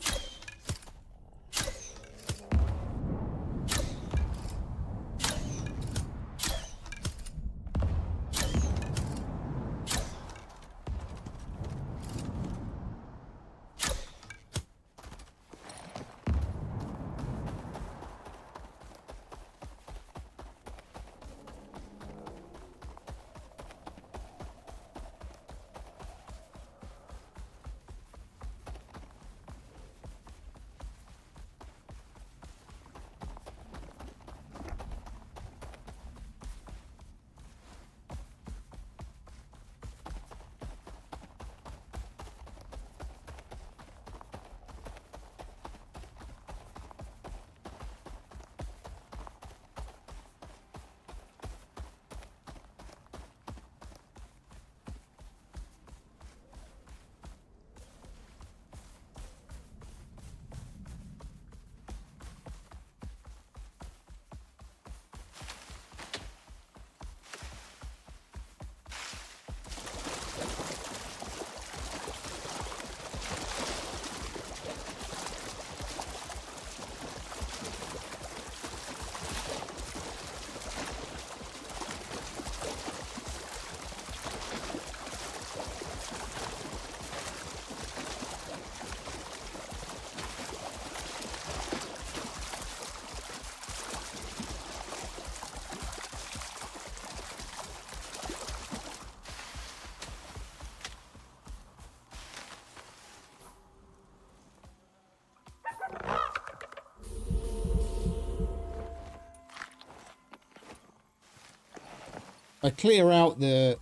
I clear out the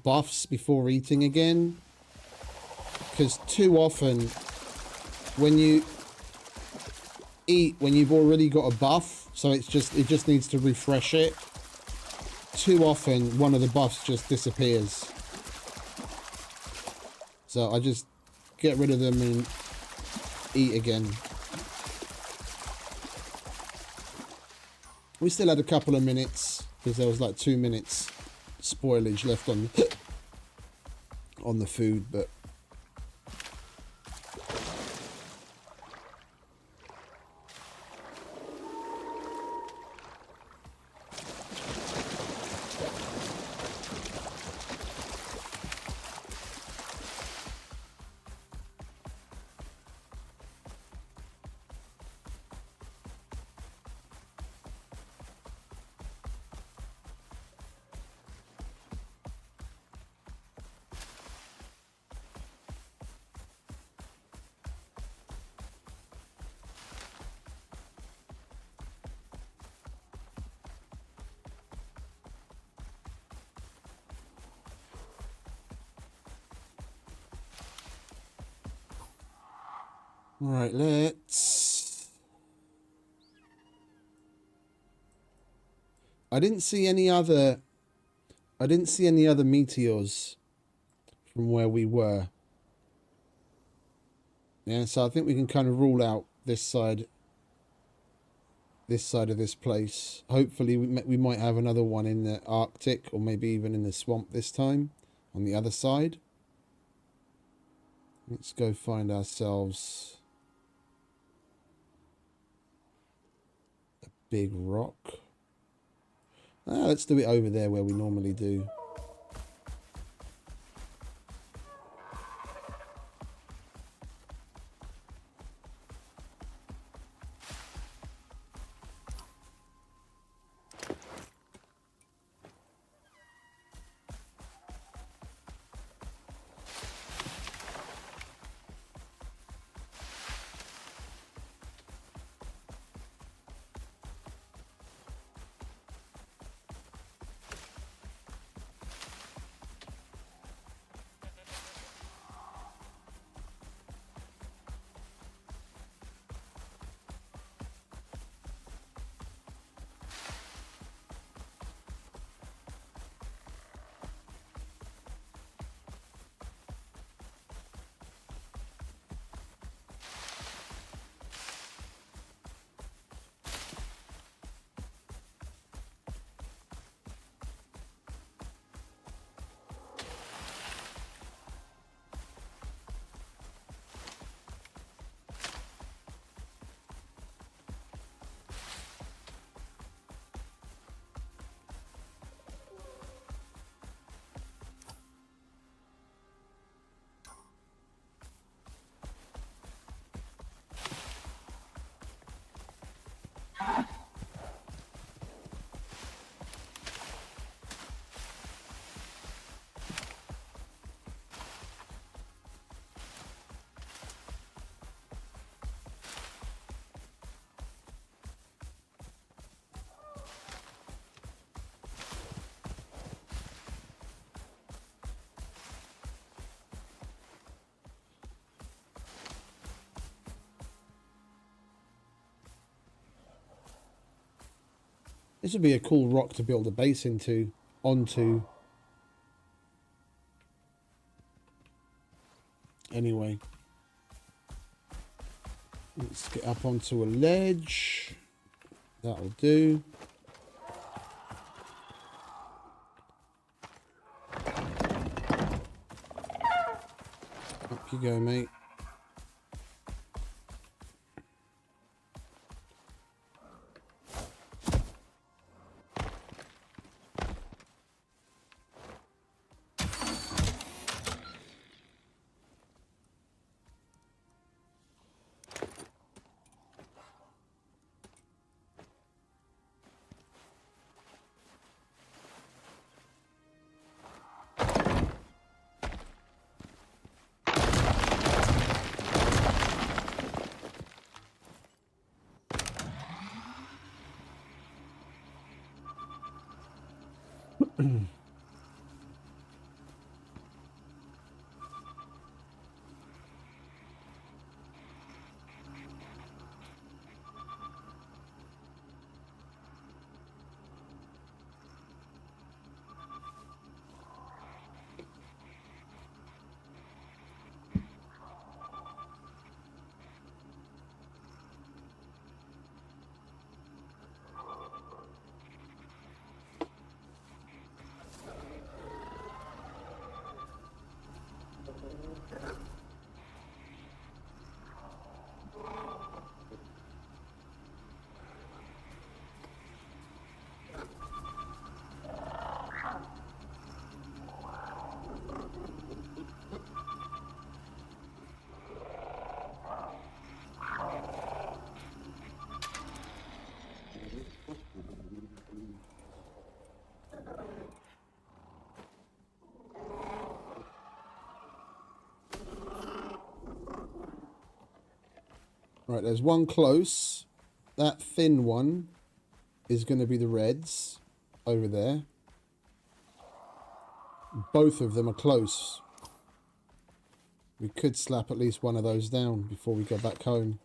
buffs before eating again, because too often when you eat when you've already got a buff, so it just needs to refresh it. Too often one of the buffs just disappears, so I just get rid of them and eat again. We still had a couple of minutes. because there was like 2 minutes spoilage left on the food, but right, let's... I didn't see any other meteors from where we were. Yeah, so I think we can kind of rule out this side of this place. Hopefully we might have another one in the Arctic, or maybe even in the swamp this time on the other side. Let's go find ourselves a big rock. Let's do it over there where we normally do. This would be a cool rock to build a base onto. Anyway, let's get up onto a ledge. That'll do. Up you go, mate. Right, there's one close. That thin one is going to be the reds over there. Both of them are close. We could slap at least one of those down before we go back home.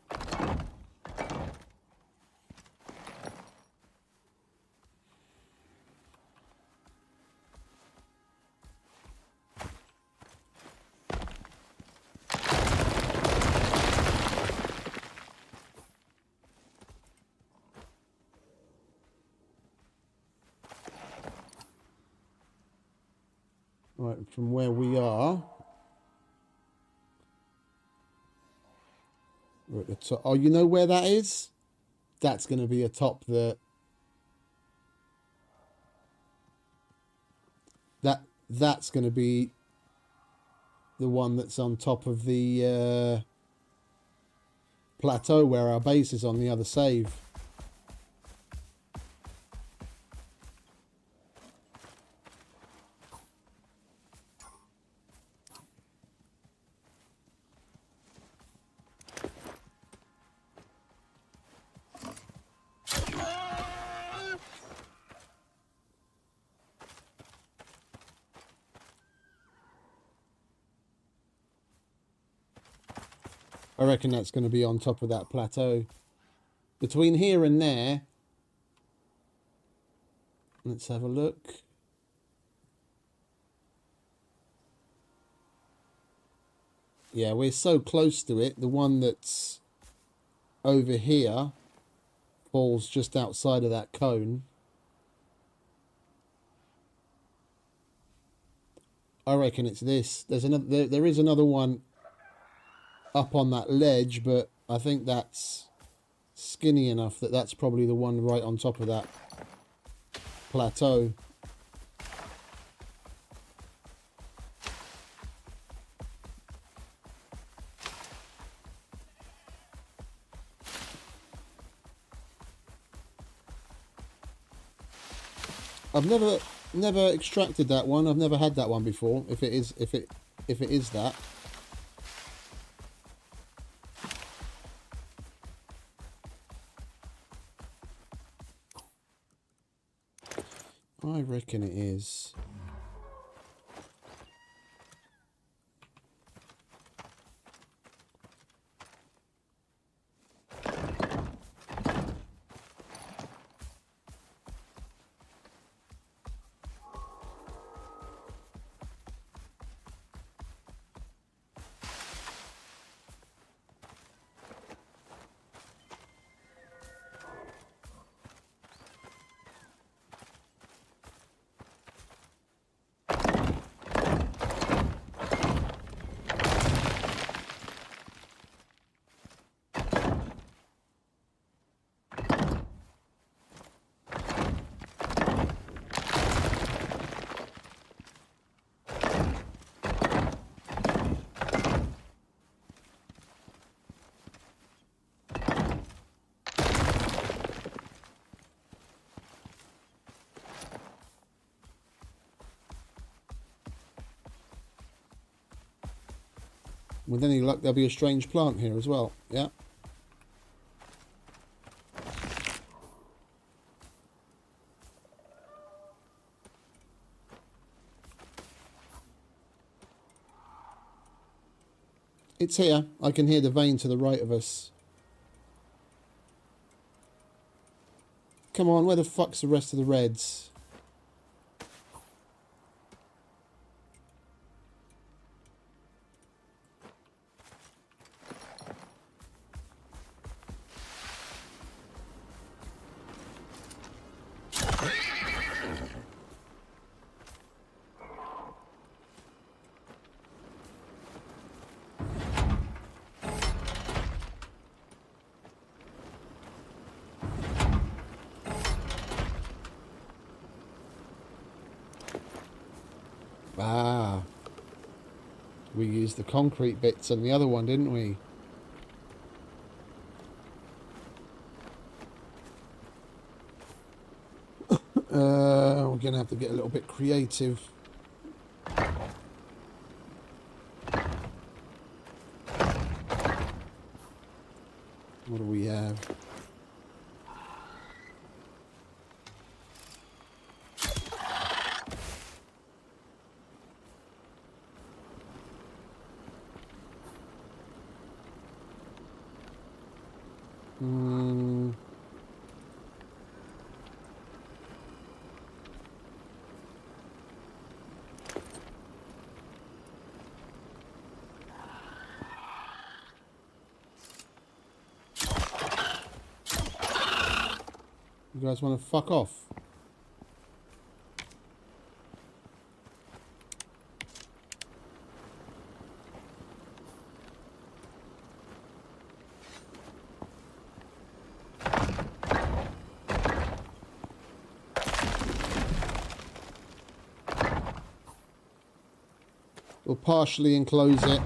Right, from where we are, we're at the top. Oh, you know where that is? That's going to be atop the... That's going to be the one that's on top of the plateau where our base is on the other save. I reckon that's going to be on top of that plateau. Between here and there, let's have a look. Yeah, we're so close to it. The one that's over here falls just outside of that cone. I reckon it's this. There's another. There is another one up on that ledge, but I think that's skinny enough that that's probably the one right on top of that plateau. I've never extracted that one. I've never had that one before. If it is that. I reckon it is. With any luck, there'll be a strange plant here as well. Yeah. It's here. I can hear the vein to the right of us. Come on, where the fuck's the rest of the reds? Ah, we used the concrete bits on the other one, didn't we? We're going to have to get a little bit creative. What do we have? You guys want to fuck off? We'll partially enclose it.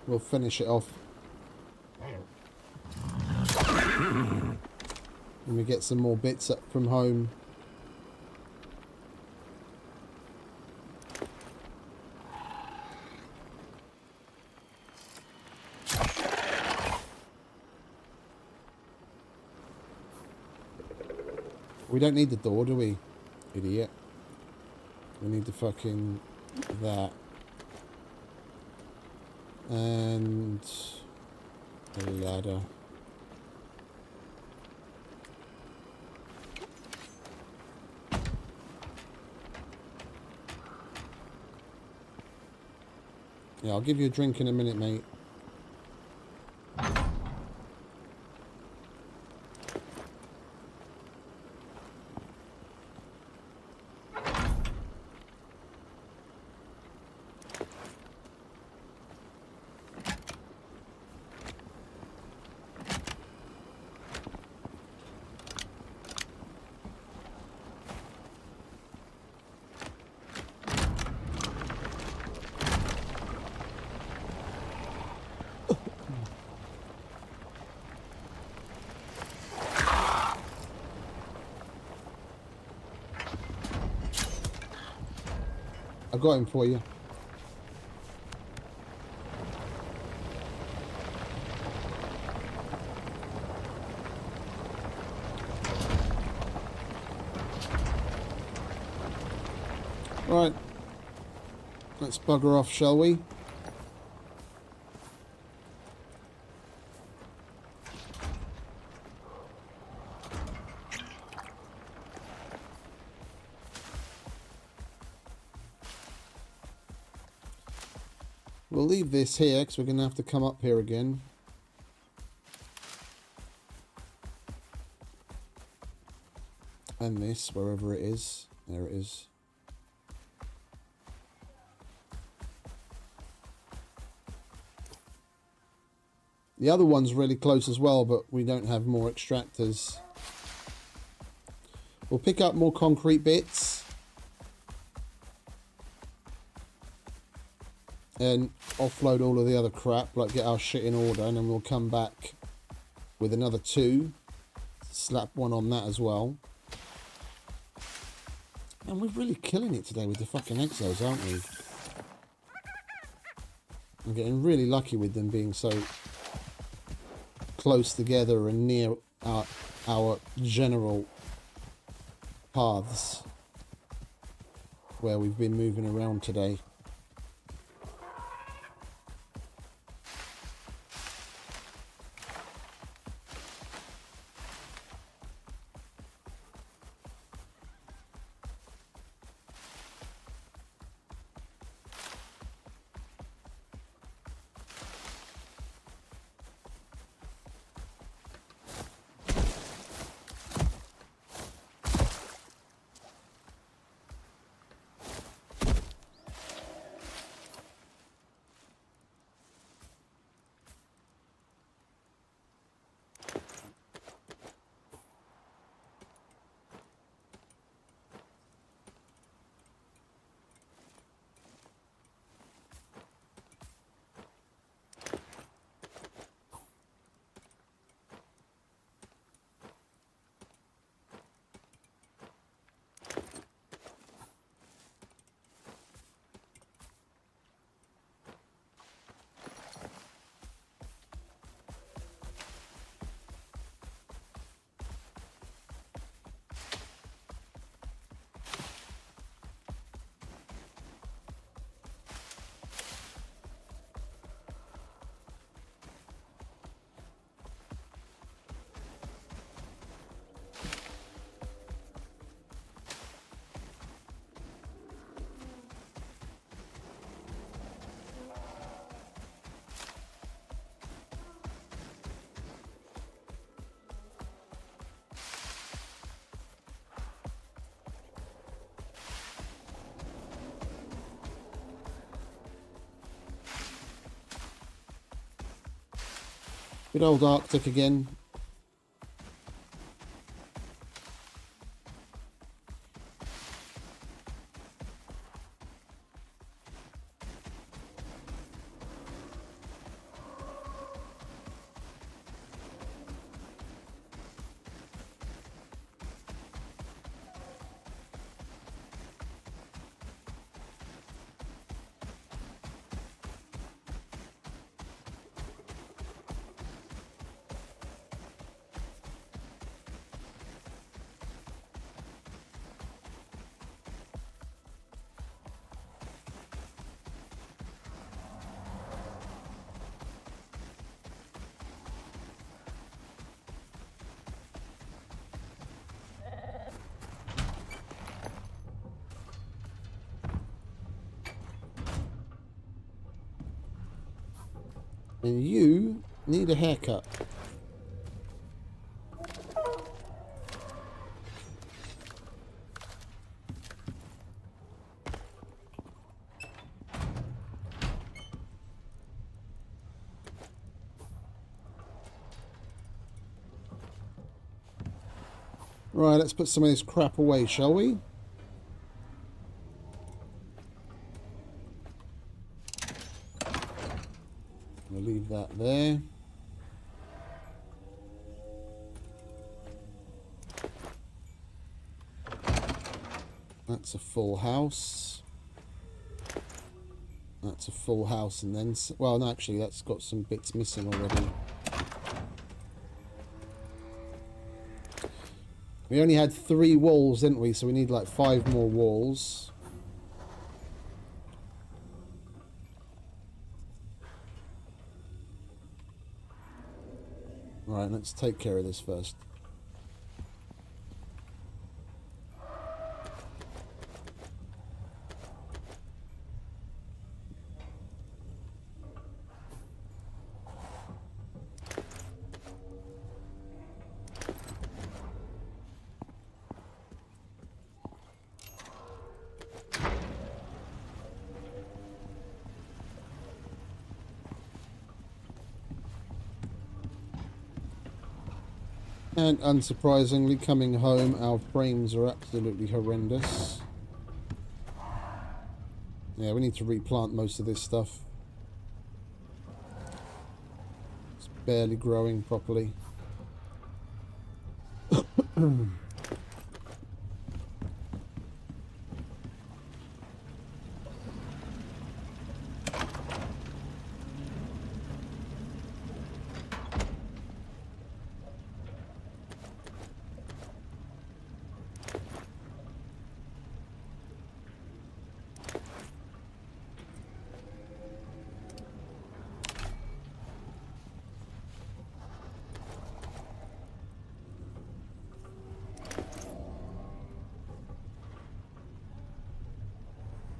We'll finish it off. When we get some more bits up from home. We don't need the door, do we? Idiot. We need the fucking that. And a ladder. Yeah, I'll give you a drink in a minute, mate. I got him for you. Right. Let's bugger off, shall we? We'll leave this here because we're going to have to come up here again. And this, wherever it is. There it is. The other one's really close as well, but we don't have more extractors. We'll pick up more concrete bits. And offload all of the other crap, like get our shit in order, and then we'll come back with another 2. Slap one on that as well. And we're really killing it today with the fucking exos, aren't we? I'm getting really lucky with them being so close together and near our general paths where we've been moving around today. Good old Arctic again. And you need a haircut. Right, let's put some of this crap away, shall we? We'll leave that there. That's a full house. That's a full house, and then... Well, no, actually, that's got some bits missing already. We only had 3 walls, didn't we? So we need like 5 more walls. Right, let's take care of this first. And unsurprisingly, coming home, our frames are absolutely horrendous. Yeah, we need to replant most of this stuff. It's barely growing properly.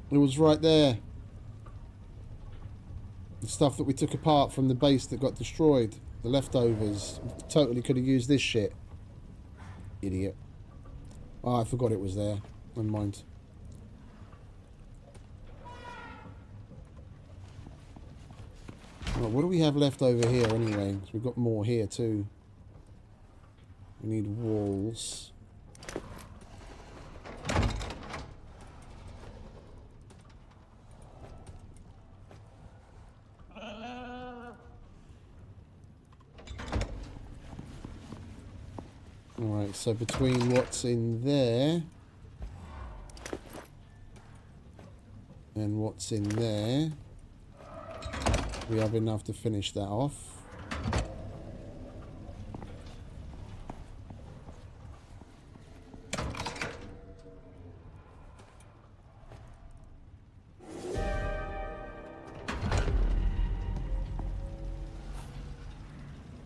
It was right there. The stuff that we took apart from the base that got destroyed. The leftovers. Totally could have used this shit. Idiot. Oh, I forgot it was there. Never mind. Right, what do we have left over here anyway? 'Cause we've got more here too. We need walls. Alright, so between what's in there and what's in there, we have enough to finish that off.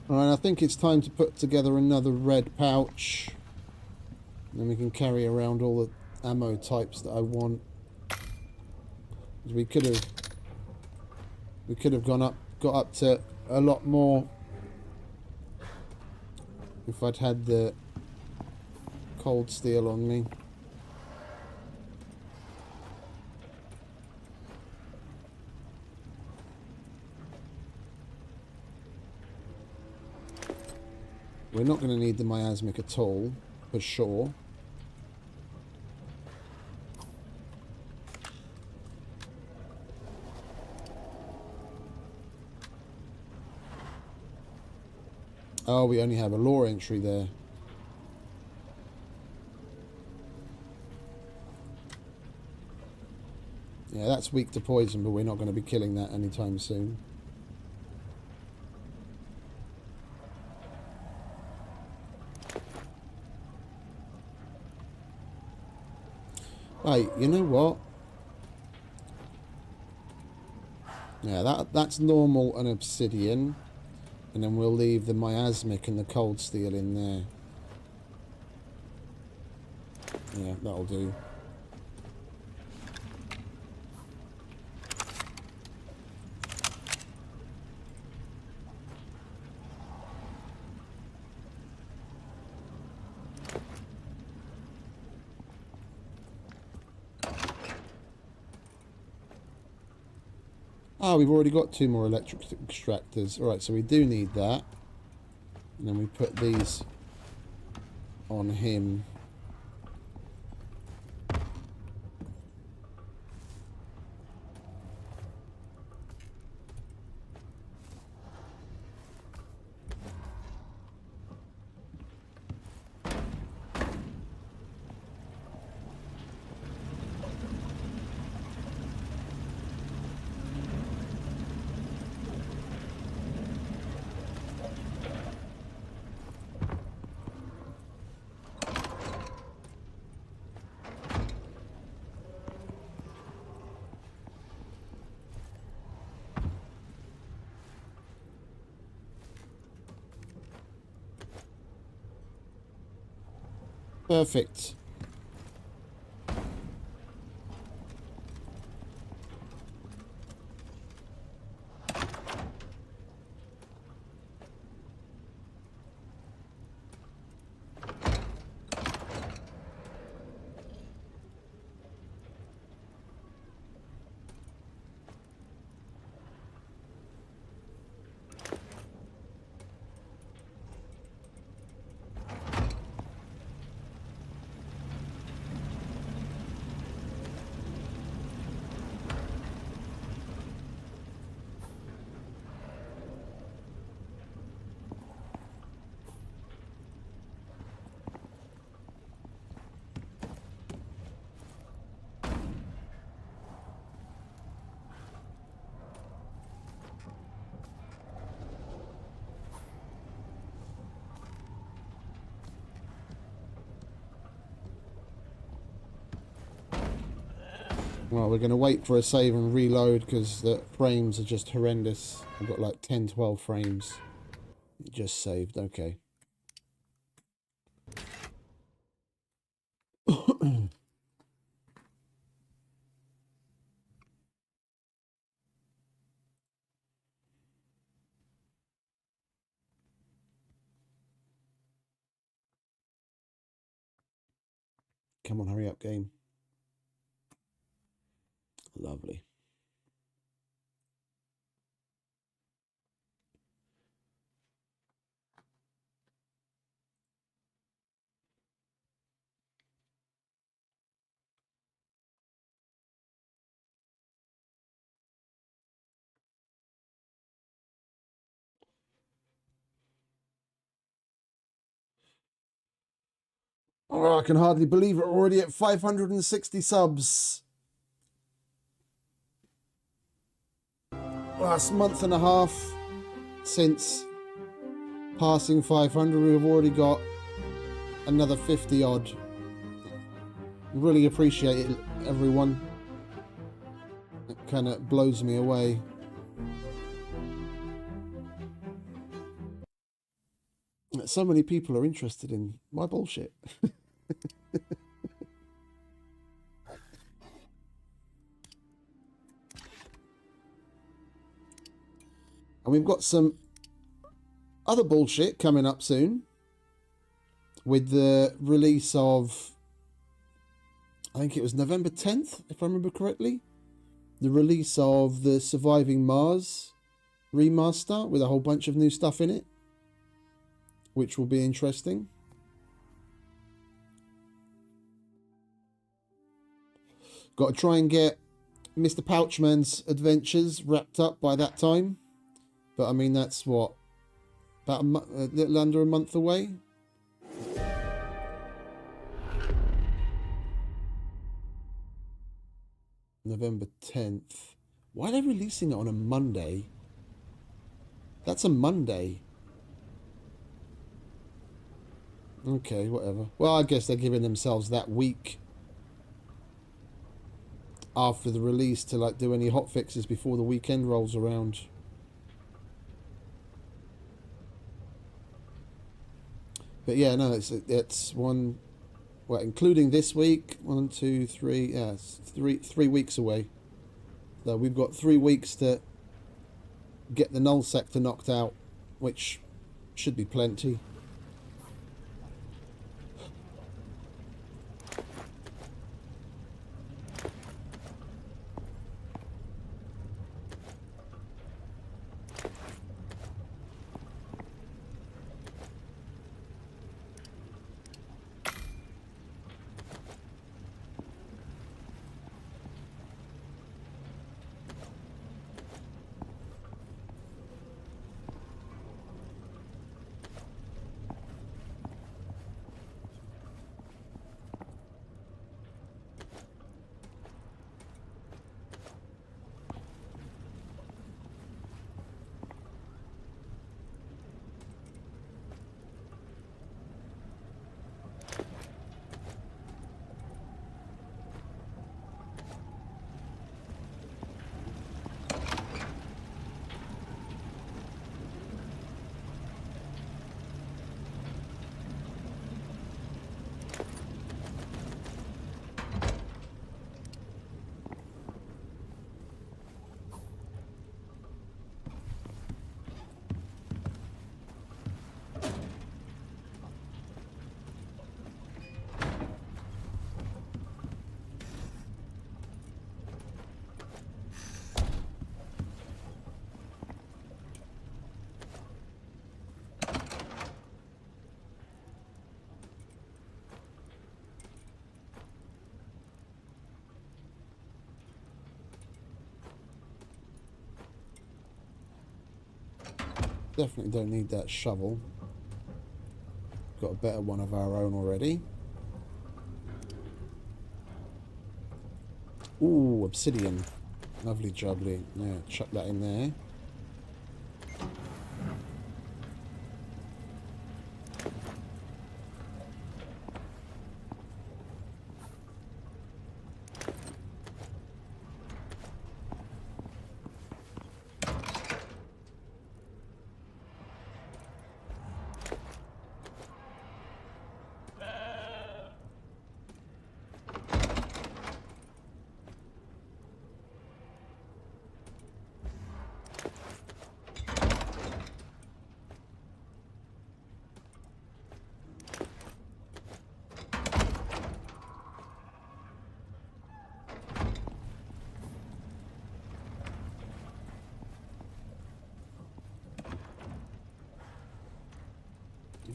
Alright, I think it's time to put together another red pouch. Then we can carry around all the ammo types that I want. We could have got up to a lot more if I'd had the cold steel on me. We're not going to need the miasmic at all, for sure. Oh, we only have a lore entry there. Yeah, that's weak to poison, but we're not going to be killing that anytime soon. Hey, you know what? Yeah, that's normal and obsidian. And then we'll leave the miasmic and the cold steel in there. Yeah, that'll do. Ah, we've already got 2 more electric extractors. Alright, so we do need that. And then we put these on him. Perfect. Well, we're going to wait for a save and reload because the frames are just horrendous. I've got like 10, 12 frames. It just saved, okay. Come on, hurry up, game. Lovely. Oh, I can hardly believe it. We're already at 560 subs. Last month and a half since passing 500, we've already got another 50 odd. Really appreciate it, everyone. It kind of blows me away. So many people are interested in my bullshit. And we've got some other bullshit coming up soon with the release of, I think it was November 10th, if I remember correctly, the release of the Surviving Mars remaster with a whole bunch of new stuff in it. which will be interesting. Got to try and get Mr. Pouchman's adventures wrapped up by that time. But I mean, that's what, about a little under a month away. November 10th. Why are they releasing it on a Monday? That's a Monday. Okay, whatever. Well, I guess they're giving themselves that week after the release to like do any hot fixes before the weekend rolls around. But yeah, no, it's one, well, including this week, 1, 2, 3, yeah, it's three weeks away. So we've got 3 weeks to get the Null sector knocked out, which should be plenty. Definitely don't need that shovel. Got a better one of our own already. Ooh, obsidian. Lovely jubbly. Yeah, chuck that in there.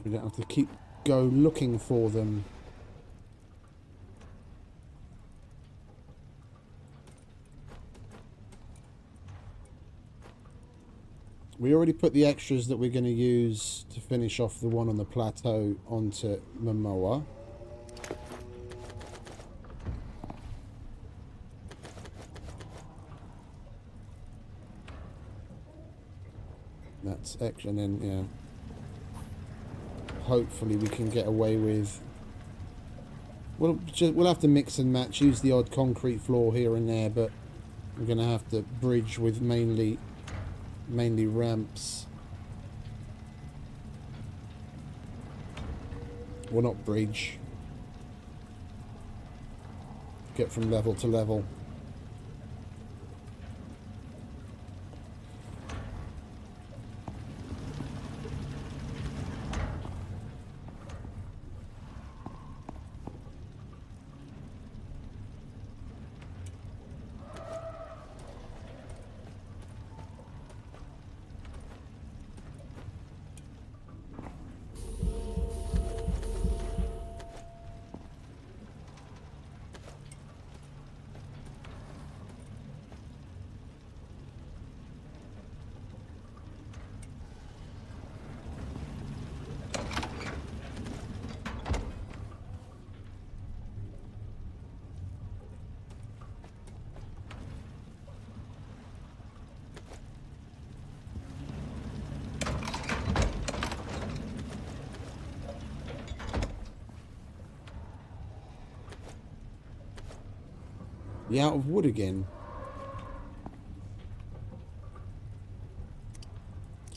We don't have to go looking for them. We already put the extras that we're going to use to finish off the one on the plateau onto Momoa. That's extra, and then, yeah. Hopefully we can get away with... We'll have to mix and match, use the odd concrete floor here and there, but we're going to have to bridge with mainly ramps. Well, not bridge. Get from level to level. You out of wood again?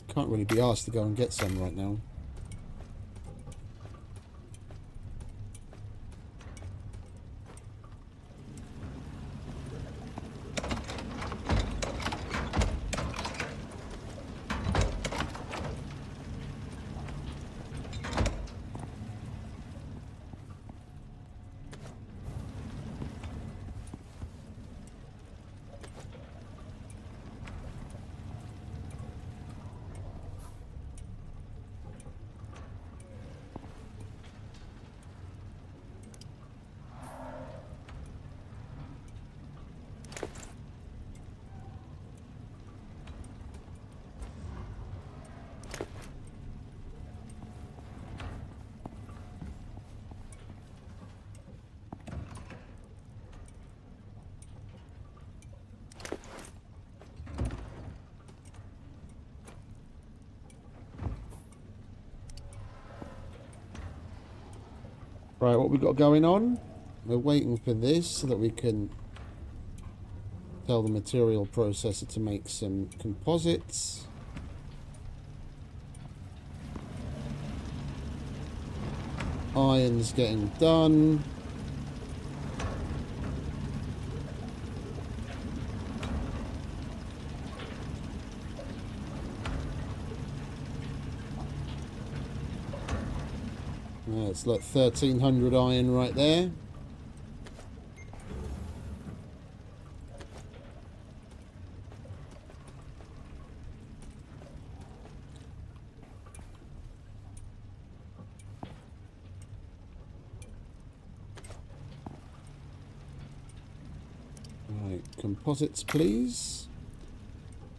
Can't really be asked to go and get some right now. Right, what we got going on? We're waiting for this so that we can tell the material processor to make some composites. Iron's getting done. It's like 1300 iron right there. Right, composites please.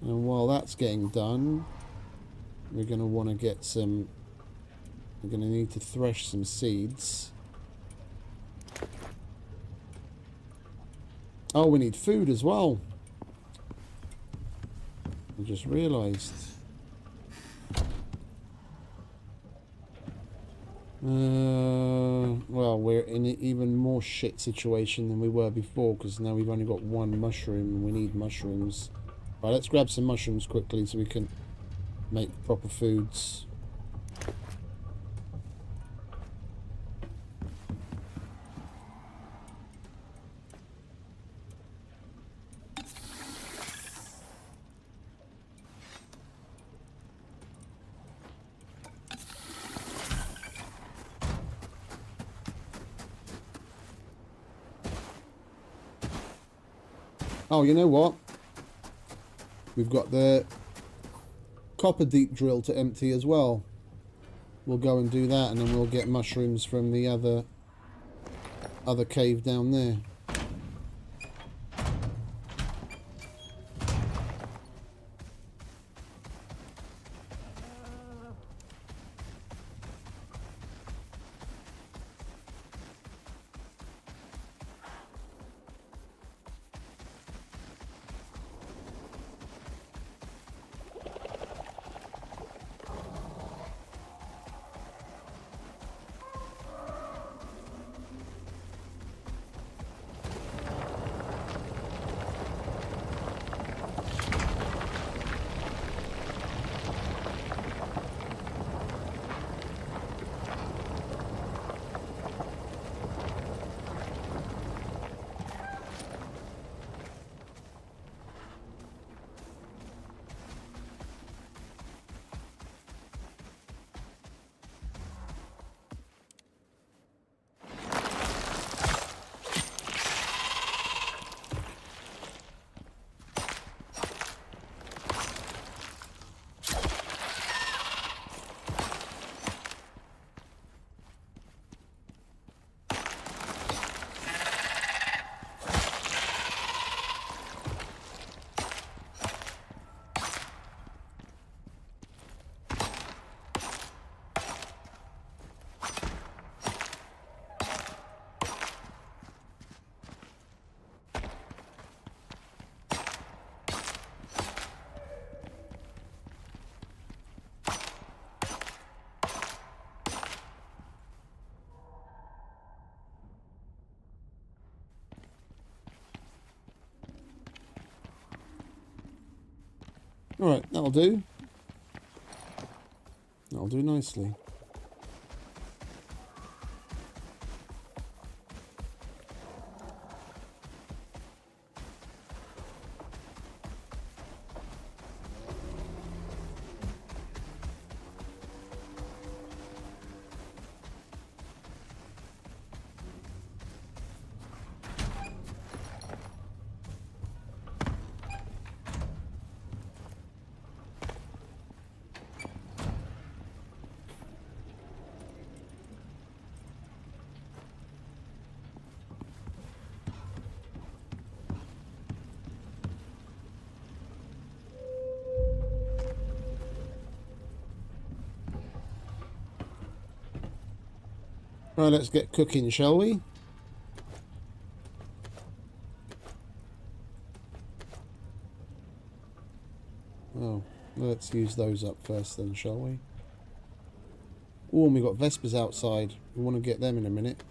And while that's getting done, we're going to want to get some... We're going to need to thresh some seeds. Oh, we need food as well. I just realised. Well, we're in an even more shit situation than we were before, because now we've only got one mushroom and we need mushrooms. Right, let's grab some mushrooms quickly so we can make proper foods. Oh, you know what? We've got the copper deep drill to empty as well. We'll go and do that, and then we'll get mushrooms from the other cave down there. Alright, that'll do. That'll do nicely. Right, let's get cooking, shall we? Oh, let's use those up first then, shall we? Oh, and we got Vespers outside. We want to get them in a minute.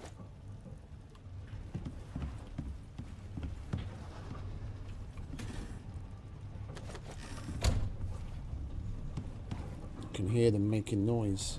You can hear them making noise.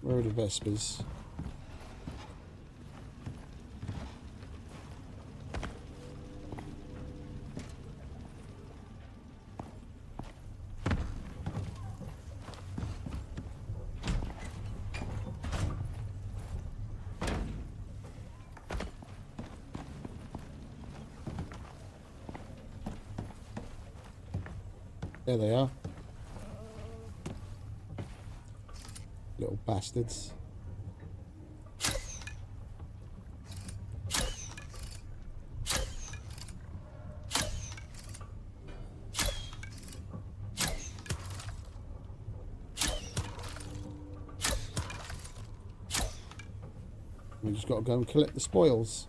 Where are the Vespers? There they are. Little bastards. We just got to go and collect the spoils.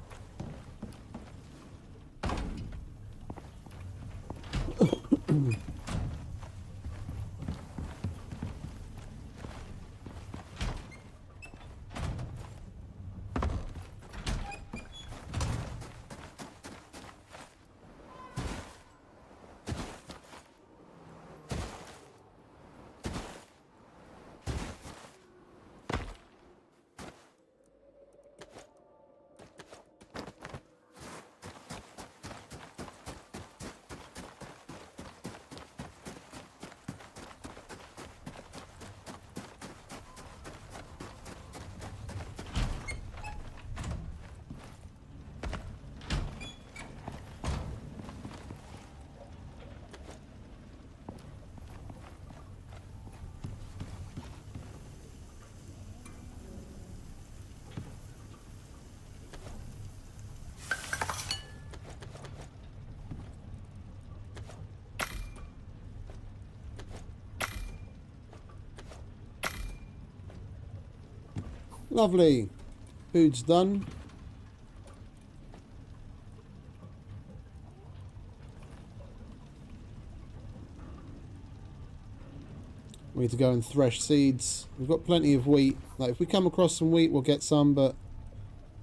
Lovely. Food's done. We need to go and thresh seeds. We've got plenty of wheat. Like, if we come across some wheat, we'll get some, but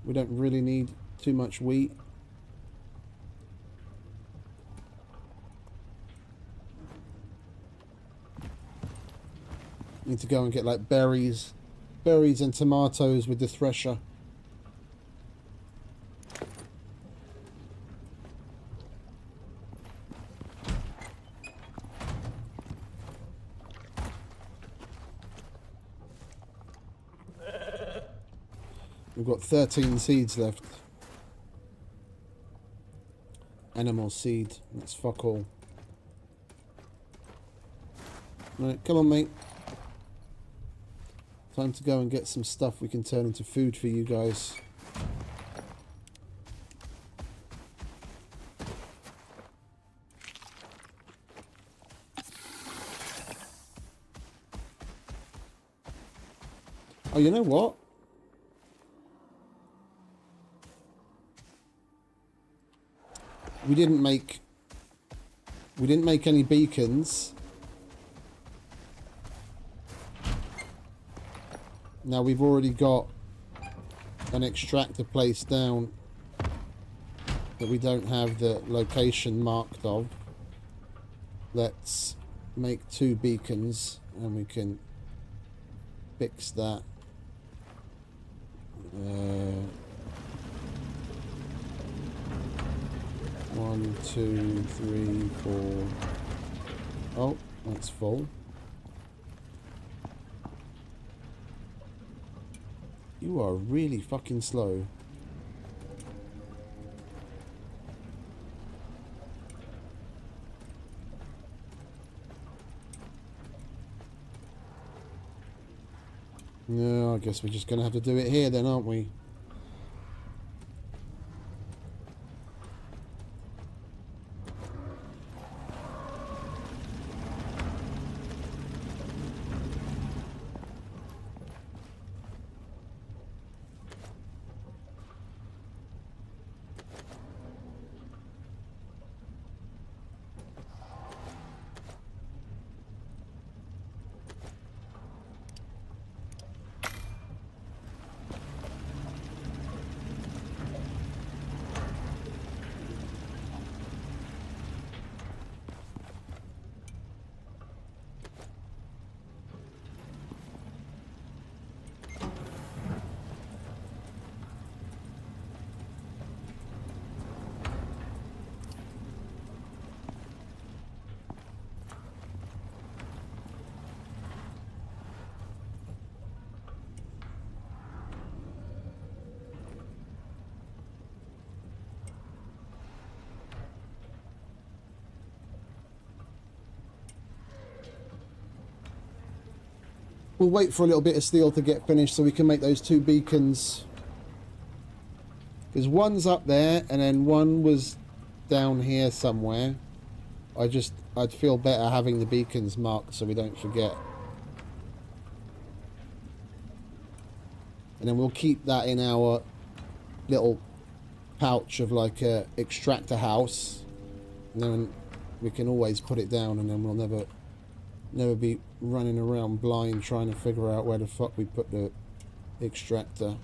we don't really need too much wheat. Need to go and get, like, berries and tomatoes with the thresher. We've got 13 seeds left. Animal seed. That's fuck all. Right, come on, mate. Time to go and get some stuff we can turn into food for you guys. Oh, you know what? We didn't make any beacons. Now we've already got an extractor place down that we don't have the location marked of. Let's make 2 beacons and we can fix that. 1, 2, 3, 4. Oh, that's full. You are really fucking slow. No, I guess we're just going to have to do it here then, aren't we? We'll wait for a little bit of steel to get finished so we can make those 2 beacons. Because one's up there and then one was down here somewhere. I'd feel better having the beacons marked so we don't forget. And then we'll keep that in our little pouch of like a extractor house. And then we can always put it down and then we'll never be running around blind trying to figure out where the fuck we put the extractor.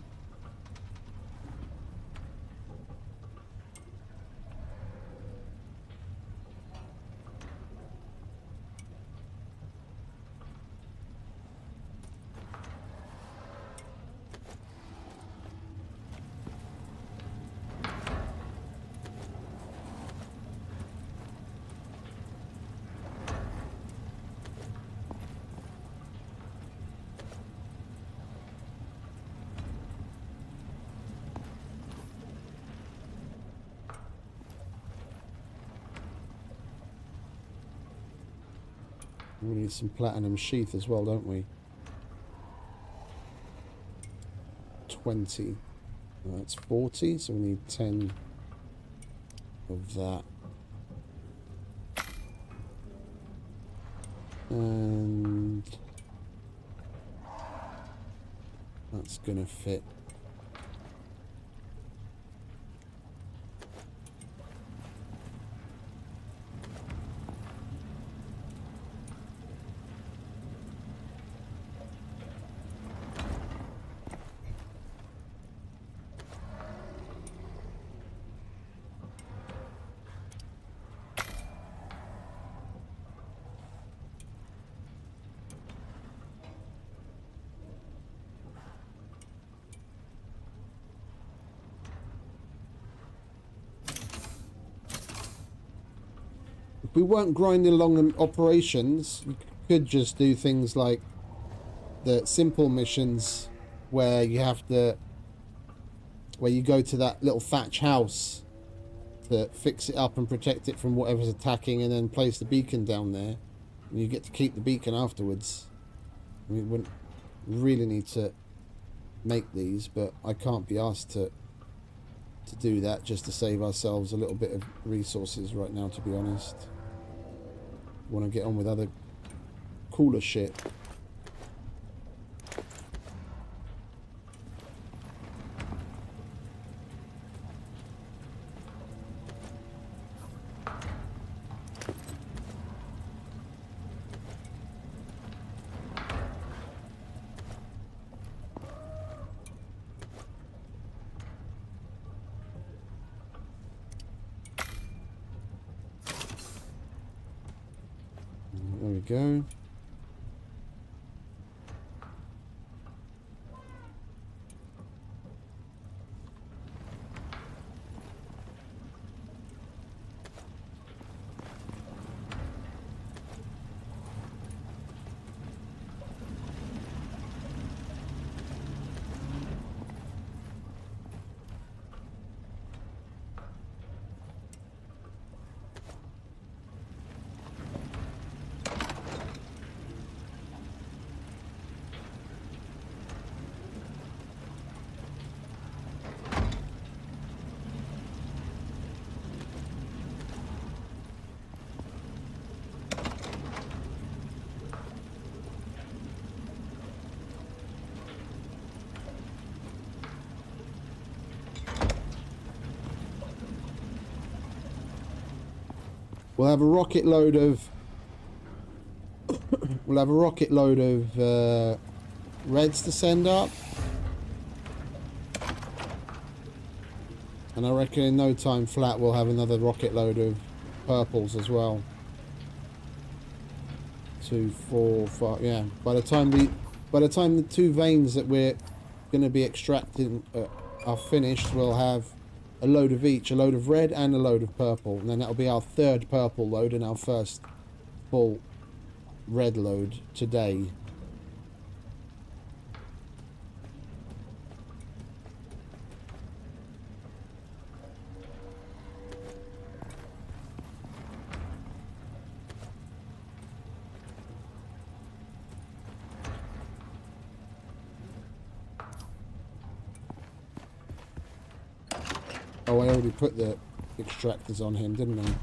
We need some platinum sheath as well, don't we? 20. That's 40, so we need 10 of that. And that's gonna fit. If we weren't grinding along in operations, we could just do things like the simple missions where you go to that little thatch house to fix it up and protect it from whatever's attacking and then place the beacon down there. And you get to keep the beacon afterwards. We wouldn't really need to make these, but I can't be asked to do that just to save ourselves a little bit of resources right now, to be honest. Want to get on with other cooler shit. go. We'll have a rocket load of reds to send up, and I reckon in no time flat we'll have another rocket load of purples as well. 2, 4, 5. Yeah. By the time the 2 veins that we're going to be extracting are finished, we'll have a load of each, a load of red and a load of purple, and then that'll be our 3rd purple load and our 1st full red load today. Oh, I already put the extractors on him, didn't I?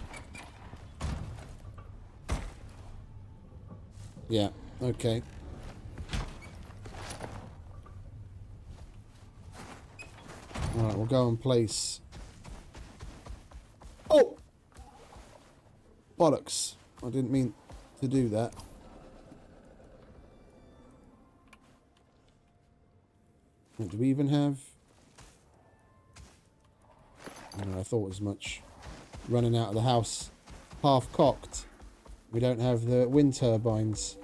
Yeah, okay. Alright, we'll go and place... Oh! Bollocks. I didn't mean to do that. Do we even have... I thought as much. Running out of the house half cocked. We don't have the wind turbines.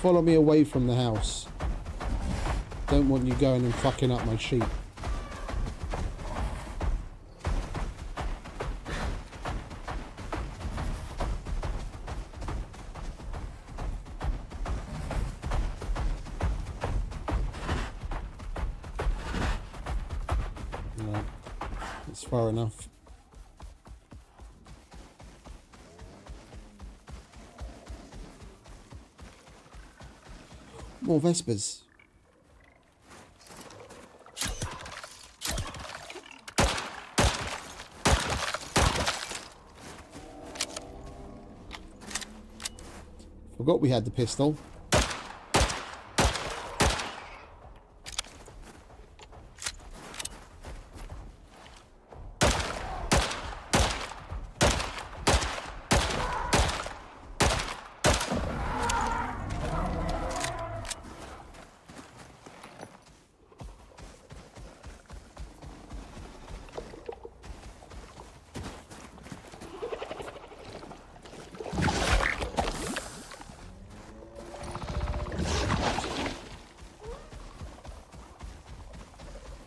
Follow me away from the house. Don't want you going and fucking up my sheep. No, it's far enough. More Vespers. Forgot we had the pistol.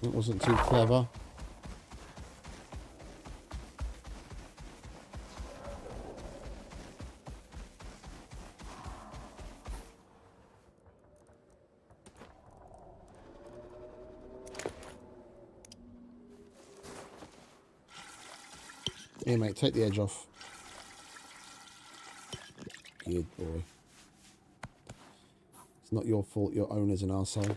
It wasn't too clever. Here, mate, take the edge off. Good boy. It's not your fault your owner's an arsehole.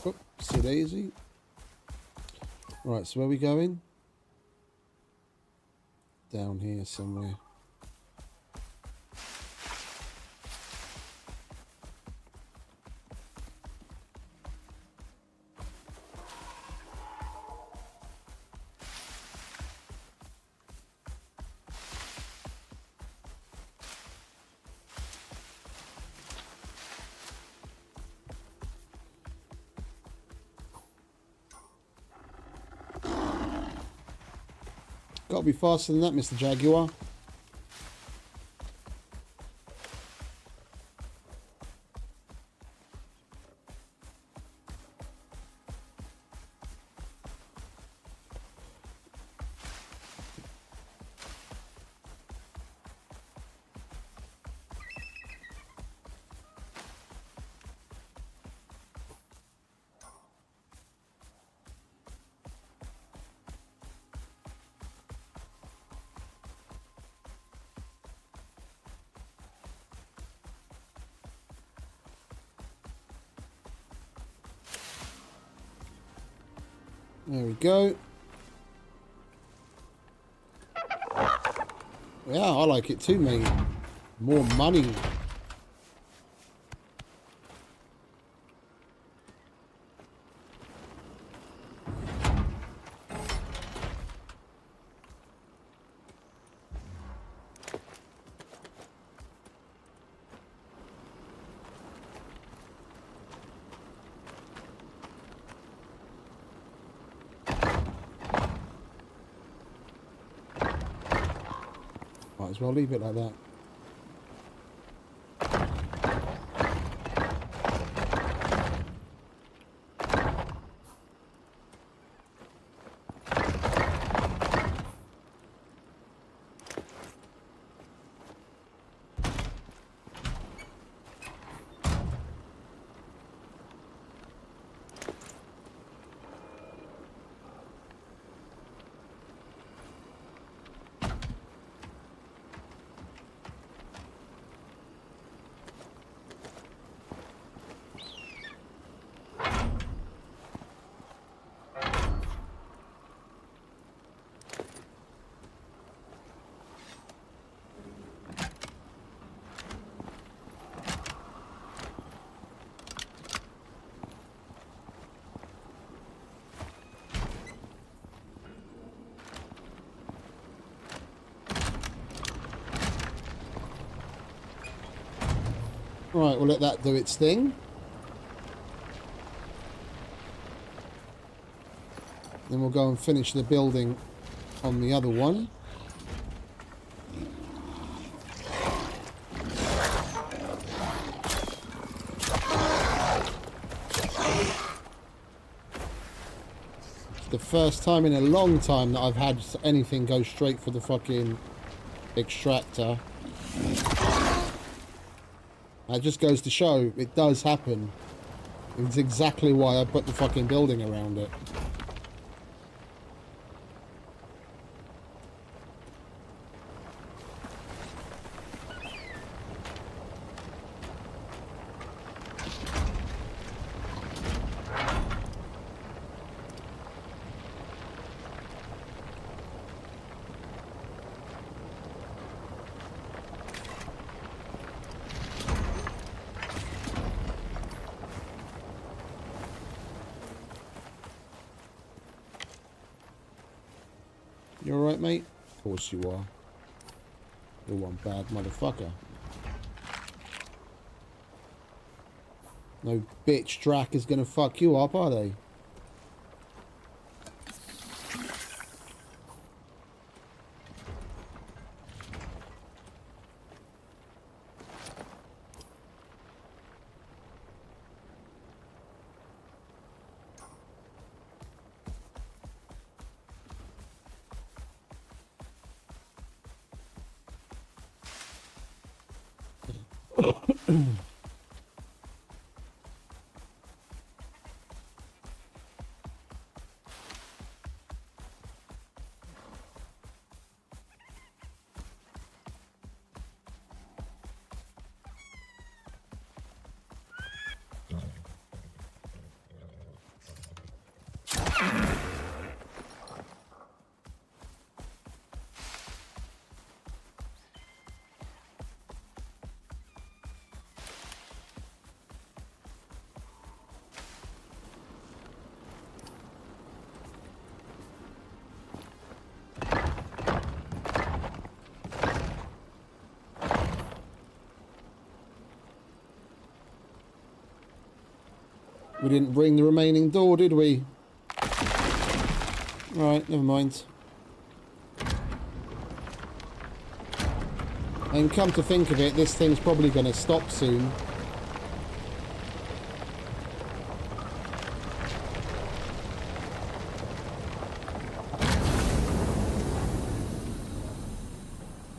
Oopsie daisy. Right, so where are we going? Down here somewhere. Got to be faster than that, Mr. Jaguar. There we go. Yeah, I like it too, mate. More money. Might as well leave it like that. Right, we'll let that do its thing. Then we'll go and finish the building on the other one. It's the first time in a long time that I've had anything go straight for the fucking extractor. That just goes to show it does happen. It's exactly why I put the fucking building around it. You alright, mate? Of course you are. You're one bad motherfucker. No bitch Drac is gonna fuck you up, are they? We didn't bring the remaining door, did we? Alright, never mind. And come to think of it, this thing's probably going to stop soon.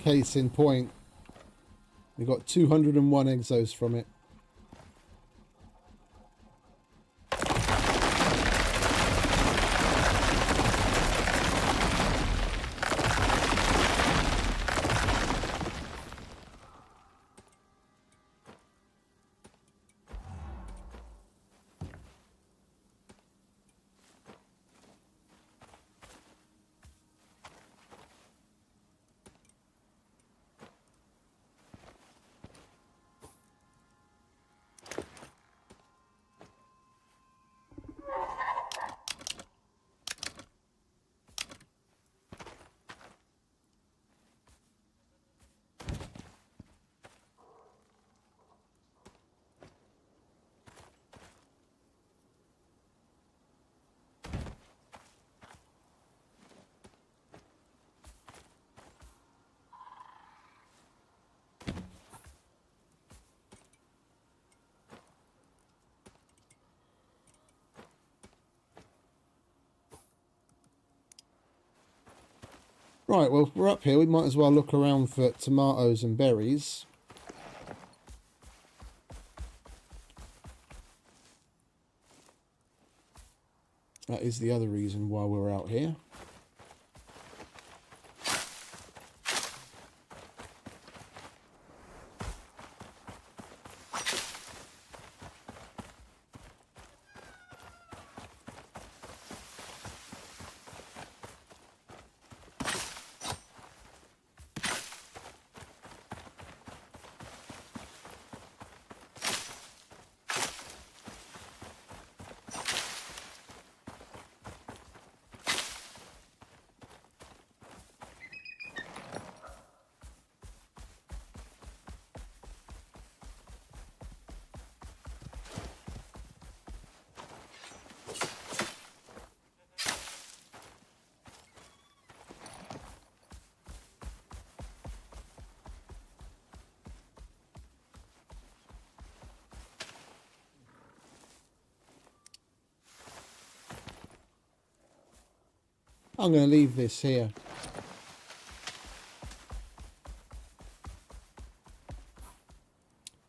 Case in point. We got 201 exos from it. Right, well, we're up here. We might as well look around for tomatoes and berries. That is the other reason why we're out here. I'm going to leave this here.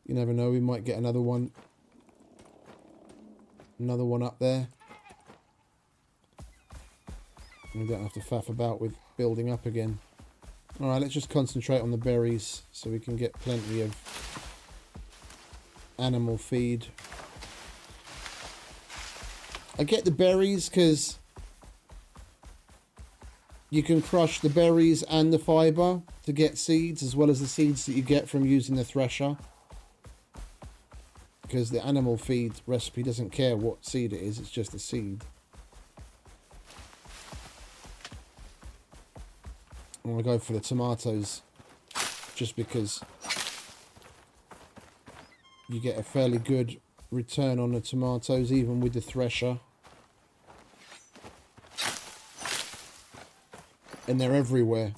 You never know, we might get another one. Another one up there. And we don't have to faff about with building up again. Alright, let's just concentrate on the berries so we can get plenty of animal feed. I get the berries because you can crush the berries and the fibre to get seeds, as well as the seeds that you get from using the thresher. Because the animal feed recipe doesn't care what seed it is, it's just a seed. I'm going to go for the tomatoes just because you get a fairly good return on the tomatoes even with the thresher. And they're everywhere.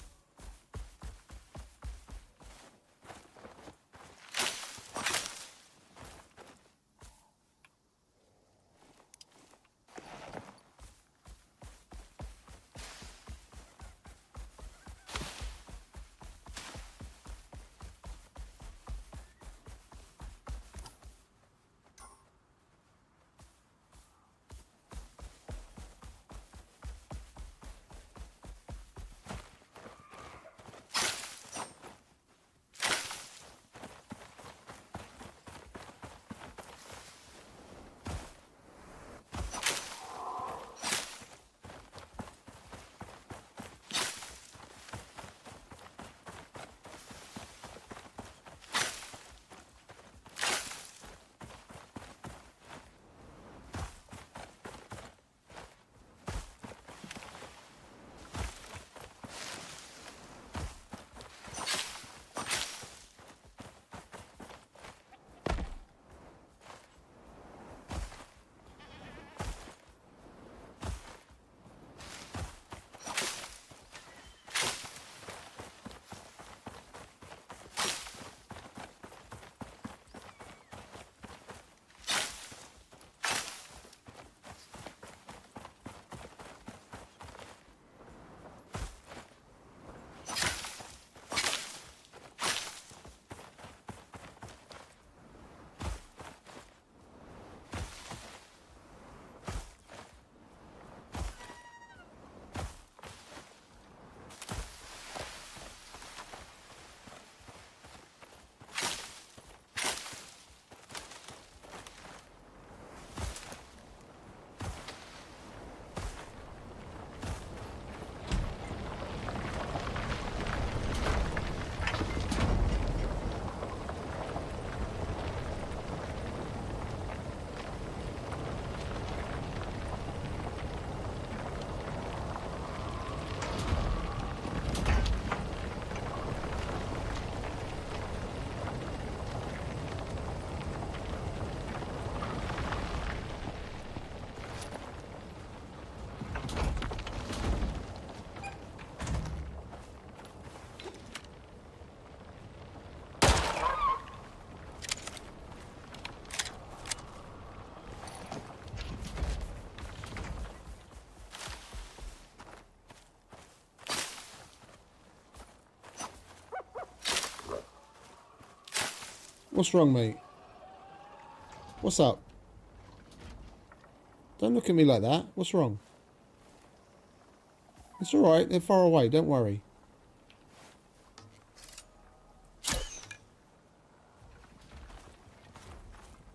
What's wrong, mate? What's up? Don't look at me like that. What's wrong? It's alright. They're far away. Don't worry.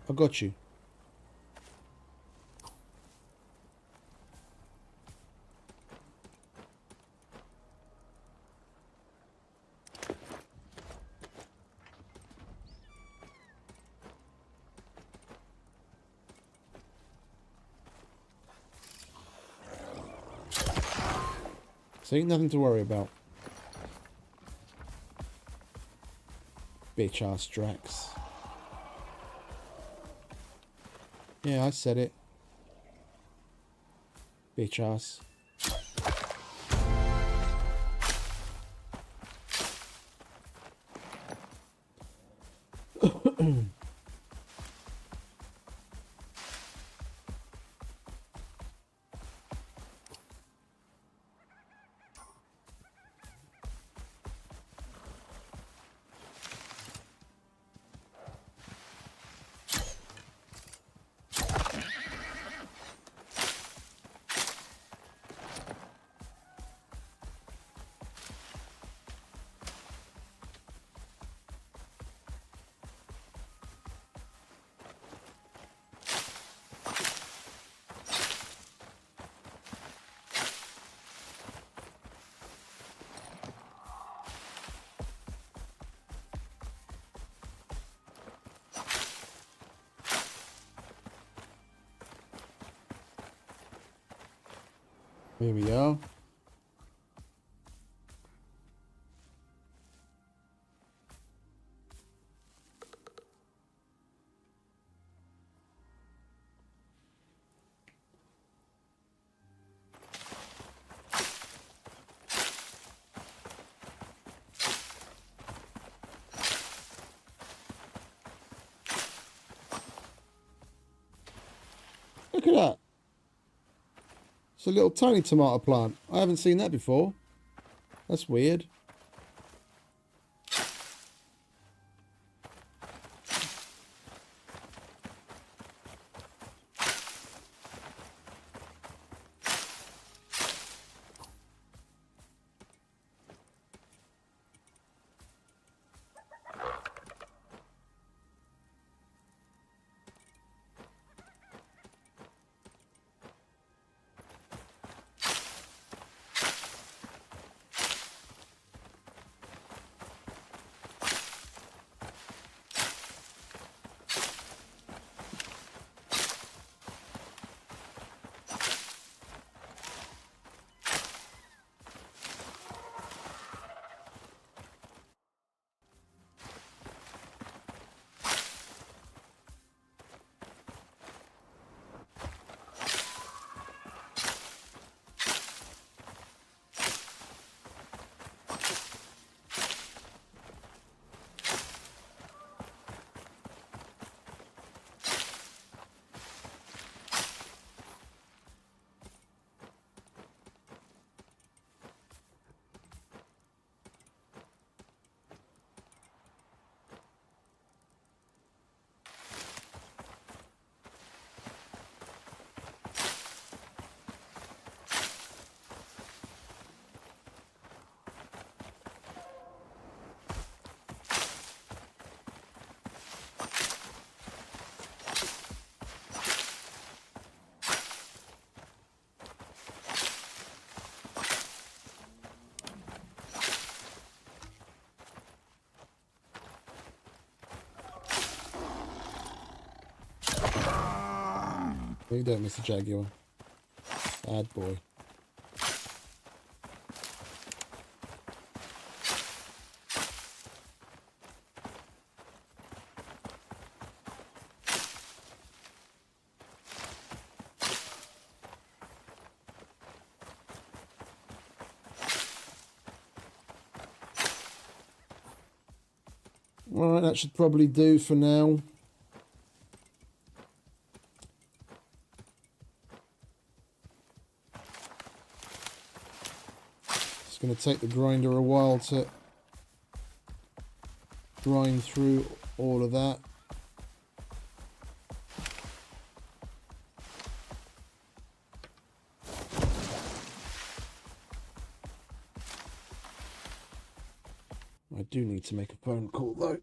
I got you. See, nothing to worry about. Bitch ass Drax. Yeah, I said it. Bitch ass. Here we go. Look at that. It's a little tiny tomato plant. I haven't seen that before. That's weird. What are you doing, Mr. Jaguar? Bad boy. Alright, that should probably do for now. It's going to take the grinder a while to grind through all of that. I do need to make a phone call though.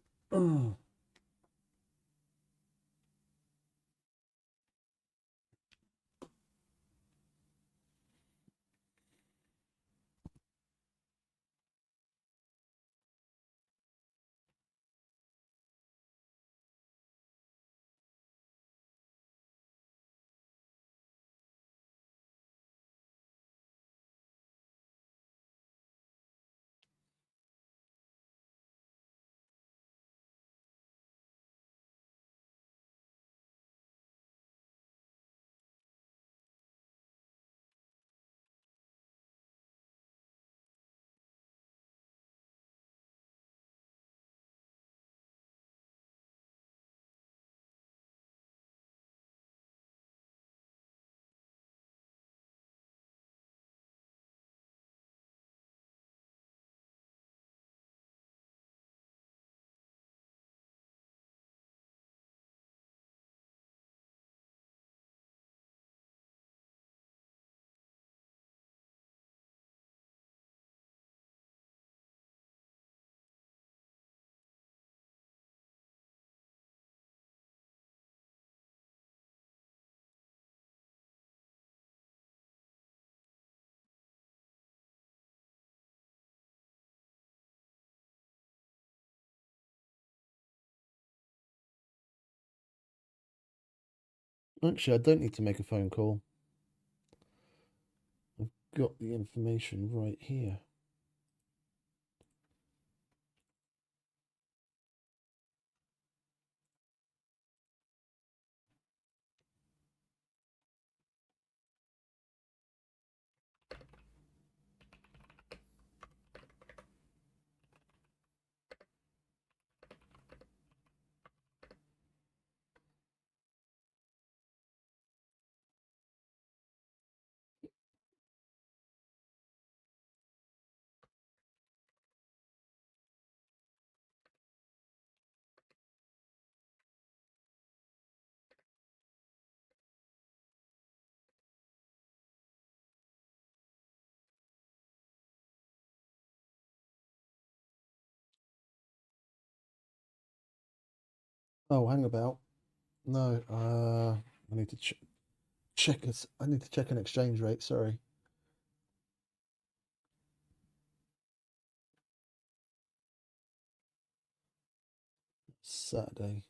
Actually, I don't need to make a phone call. I've got the information right here. Oh, hang about. No, I need to check it. I need to check an exchange rate. Sorry. Saturday.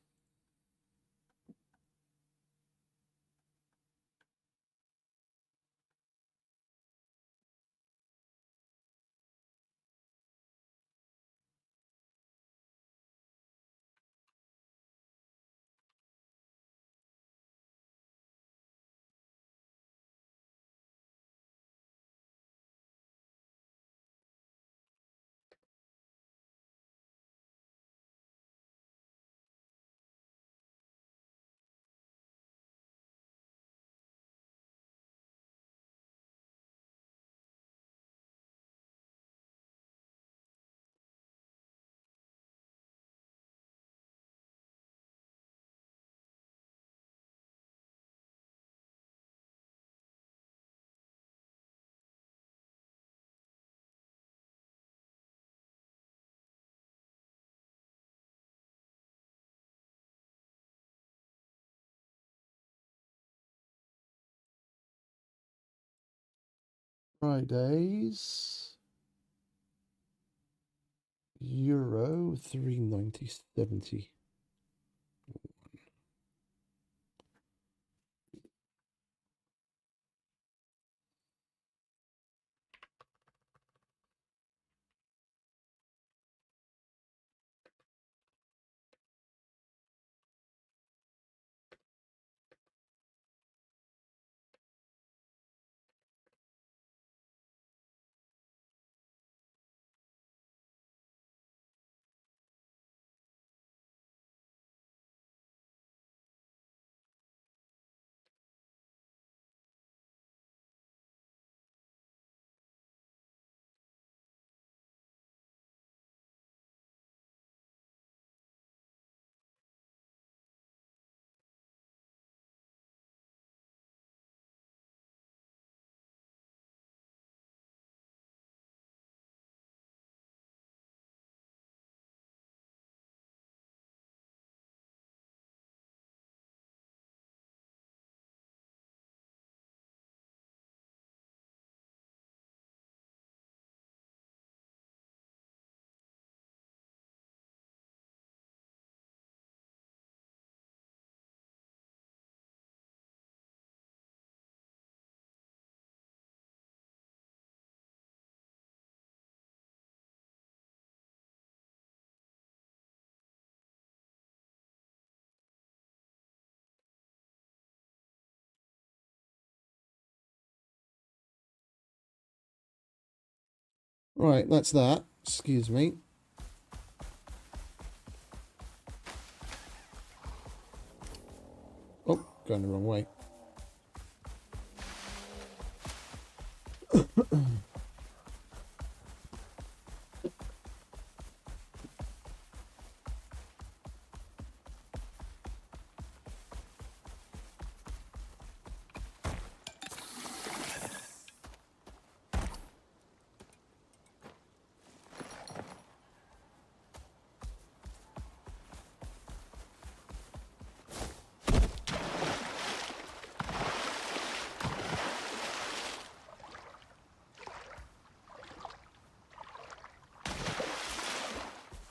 Fridays. Euro 390.70. Right, that's that. Excuse me. Oh, going the wrong way.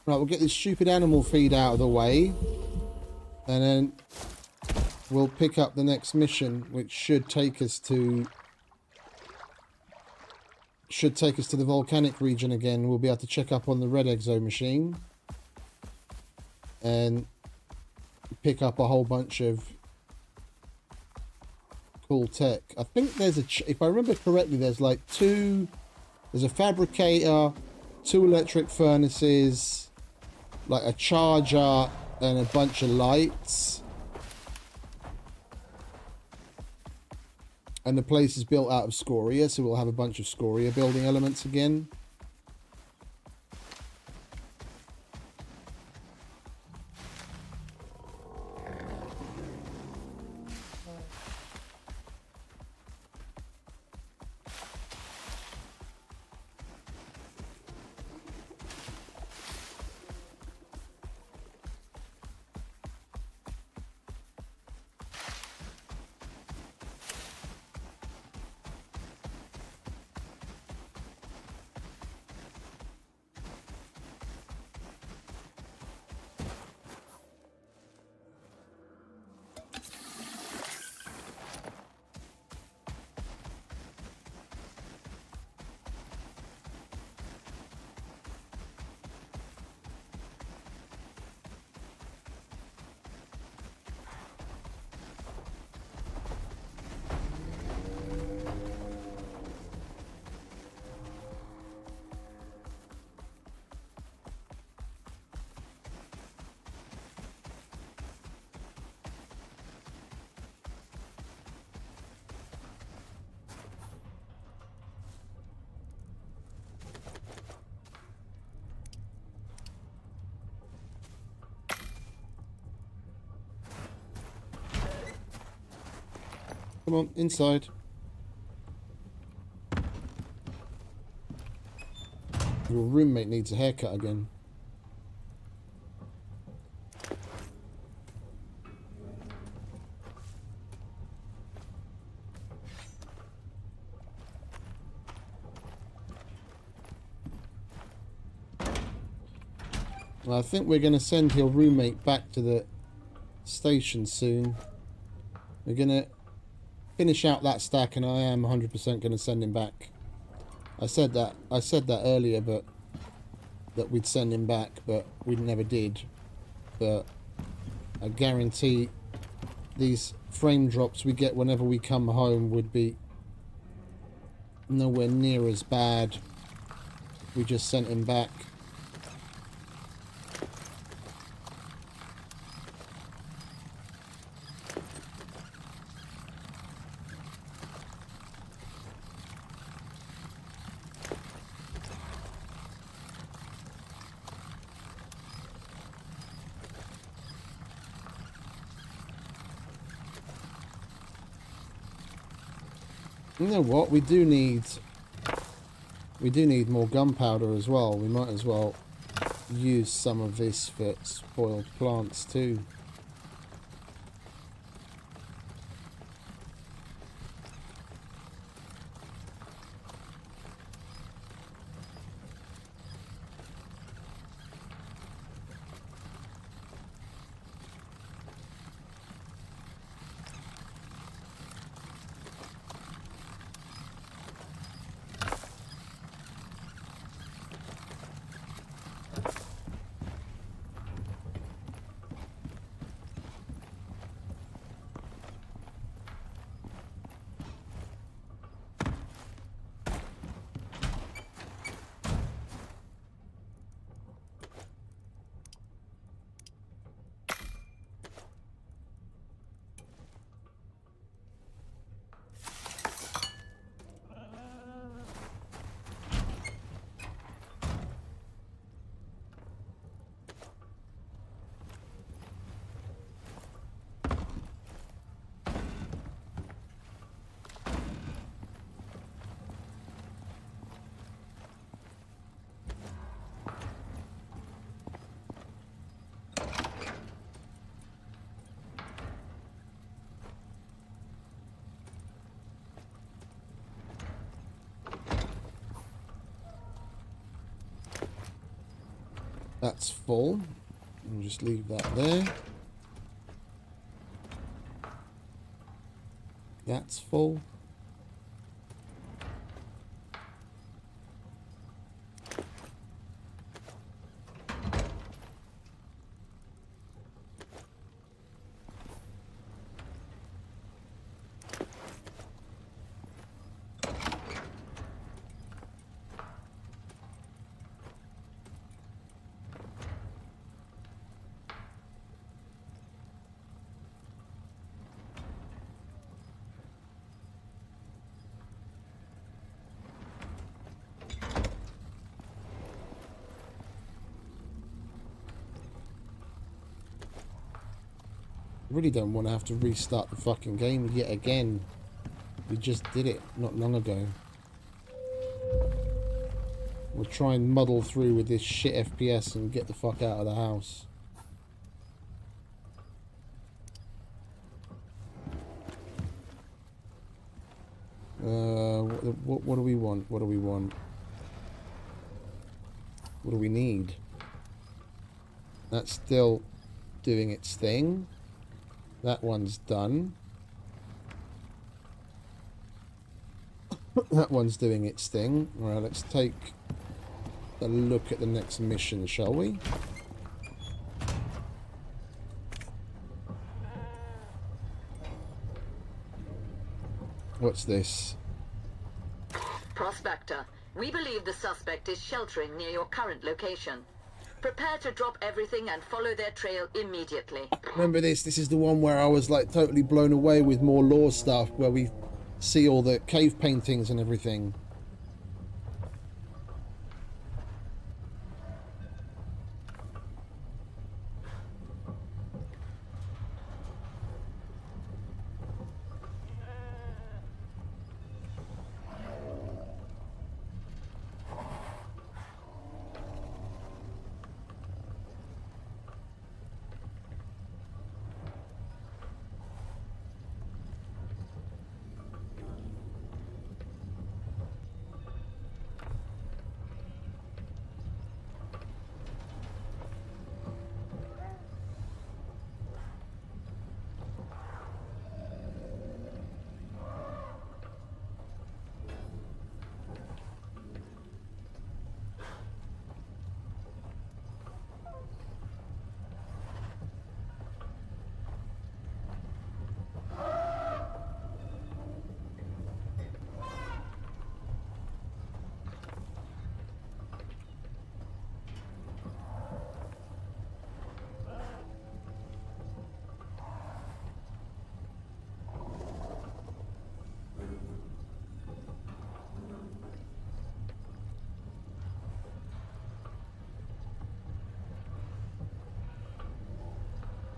Right, we'll get this stupid animal feed out of the way. And then we'll pick up the next mission, which should take us to the volcanic region again. We'll be able to check up on the red exo machine. And pick up a whole bunch of cool tech. I think there's if I remember correctly, there's like there's a fabricator, 2 electric furnaces, like a charger and a bunch of lights. And the place is built out of scoria, so we'll have a bunch of scoria building elements again. Come on, inside. Your roommate needs a haircut again. Well, I think we're going to send your roommate back to the station soon. We're going to finish out that stack, and I am 100% going to send him back. I said that earlier, but that we'd send him back, but we never did. But I guarantee these frame drops we get whenever we come home would be nowhere near as bad. We just sent him back. You know what? We do need more gunpowder as well. We might as well use some of this for spoiled plants too. That's full. I'll just leave that there. That's full. Really don't want to have to restart the fucking game yet again. We just did it not long ago. We'll try and muddle through with this shit FPS and get the fuck out of the house. What do we want? What do we want? What do we need? That's still doing its thing. That one's done. That one's doing its thing. Alright, let's take a look at the next mission, shall we? What's this? Prospector, we believe the suspect is sheltering near your current location. Prepare to drop everything and follow their trail immediately. Remember this? This is the one where I was like totally blown away with more lore stuff, where we see all the cave paintings and everything.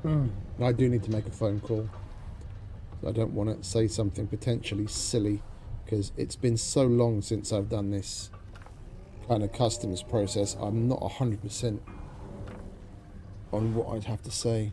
I do need to make a phone call. I don't want to say something potentially silly, because it's been so long since I've done this kind of customs process. I'm not 100% on what I'd have to say.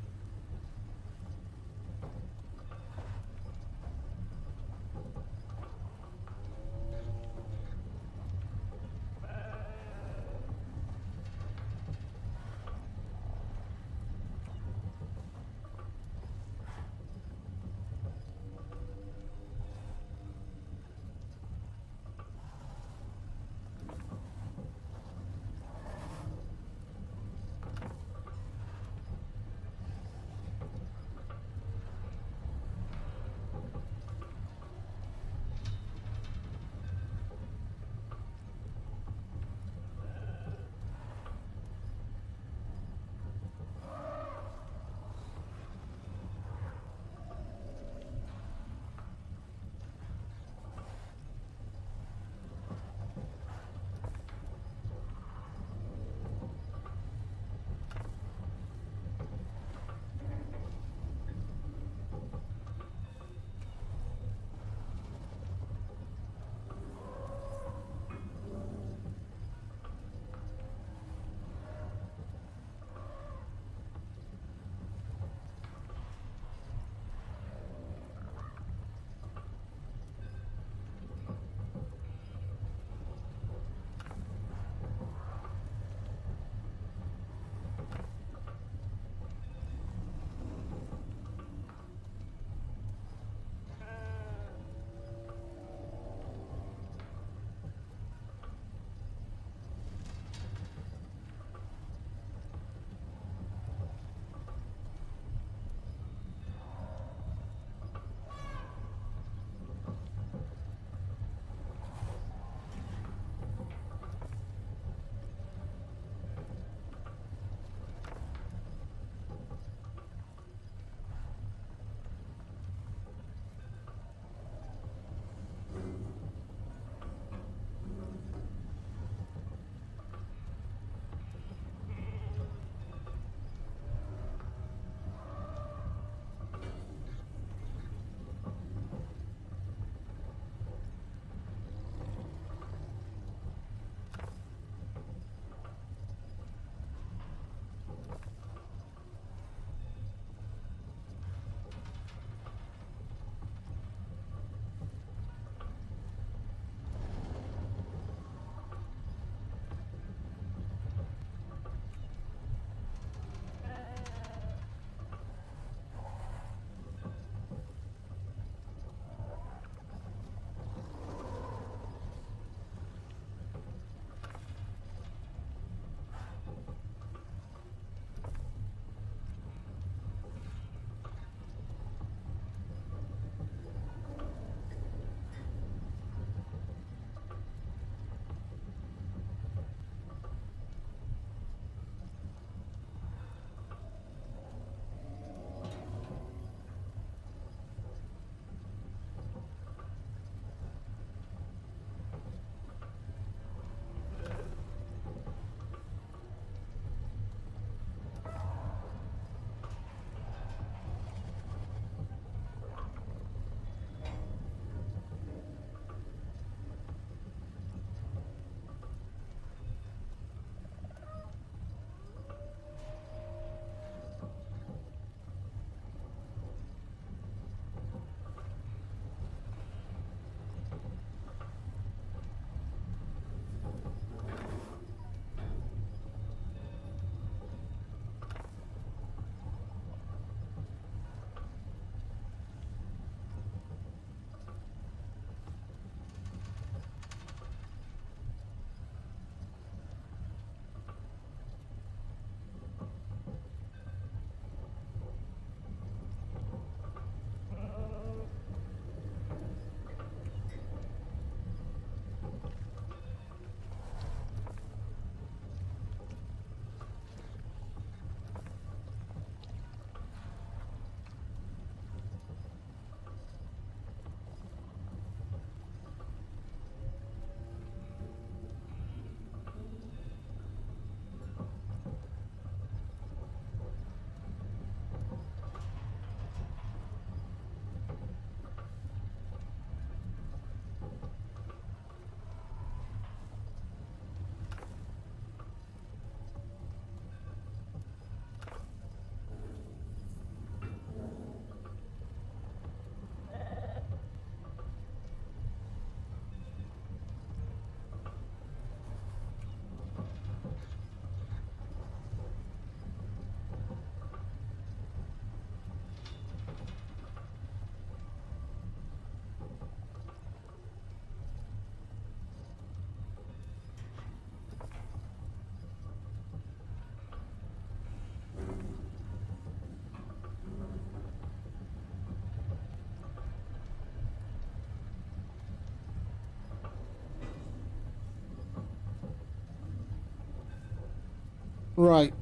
Right.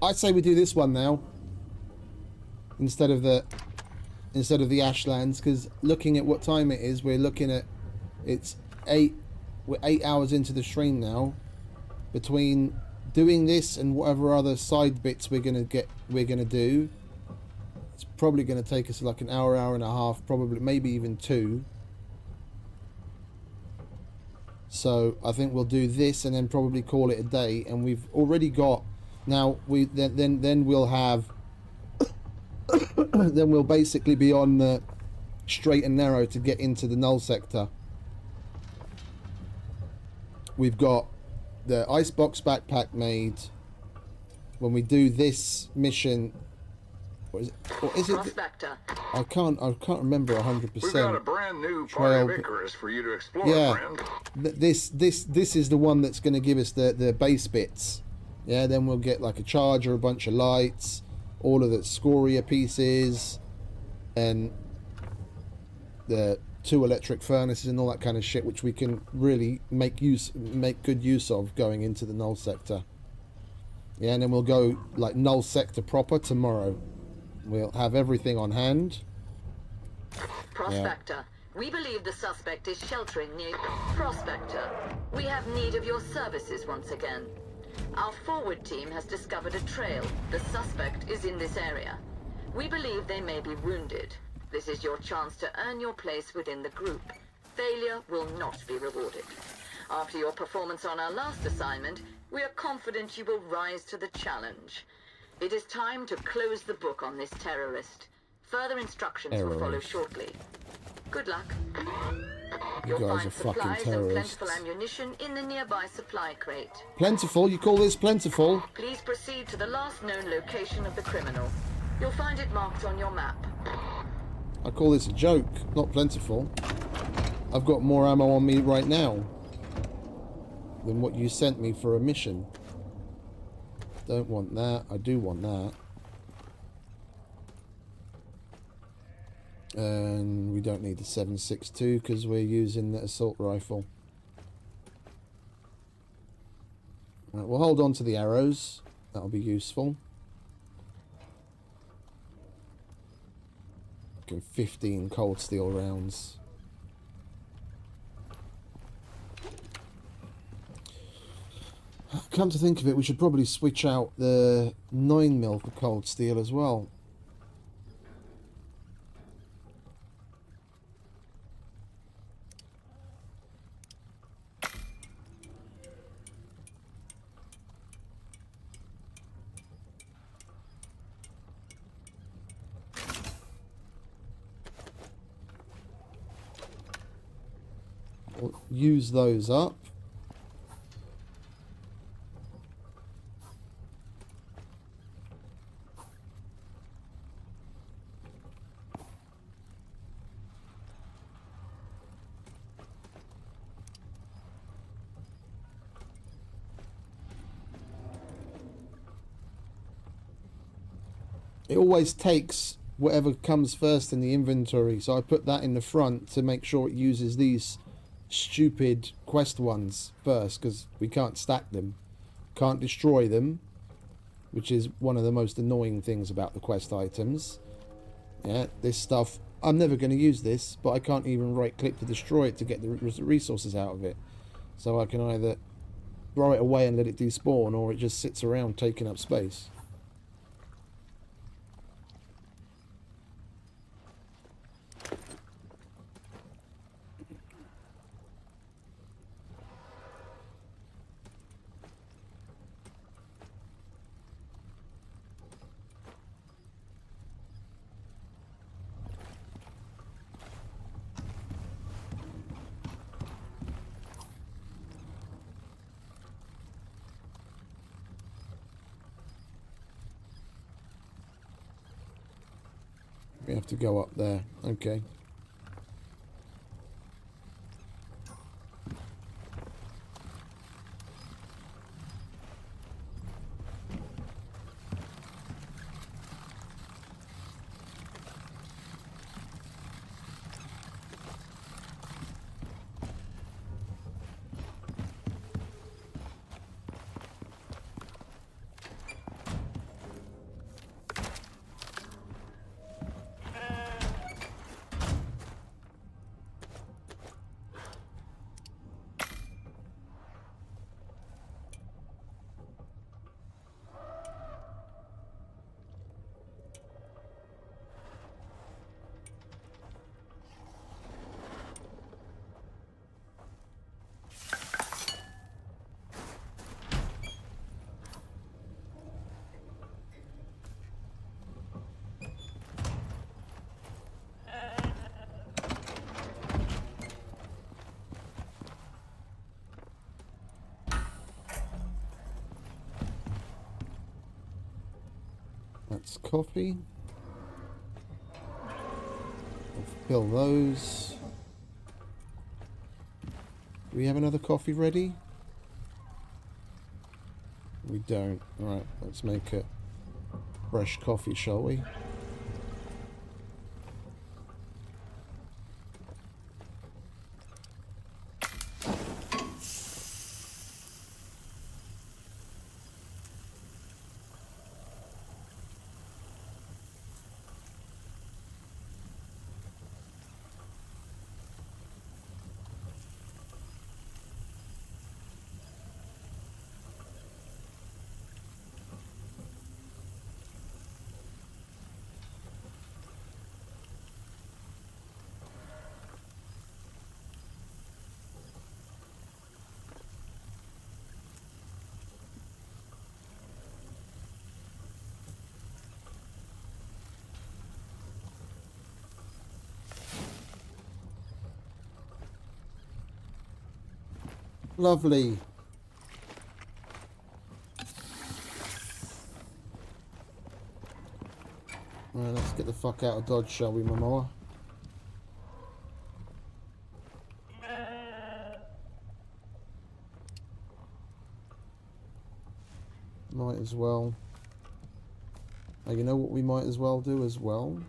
I'd say we do this one now instead of the Ashlands, because looking at what time it is, we're looking at we're 8 hours into the stream now. Between doing this and whatever other side bits we're gonna do, it's probably gonna take us like an hour and a half, probably maybe even 2. So I think we'll do this and then probably call it a day. And we've already got now then we'll have then we'll basically be on the straight and narrow to get into the Null sector. We've got the icebox backpack made. When we do this mission, what is it? Or is it? Prospector. I can't remember 100%. We've got a brand new part of ICARUS for you to explore, friend. This is the one that's going to give us the base bits. Yeah, then we'll get like a charger, a bunch of lights, all of the scoria pieces, and the 2 electric furnaces and all that kind of shit, which we can really make good use of going into the Null sector. Yeah, and then we'll go like Null sector proper tomorrow. We'll have everything on hand. Prospector. We believe the suspect is sheltering near Prospector. We have need of your services once again. Our forward team has discovered a trail. The suspect is in this area. We believe they may be wounded. This is your chance to earn your place within the group. Failure will not be rewarded. After your performance on our last assignment, we are confident you will rise to the challenge. It is time to close the book on this terrorist. Further instructions will follow shortly. Good luck. You guys are fucking terrorists. Plentiful ammunition in the nearby supply crate. Plentiful? You call this plentiful? Please proceed to the last known location of the criminal. You'll find it marked on your map. I call this a joke, not plentiful. I've got more ammo on me right now than what you sent me for a mission. Don't want that. I do want that. And we don't need the 7.62 because we're using the assault rifle. Right, we'll hold on to the arrows. That'll be useful. 15 cold steel rounds. Come to think of it, we should probably switch out the 9mm for cold steel as well. We'll use those up. It always takes whatever comes first in the inventory, so I put that in the front to make sure it uses these stupid quest ones first, because we can't stack them, can't destroy them, which is one of the most annoying things about the quest items. Yeah, this stuff, I'm never going to use this, but I can't even right click to destroy it to get the resources out of it, so I can either throw it away and let it despawn, or it just sits around taking up space. We have to go up there. Okay. That's coffee. We'll fill those. Do we have another coffee ready? We don't. Alright, let's make it fresh coffee, shall we? Lovely. Right, let's get the fuck out of Dodge, shall we, Momoa? Might as well. Oh, you know what we might as well do as well?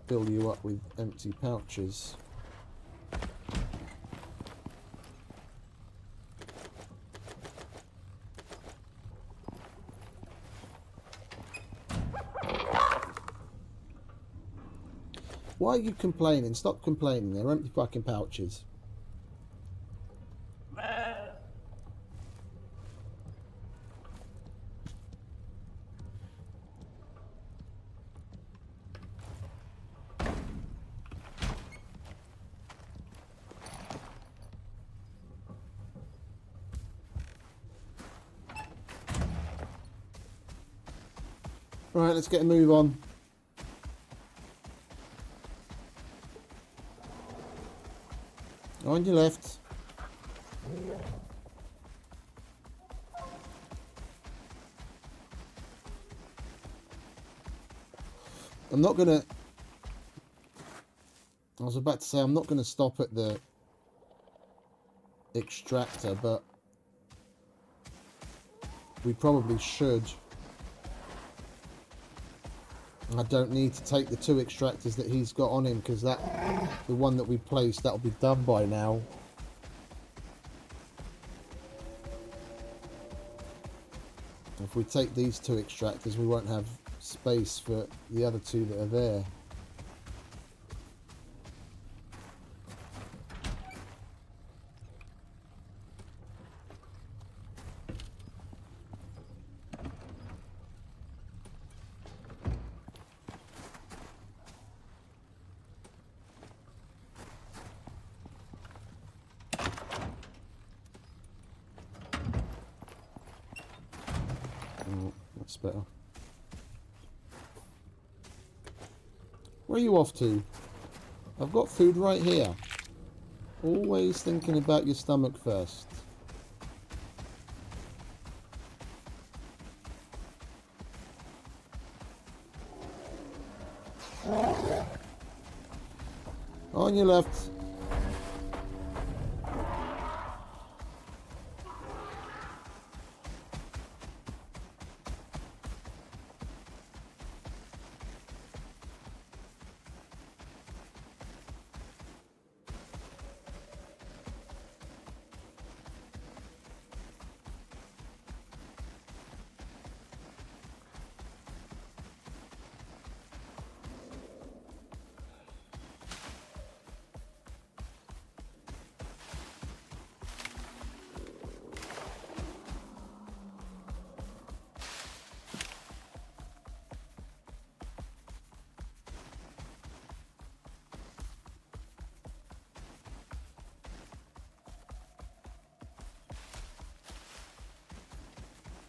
Fill you up with empty pouches. Why are you complaining? Stop complaining. They're empty fucking pouches. Right, let's get a move on. On your left. I'm not gonna... I was about to say I'm not gonna stop at the extractor, but we probably should. I don't need to take the 2 extractors that he's got on him, because that, the one that we placed, that'll be done by now. If we take these 2 extractors, we won't have space for the other 2 that are there. That's better. Where are you off to? I've got food right here. Always thinking about your stomach first. On your left.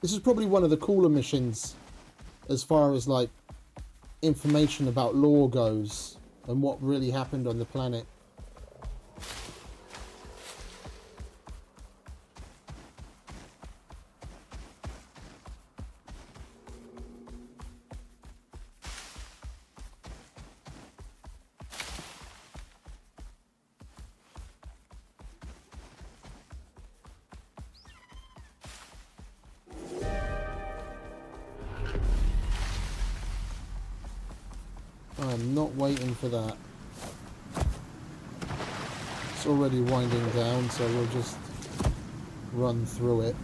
This is probably one of the cooler missions as far as like information about lore goes and what really happened on the planet. I'm not waiting for that. It's already winding down, so we'll just run through it.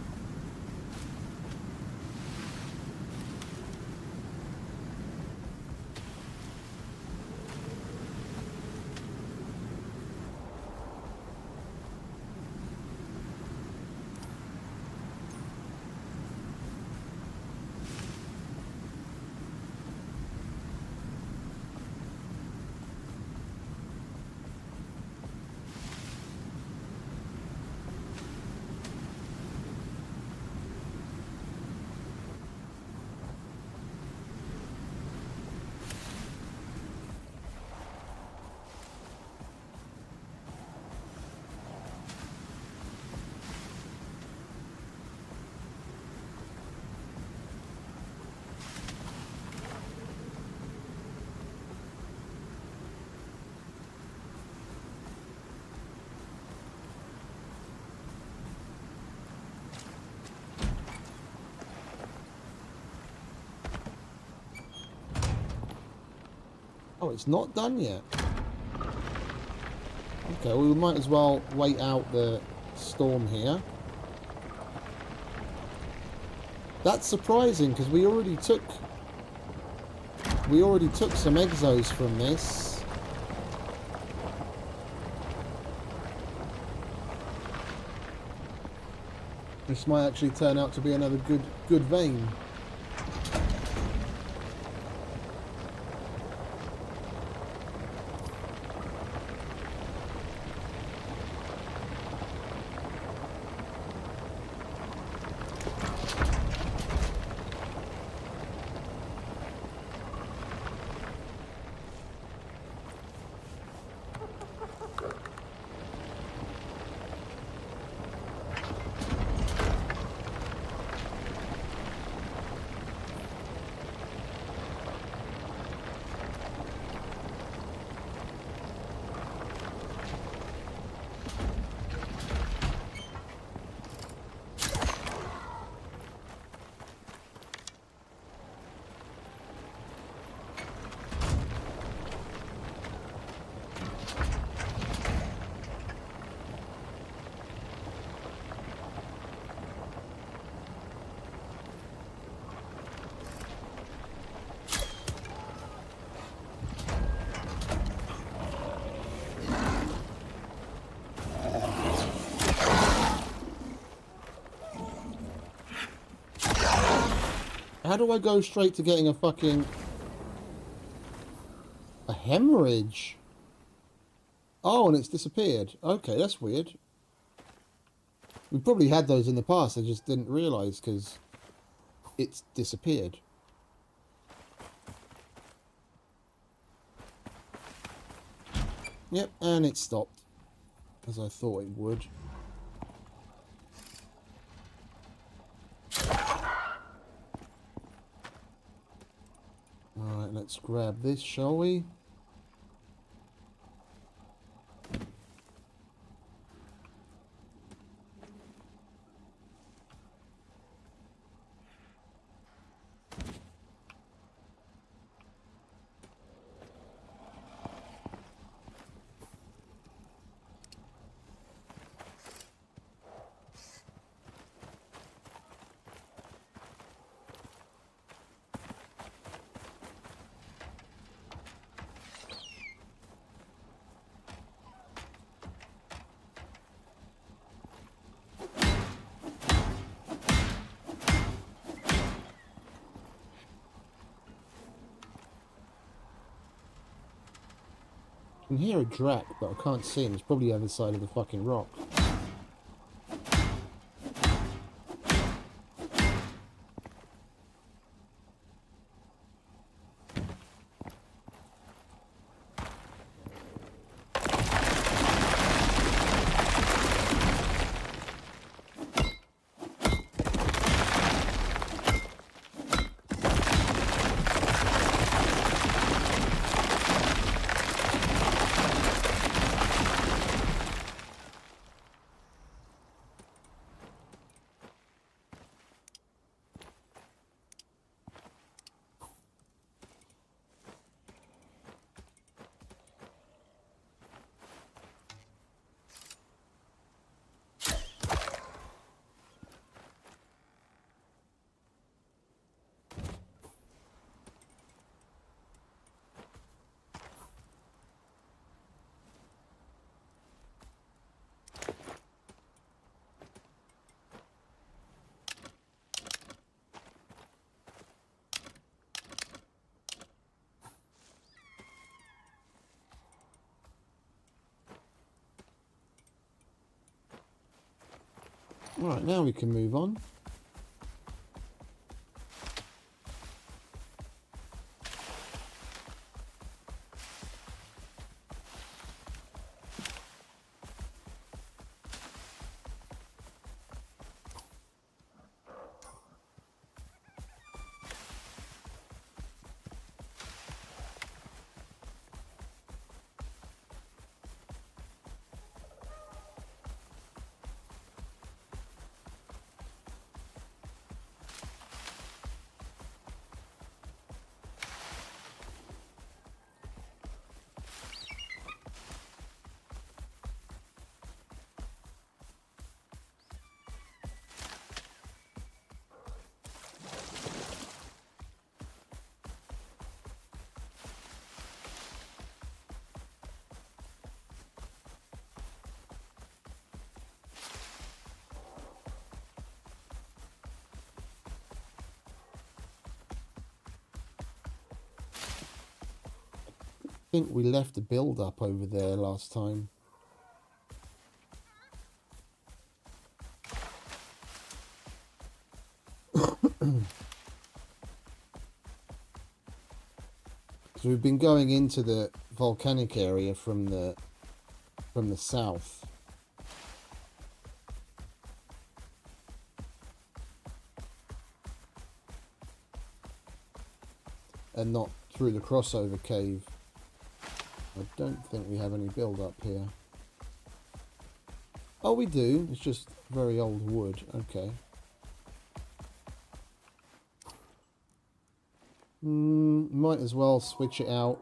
Oh, it's not done yet. Okay, well, we might as well wait out the storm here. That's surprising because we already took some exos from this. This might actually turn out to be another good vein. How do I go straight to getting a hemorrhage? Oh, and it's disappeared. Okay, that's weird. We probably had those in the past, I just didn't realise because it's disappeared. Yep, and it stopped, as I thought it would. Alright, let's grab this, shall we? I can hear a drac, but I can't see him. It's probably the other side of the fucking rock. Right, now we can move on. I think we left a build up over there last time. So we've been going into the volcanic area from the south. And not through the crossover cave. I don't think we have any build up here. Oh, we do. It's just very old wood. Okay. Might as well switch it out.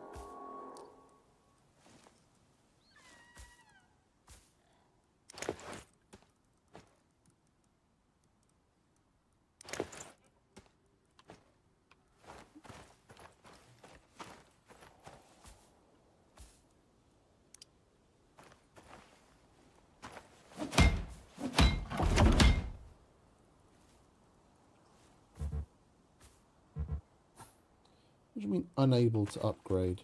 What do you mean unable to upgrade?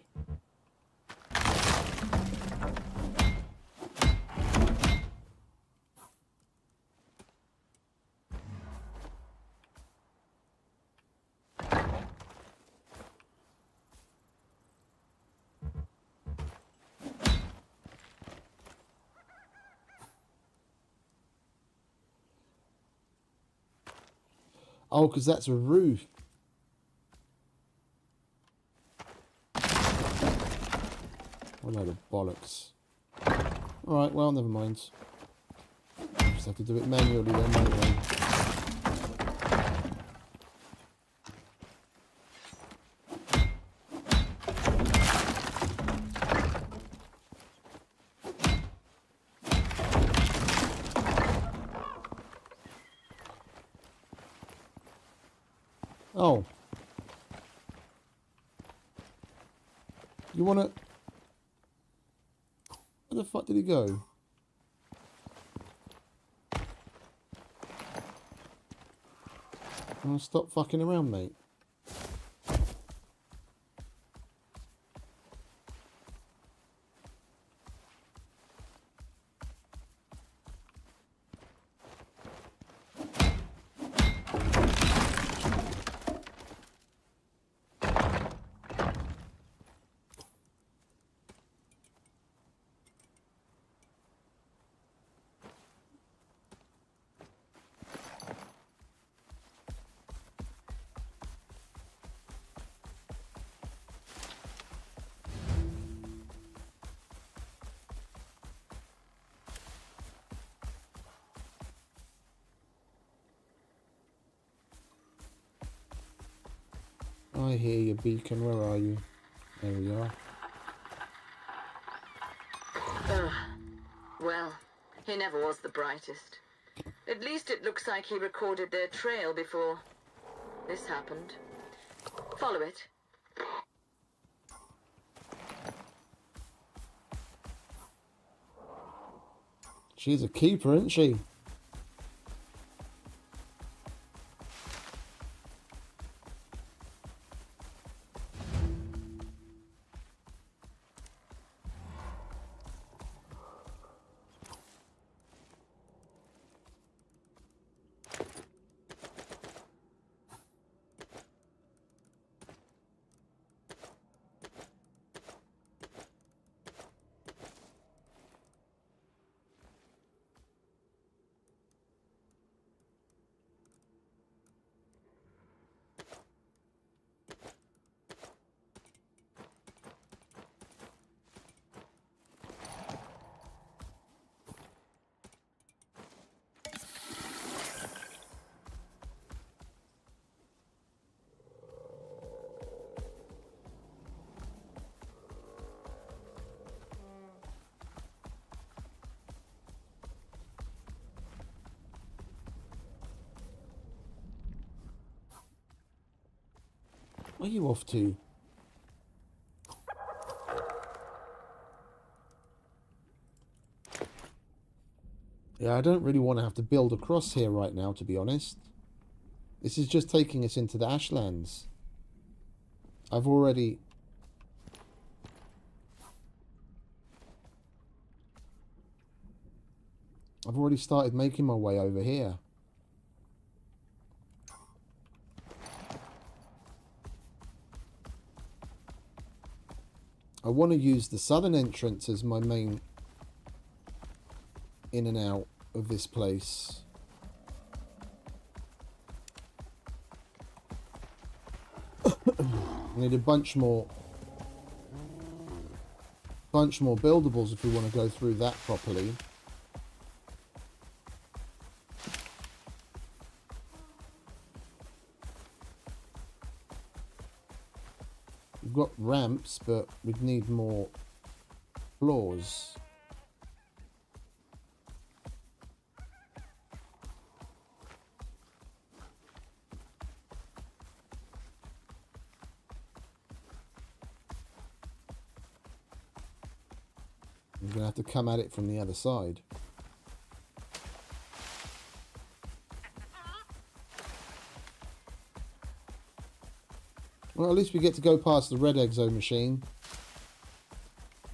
Oh, because that's a roof. What a load of bollocks. Alright, well, never mind. Just have to do it manually then, won't we? Oh. You wanna... Where the fuck did he go? Oh, stop fucking around, mate. I hear you, Beacon. Where are you? There we are. Well, he never was the brightest. At least it looks like he recorded their trail before this happened. Follow it. She's a keeper, isn't she? Where are you off to? Yeah, I don't really want to have to build across here right now, to be honest. This is just taking us into the Ashlands. I've already started making my way over here. I want to use the southern entrance as my main in and out of this place. I need a bunch more buildables if we want to go through that properly. We've got ramps, but we'd need more floors. I'm going to have to come at it from the other side. Well, at least we get to go past the red exo machine.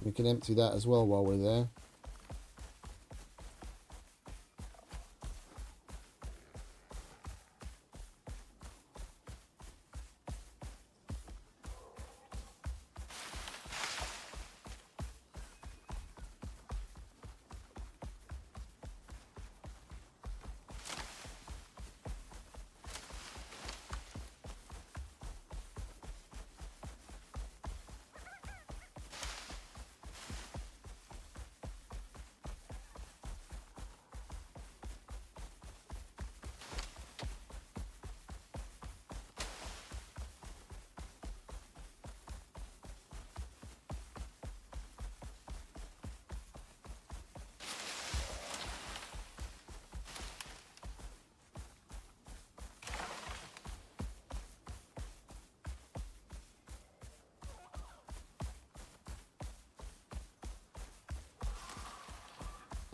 We can empty that as well while we're there.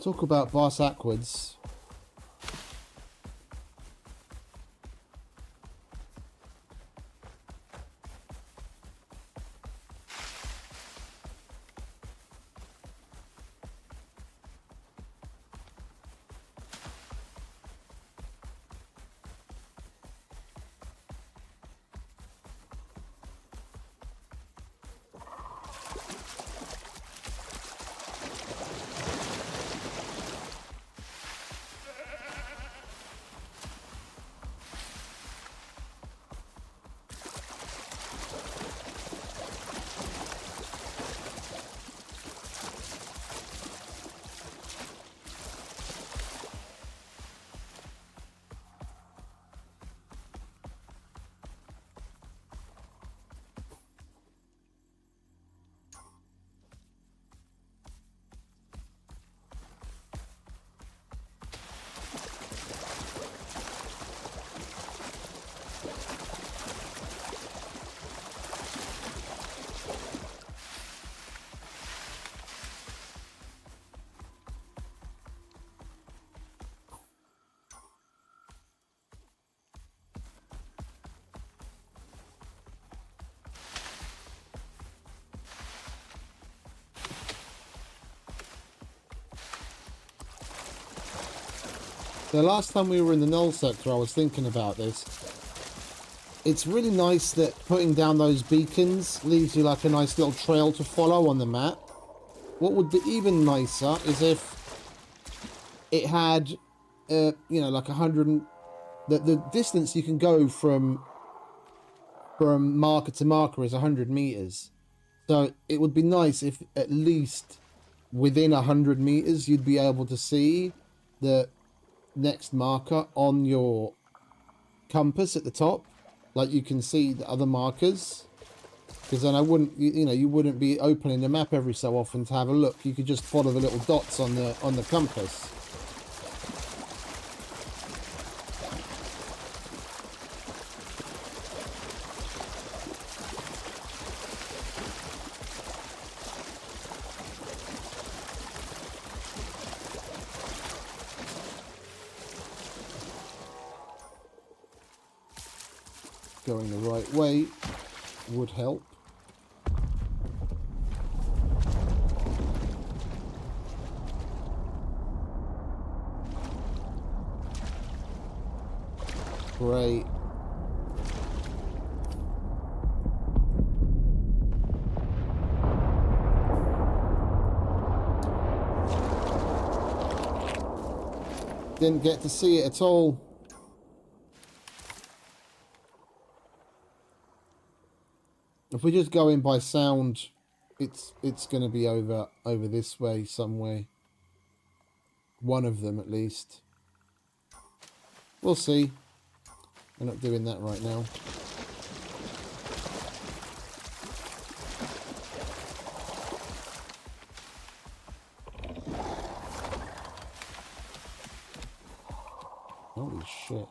Talk about boss backwards. The last time we were in the Null sector, I was thinking about this. It's really nice that putting down those beacons leaves you like a nice little trail to follow on the map. What would be even nicer is if it had, you know, like 100... The distance you can go from marker to marker is 100 meters. So it would be nice if at least within 100 meters you'd be able to see the next marker on your compass at the top, like you can see the other markers, because then I wouldn't, you know, you wouldn't be opening the map every so often to have a look. You could just follow the little dots on the compass. going the right way would help. Great. Didn't get to see it at all. If we just go in by sound, it's going to be over this way somewhere. One of them at least. We'll see. We're not doing that right now. Holy shit.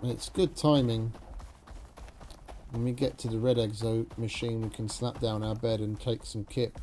And it's good timing. When we get to the red exo machine, we can slap down our bed and take some kit.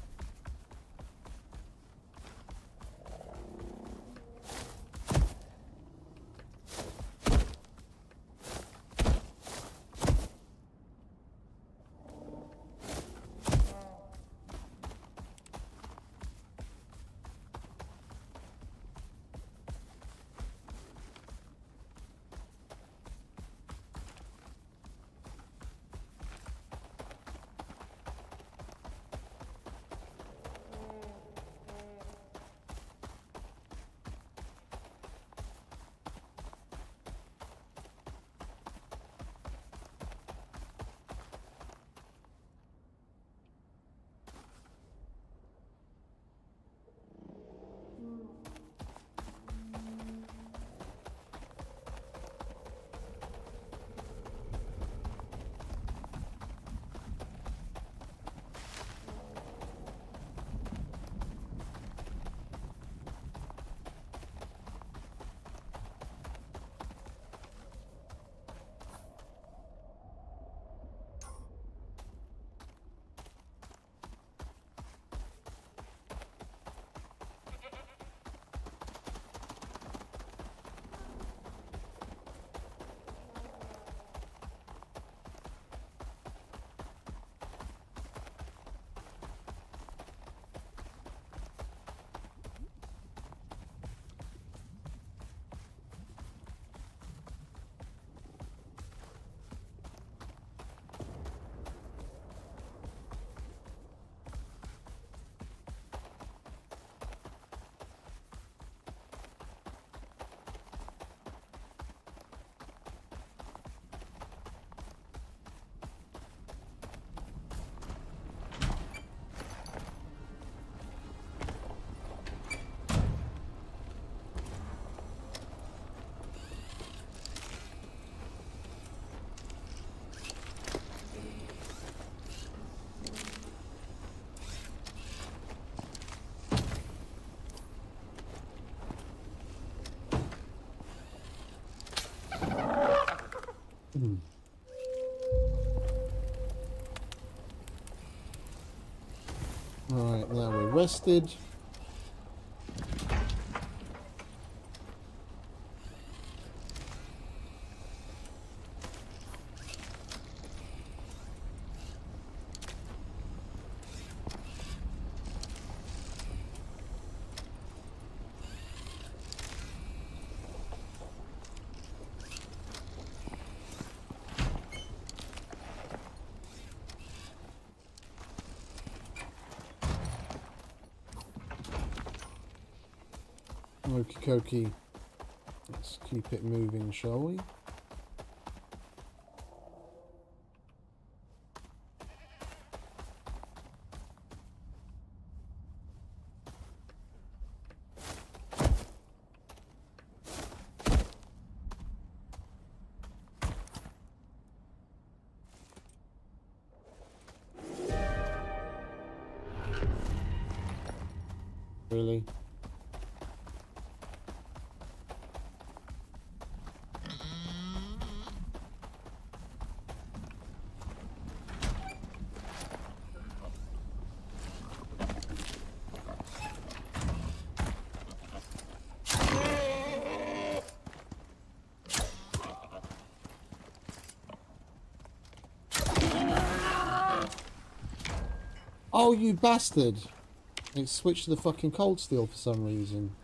Right, now we're rested. Okie dokie. Let's keep it moving, shall we? Really? Oh, you bastard! It switched to the fucking cold steel for some reason.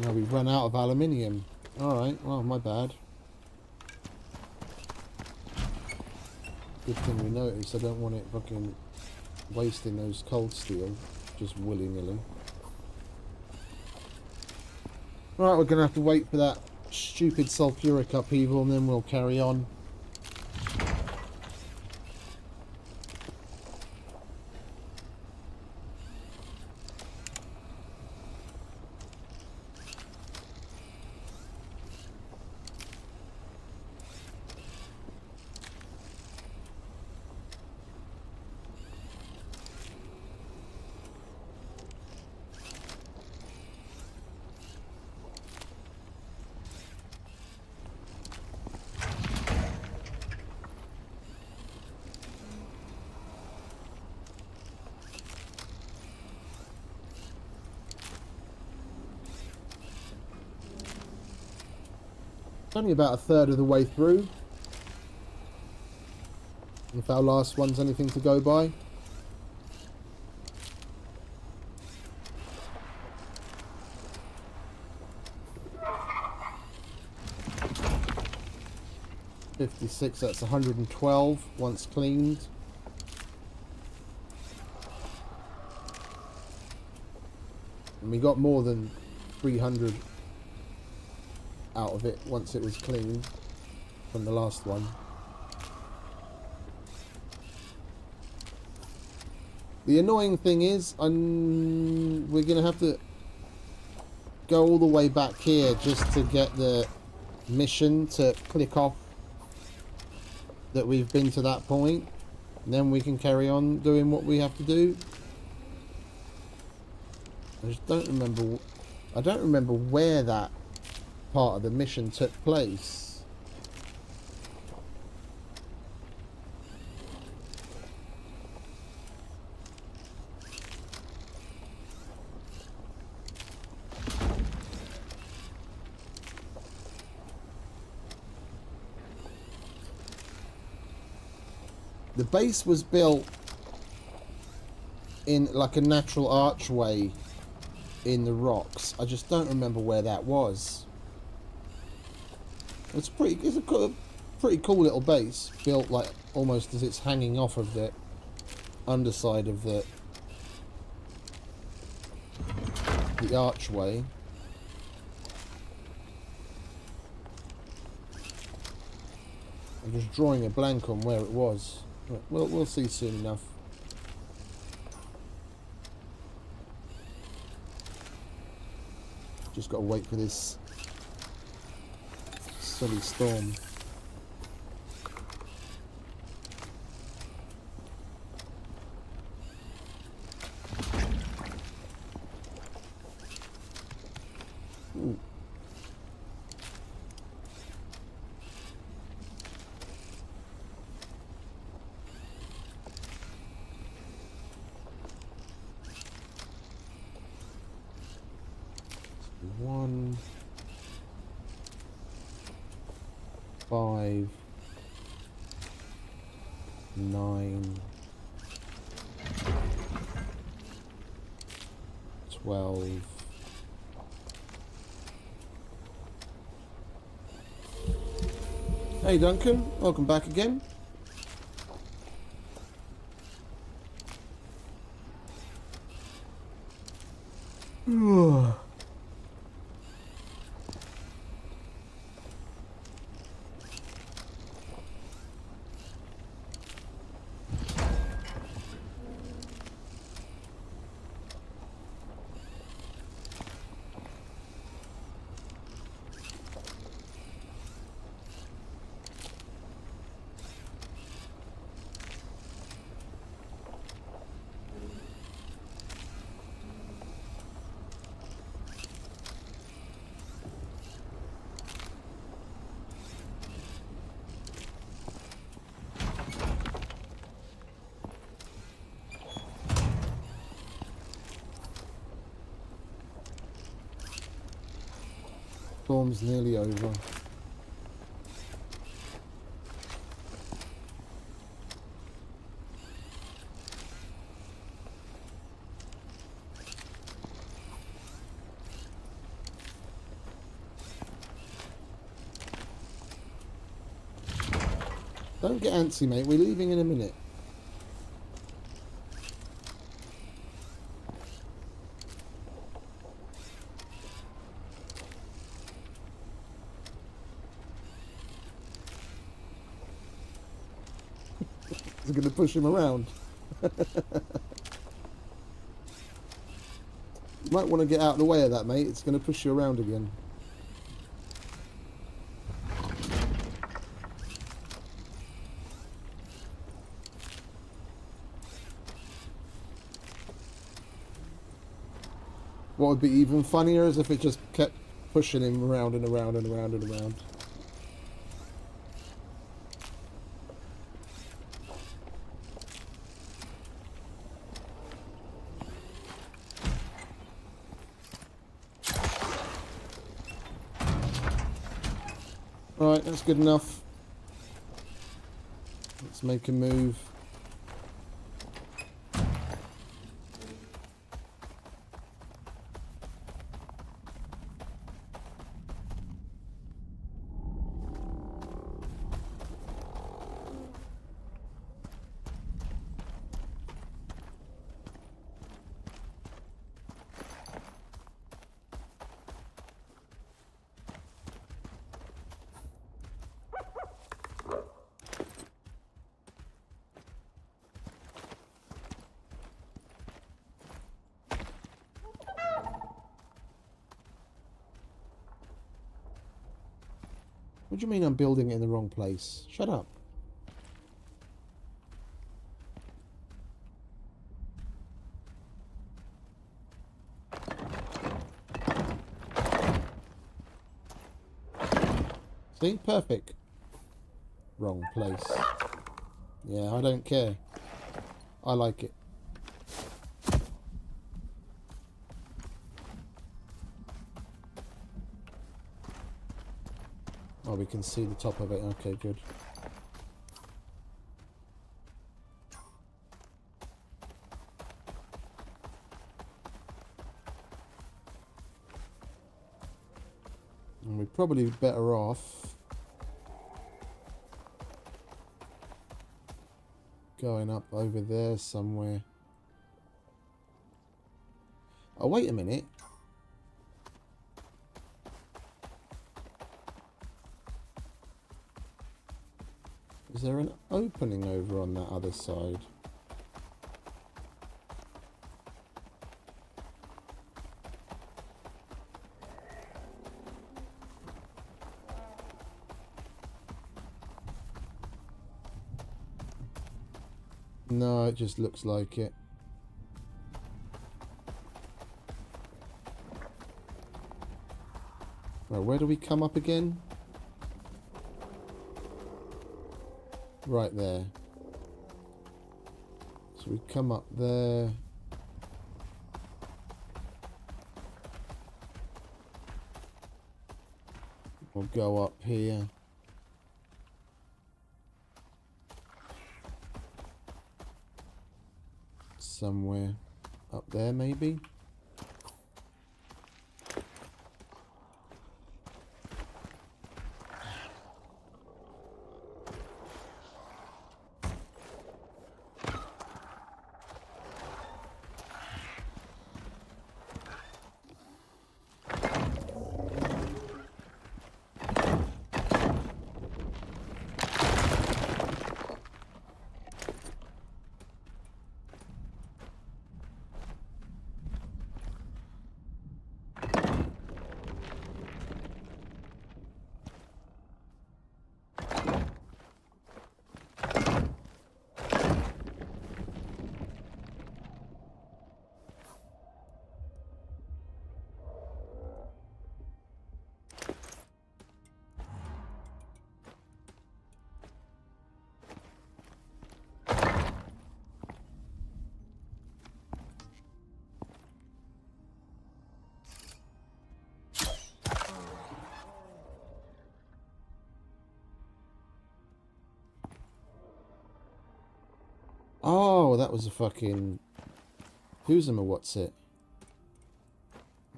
Now we've run out of aluminium. Alright, well, my bad. Good thing we noticed. I don't want it fucking wasting those cold steel just willy-nilly. Right, we're going to have to wait for that stupid sulfuric upheaval and then we'll carry on. Only about a third of the way through. If our last one's anything to go by. $56, that's 112 once cleaned. And we got more than 300 out of it once it was cleaned from the last one. The annoying thing is we're gonna have to go all the way back here just to get the mission to click off that we've been to that point, and then we can carry on doing what we have to do. I just don't remember. I don't remember where that part of the mission took place. The base was built in like a natural archway in the rocks. I just don't remember where that was. It's a pretty cool little base, built like almost as it's hanging off of the underside of the archway. I'm just drawing a blank on where it was. But we'll see soon enough. Just got to wait for this silly storm. Ooh. One, 5, 9, 12. Hey Duncan, welcome back again. Storm's nearly over. Don't get antsy, mate. We're leaving in a minute. Is it going to push him around? You might want to get out of the way of that, mate. It's going to push you around again. What would be even funnier is if it just kept pushing him around and around and around and around. Right, that's good enough. Let's make a move. What do you mean I'm building it in the wrong place? Shut up. See? Perfect. Wrong place. Yeah, I don't care. I like it. Oh, we can see the top of it. Okay, good. And we're probably better off going up over there somewhere. Oh, wait a minute. Is there an opening over on that other side? No, it just looks like it. Right, where do we come up again? Right there. So we come up there. We'll go up here. Somewhere up there, maybe. Oh, that was a fucking... Who's him or what's it?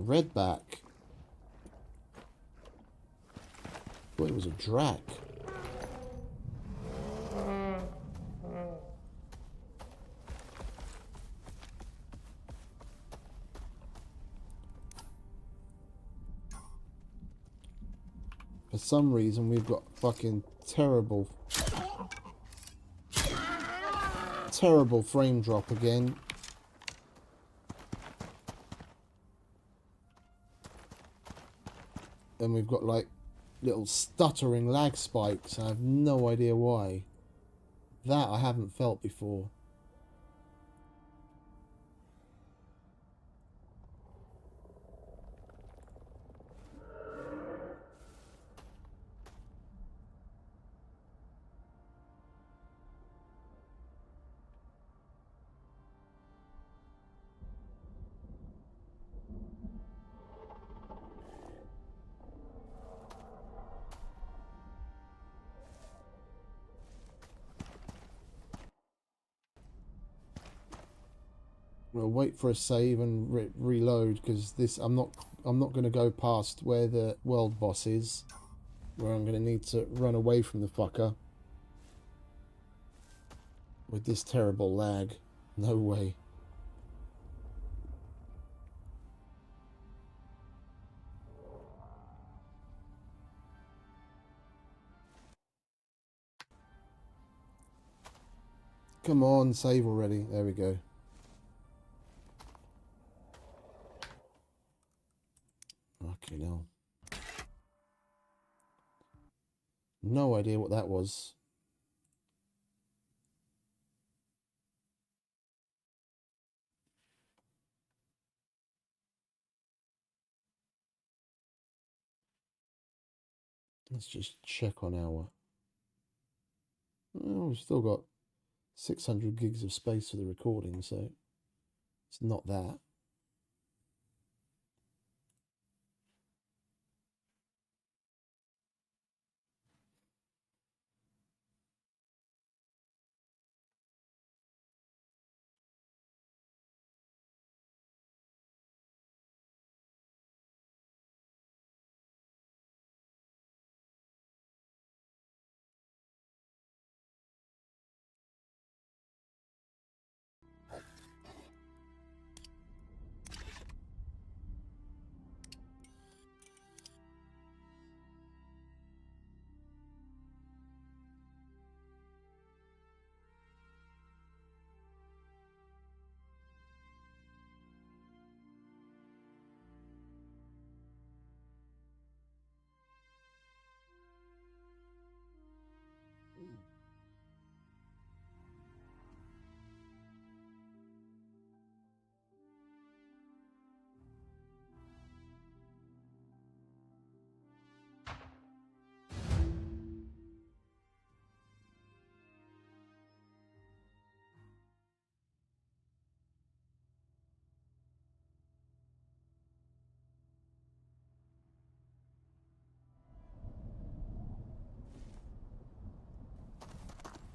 Redback. Thought it was a drac. some reason we've got fucking terrible frame drop again. And we've got like little stuttering lag spikes. I have no idea why. That I haven't felt before. We'll wait for a save and reload, because this I'm not going to go past where the world boss is, where I'm going to need to run away from the fucker with this terrible lag. No way. Come on, save already. There we go. Okay, now. No idea what that was. Let's just check on our... Oh, we've still got 600 gigs of space for the recording, so it's not that.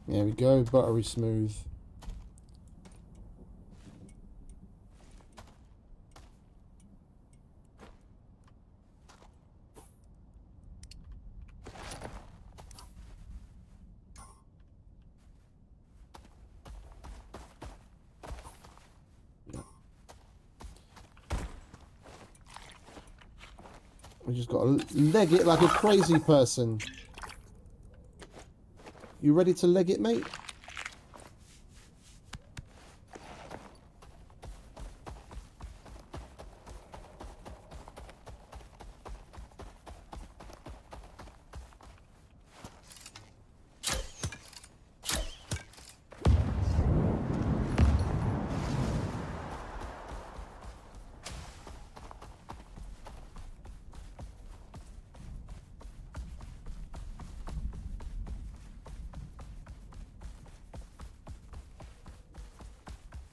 There we go, buttery smooth. We just got to leg it like a crazy person. You ready to leg it, mate?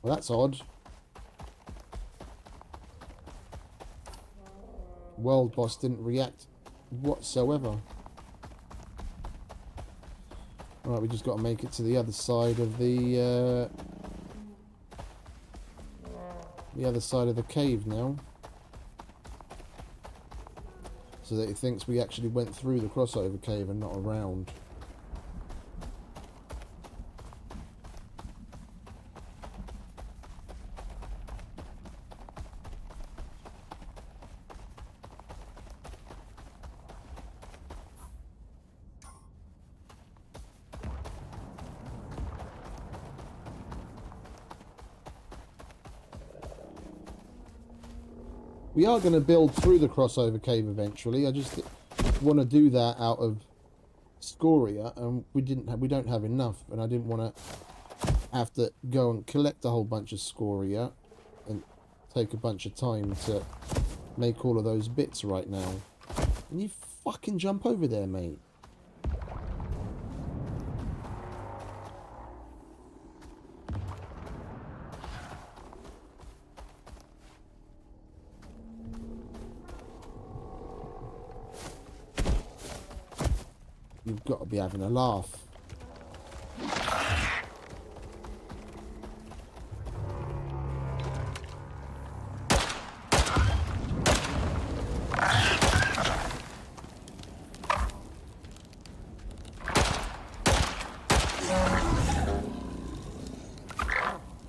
Well, that's odd. World boss didn't react whatsoever. Right, we just got to make it to the other side of the other side of the cave now, so that it thinks we actually went through the crossover cave and not around. We are going to build through the crossover cave eventually. I just want to do that out of scoria, and we don't have enough, and I didn't want to have to go and collect a whole bunch of scoria and take a bunch of time to make all of those bits right now. And you fucking jump over there, mate. You've got to be having a laugh.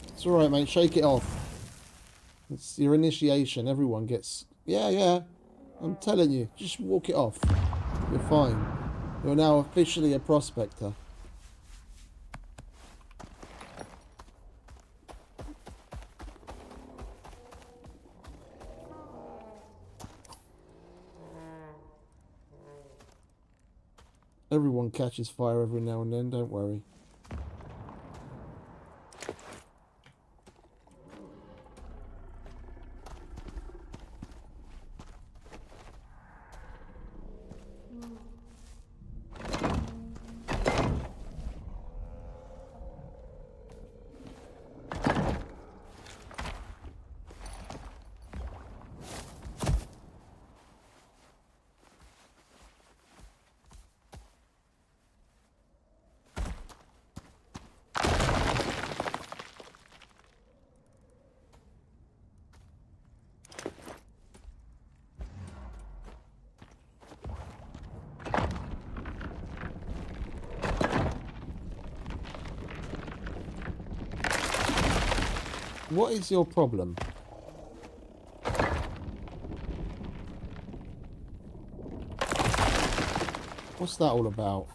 It's alright, mate. Shake it off. It's your initiation. Everyone gets... Yeah. I'm telling you. Just walk it off. You're fine. You're now officially a prospector. Everyone catches fire every now and then, don't worry. What is your problem? What's that all about?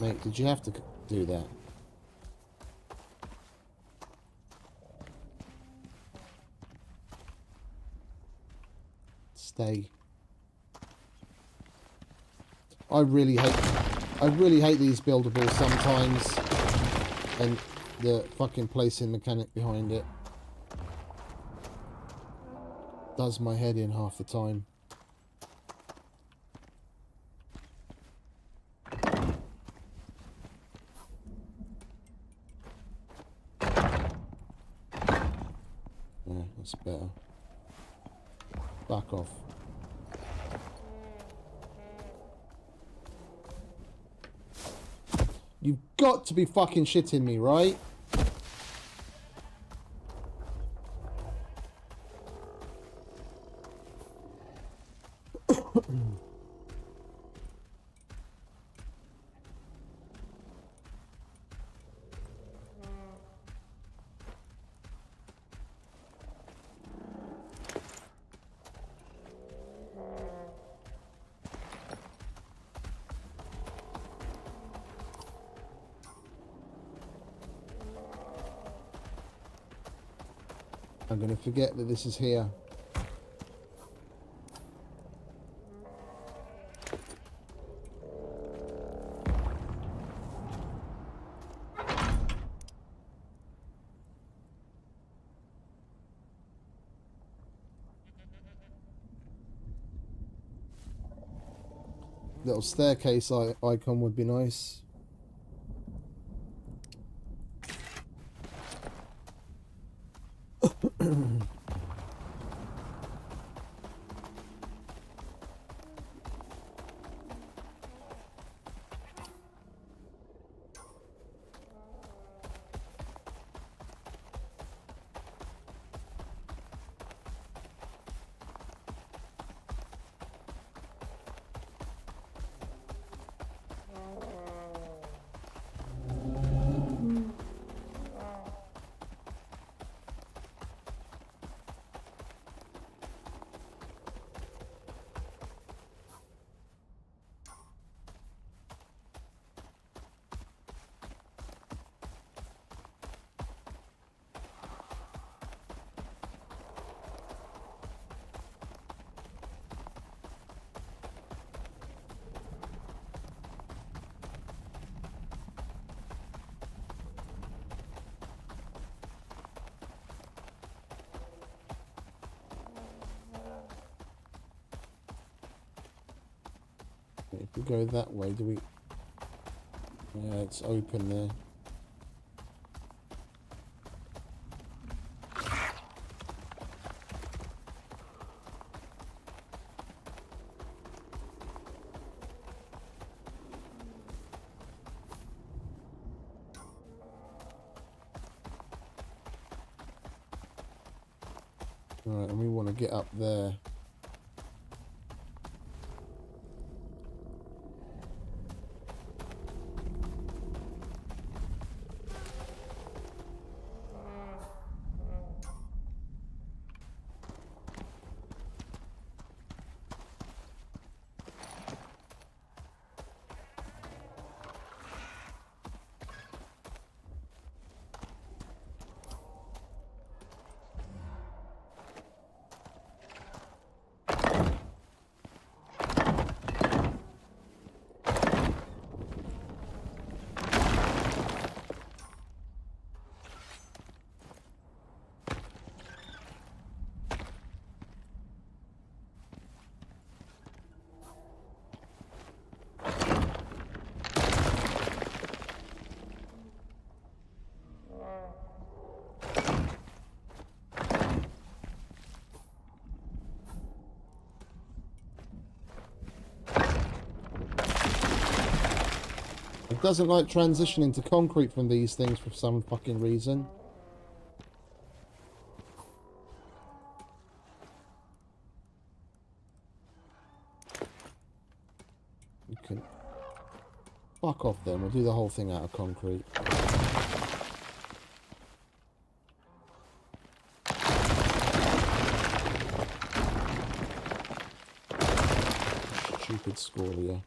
Mate, did you have to do that? Stay. I really hate these buildables sometimes, and the fucking placing mechanic behind it does my head in half the time. Yeah, that's better. Back off. You've got to be fucking shitting me, right? I'm going to forget that this is here. Little staircase icon would be nice. If we go that way, do we... Yeah, it's open there. Alright, and we want to get up there. It doesn't like transitioning to concrete from these things for some fucking reason. You can... Fuck off then, we'll do the whole thing out of concrete. Stupid scoria.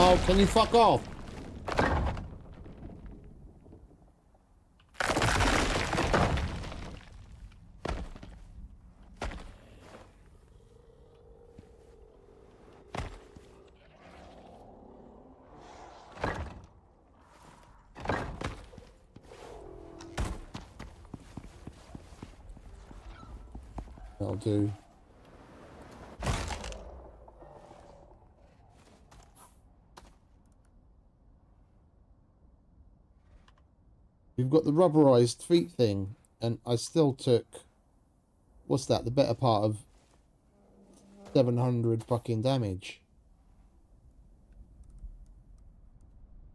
Oh, can you fuck off? That'll do. We've got the rubberized feet thing, and I still took, what's that, the better part of 700 fucking damage.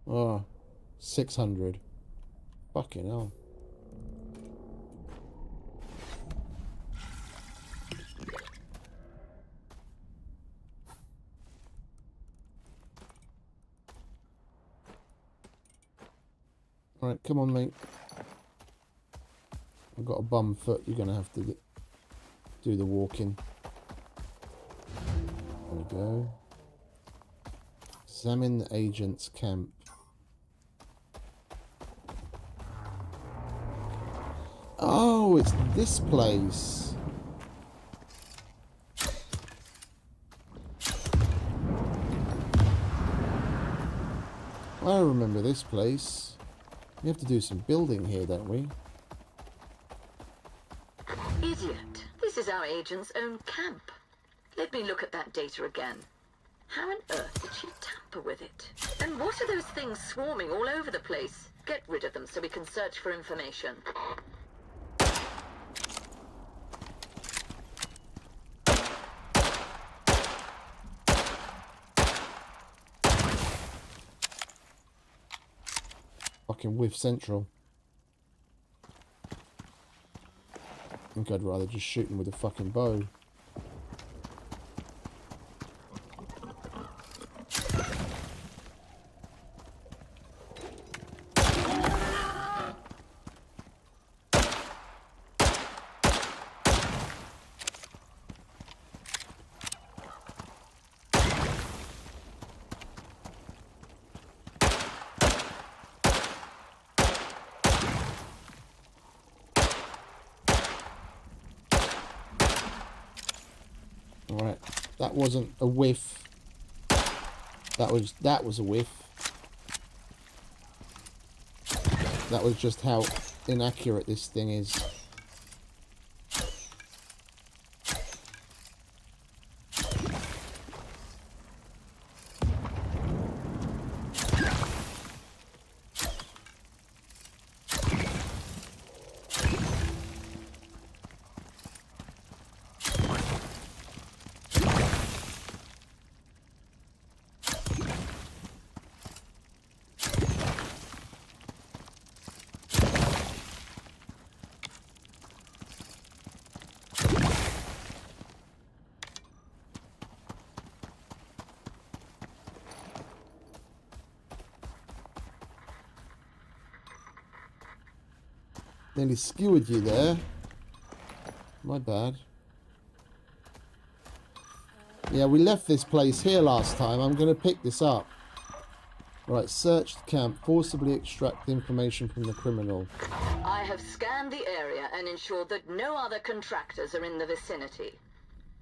Oh, 600. Fucking hell. Alright, come on, mate. I've got a bum foot. You're going to have to do the walking. There we go. Examine the agent's camp. Oh, it's this place. I remember this place. We have to do some building here, don't we? Idiot. This is our agent's own camp. Let me look at that data again. How on earth did she tamper with it? And what are those things swarming all over the place? Get rid of them so we can search for information. Fucking whiff central. I think I'd rather just shoot him with a fucking bow. Alright, that wasn't a whiff. That was a whiff. That was just how inaccurate this thing is. Nearly skewered you there. My bad. Yeah, we left this place here last time. I'm going to pick this up. Right, search the camp. Forcibly extract information from the criminal. I have scanned the area and ensured that no other contractors are in the vicinity.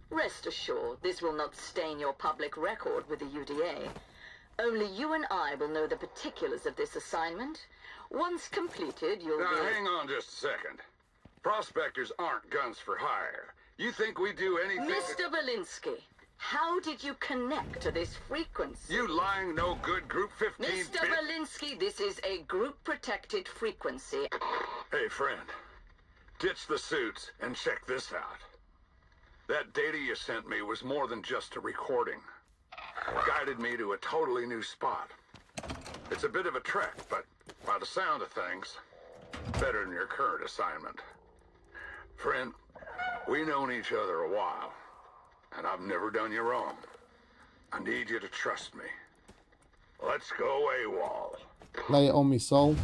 Rest assured, this will not stain your public record with the UDA. Only you and I will know the particulars of this assignment. Once completed, you'll Now, be... hang on just a second. Prospectors aren't guns for hire. You think we do anything... Mr. Belinsky, how did you connect to this frequency? You lying no good Group 15 Mr. bitch. Belinsky, this is a group-protected frequency. Hey, friend. Ditch the suits and check this out. That data you sent me was more than just a recording. Guided me to a totally new spot. It's a bit of a trek, but by the sound of things, better than your current assignment. Friend, we've known each other a while, and I've never done you wrong. I need you to trust me. Let's go AWOL. Lay it on me, soul.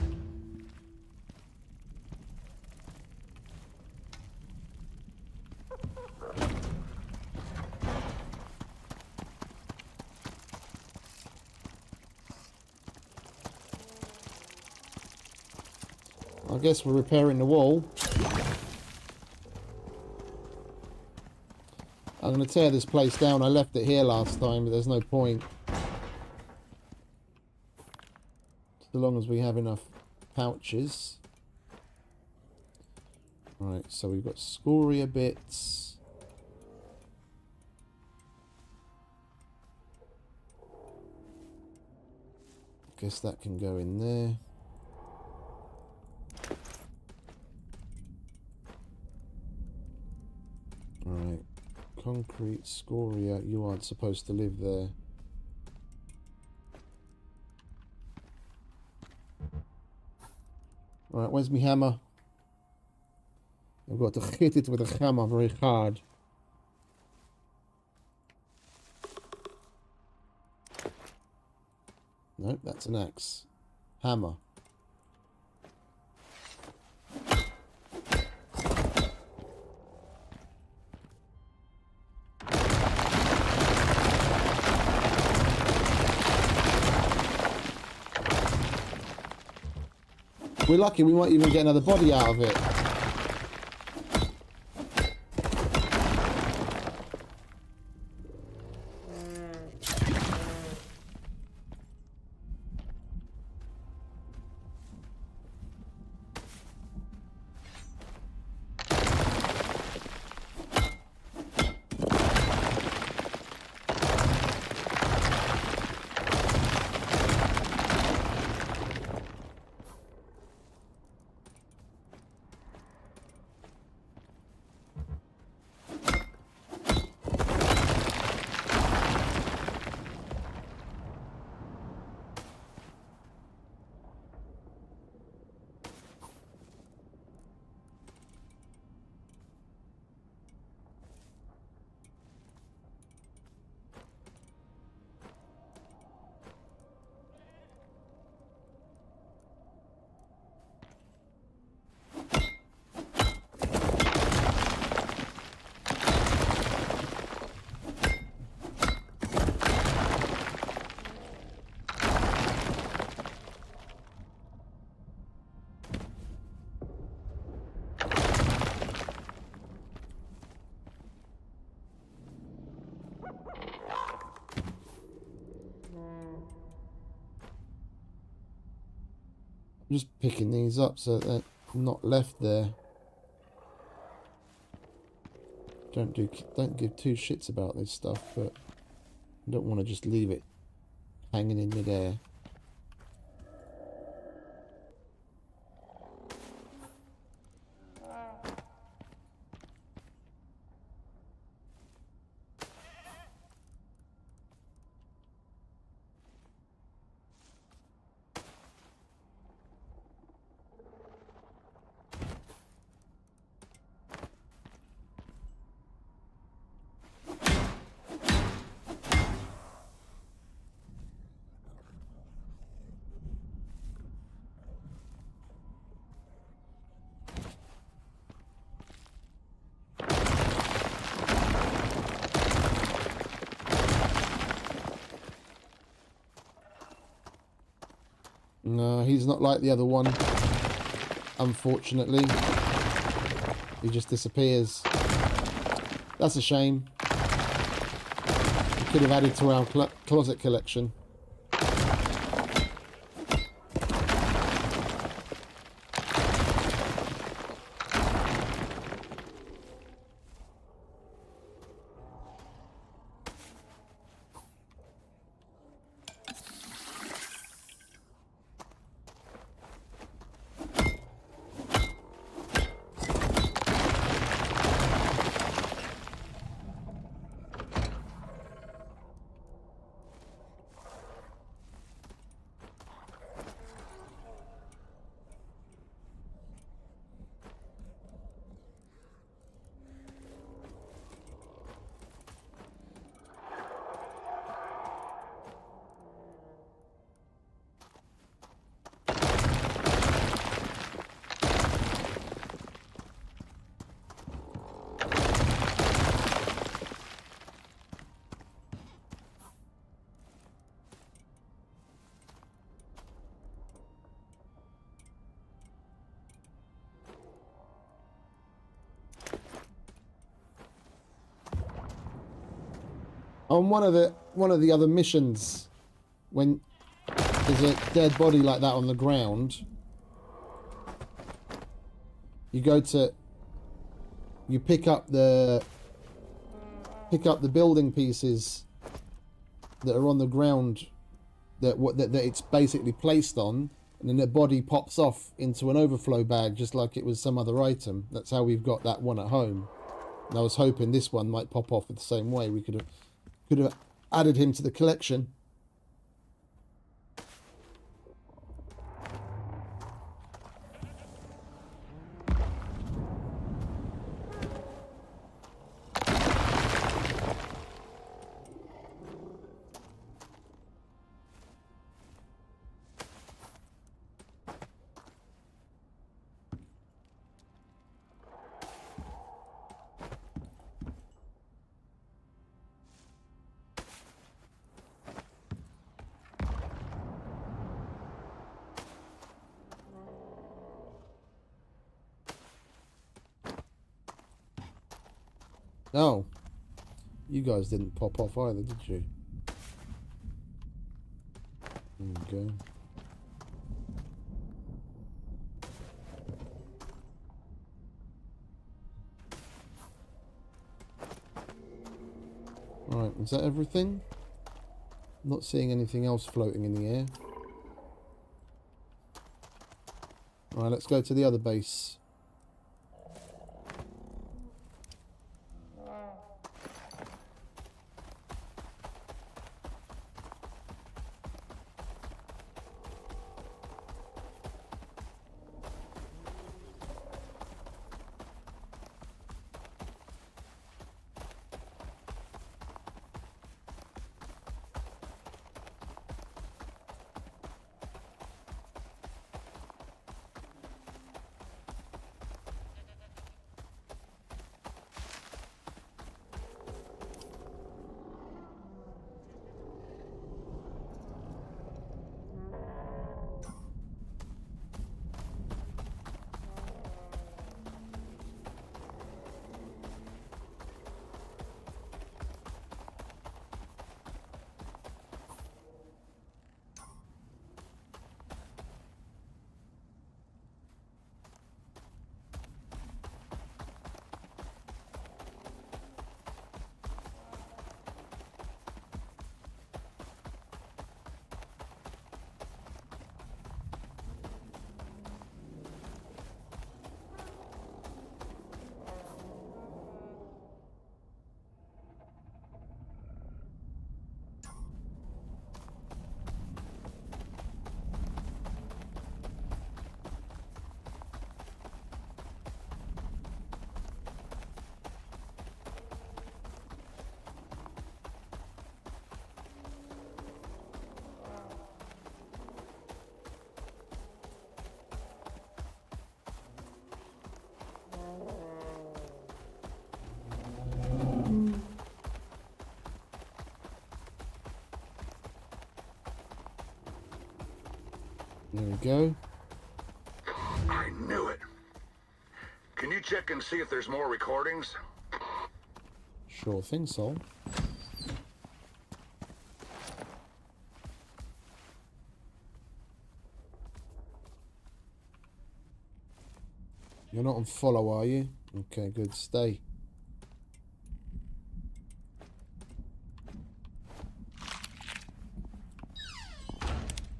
I guess we're repairing the wall. I'm going to tear this place down. I left it here last time, but there's no point. So long as we have enough pouches. Right, so we've got scoria bits. Guess that can go in there. Alright, concrete, scoria, you aren't supposed to live there. Alright, where's my hammer? I've got to hit it with a hammer very hard. Nope, that's an axe. Hammer. We're lucky we might even get another body out of it. I'm just picking these up so they're not left there. Don't give two shits about this stuff, but I don't want to just leave it hanging in midair. No, he's not like the other one, unfortunately. He just disappears. That's a shame. We could have added to our closet collection. On one of the other missions, when there's a dead body like that on the ground, you pick up the building pieces that are on the ground that it's basically placed on, and then the body pops off into an overflow bag just like it was some other item. That's how we've got that one at home. And I was hoping this one might pop off the same way. We could have added him to the collection. Oh, you guys didn't pop off either, did you? There you go. Alright, is that everything? I'm not seeing anything else floating in the air. Alright, let's go to the other base. There we go. I knew it. Can you check and see if there's more recordings? Sure thing, Sol. You're not on follow, are you? Okay, good. Stay.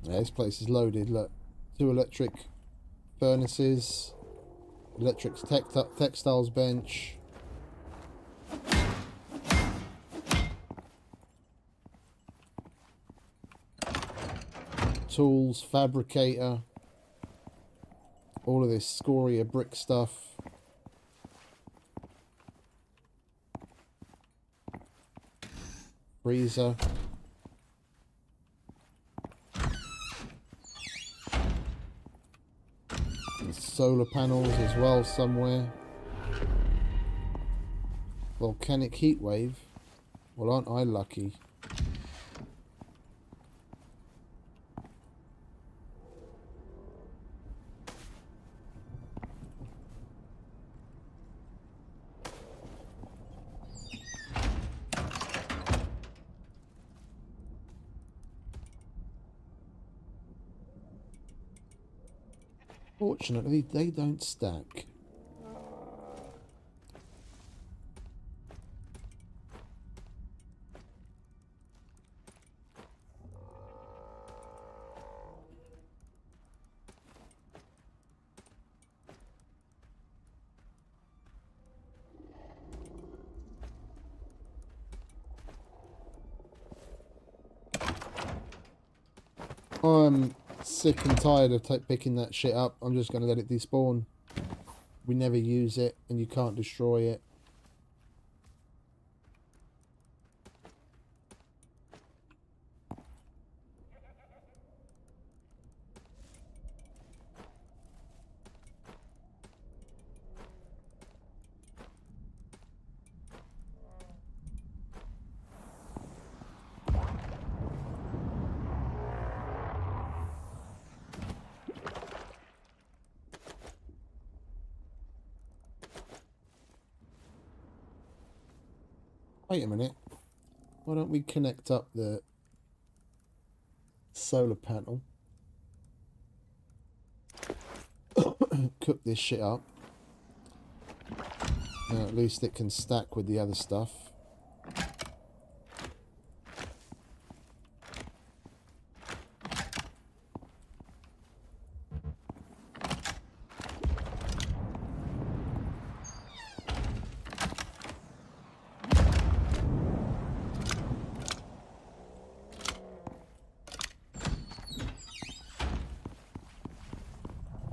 Yeah, this place is loaded. Look, 2 electric furnaces, electric textiles bench. Tools, fabricator. All of this scoria brick stuff. Freezer. And solar panels as well somewhere. Volcanic heat wave. Well, aren't I lucky? Fortunately, they don't stack. I'm sick and tired of picking that shit up. I'm just going to let it despawn. We never use it, and you can't destroy it. Wait a minute. Why don't we connect up the solar panel? Cook this shit up. Now at least it can stack with the other stuff.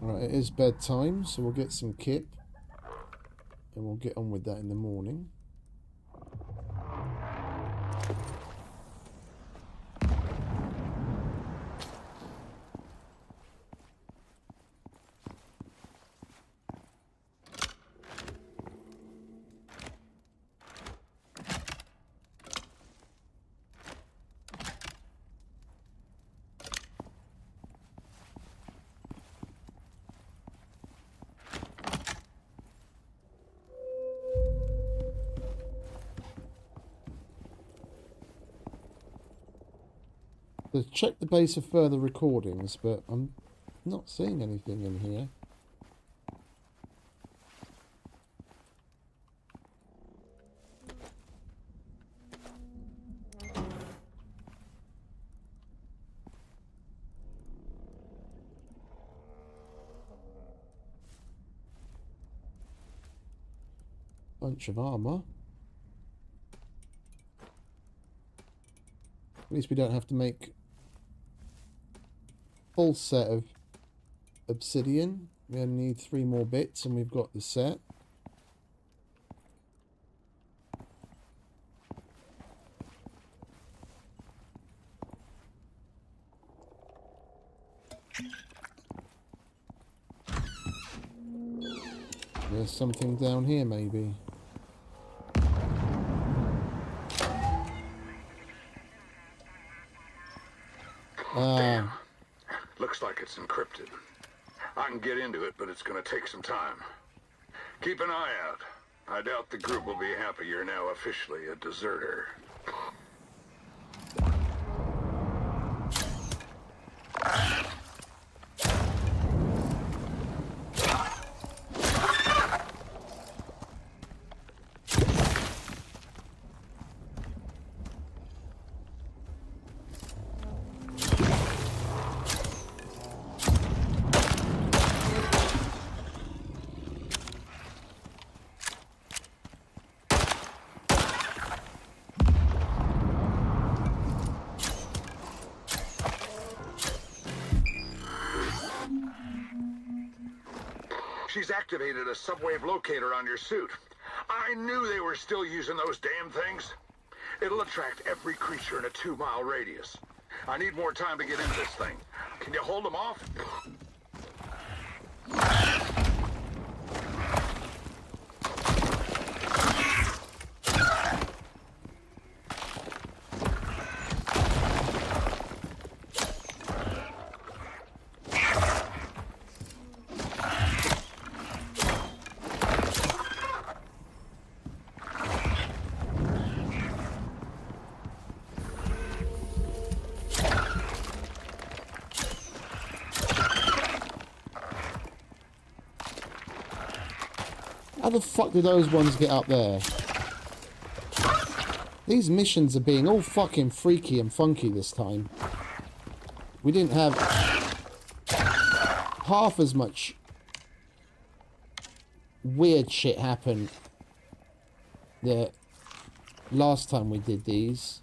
Right, it is bedtime, so we'll get some kip. And we'll get on with that in the morning. So check the base for further recordings, but I'm not seeing anything in here. Bunch of armor. At least we don't have to make full set of obsidian. We only need 3 more bits and we've got the set. There's something down here maybe. Damn. Looks like like it's encrypted. I can get into it, but it's gonna take some time. Keep an eye out. I doubt the group will be happy you're now officially a deserter. She's activated a subwave locator on your suit. I knew they were still using those damn things. It'll attract every creature in a 2-mile radius. I need more time to get into this thing. Can you hold them off? How the fuck did those ones get up there? These missions are being all fucking freaky and funky this time. We didn't have half as much weird shit happen the last time we did these.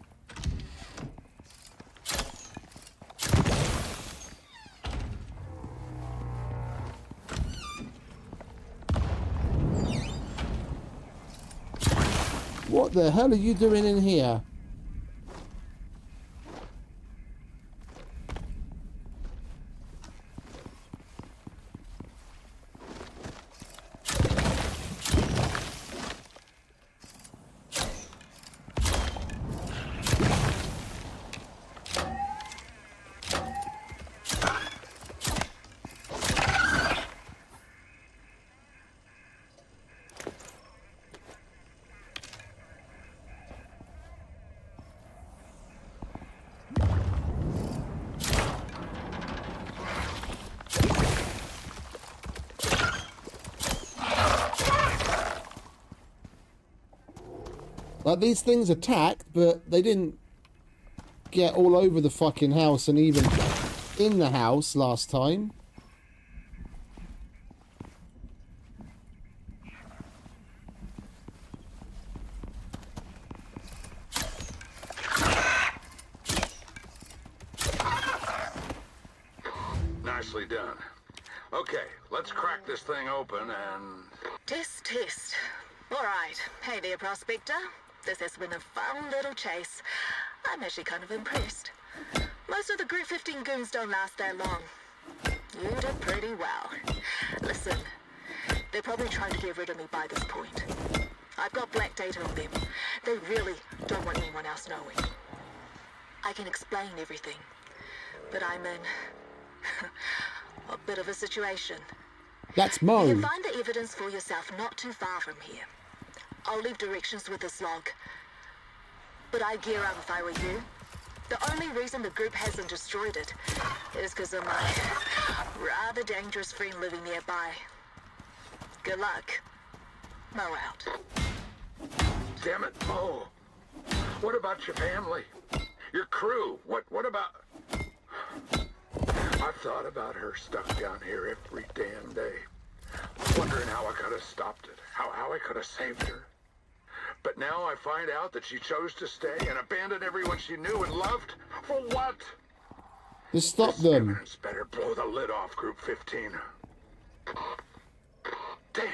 What the hell are you doing in here? Like, these things attacked, but they didn't get all over the fucking house and even in the house last time. Nicely done. Okay, let's crack this thing open and... Test. All right. Hey there, Prospector. This has been a fun little chase. I'm actually kind of impressed. Most of the Group 15 goons don't last that long. You did pretty well. Listen, they're probably trying to get rid of me by this point. I've got black data on them. They really don't want anyone else knowing. I can explain everything, but I'm in a bit of a situation. That's You Mo. can find the evidence for yourself not too far from here. I'll leave directions with this log. But I'd gear up if I were you. The only reason the group hasn't destroyed it is because of my rather dangerous friend living nearby. Good luck. Mo out. Damn it, Mo. What about your family? Your crew? What about... I've thought about her stuck down here every damn day. Wondering how I could have stopped it. How I could have saved her. But now I find out that she chose to stay and abandon everyone she knew and loved. For what? Just stop This them. evidence better blow the lid off Group 15. Damn.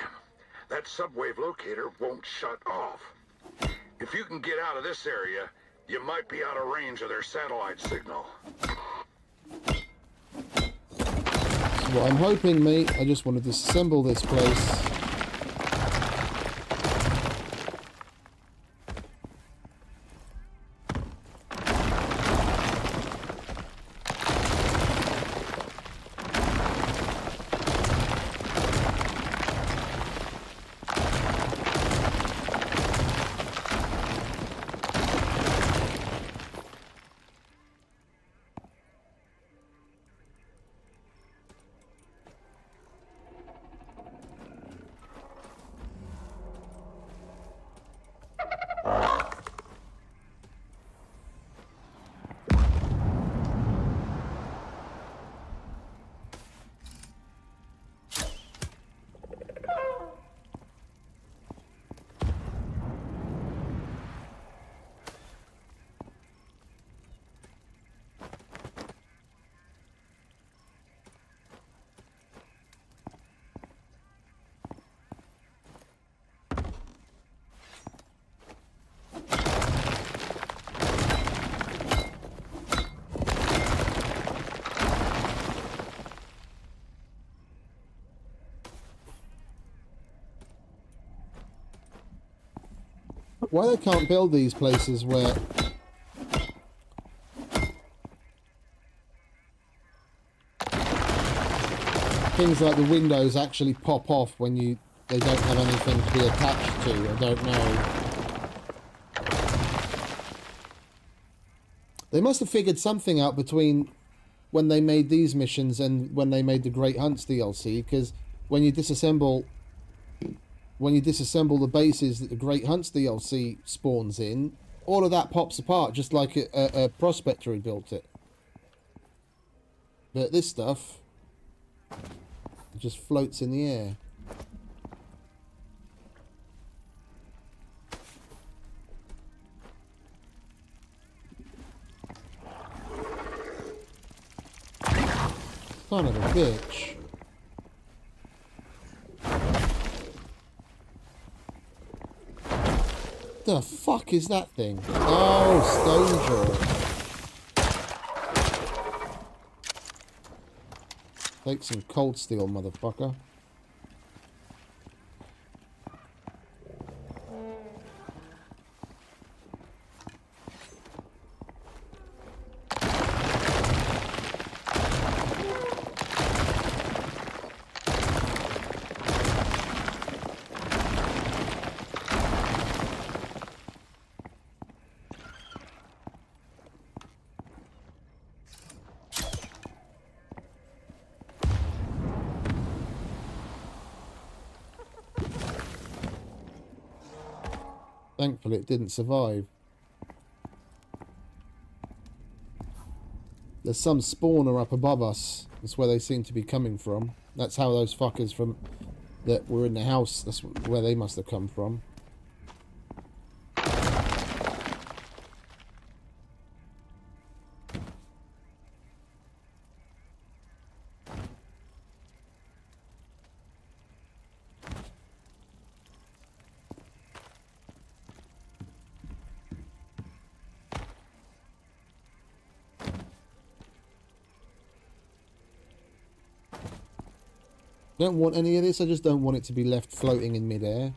That subwave locator won't shut off. If you can get out of this area, you might be out of range of their satellite signal. That's what I'm hoping, mate. I just want to disassemble this place. Why they can't build these places where things like the windows actually pop off when they don't have anything to be attached to? I don't know. They must have figured something out between when they made these missions and when they made the Great Hunts DLC, because when you disassemble the bases that the Great Hunts DLC spawns in, all of that pops apart just like a prospector had built it. But this stuff just floats in the air. Son of a bitch. The fuck is that thing? Oh, stone jaw. Take some cold steel, motherfucker. Thankfully, it didn't survive. There's some spawner up above us. That's where they seem to be coming from. That's how those fuckers from that were in the house, that's where they must have come from. I don't want any of this, I just don't want it to be left floating in midair.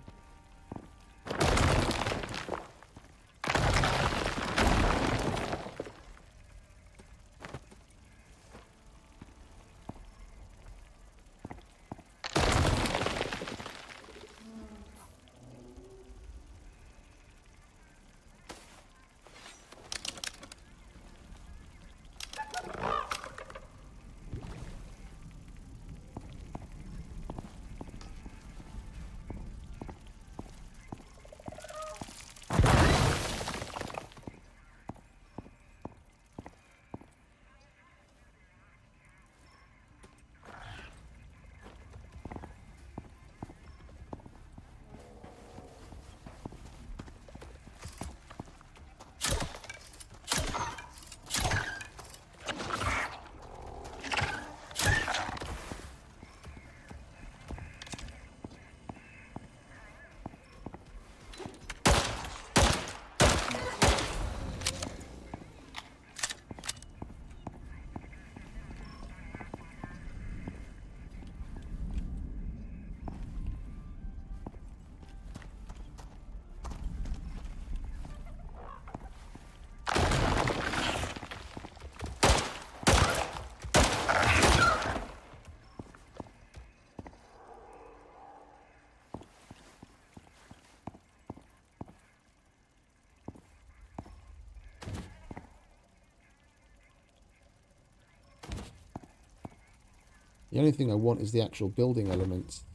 The only thing I want is the actual building elements.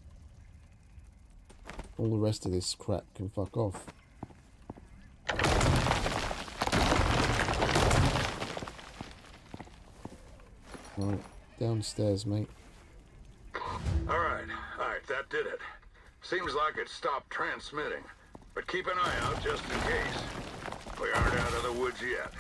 All the rest of this crap can fuck off. Right, downstairs, mate. Alright, that did it. Seems like it stopped transmitting. But keep an eye out just in case. We aren't out of the woods yet.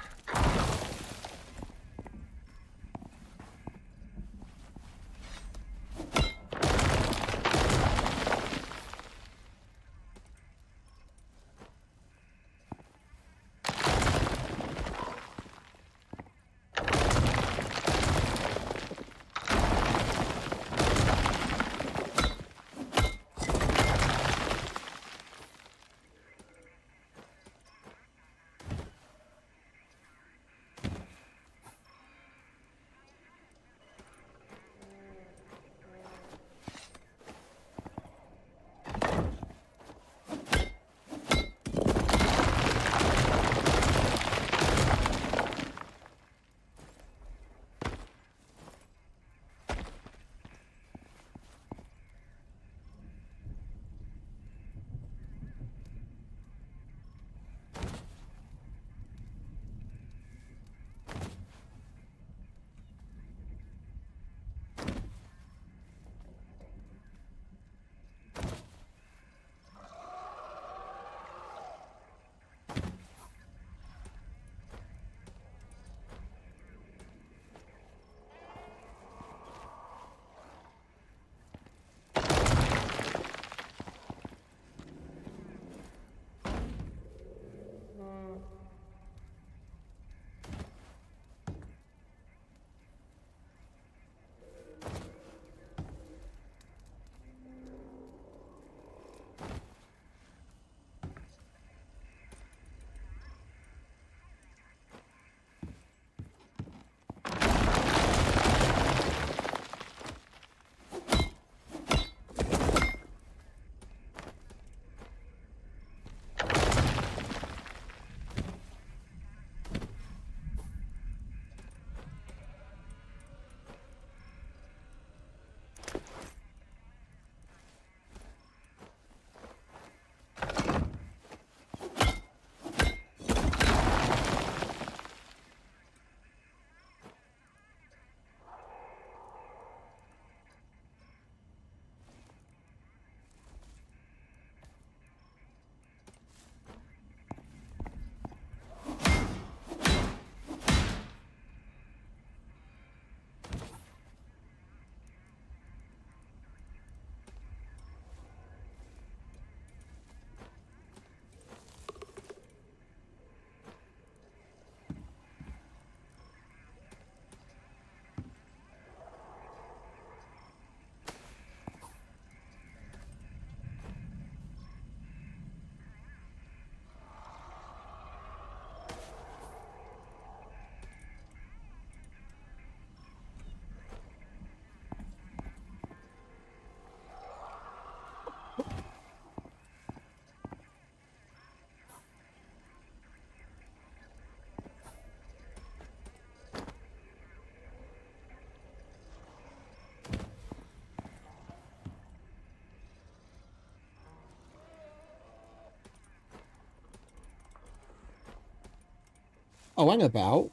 Oh, hang about.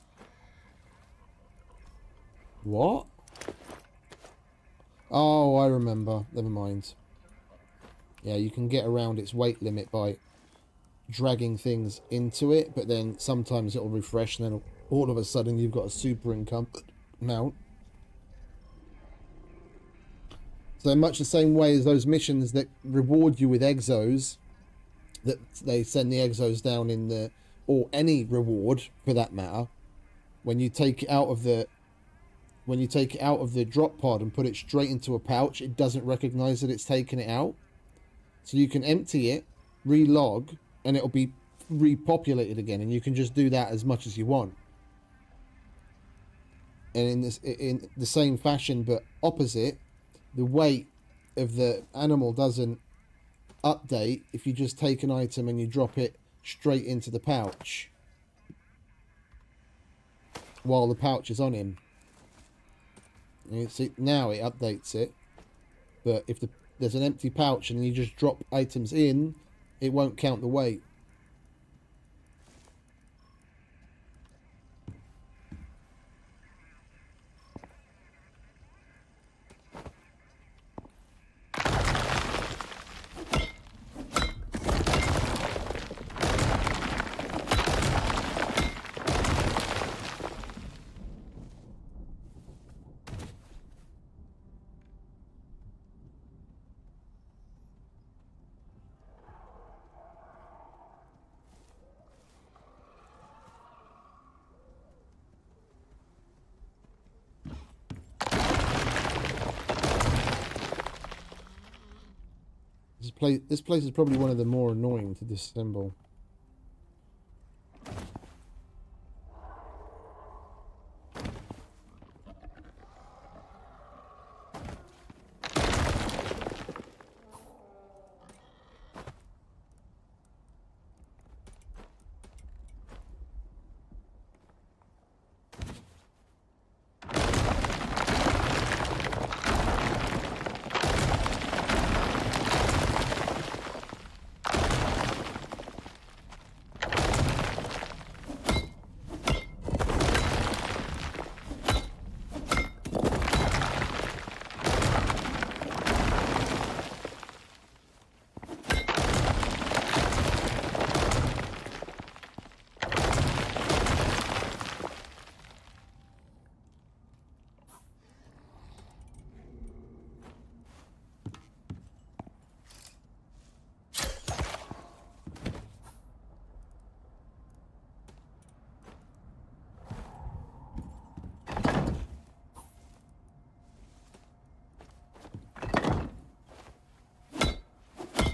What? Oh, I remember. Never mind. Yeah, you can get around its weight limit by dragging things into it, but then sometimes it'll refresh and then all of a sudden you've got a super encumbered mount. So much the same way as those missions that reward you with exos, that they send the exos down in the, or any reward for that matter, when you take it out of the drop pod and put it straight into a pouch, it doesn't recognize that it's taken it out. So you can empty it, relog, and it'll be repopulated again, and you can just do that as much as you want. And in the same fashion but opposite, the weight of the animal doesn't update if you just take an item and you drop it straight into the pouch while the pouch is on him. You see, now it updates it, but if there's an empty pouch and you just drop items in, it won't count the weight. This place is probably one of the more annoying to disassemble.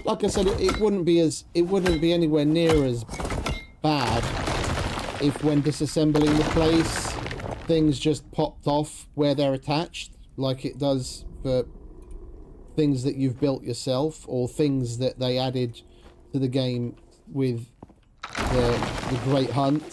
Like I said, it wouldn't be anywhere near as bad if when disassembling the place things just popped off where they're attached, like it does for things that you've built yourself or things that they added to the game with the Great Hunt.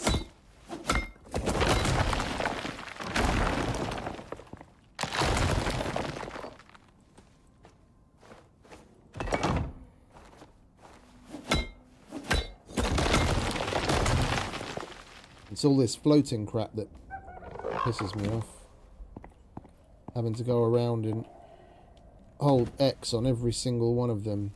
It's all this floating crap that pisses me off. Having to go around and hold X on every single one of them.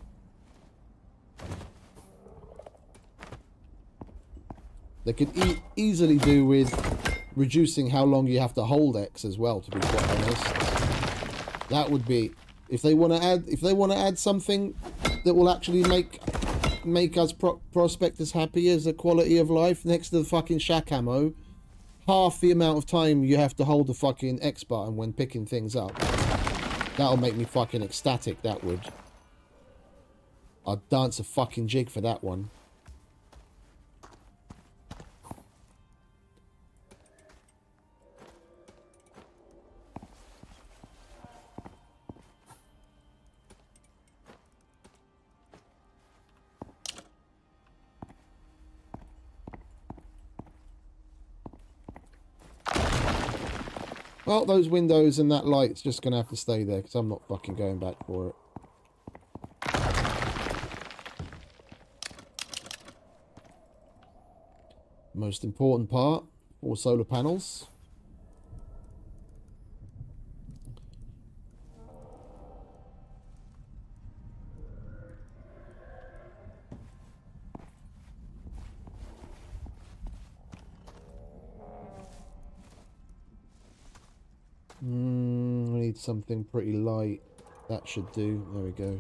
They could easily do with reducing how long you have to hold X as well, to be quite honest. That would be, if they want to add something that will actually make us prospectors happy as a quality of life next to the fucking shack ammo, half the amount of time you have to hold the fucking X button when picking things up. That'll make me fucking ecstatic, that would. I'd dance a fucking jig for that one. Well, those windows and that light's just going to have to stay there because I'm not fucking going back for it. Most important part, or solar panels. I need something pretty light. That should do. There we go.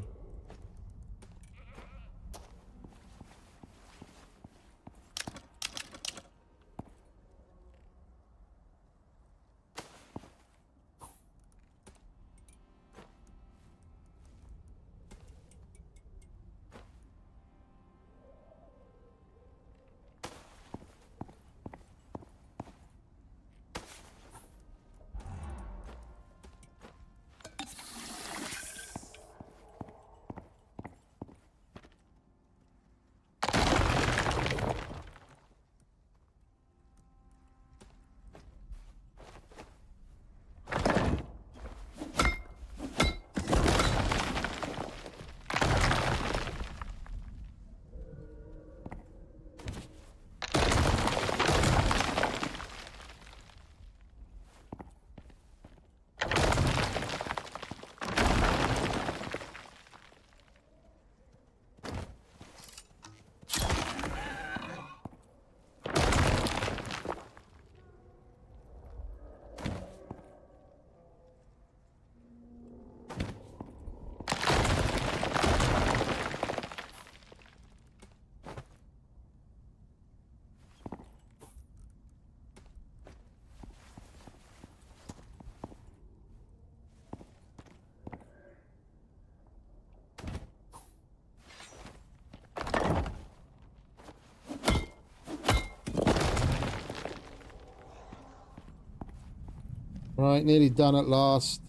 Right, nearly done at last.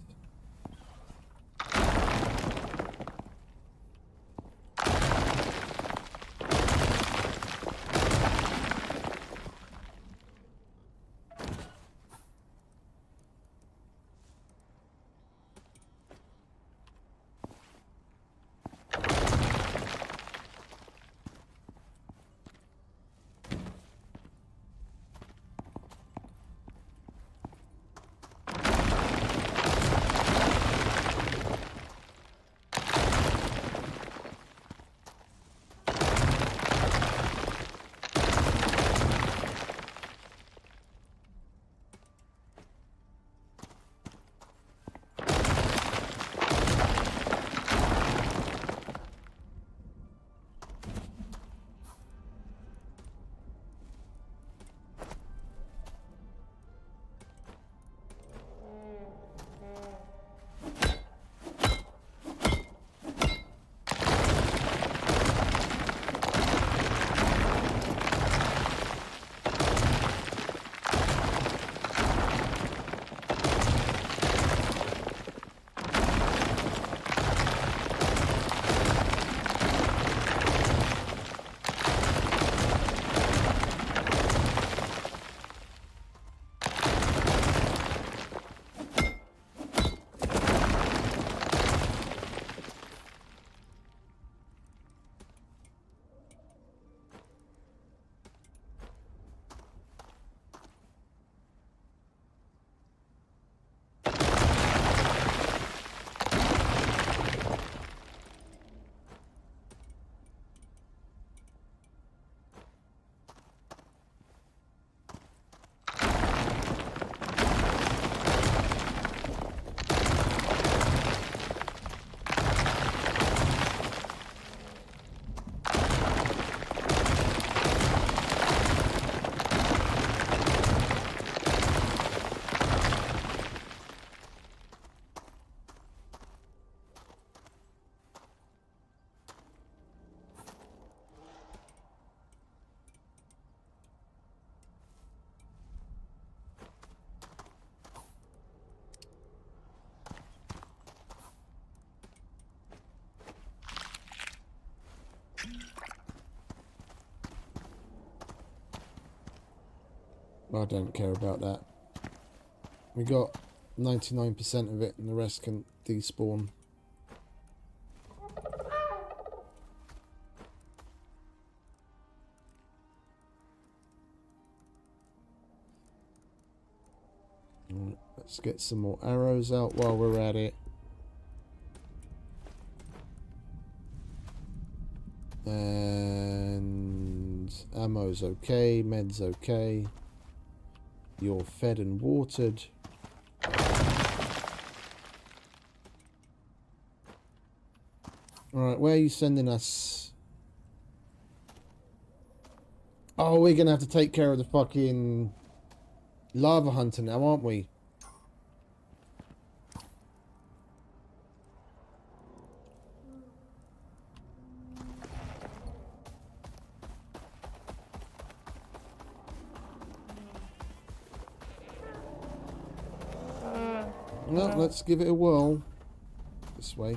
I don't care about that. We got 99% of it and the rest can despawn. Let's get some more arrows out while we're at it. And ammo's okay, med's okay. You're fed and watered. Alright, where are you sending us? Oh, we're gonna have to take care of the fucking lava hunter now, aren't we? No, let's give it a whirl. This way.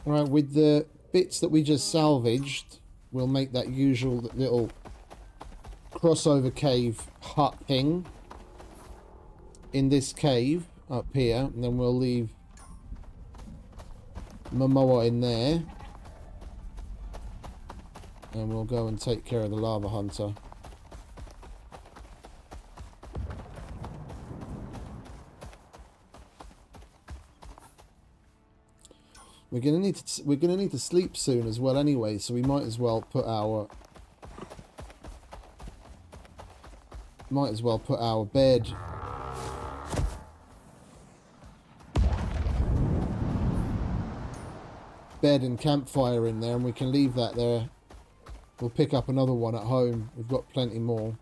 Right, with the bits that we just salvaged, we'll make that usual little crossover cave hut thing in this cave up here, and then we'll leave Momoa in there, and we'll go and take care of the lava hunter. We're gonna need to sleep soon as well anyway, so we might as well put our bed and campfire in there, and we can leave that there. We'll pick up another one at home. We've got plenty more,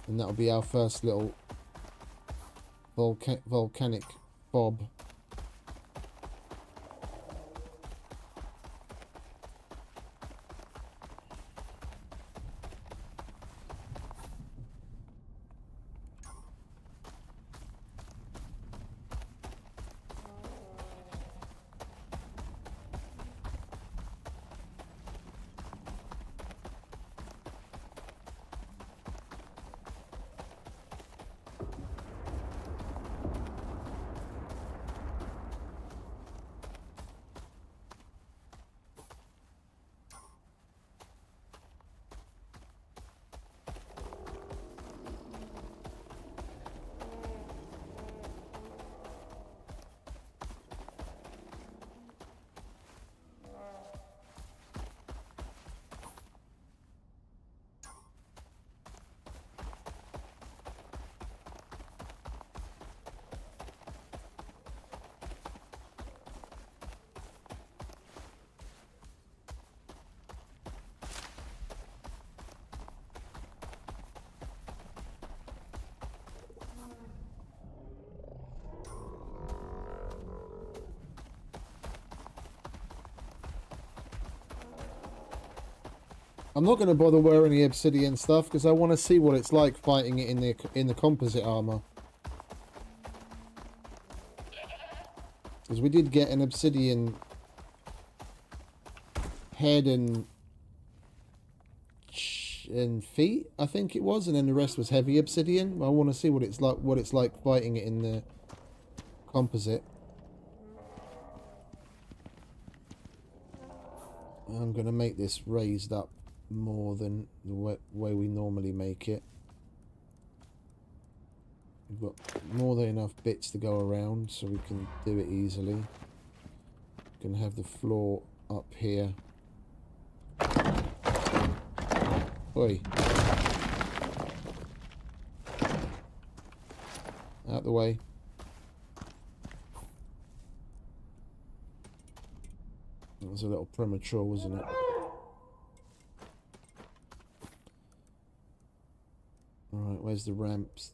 and that'll be our first little volcanic bob. I'm not going to bother wearing the obsidian stuff because I want to see what it's like fighting it in the composite armor. Because we did get an obsidian head and feet, I think it was, and then the rest was heavy obsidian. I want to see what it's like fighting it in the composite. I'm going to make this raised up more than the way we normally make it. We've got more than enough bits to go around so we can do it easily. Gonna have the floor up here. Oi. Out the way. That was a little premature, wasn't it? Alright, where's the ramps?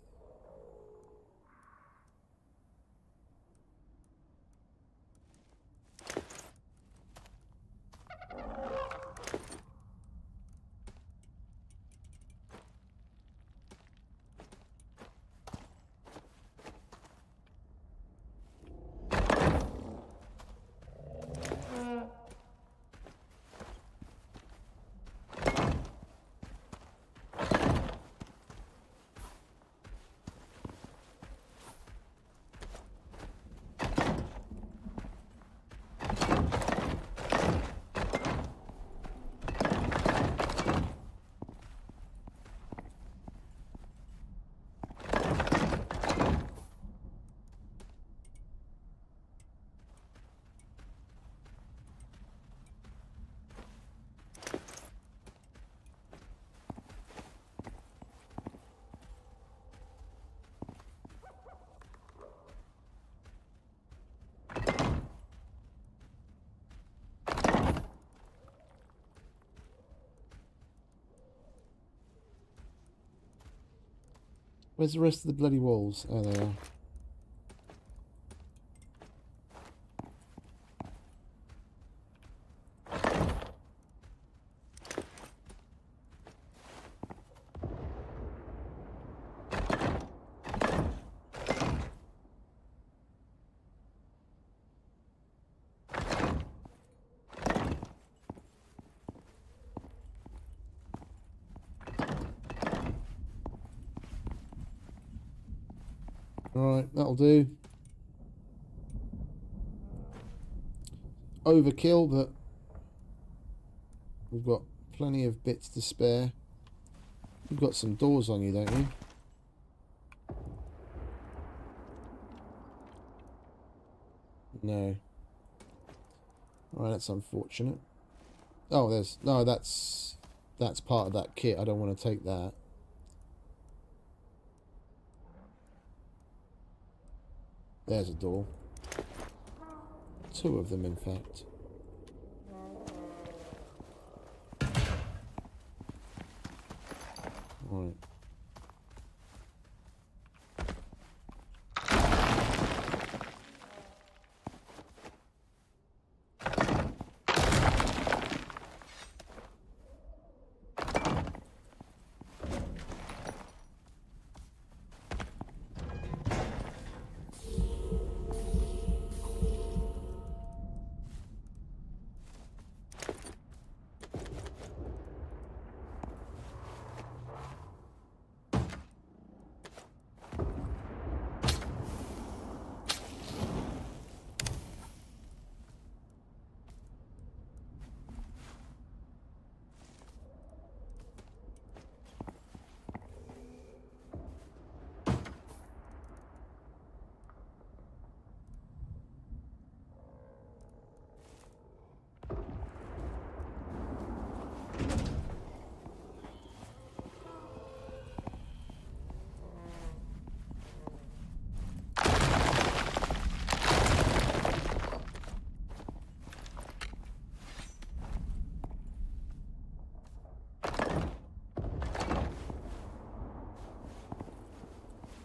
Where's the rest of the bloody walls? Oh, they are. Alright, that'll do. Overkill, but we've got plenty of bits to spare. You've got some doors on you, don't you? No. Alright, that's unfortunate. Oh, there's... No, that's part of that kit. I don't want to take that. There's a door. 2 of them, in fact. Right.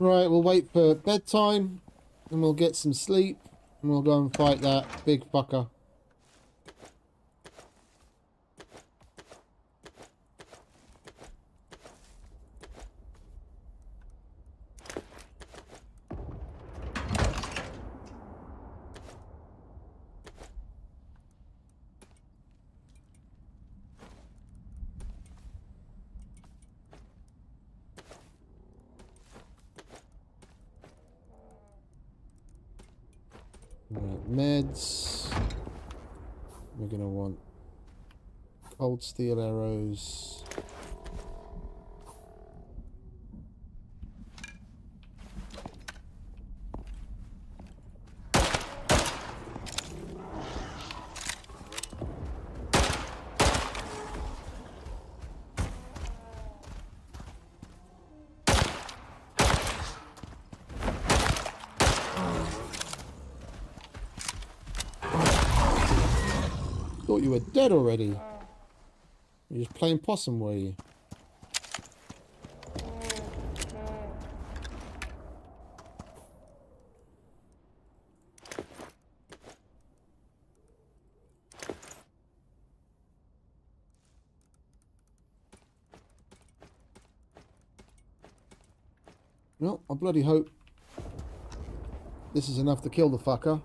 Right, we'll wait for bedtime, and we'll get some sleep, and we'll go and fight that big fucker. Right, meds. We're going to want cold steel arrows. Thought you were dead already. You're just playing possum, were you? Well, I bloody hope this is enough to kill the fucker.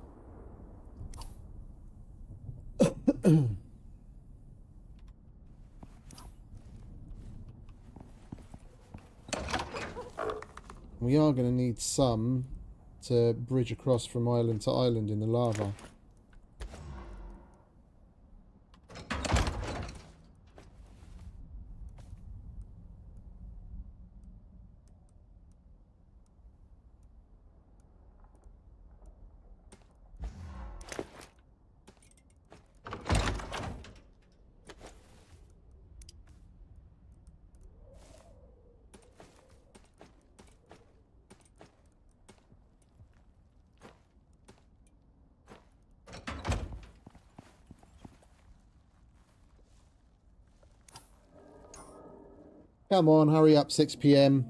We are going to need some to bridge across from island to island in the lava. Come on, hurry up, 6 PM.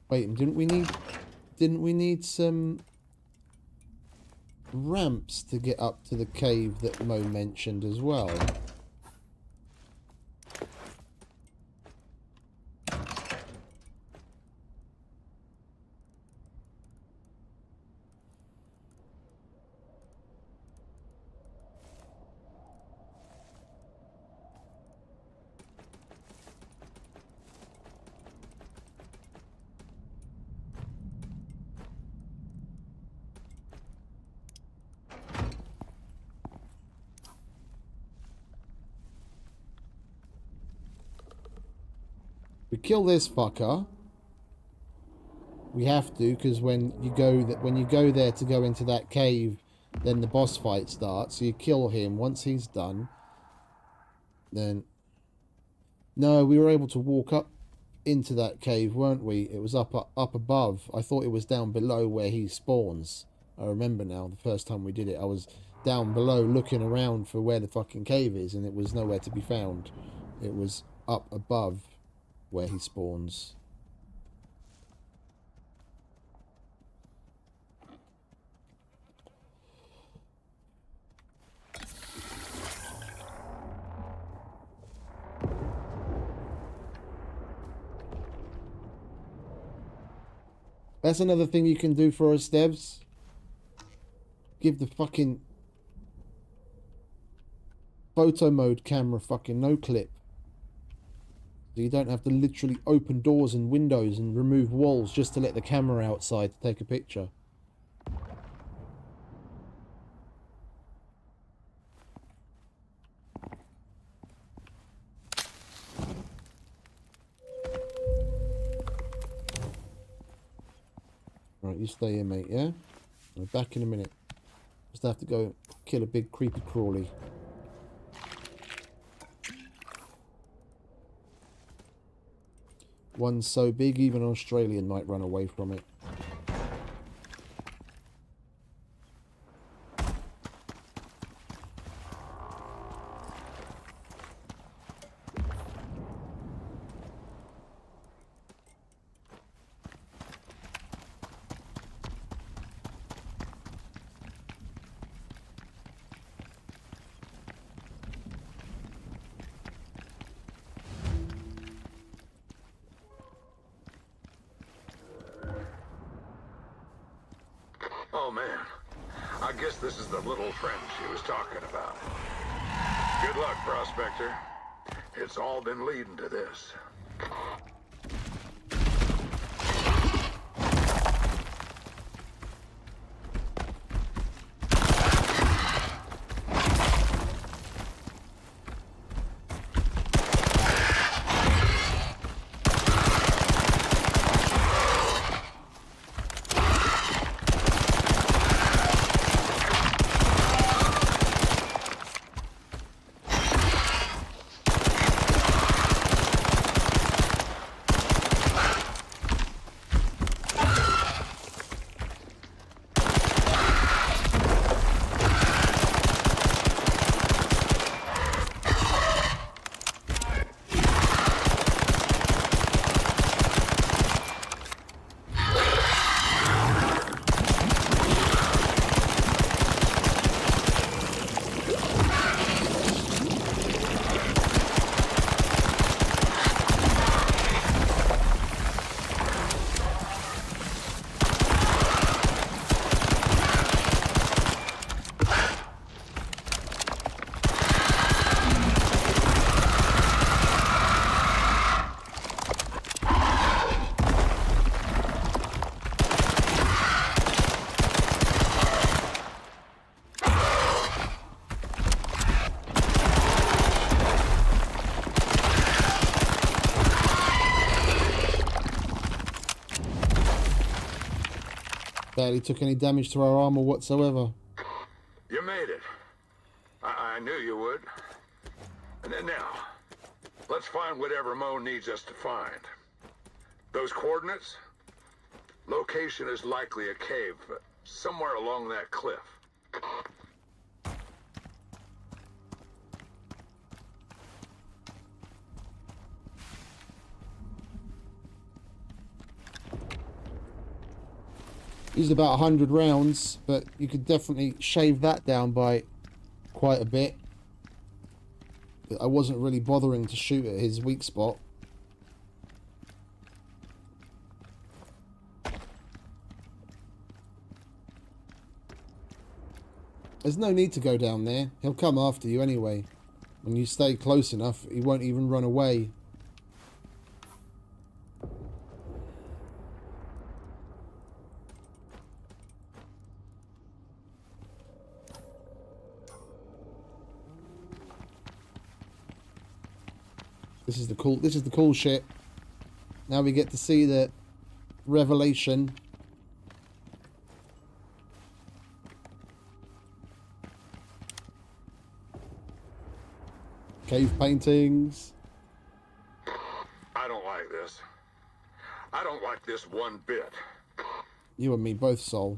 Wait, didn't we need some ramps to get up to the cave that Mo mentioned as well? We kill this fucker. We have to, because when you go there to go into that cave, then the boss fight starts. So you kill him. Once he's done, then no, we were able to walk up into that cave, weren't we? It was up above. I thought it was down below where he spawns. I remember now. The first time we did it, I was down below looking around for where the fucking cave is, and it was nowhere to be found. It was up above where he spawns. That's another thing you can do for us, devs. Give the fucking photo mode camera fucking no clip. So you don't have to literally open doors and windows and remove walls just to let the camera outside to take a picture. Right, you stay here, mate, yeah? I'll be back in a minute. Just have to go kill a big creepy crawly. One so big, even an Australian might run away from it. Oh, man. I guess this is the little friend she was talking about. Good luck, Prospector. It's all been leading to this. Barely took any damage to our armor whatsoever. You made it. I knew you would. And then now, let's find whatever Mo needs us to find. Those coordinates? Location is likely a cave, somewhere along that cliff. Used about 100 rounds, but you could definitely shave that down by quite a bit. I wasn't really bothering to shoot at his weak spot. There's no need to go down there. He'll come after you anyway. When you stay close enough, he won't even run away. This is the cool shit. Now we get to see the revelation. Cave paintings. I don't like this. I don't like this one bit. You and me both, Sol.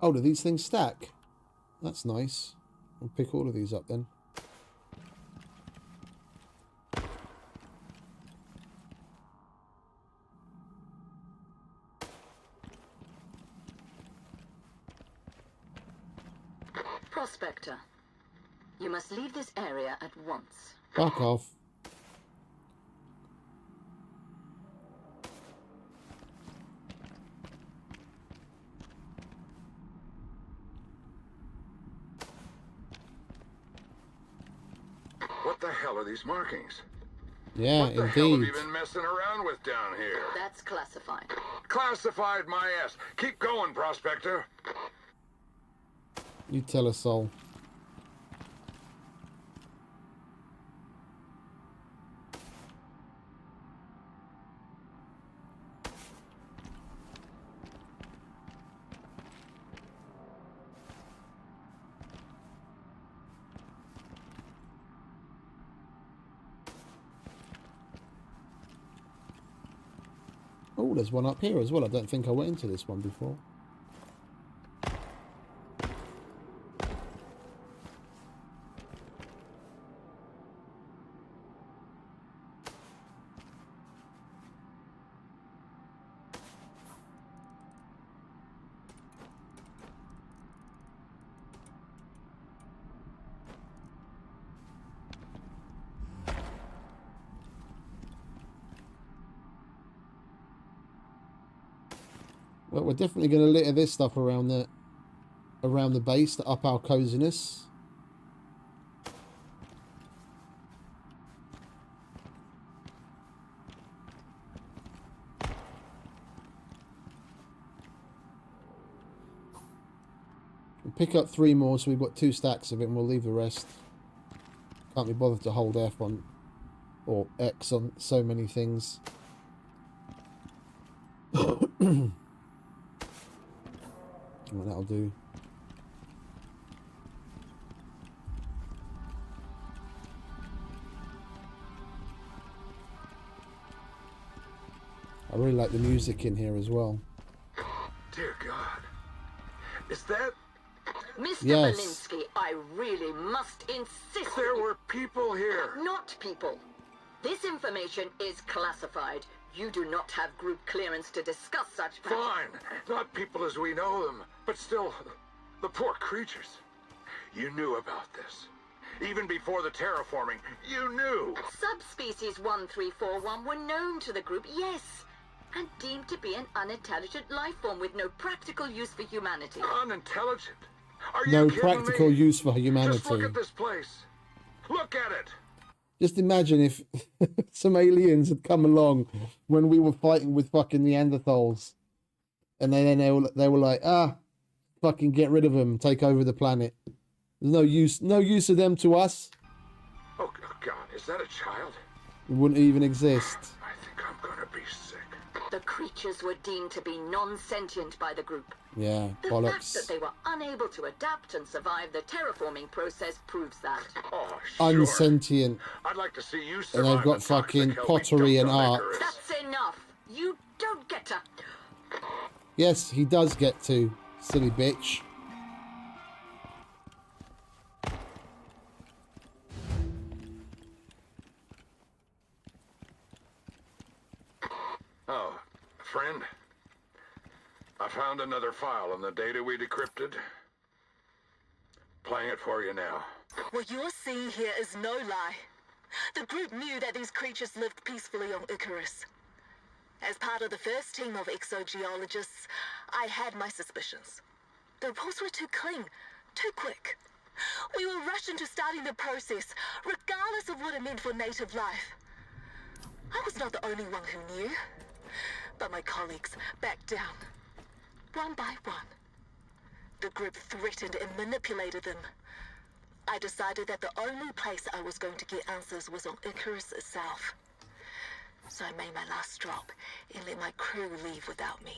Oh, do these things stack? That's nice. I'll pick all of these up then. Prospector, you must leave this area at once. Fuck off. What the hell are these markings? Yeah, What the hell have indeed. you been messing around with down here? That's classified. Classified my ass. Keep going, Prospector. You tell us, Sol. Oh, there's one up here as well. I don't think I went into this one before. But we're definitely going to litter this stuff around the base to up our coziness. We'll pick up 3 more, so we've got 2 stacks of it, and we'll leave the rest. Can't be bothered to hold F on or X on so many things. Well, that'll do. I really like the music in here as well. Dear God. Is that... Mr. Yes. Belinsky, I really must insist. There were people here. Not people. This information is classified. You do not have group clearance to discuss such matters. Fine. Not people as we know them, but still, the poor creatures. You knew about this. Even before the terraforming, you knew. Subspecies 1341 were known to the group, yes, and deemed to be an unintelligent life form with no practical use for humanity. Unintelligent? Are you No kidding practical me? use for Just humanity. look at this place. Look at it. Just imagine if some aliens had come along when we were fighting with fucking Neanderthals, and then they were like, fucking get rid of them, take over the planet. There's no use of them to us. Oh, God, is that a child? It wouldn't even exist. I think I'm gonna be sick. The creatures were deemed to be non-sentient by the group. Yeah, The bollocks. fact that they were unable to adapt and survive the terraforming process proves that. Oh, sure. Unsentient. I'd like to see you And survive they've got the toxic fucking hell we pottery and dumped on art. Icarus. That's enough! You don't get to... Yes, he does get to, silly bitch. Oh, friend. I found another file on the data we decrypted. Playing it for you now. What you're seeing here is no lie. The group knew that these creatures lived peacefully on Icarus. As part of the first team of exogeologists, I had my suspicions. The rules were too clean, too quick. We were rushed into starting the process, regardless of what it meant for native life. I was not the only one who knew, but my colleagues backed down, one by one. The group threatened and manipulated them. I decided that the only place I was going to get answers was on Icarus itself. So I made my last drop and let my crew leave without me.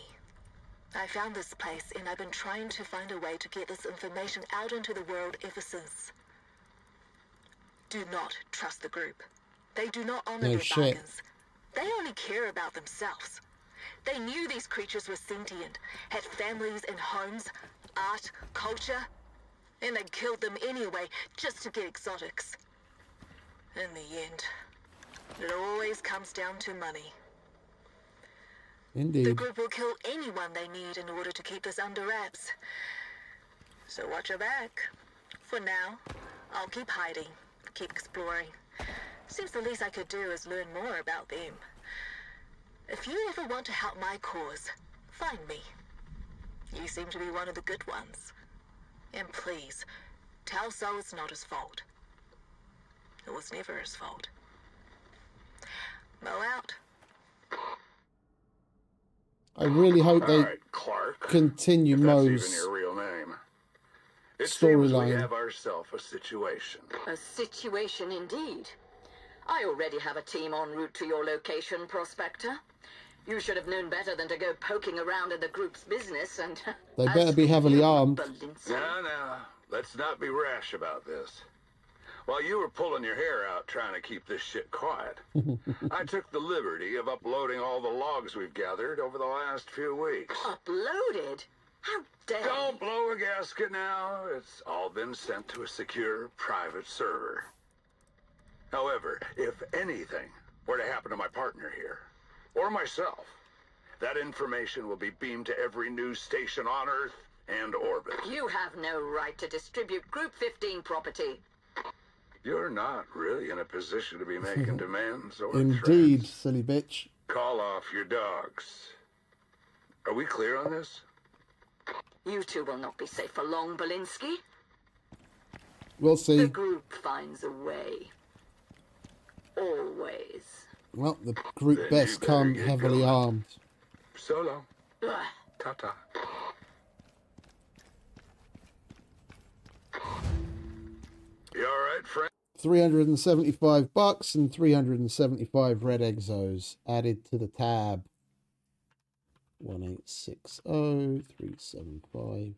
I found this place and I've been trying to find a way to get this information out into the world ever since. Do not trust the group. They do not honor No their shit. bargains. They only care about themselves. They knew these creatures were sentient, had families and homes, art, culture, and they killed them anyway just to get exotics. In the end, it always comes down to money. The Indeed. group will kill anyone they need in order to keep this under wraps. So watch your back. For now, I'll keep hiding, keep exploring. Seems the least I could do is learn more about them. If you ever want to help my cause, find me. You seem to be one of the good ones. And please, tell Sol it's not his fault. It was never his fault. Mo out. I really hope All they right, Clark. continue If that's even Mo's your real name. It seems we storyline. have ourselves a situation. A situation indeed. I already have a team en route to your location, Prospector. You should have known better than to go poking around in the group's business and... They as better be for heavily you, armed. Belinsky, Now, let's not be rash about this. While you were pulling your hair out trying to keep this shit quiet, I took the liberty of uploading all the logs we've gathered over the last few weeks. Uploaded? How dare Don't blow a gasket now. It's all been sent to a secure, private server. However, if anything were to happen to my partner here, or myself, that information will be beamed to every news station on Earth and orbit. You have no right to distribute Group 15 property. You're not really in a position to be making demands or Indeed, threats. silly bitch. Call off your dogs. Are we clear on this? You two will not be safe for long, Belinsky. We'll The see. group finds a way. Always. Well, the group Then best you better come get heavily going. armed. So long. Ugh. Ta-ta. You all right, friend? $375 and 375 red exos added to the tab. 1860375.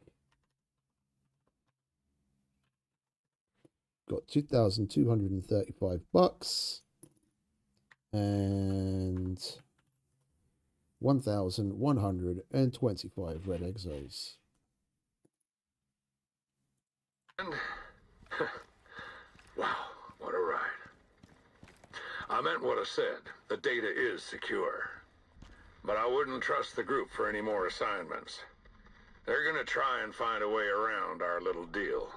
Got $2,235 and 1,125 red exos. And wow, what a ride. I meant what I said. The data is secure. But I wouldn't trust the group for any more assignments. They're gonna try and find a way around our little deal.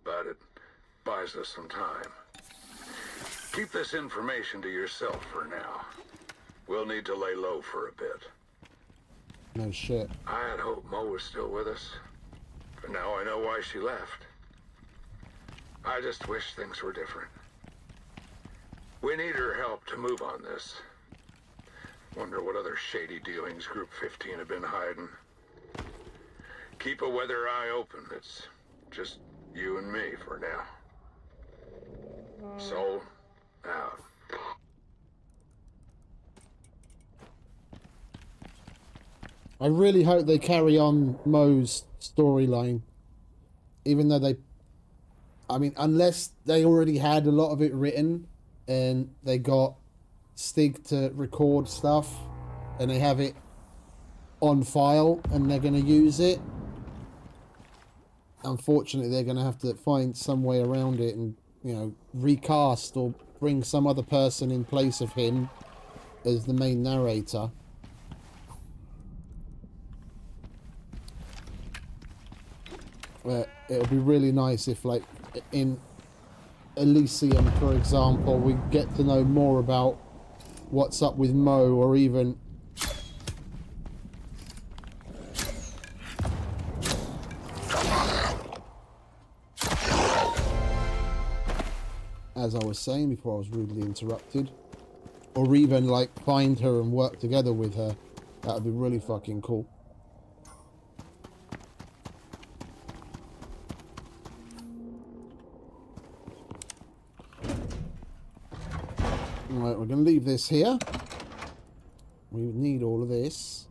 But it buys us some time. Keep this information to yourself for now. We'll need to lay low for a bit. No shit. I had hoped Mo was still with us. But now I know why she left. I just wish things were different. We need her help to move on this. Wonder what other shady dealings Group 15 have been hiding. Keep a weather eye open. It's just you and me for now. Soul out. I really hope they carry on Mo's storyline. Even though they... I mean, unless they already had a lot of it written and they got Stig to record stuff and they have it on file and they're going to use it. Unfortunately, they're going to have to find some way around it and, you know, recast or bring some other person in place of him as the main narrator. It'll be really nice if, like, in Elysium, for example, we get to know more about what's up with Mo, or even as I was saying before I was rudely interrupted, or even like find her and work together with her. That would be really fucking cool. Right, we're going to leave this here. We need all of this.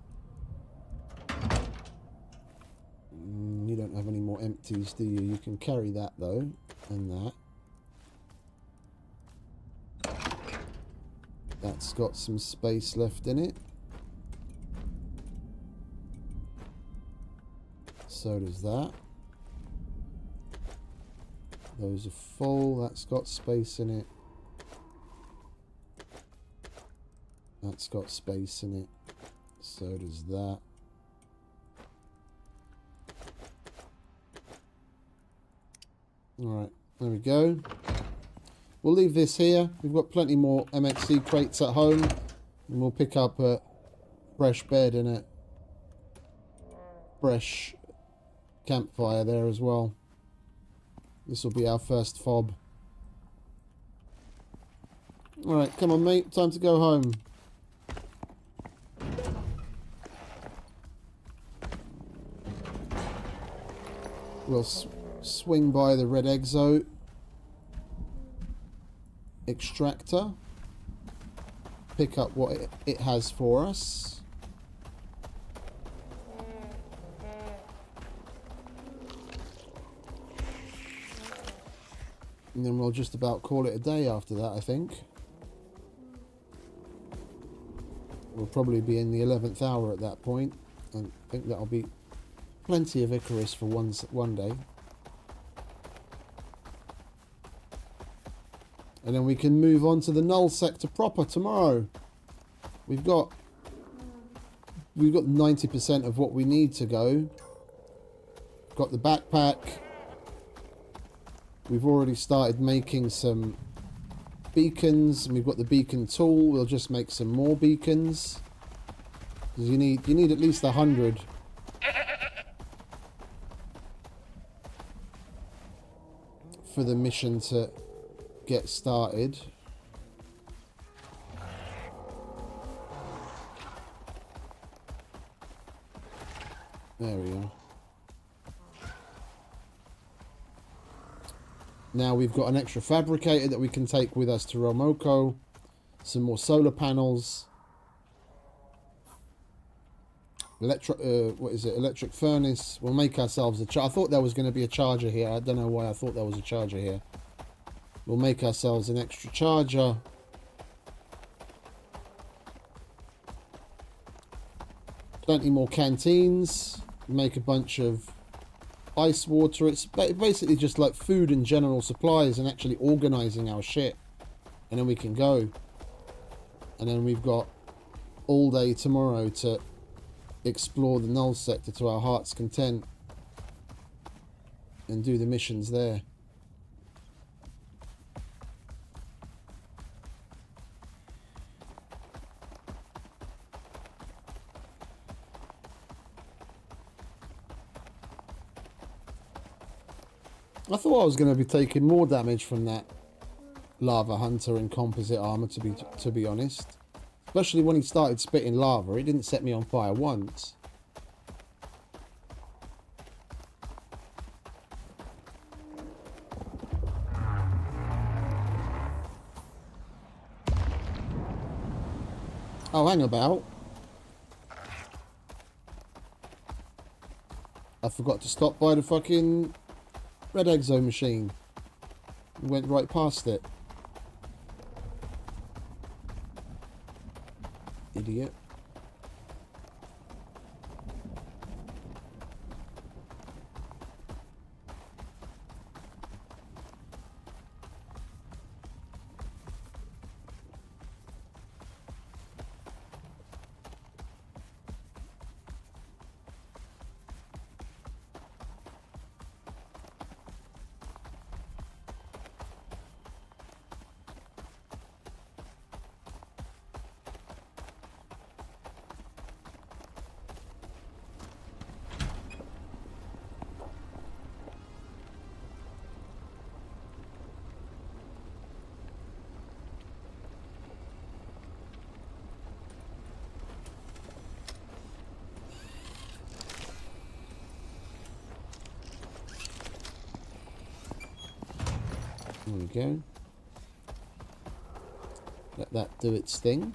You don't have any more empties, do you? You can carry that, though, and that. That's got some space left in it. So does that. Those are full. That's got space in it. That's got space in it. So does that. Alright, there we go. We'll leave this here. We've got plenty more MXC crates at home. And we'll pick up a fresh bed and a fresh campfire there as well. This will be our first fob. Alright, come on mate, time to go home. We'll swing by the red exo extractor, pick up what it has for us. And then we'll just about call it a day after that, I think. We'll probably be in the 11th hour at that point, and I think that'll be plenty of ICARUS for one day. And then we can move on to the Null sector proper tomorrow. We've got 90% of what we need to go. Got the backpack. We've already started making some beacons, and we've got the beacon tool. We'll just make some more beacons. Because you need at least 100. For the mission to get started. There we are. Now we've got an extra fabricator that we can take with us to Romoko. Some more solar panels. Electric furnace. We'll make ourselves a charger. I thought there was going to be a charger here. I don't know why I thought there was a charger here. We'll make ourselves an extra charger. Plenty more canteens. Make a bunch of ice water. It's basically just like food and general supplies and actually organizing our shit. And then we can go. And then we've got all day tomorrow to explore the Null sector to our heart's content. And do the missions there. I thought I was going to be taking more damage from that lava hunter in composite armor, to be honest. Especially when he started spitting lava. He didn't set me on fire once. Oh, hang about. I forgot to stop by the fucking red exo machine. Went right past it. Idiot. There we go. Let that do its thing.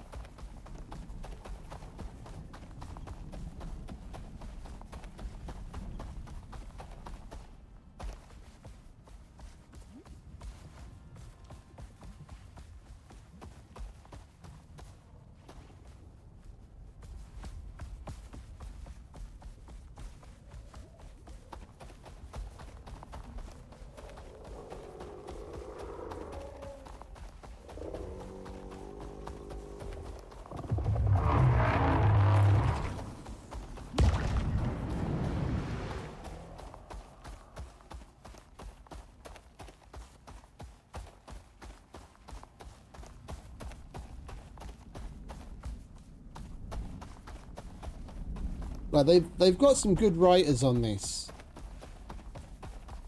Like they've got some good writers on this.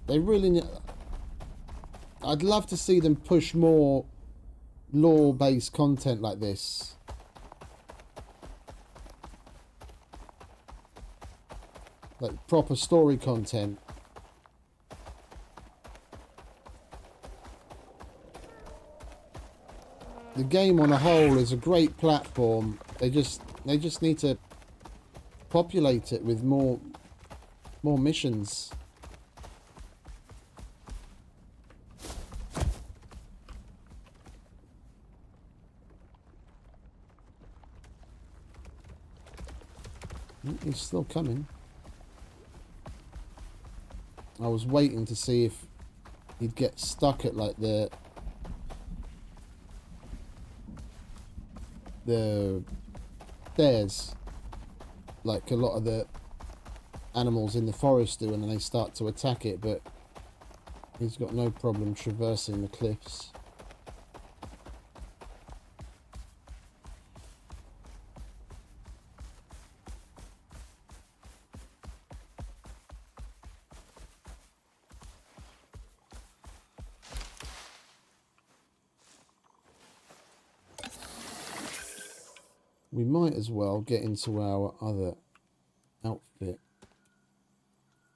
They really. I'd love to see them push more lore-based content like this. Like proper story content. The game on a whole is a great platform. They just need to populate it with more missions. He's still coming. I was waiting to see if he'd get stuck at like the stairs, like a lot of the animals in the forest do, and then they start to attack it, but he's got no problem traversing the cliffs. We might as well get into our other outfit,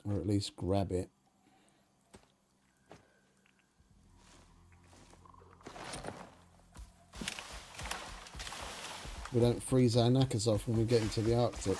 or at least grab it. We don't freeze our knackers off when we get into the Arctic.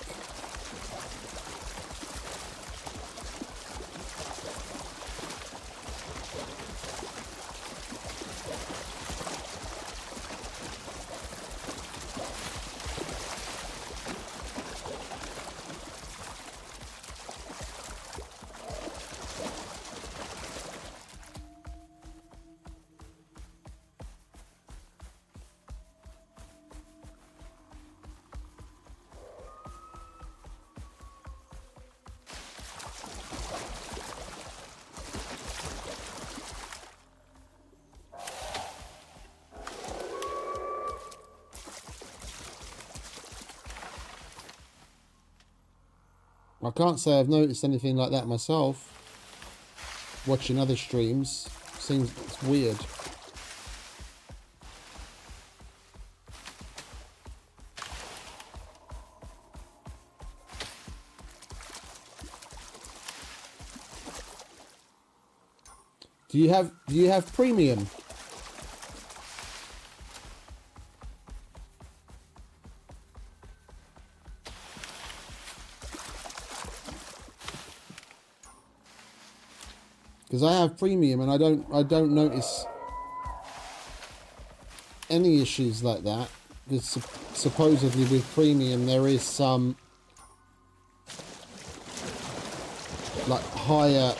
I can't say I've noticed anything like that myself. Watching other streams seems it's weird. Do you have premium? because I have premium and I don't notice any issues like that. Because supposedly with premium there is some like higher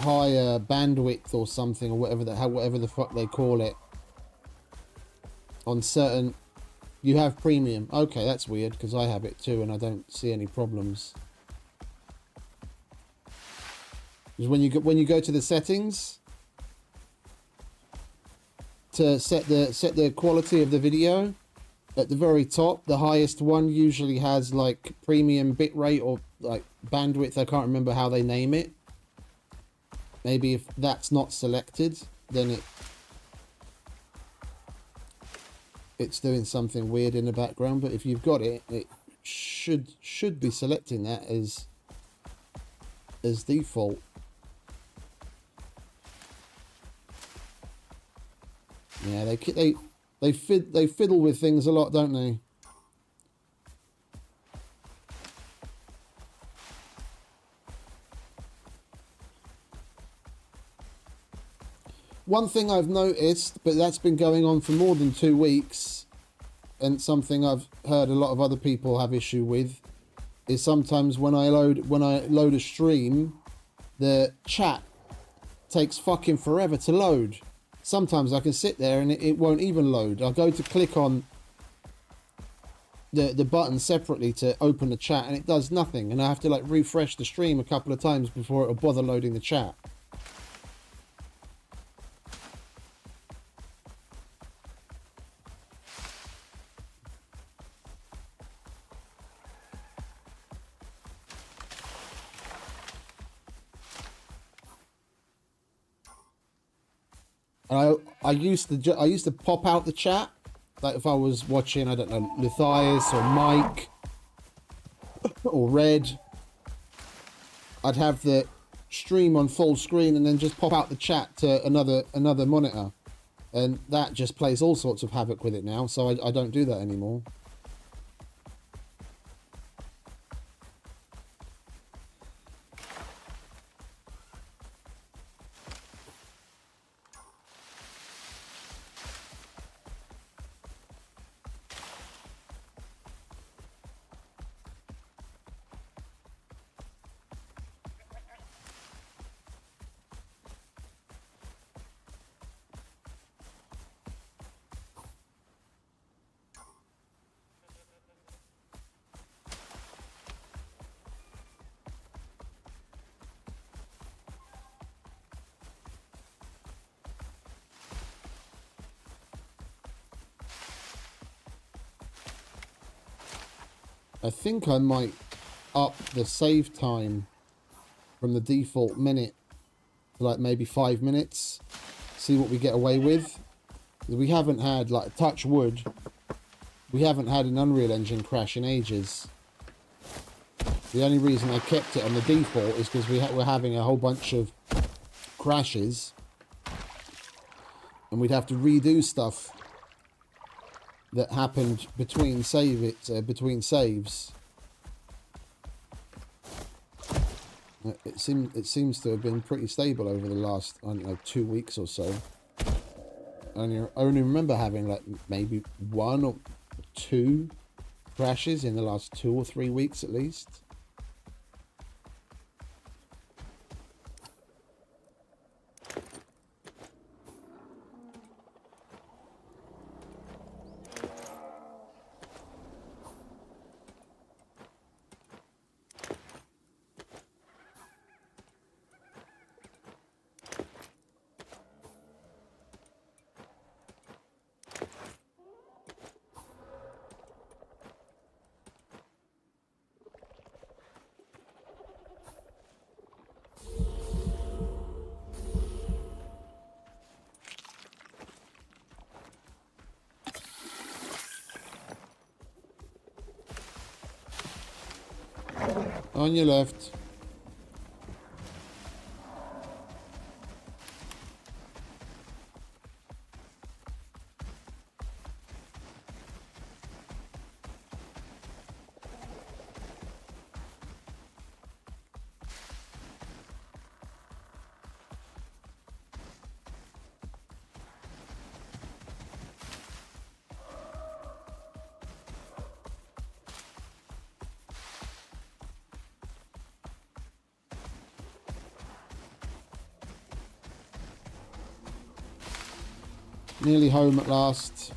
bandwidth or something, or whatever the fuck they call it on certain. You have premium. Okay, that's weird because I have it too and I don't see any problems. Because when you go to the settings to set the quality of the video, at the very top, the highest one usually has like premium bitrate or like bandwidth. I can't remember how they name it. Maybe if that's not selected, then it's doing something weird in the background. But if you've got it, it should be selecting that as default. Yeah, they fiddle with things a lot, don't they? One thing I've noticed, but that's been going on for more than 2 weeks, and something I've heard a lot of other people have issue with, is sometimes when I load a stream, the chat takes fucking forever to load. Sometimes I can sit there and it won't even load. I'll go to click on the button separately to open the chat and it does nothing, and I have to like refresh the stream a couple of times before it'll bother loading the chat. I used to pop out the chat, like if I was watching, I don't know, Lithias or Mike or Red, I'd have the stream on full screen and then just pop out the chat to another monitor, and that just plays all sorts of havoc with it now, so I don't do that anymore. I think I might up the save time from the default minute to like maybe 5 minutes. See what we get away with. We haven't had, like, touch wood, we haven't had an Unreal Engine crash in ages. The only reason I kept it on the default is because we're having a whole bunch of crashes and we'd have to redo stuff that happened between saves. It seems to have been pretty stable over the last, I don't know, 2 weeks or so. I only remember having like maybe 1 or 2 crashes in the last 2 or 3 weeks at least. On your left. Nearly home at last.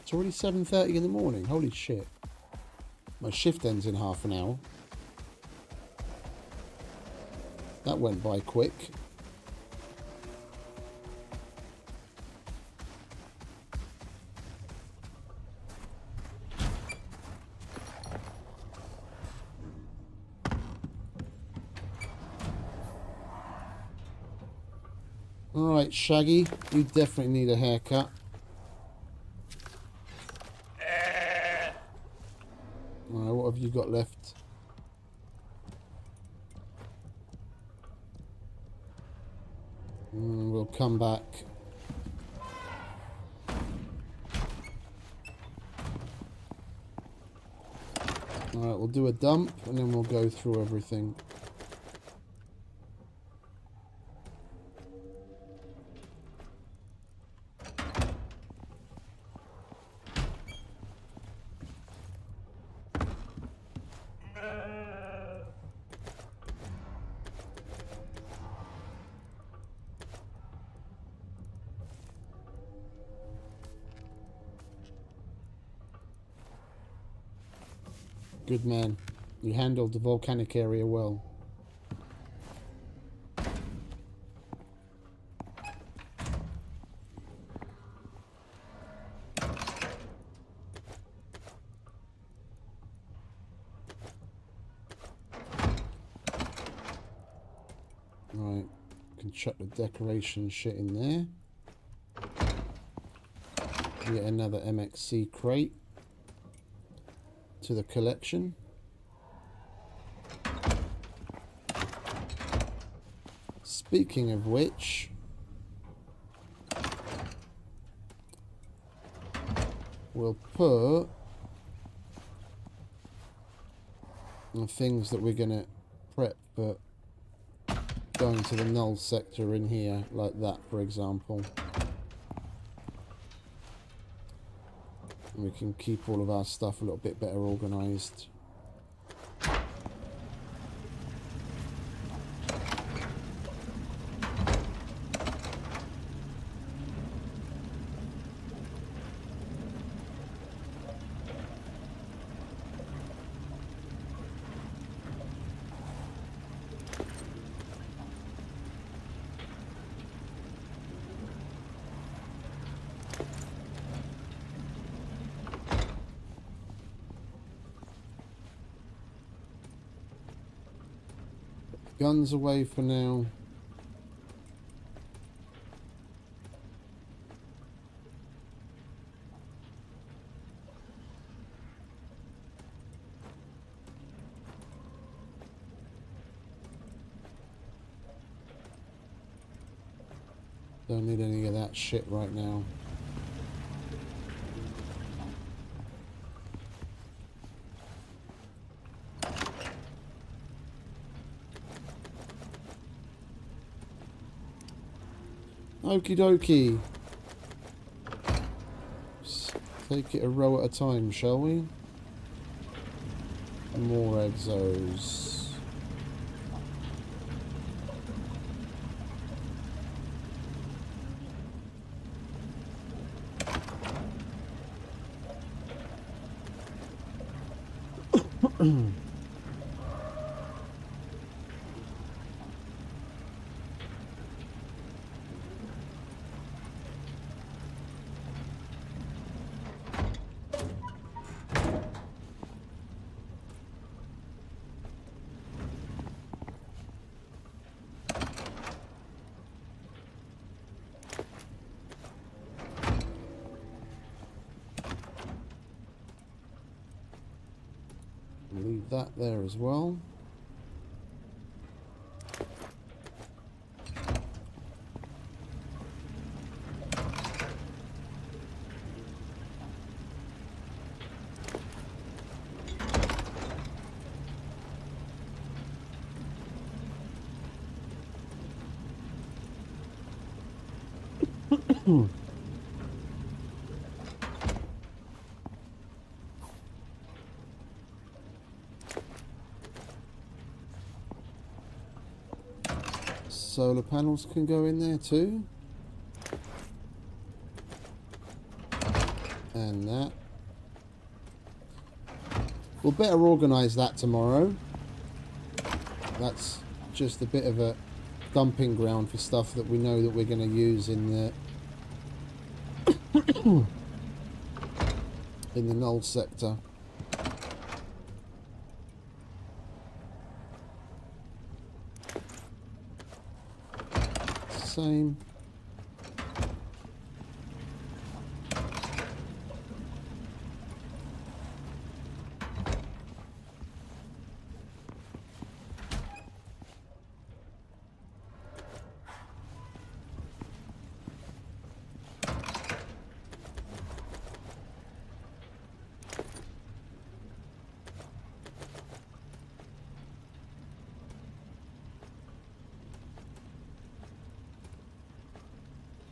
It's already 7:30 in the morning. Holy shit. My shift ends in half an hour. That went by quick. Alright, Shaggy, you definitely need a haircut. Alright, what have you got left? We'll come back. Alright, we'll do a dump and then we'll go through everything. Good man. You handled the volcanic area well. Right, can chuck the decoration shit in there. Get another MXC crate to the collection. Speaking of which, we'll put the things that we're gonna prep for going to the Null sector in here, like that, for example. And we can keep all of our stuff a little bit better organised. Guns away for now. Don't need any of that shit right now. Okie dokie. Let's take it a row at a time, shall we? More exos. Leave that there as well. Solar panels can go in there too. And that. We'll better organise that tomorrow. That's just a bit of a dumping ground for stuff that we know that we're going to use in the in the Null sector. Same.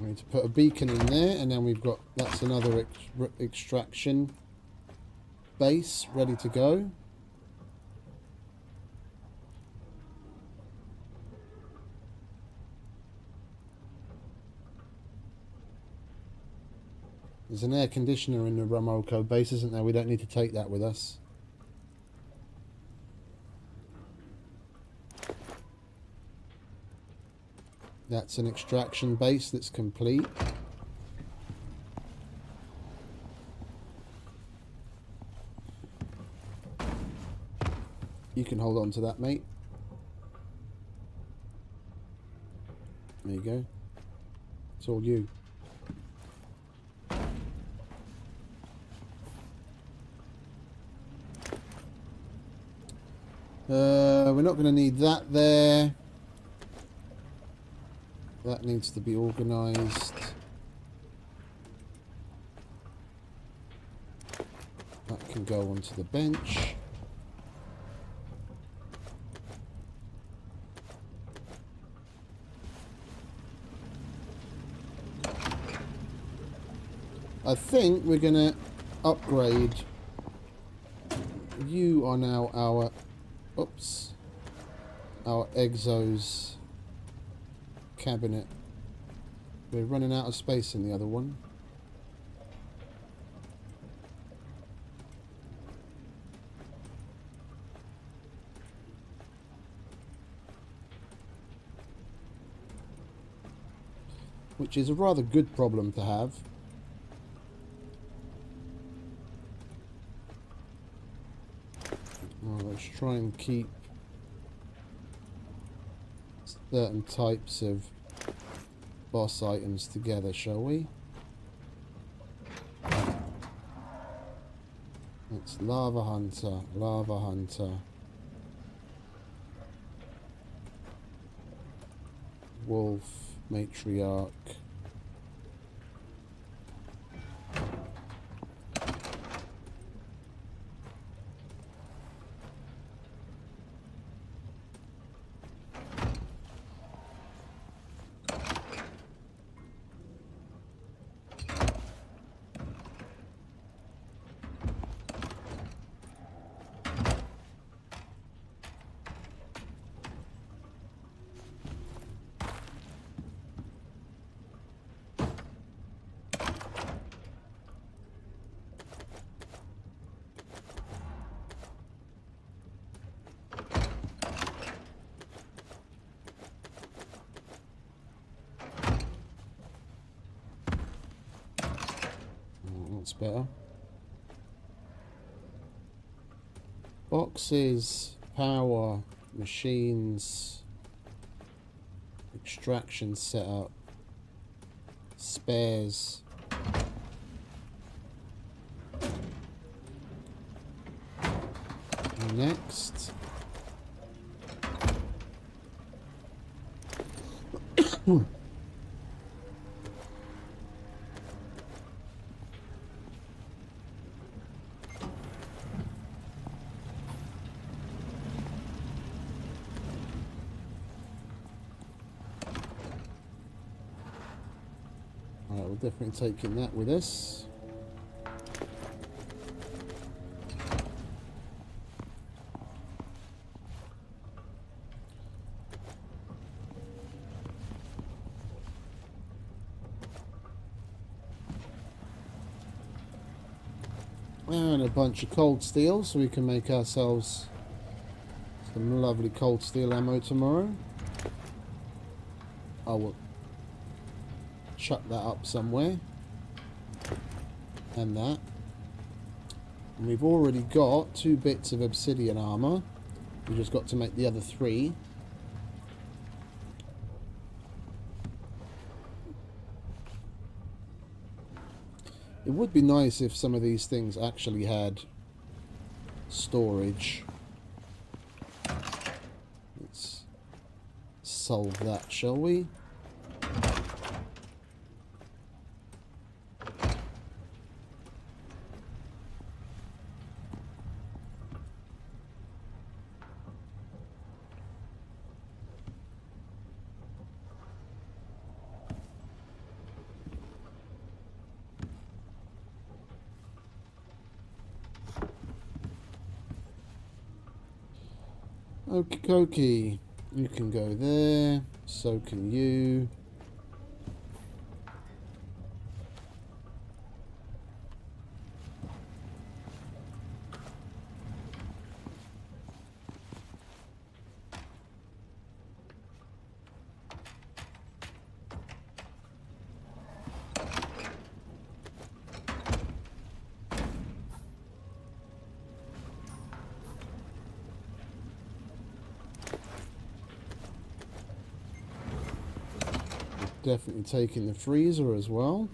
We need to put a beacon in there, and then we've got, that's another extraction base ready to go. There's an air conditioner in the Romoko base, isn't there? We don't need to take that with us. That's an extraction base that's complete. You can hold on to that, mate. There you go. It's all you. We're not going to need that there. That needs to be organised. That can go onto the bench. I think we're going to upgrade. You are now our... Oops. Our Exos cabinet. We're running out of space in the other one. Which is a rather good problem to have. Well, let's try and keep certain types of boss items together, shall we? It's Lava Hunter, Lava Hunter. Wolf, Matriarch. That's better. Boxes, power, machines, extraction setup, spares. Next. definitely taking that with us. And a bunch of cold steel so we can make ourselves some lovely cold steel ammo tomorrow. I will chuck that up somewhere. And that. And we've already got 2 bits of obsidian armor. We just got to make the other 3. It would be nice if some of these things actually had storage. Let's solve that, shall we? Okie dokie. You can go there. So can you. Definitely taking the freezer as well.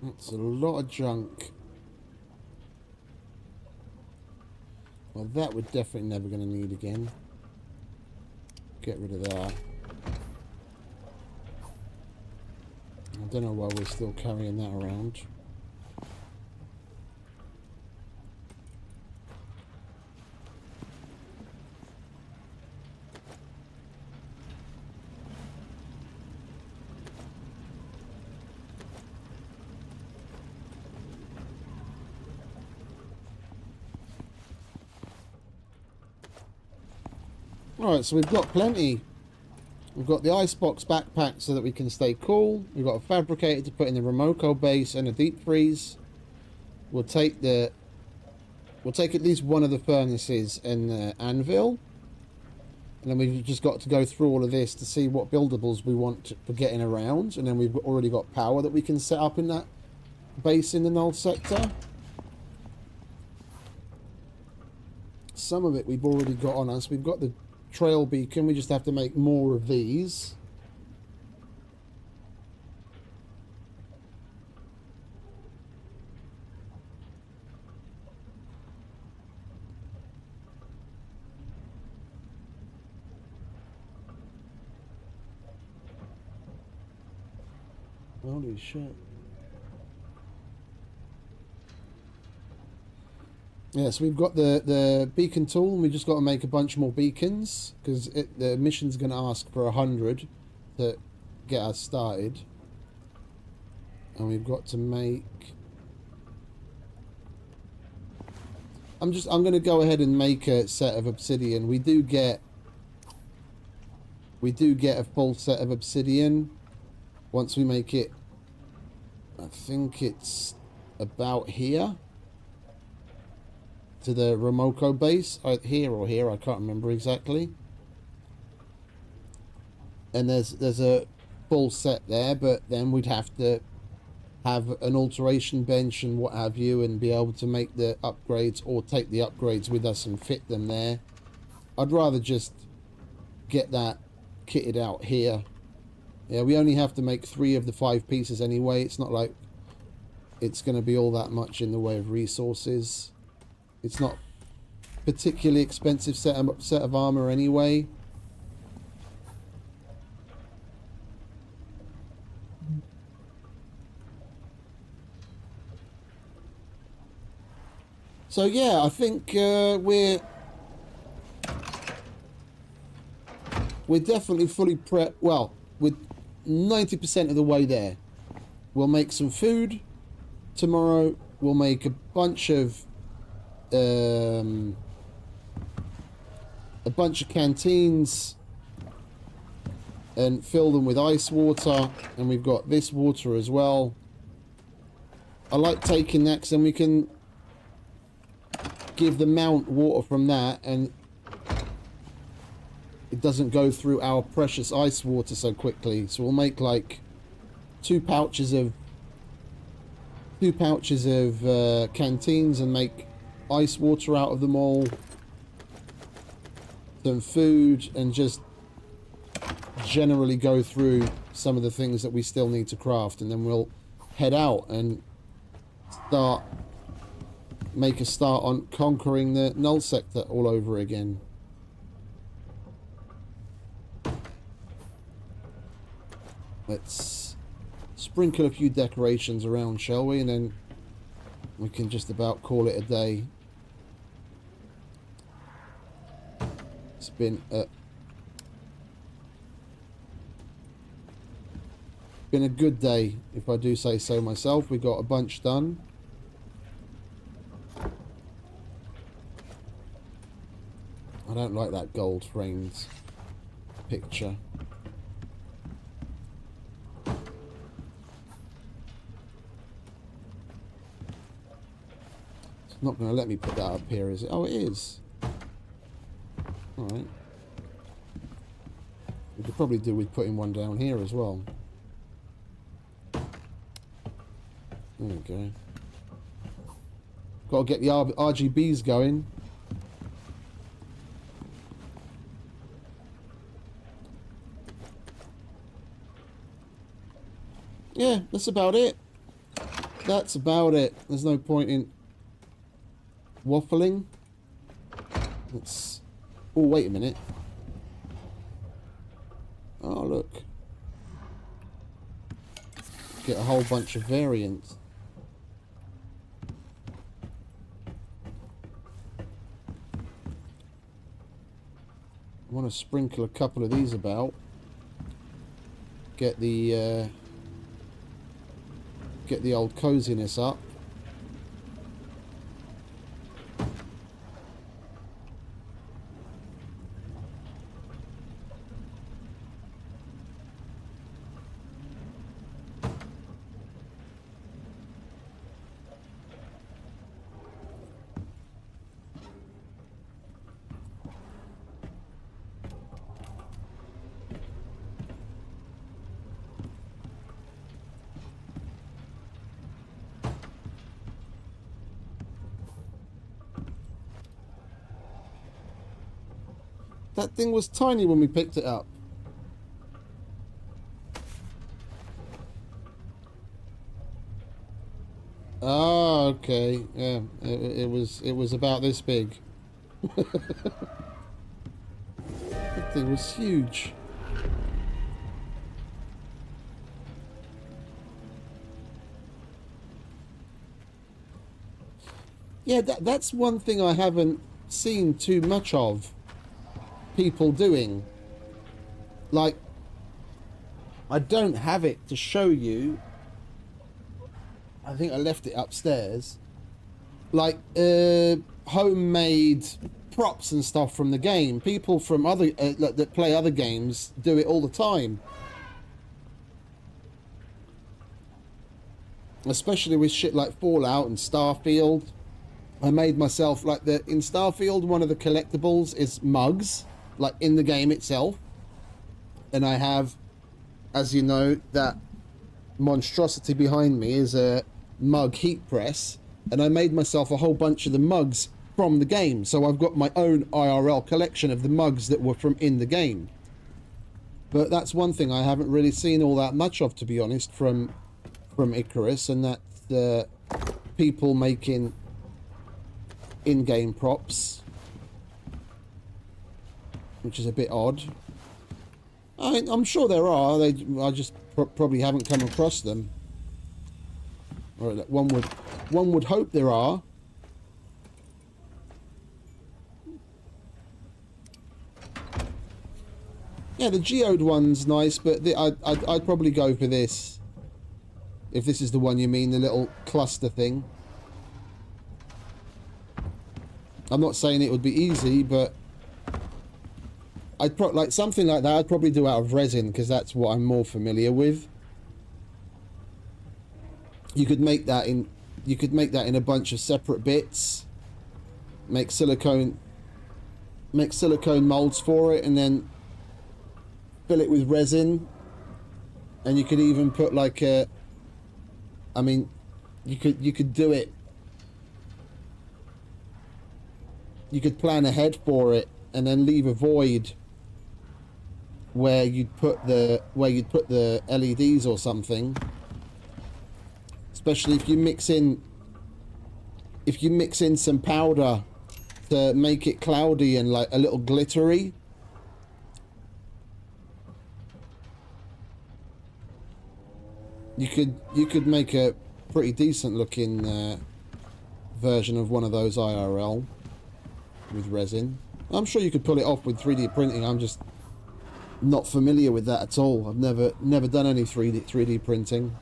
That's a lot of junk. Well, that we're definitely never going to need again. Get rid of that. I don't know why we're still carrying that around. Alright, so we've got plenty. We've got the icebox backpack so that we can stay cool. We've got a fabricator to put in the Remoco base and a deep freeze. We'll take at least one of the furnaces and the anvil. And then we've just got to go through all of this to see what buildables we want for getting around. And then we've already got power that we can set up in that base in the Null sector. Some of it we've already got on us. We've got the trail beacon, we just have to make more of these. Holy shit. Yeah, so we've got the beacon tool, and we just got to make a bunch more beacons, because the mission's going to ask for 100 to get us started. And we've got to make... I'm going to go ahead and make a set of obsidian. We do get a full set of obsidian once we make it. I think it's about here. To the Remoco base, here or here, I can't remember exactly. And there's a full set there, but then we'd have to have an alteration bench and what have you, and be able to make the upgrades or take the upgrades with us and fit them there. I'd rather just get that kitted out here Yeah, we only have to make 3 of the 5 pieces anyway. It's not like it's going to be all that much in the way of resources. It's not particularly expensive set of armor anyway. So yeah, I think we're definitely fully prepped. Well, we're 90% of the way there. We'll make some food tomorrow. We'll make a bunch of canteens and fill them with ice water, and we've got this water as well. I like taking that because then we can give the mount water from that, and it doesn't go through our precious ice water so quickly. So we'll make like 2 pouches of canteens and make ice water out of them all, some food, and just generally go through some of the things that we still need to craft, and then we'll head out and make a start on conquering the Null sector all over again. Let's sprinkle a few decorations around, shall we? And then we can just about call it a day. It's been a good day, if I do say so myself. We got a bunch done. I don't like that gold framed picture. It's not going to let me put that up here, is it? Oh, it is. Alright. We could probably do with putting one down here as well. There we go. Got to get the RGBs going. Yeah, that's about it. That's about it. There's no point in waffling. Let's... Oh, wait a minute. Oh, look. Get a whole bunch of variants. I want to sprinkle a couple of these about. Get the old coziness up. That thing was tiny when we picked it up. Oh, okay. Yeah, it was about this big. That thing was huge. Yeah, that's one thing I haven't seen too much of people doing. Like, I don't have it to show you. I think I left it upstairs. Like homemade props and stuff from the game. People from other that play other games do it all the time. Especially with shit like Fallout and Starfield. I made myself like in Starfield, one of the collectibles is mugs, like in the game itself. And I have, as you know, that monstrosity behind me is a mug heat press, and I made myself a whole bunch of the mugs from the game. So I've got my own IRL collection of the mugs that were from in the game. But that's one thing I haven't really seen all that much of, to be honest, from ICARUS, and that's the people making in-game props, which is a bit odd. I'm sure there are. I just probably haven't come across them. Or one would hope there are. Yeah, the geode one's nice, but I'd probably go for this. If this is the one you mean, the little cluster thing. I'm not saying it would be easy, but like something like that I'd probably do out of resin, because that's what I'm more familiar with. You could make that in a bunch of separate bits. Make silicone molds for it, and then fill it with resin. And you could even put like a, I mean, you could do it. You could plan ahead for it and then leave a void where you'd put the LEDs or something. Especially if you mix in some powder to make it cloudy and like a little glittery. You could make a pretty decent looking version of one of those IRL with resin. I'm sure you could pull it off with 3D printing. I'm just not familiar with that at all. I've never done any 3D printing.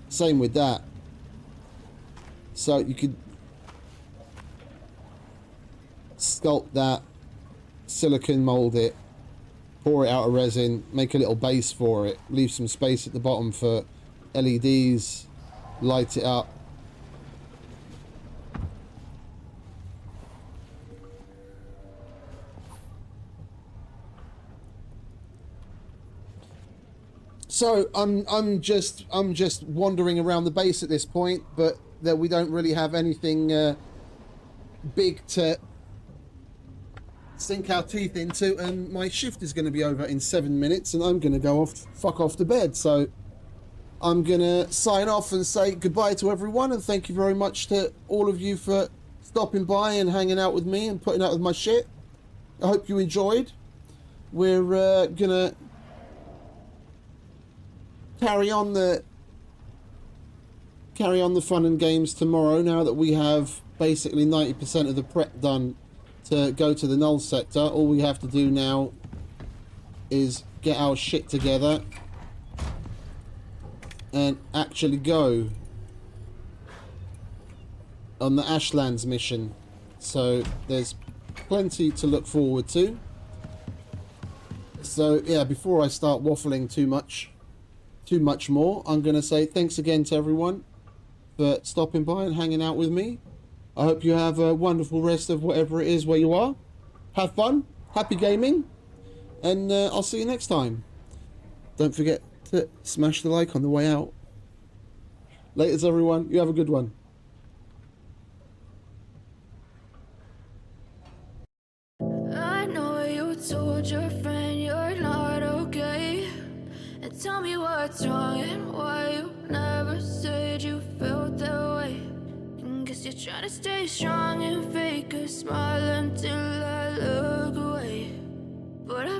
Same with that. So you could sculpt that, silicone mold it, pour it out of resin, make a little base for it, leave some space at the bottom for LEDs, light it up. So I'm just wandering around the base at this point, but that we don't really have anything big to sink our teeth into, and my shift is going to be over in 7 minutes, and I'm going to go fuck off to bed. So I'm going to sign off and say goodbye to everyone, and thank you very much to all of you for stopping by and hanging out with me and putting up with my shit. I hope you enjoyed. We're gonna carry on the fun and games tomorrow, now that we have basically 90% of the prep done to go to the Null sector. All we have to do now is get our shit together and actually go on the Ashlands mission. So there's plenty to look forward to. So yeah, before I start waffling too much more, I'm going to say thanks again to everyone for stopping by and hanging out with me. I hope you have a wonderful rest of whatever it is where you are. Have fun, happy gaming, and I'll see you next time. Don't forget to smash the like on the way out. Laters everyone, you have a good one. I know you told your friend you're not okay, and tell me what's wrong and why you never said you felt that way. And guess you're trying to stay strong and fake a smile until I look away, but I'm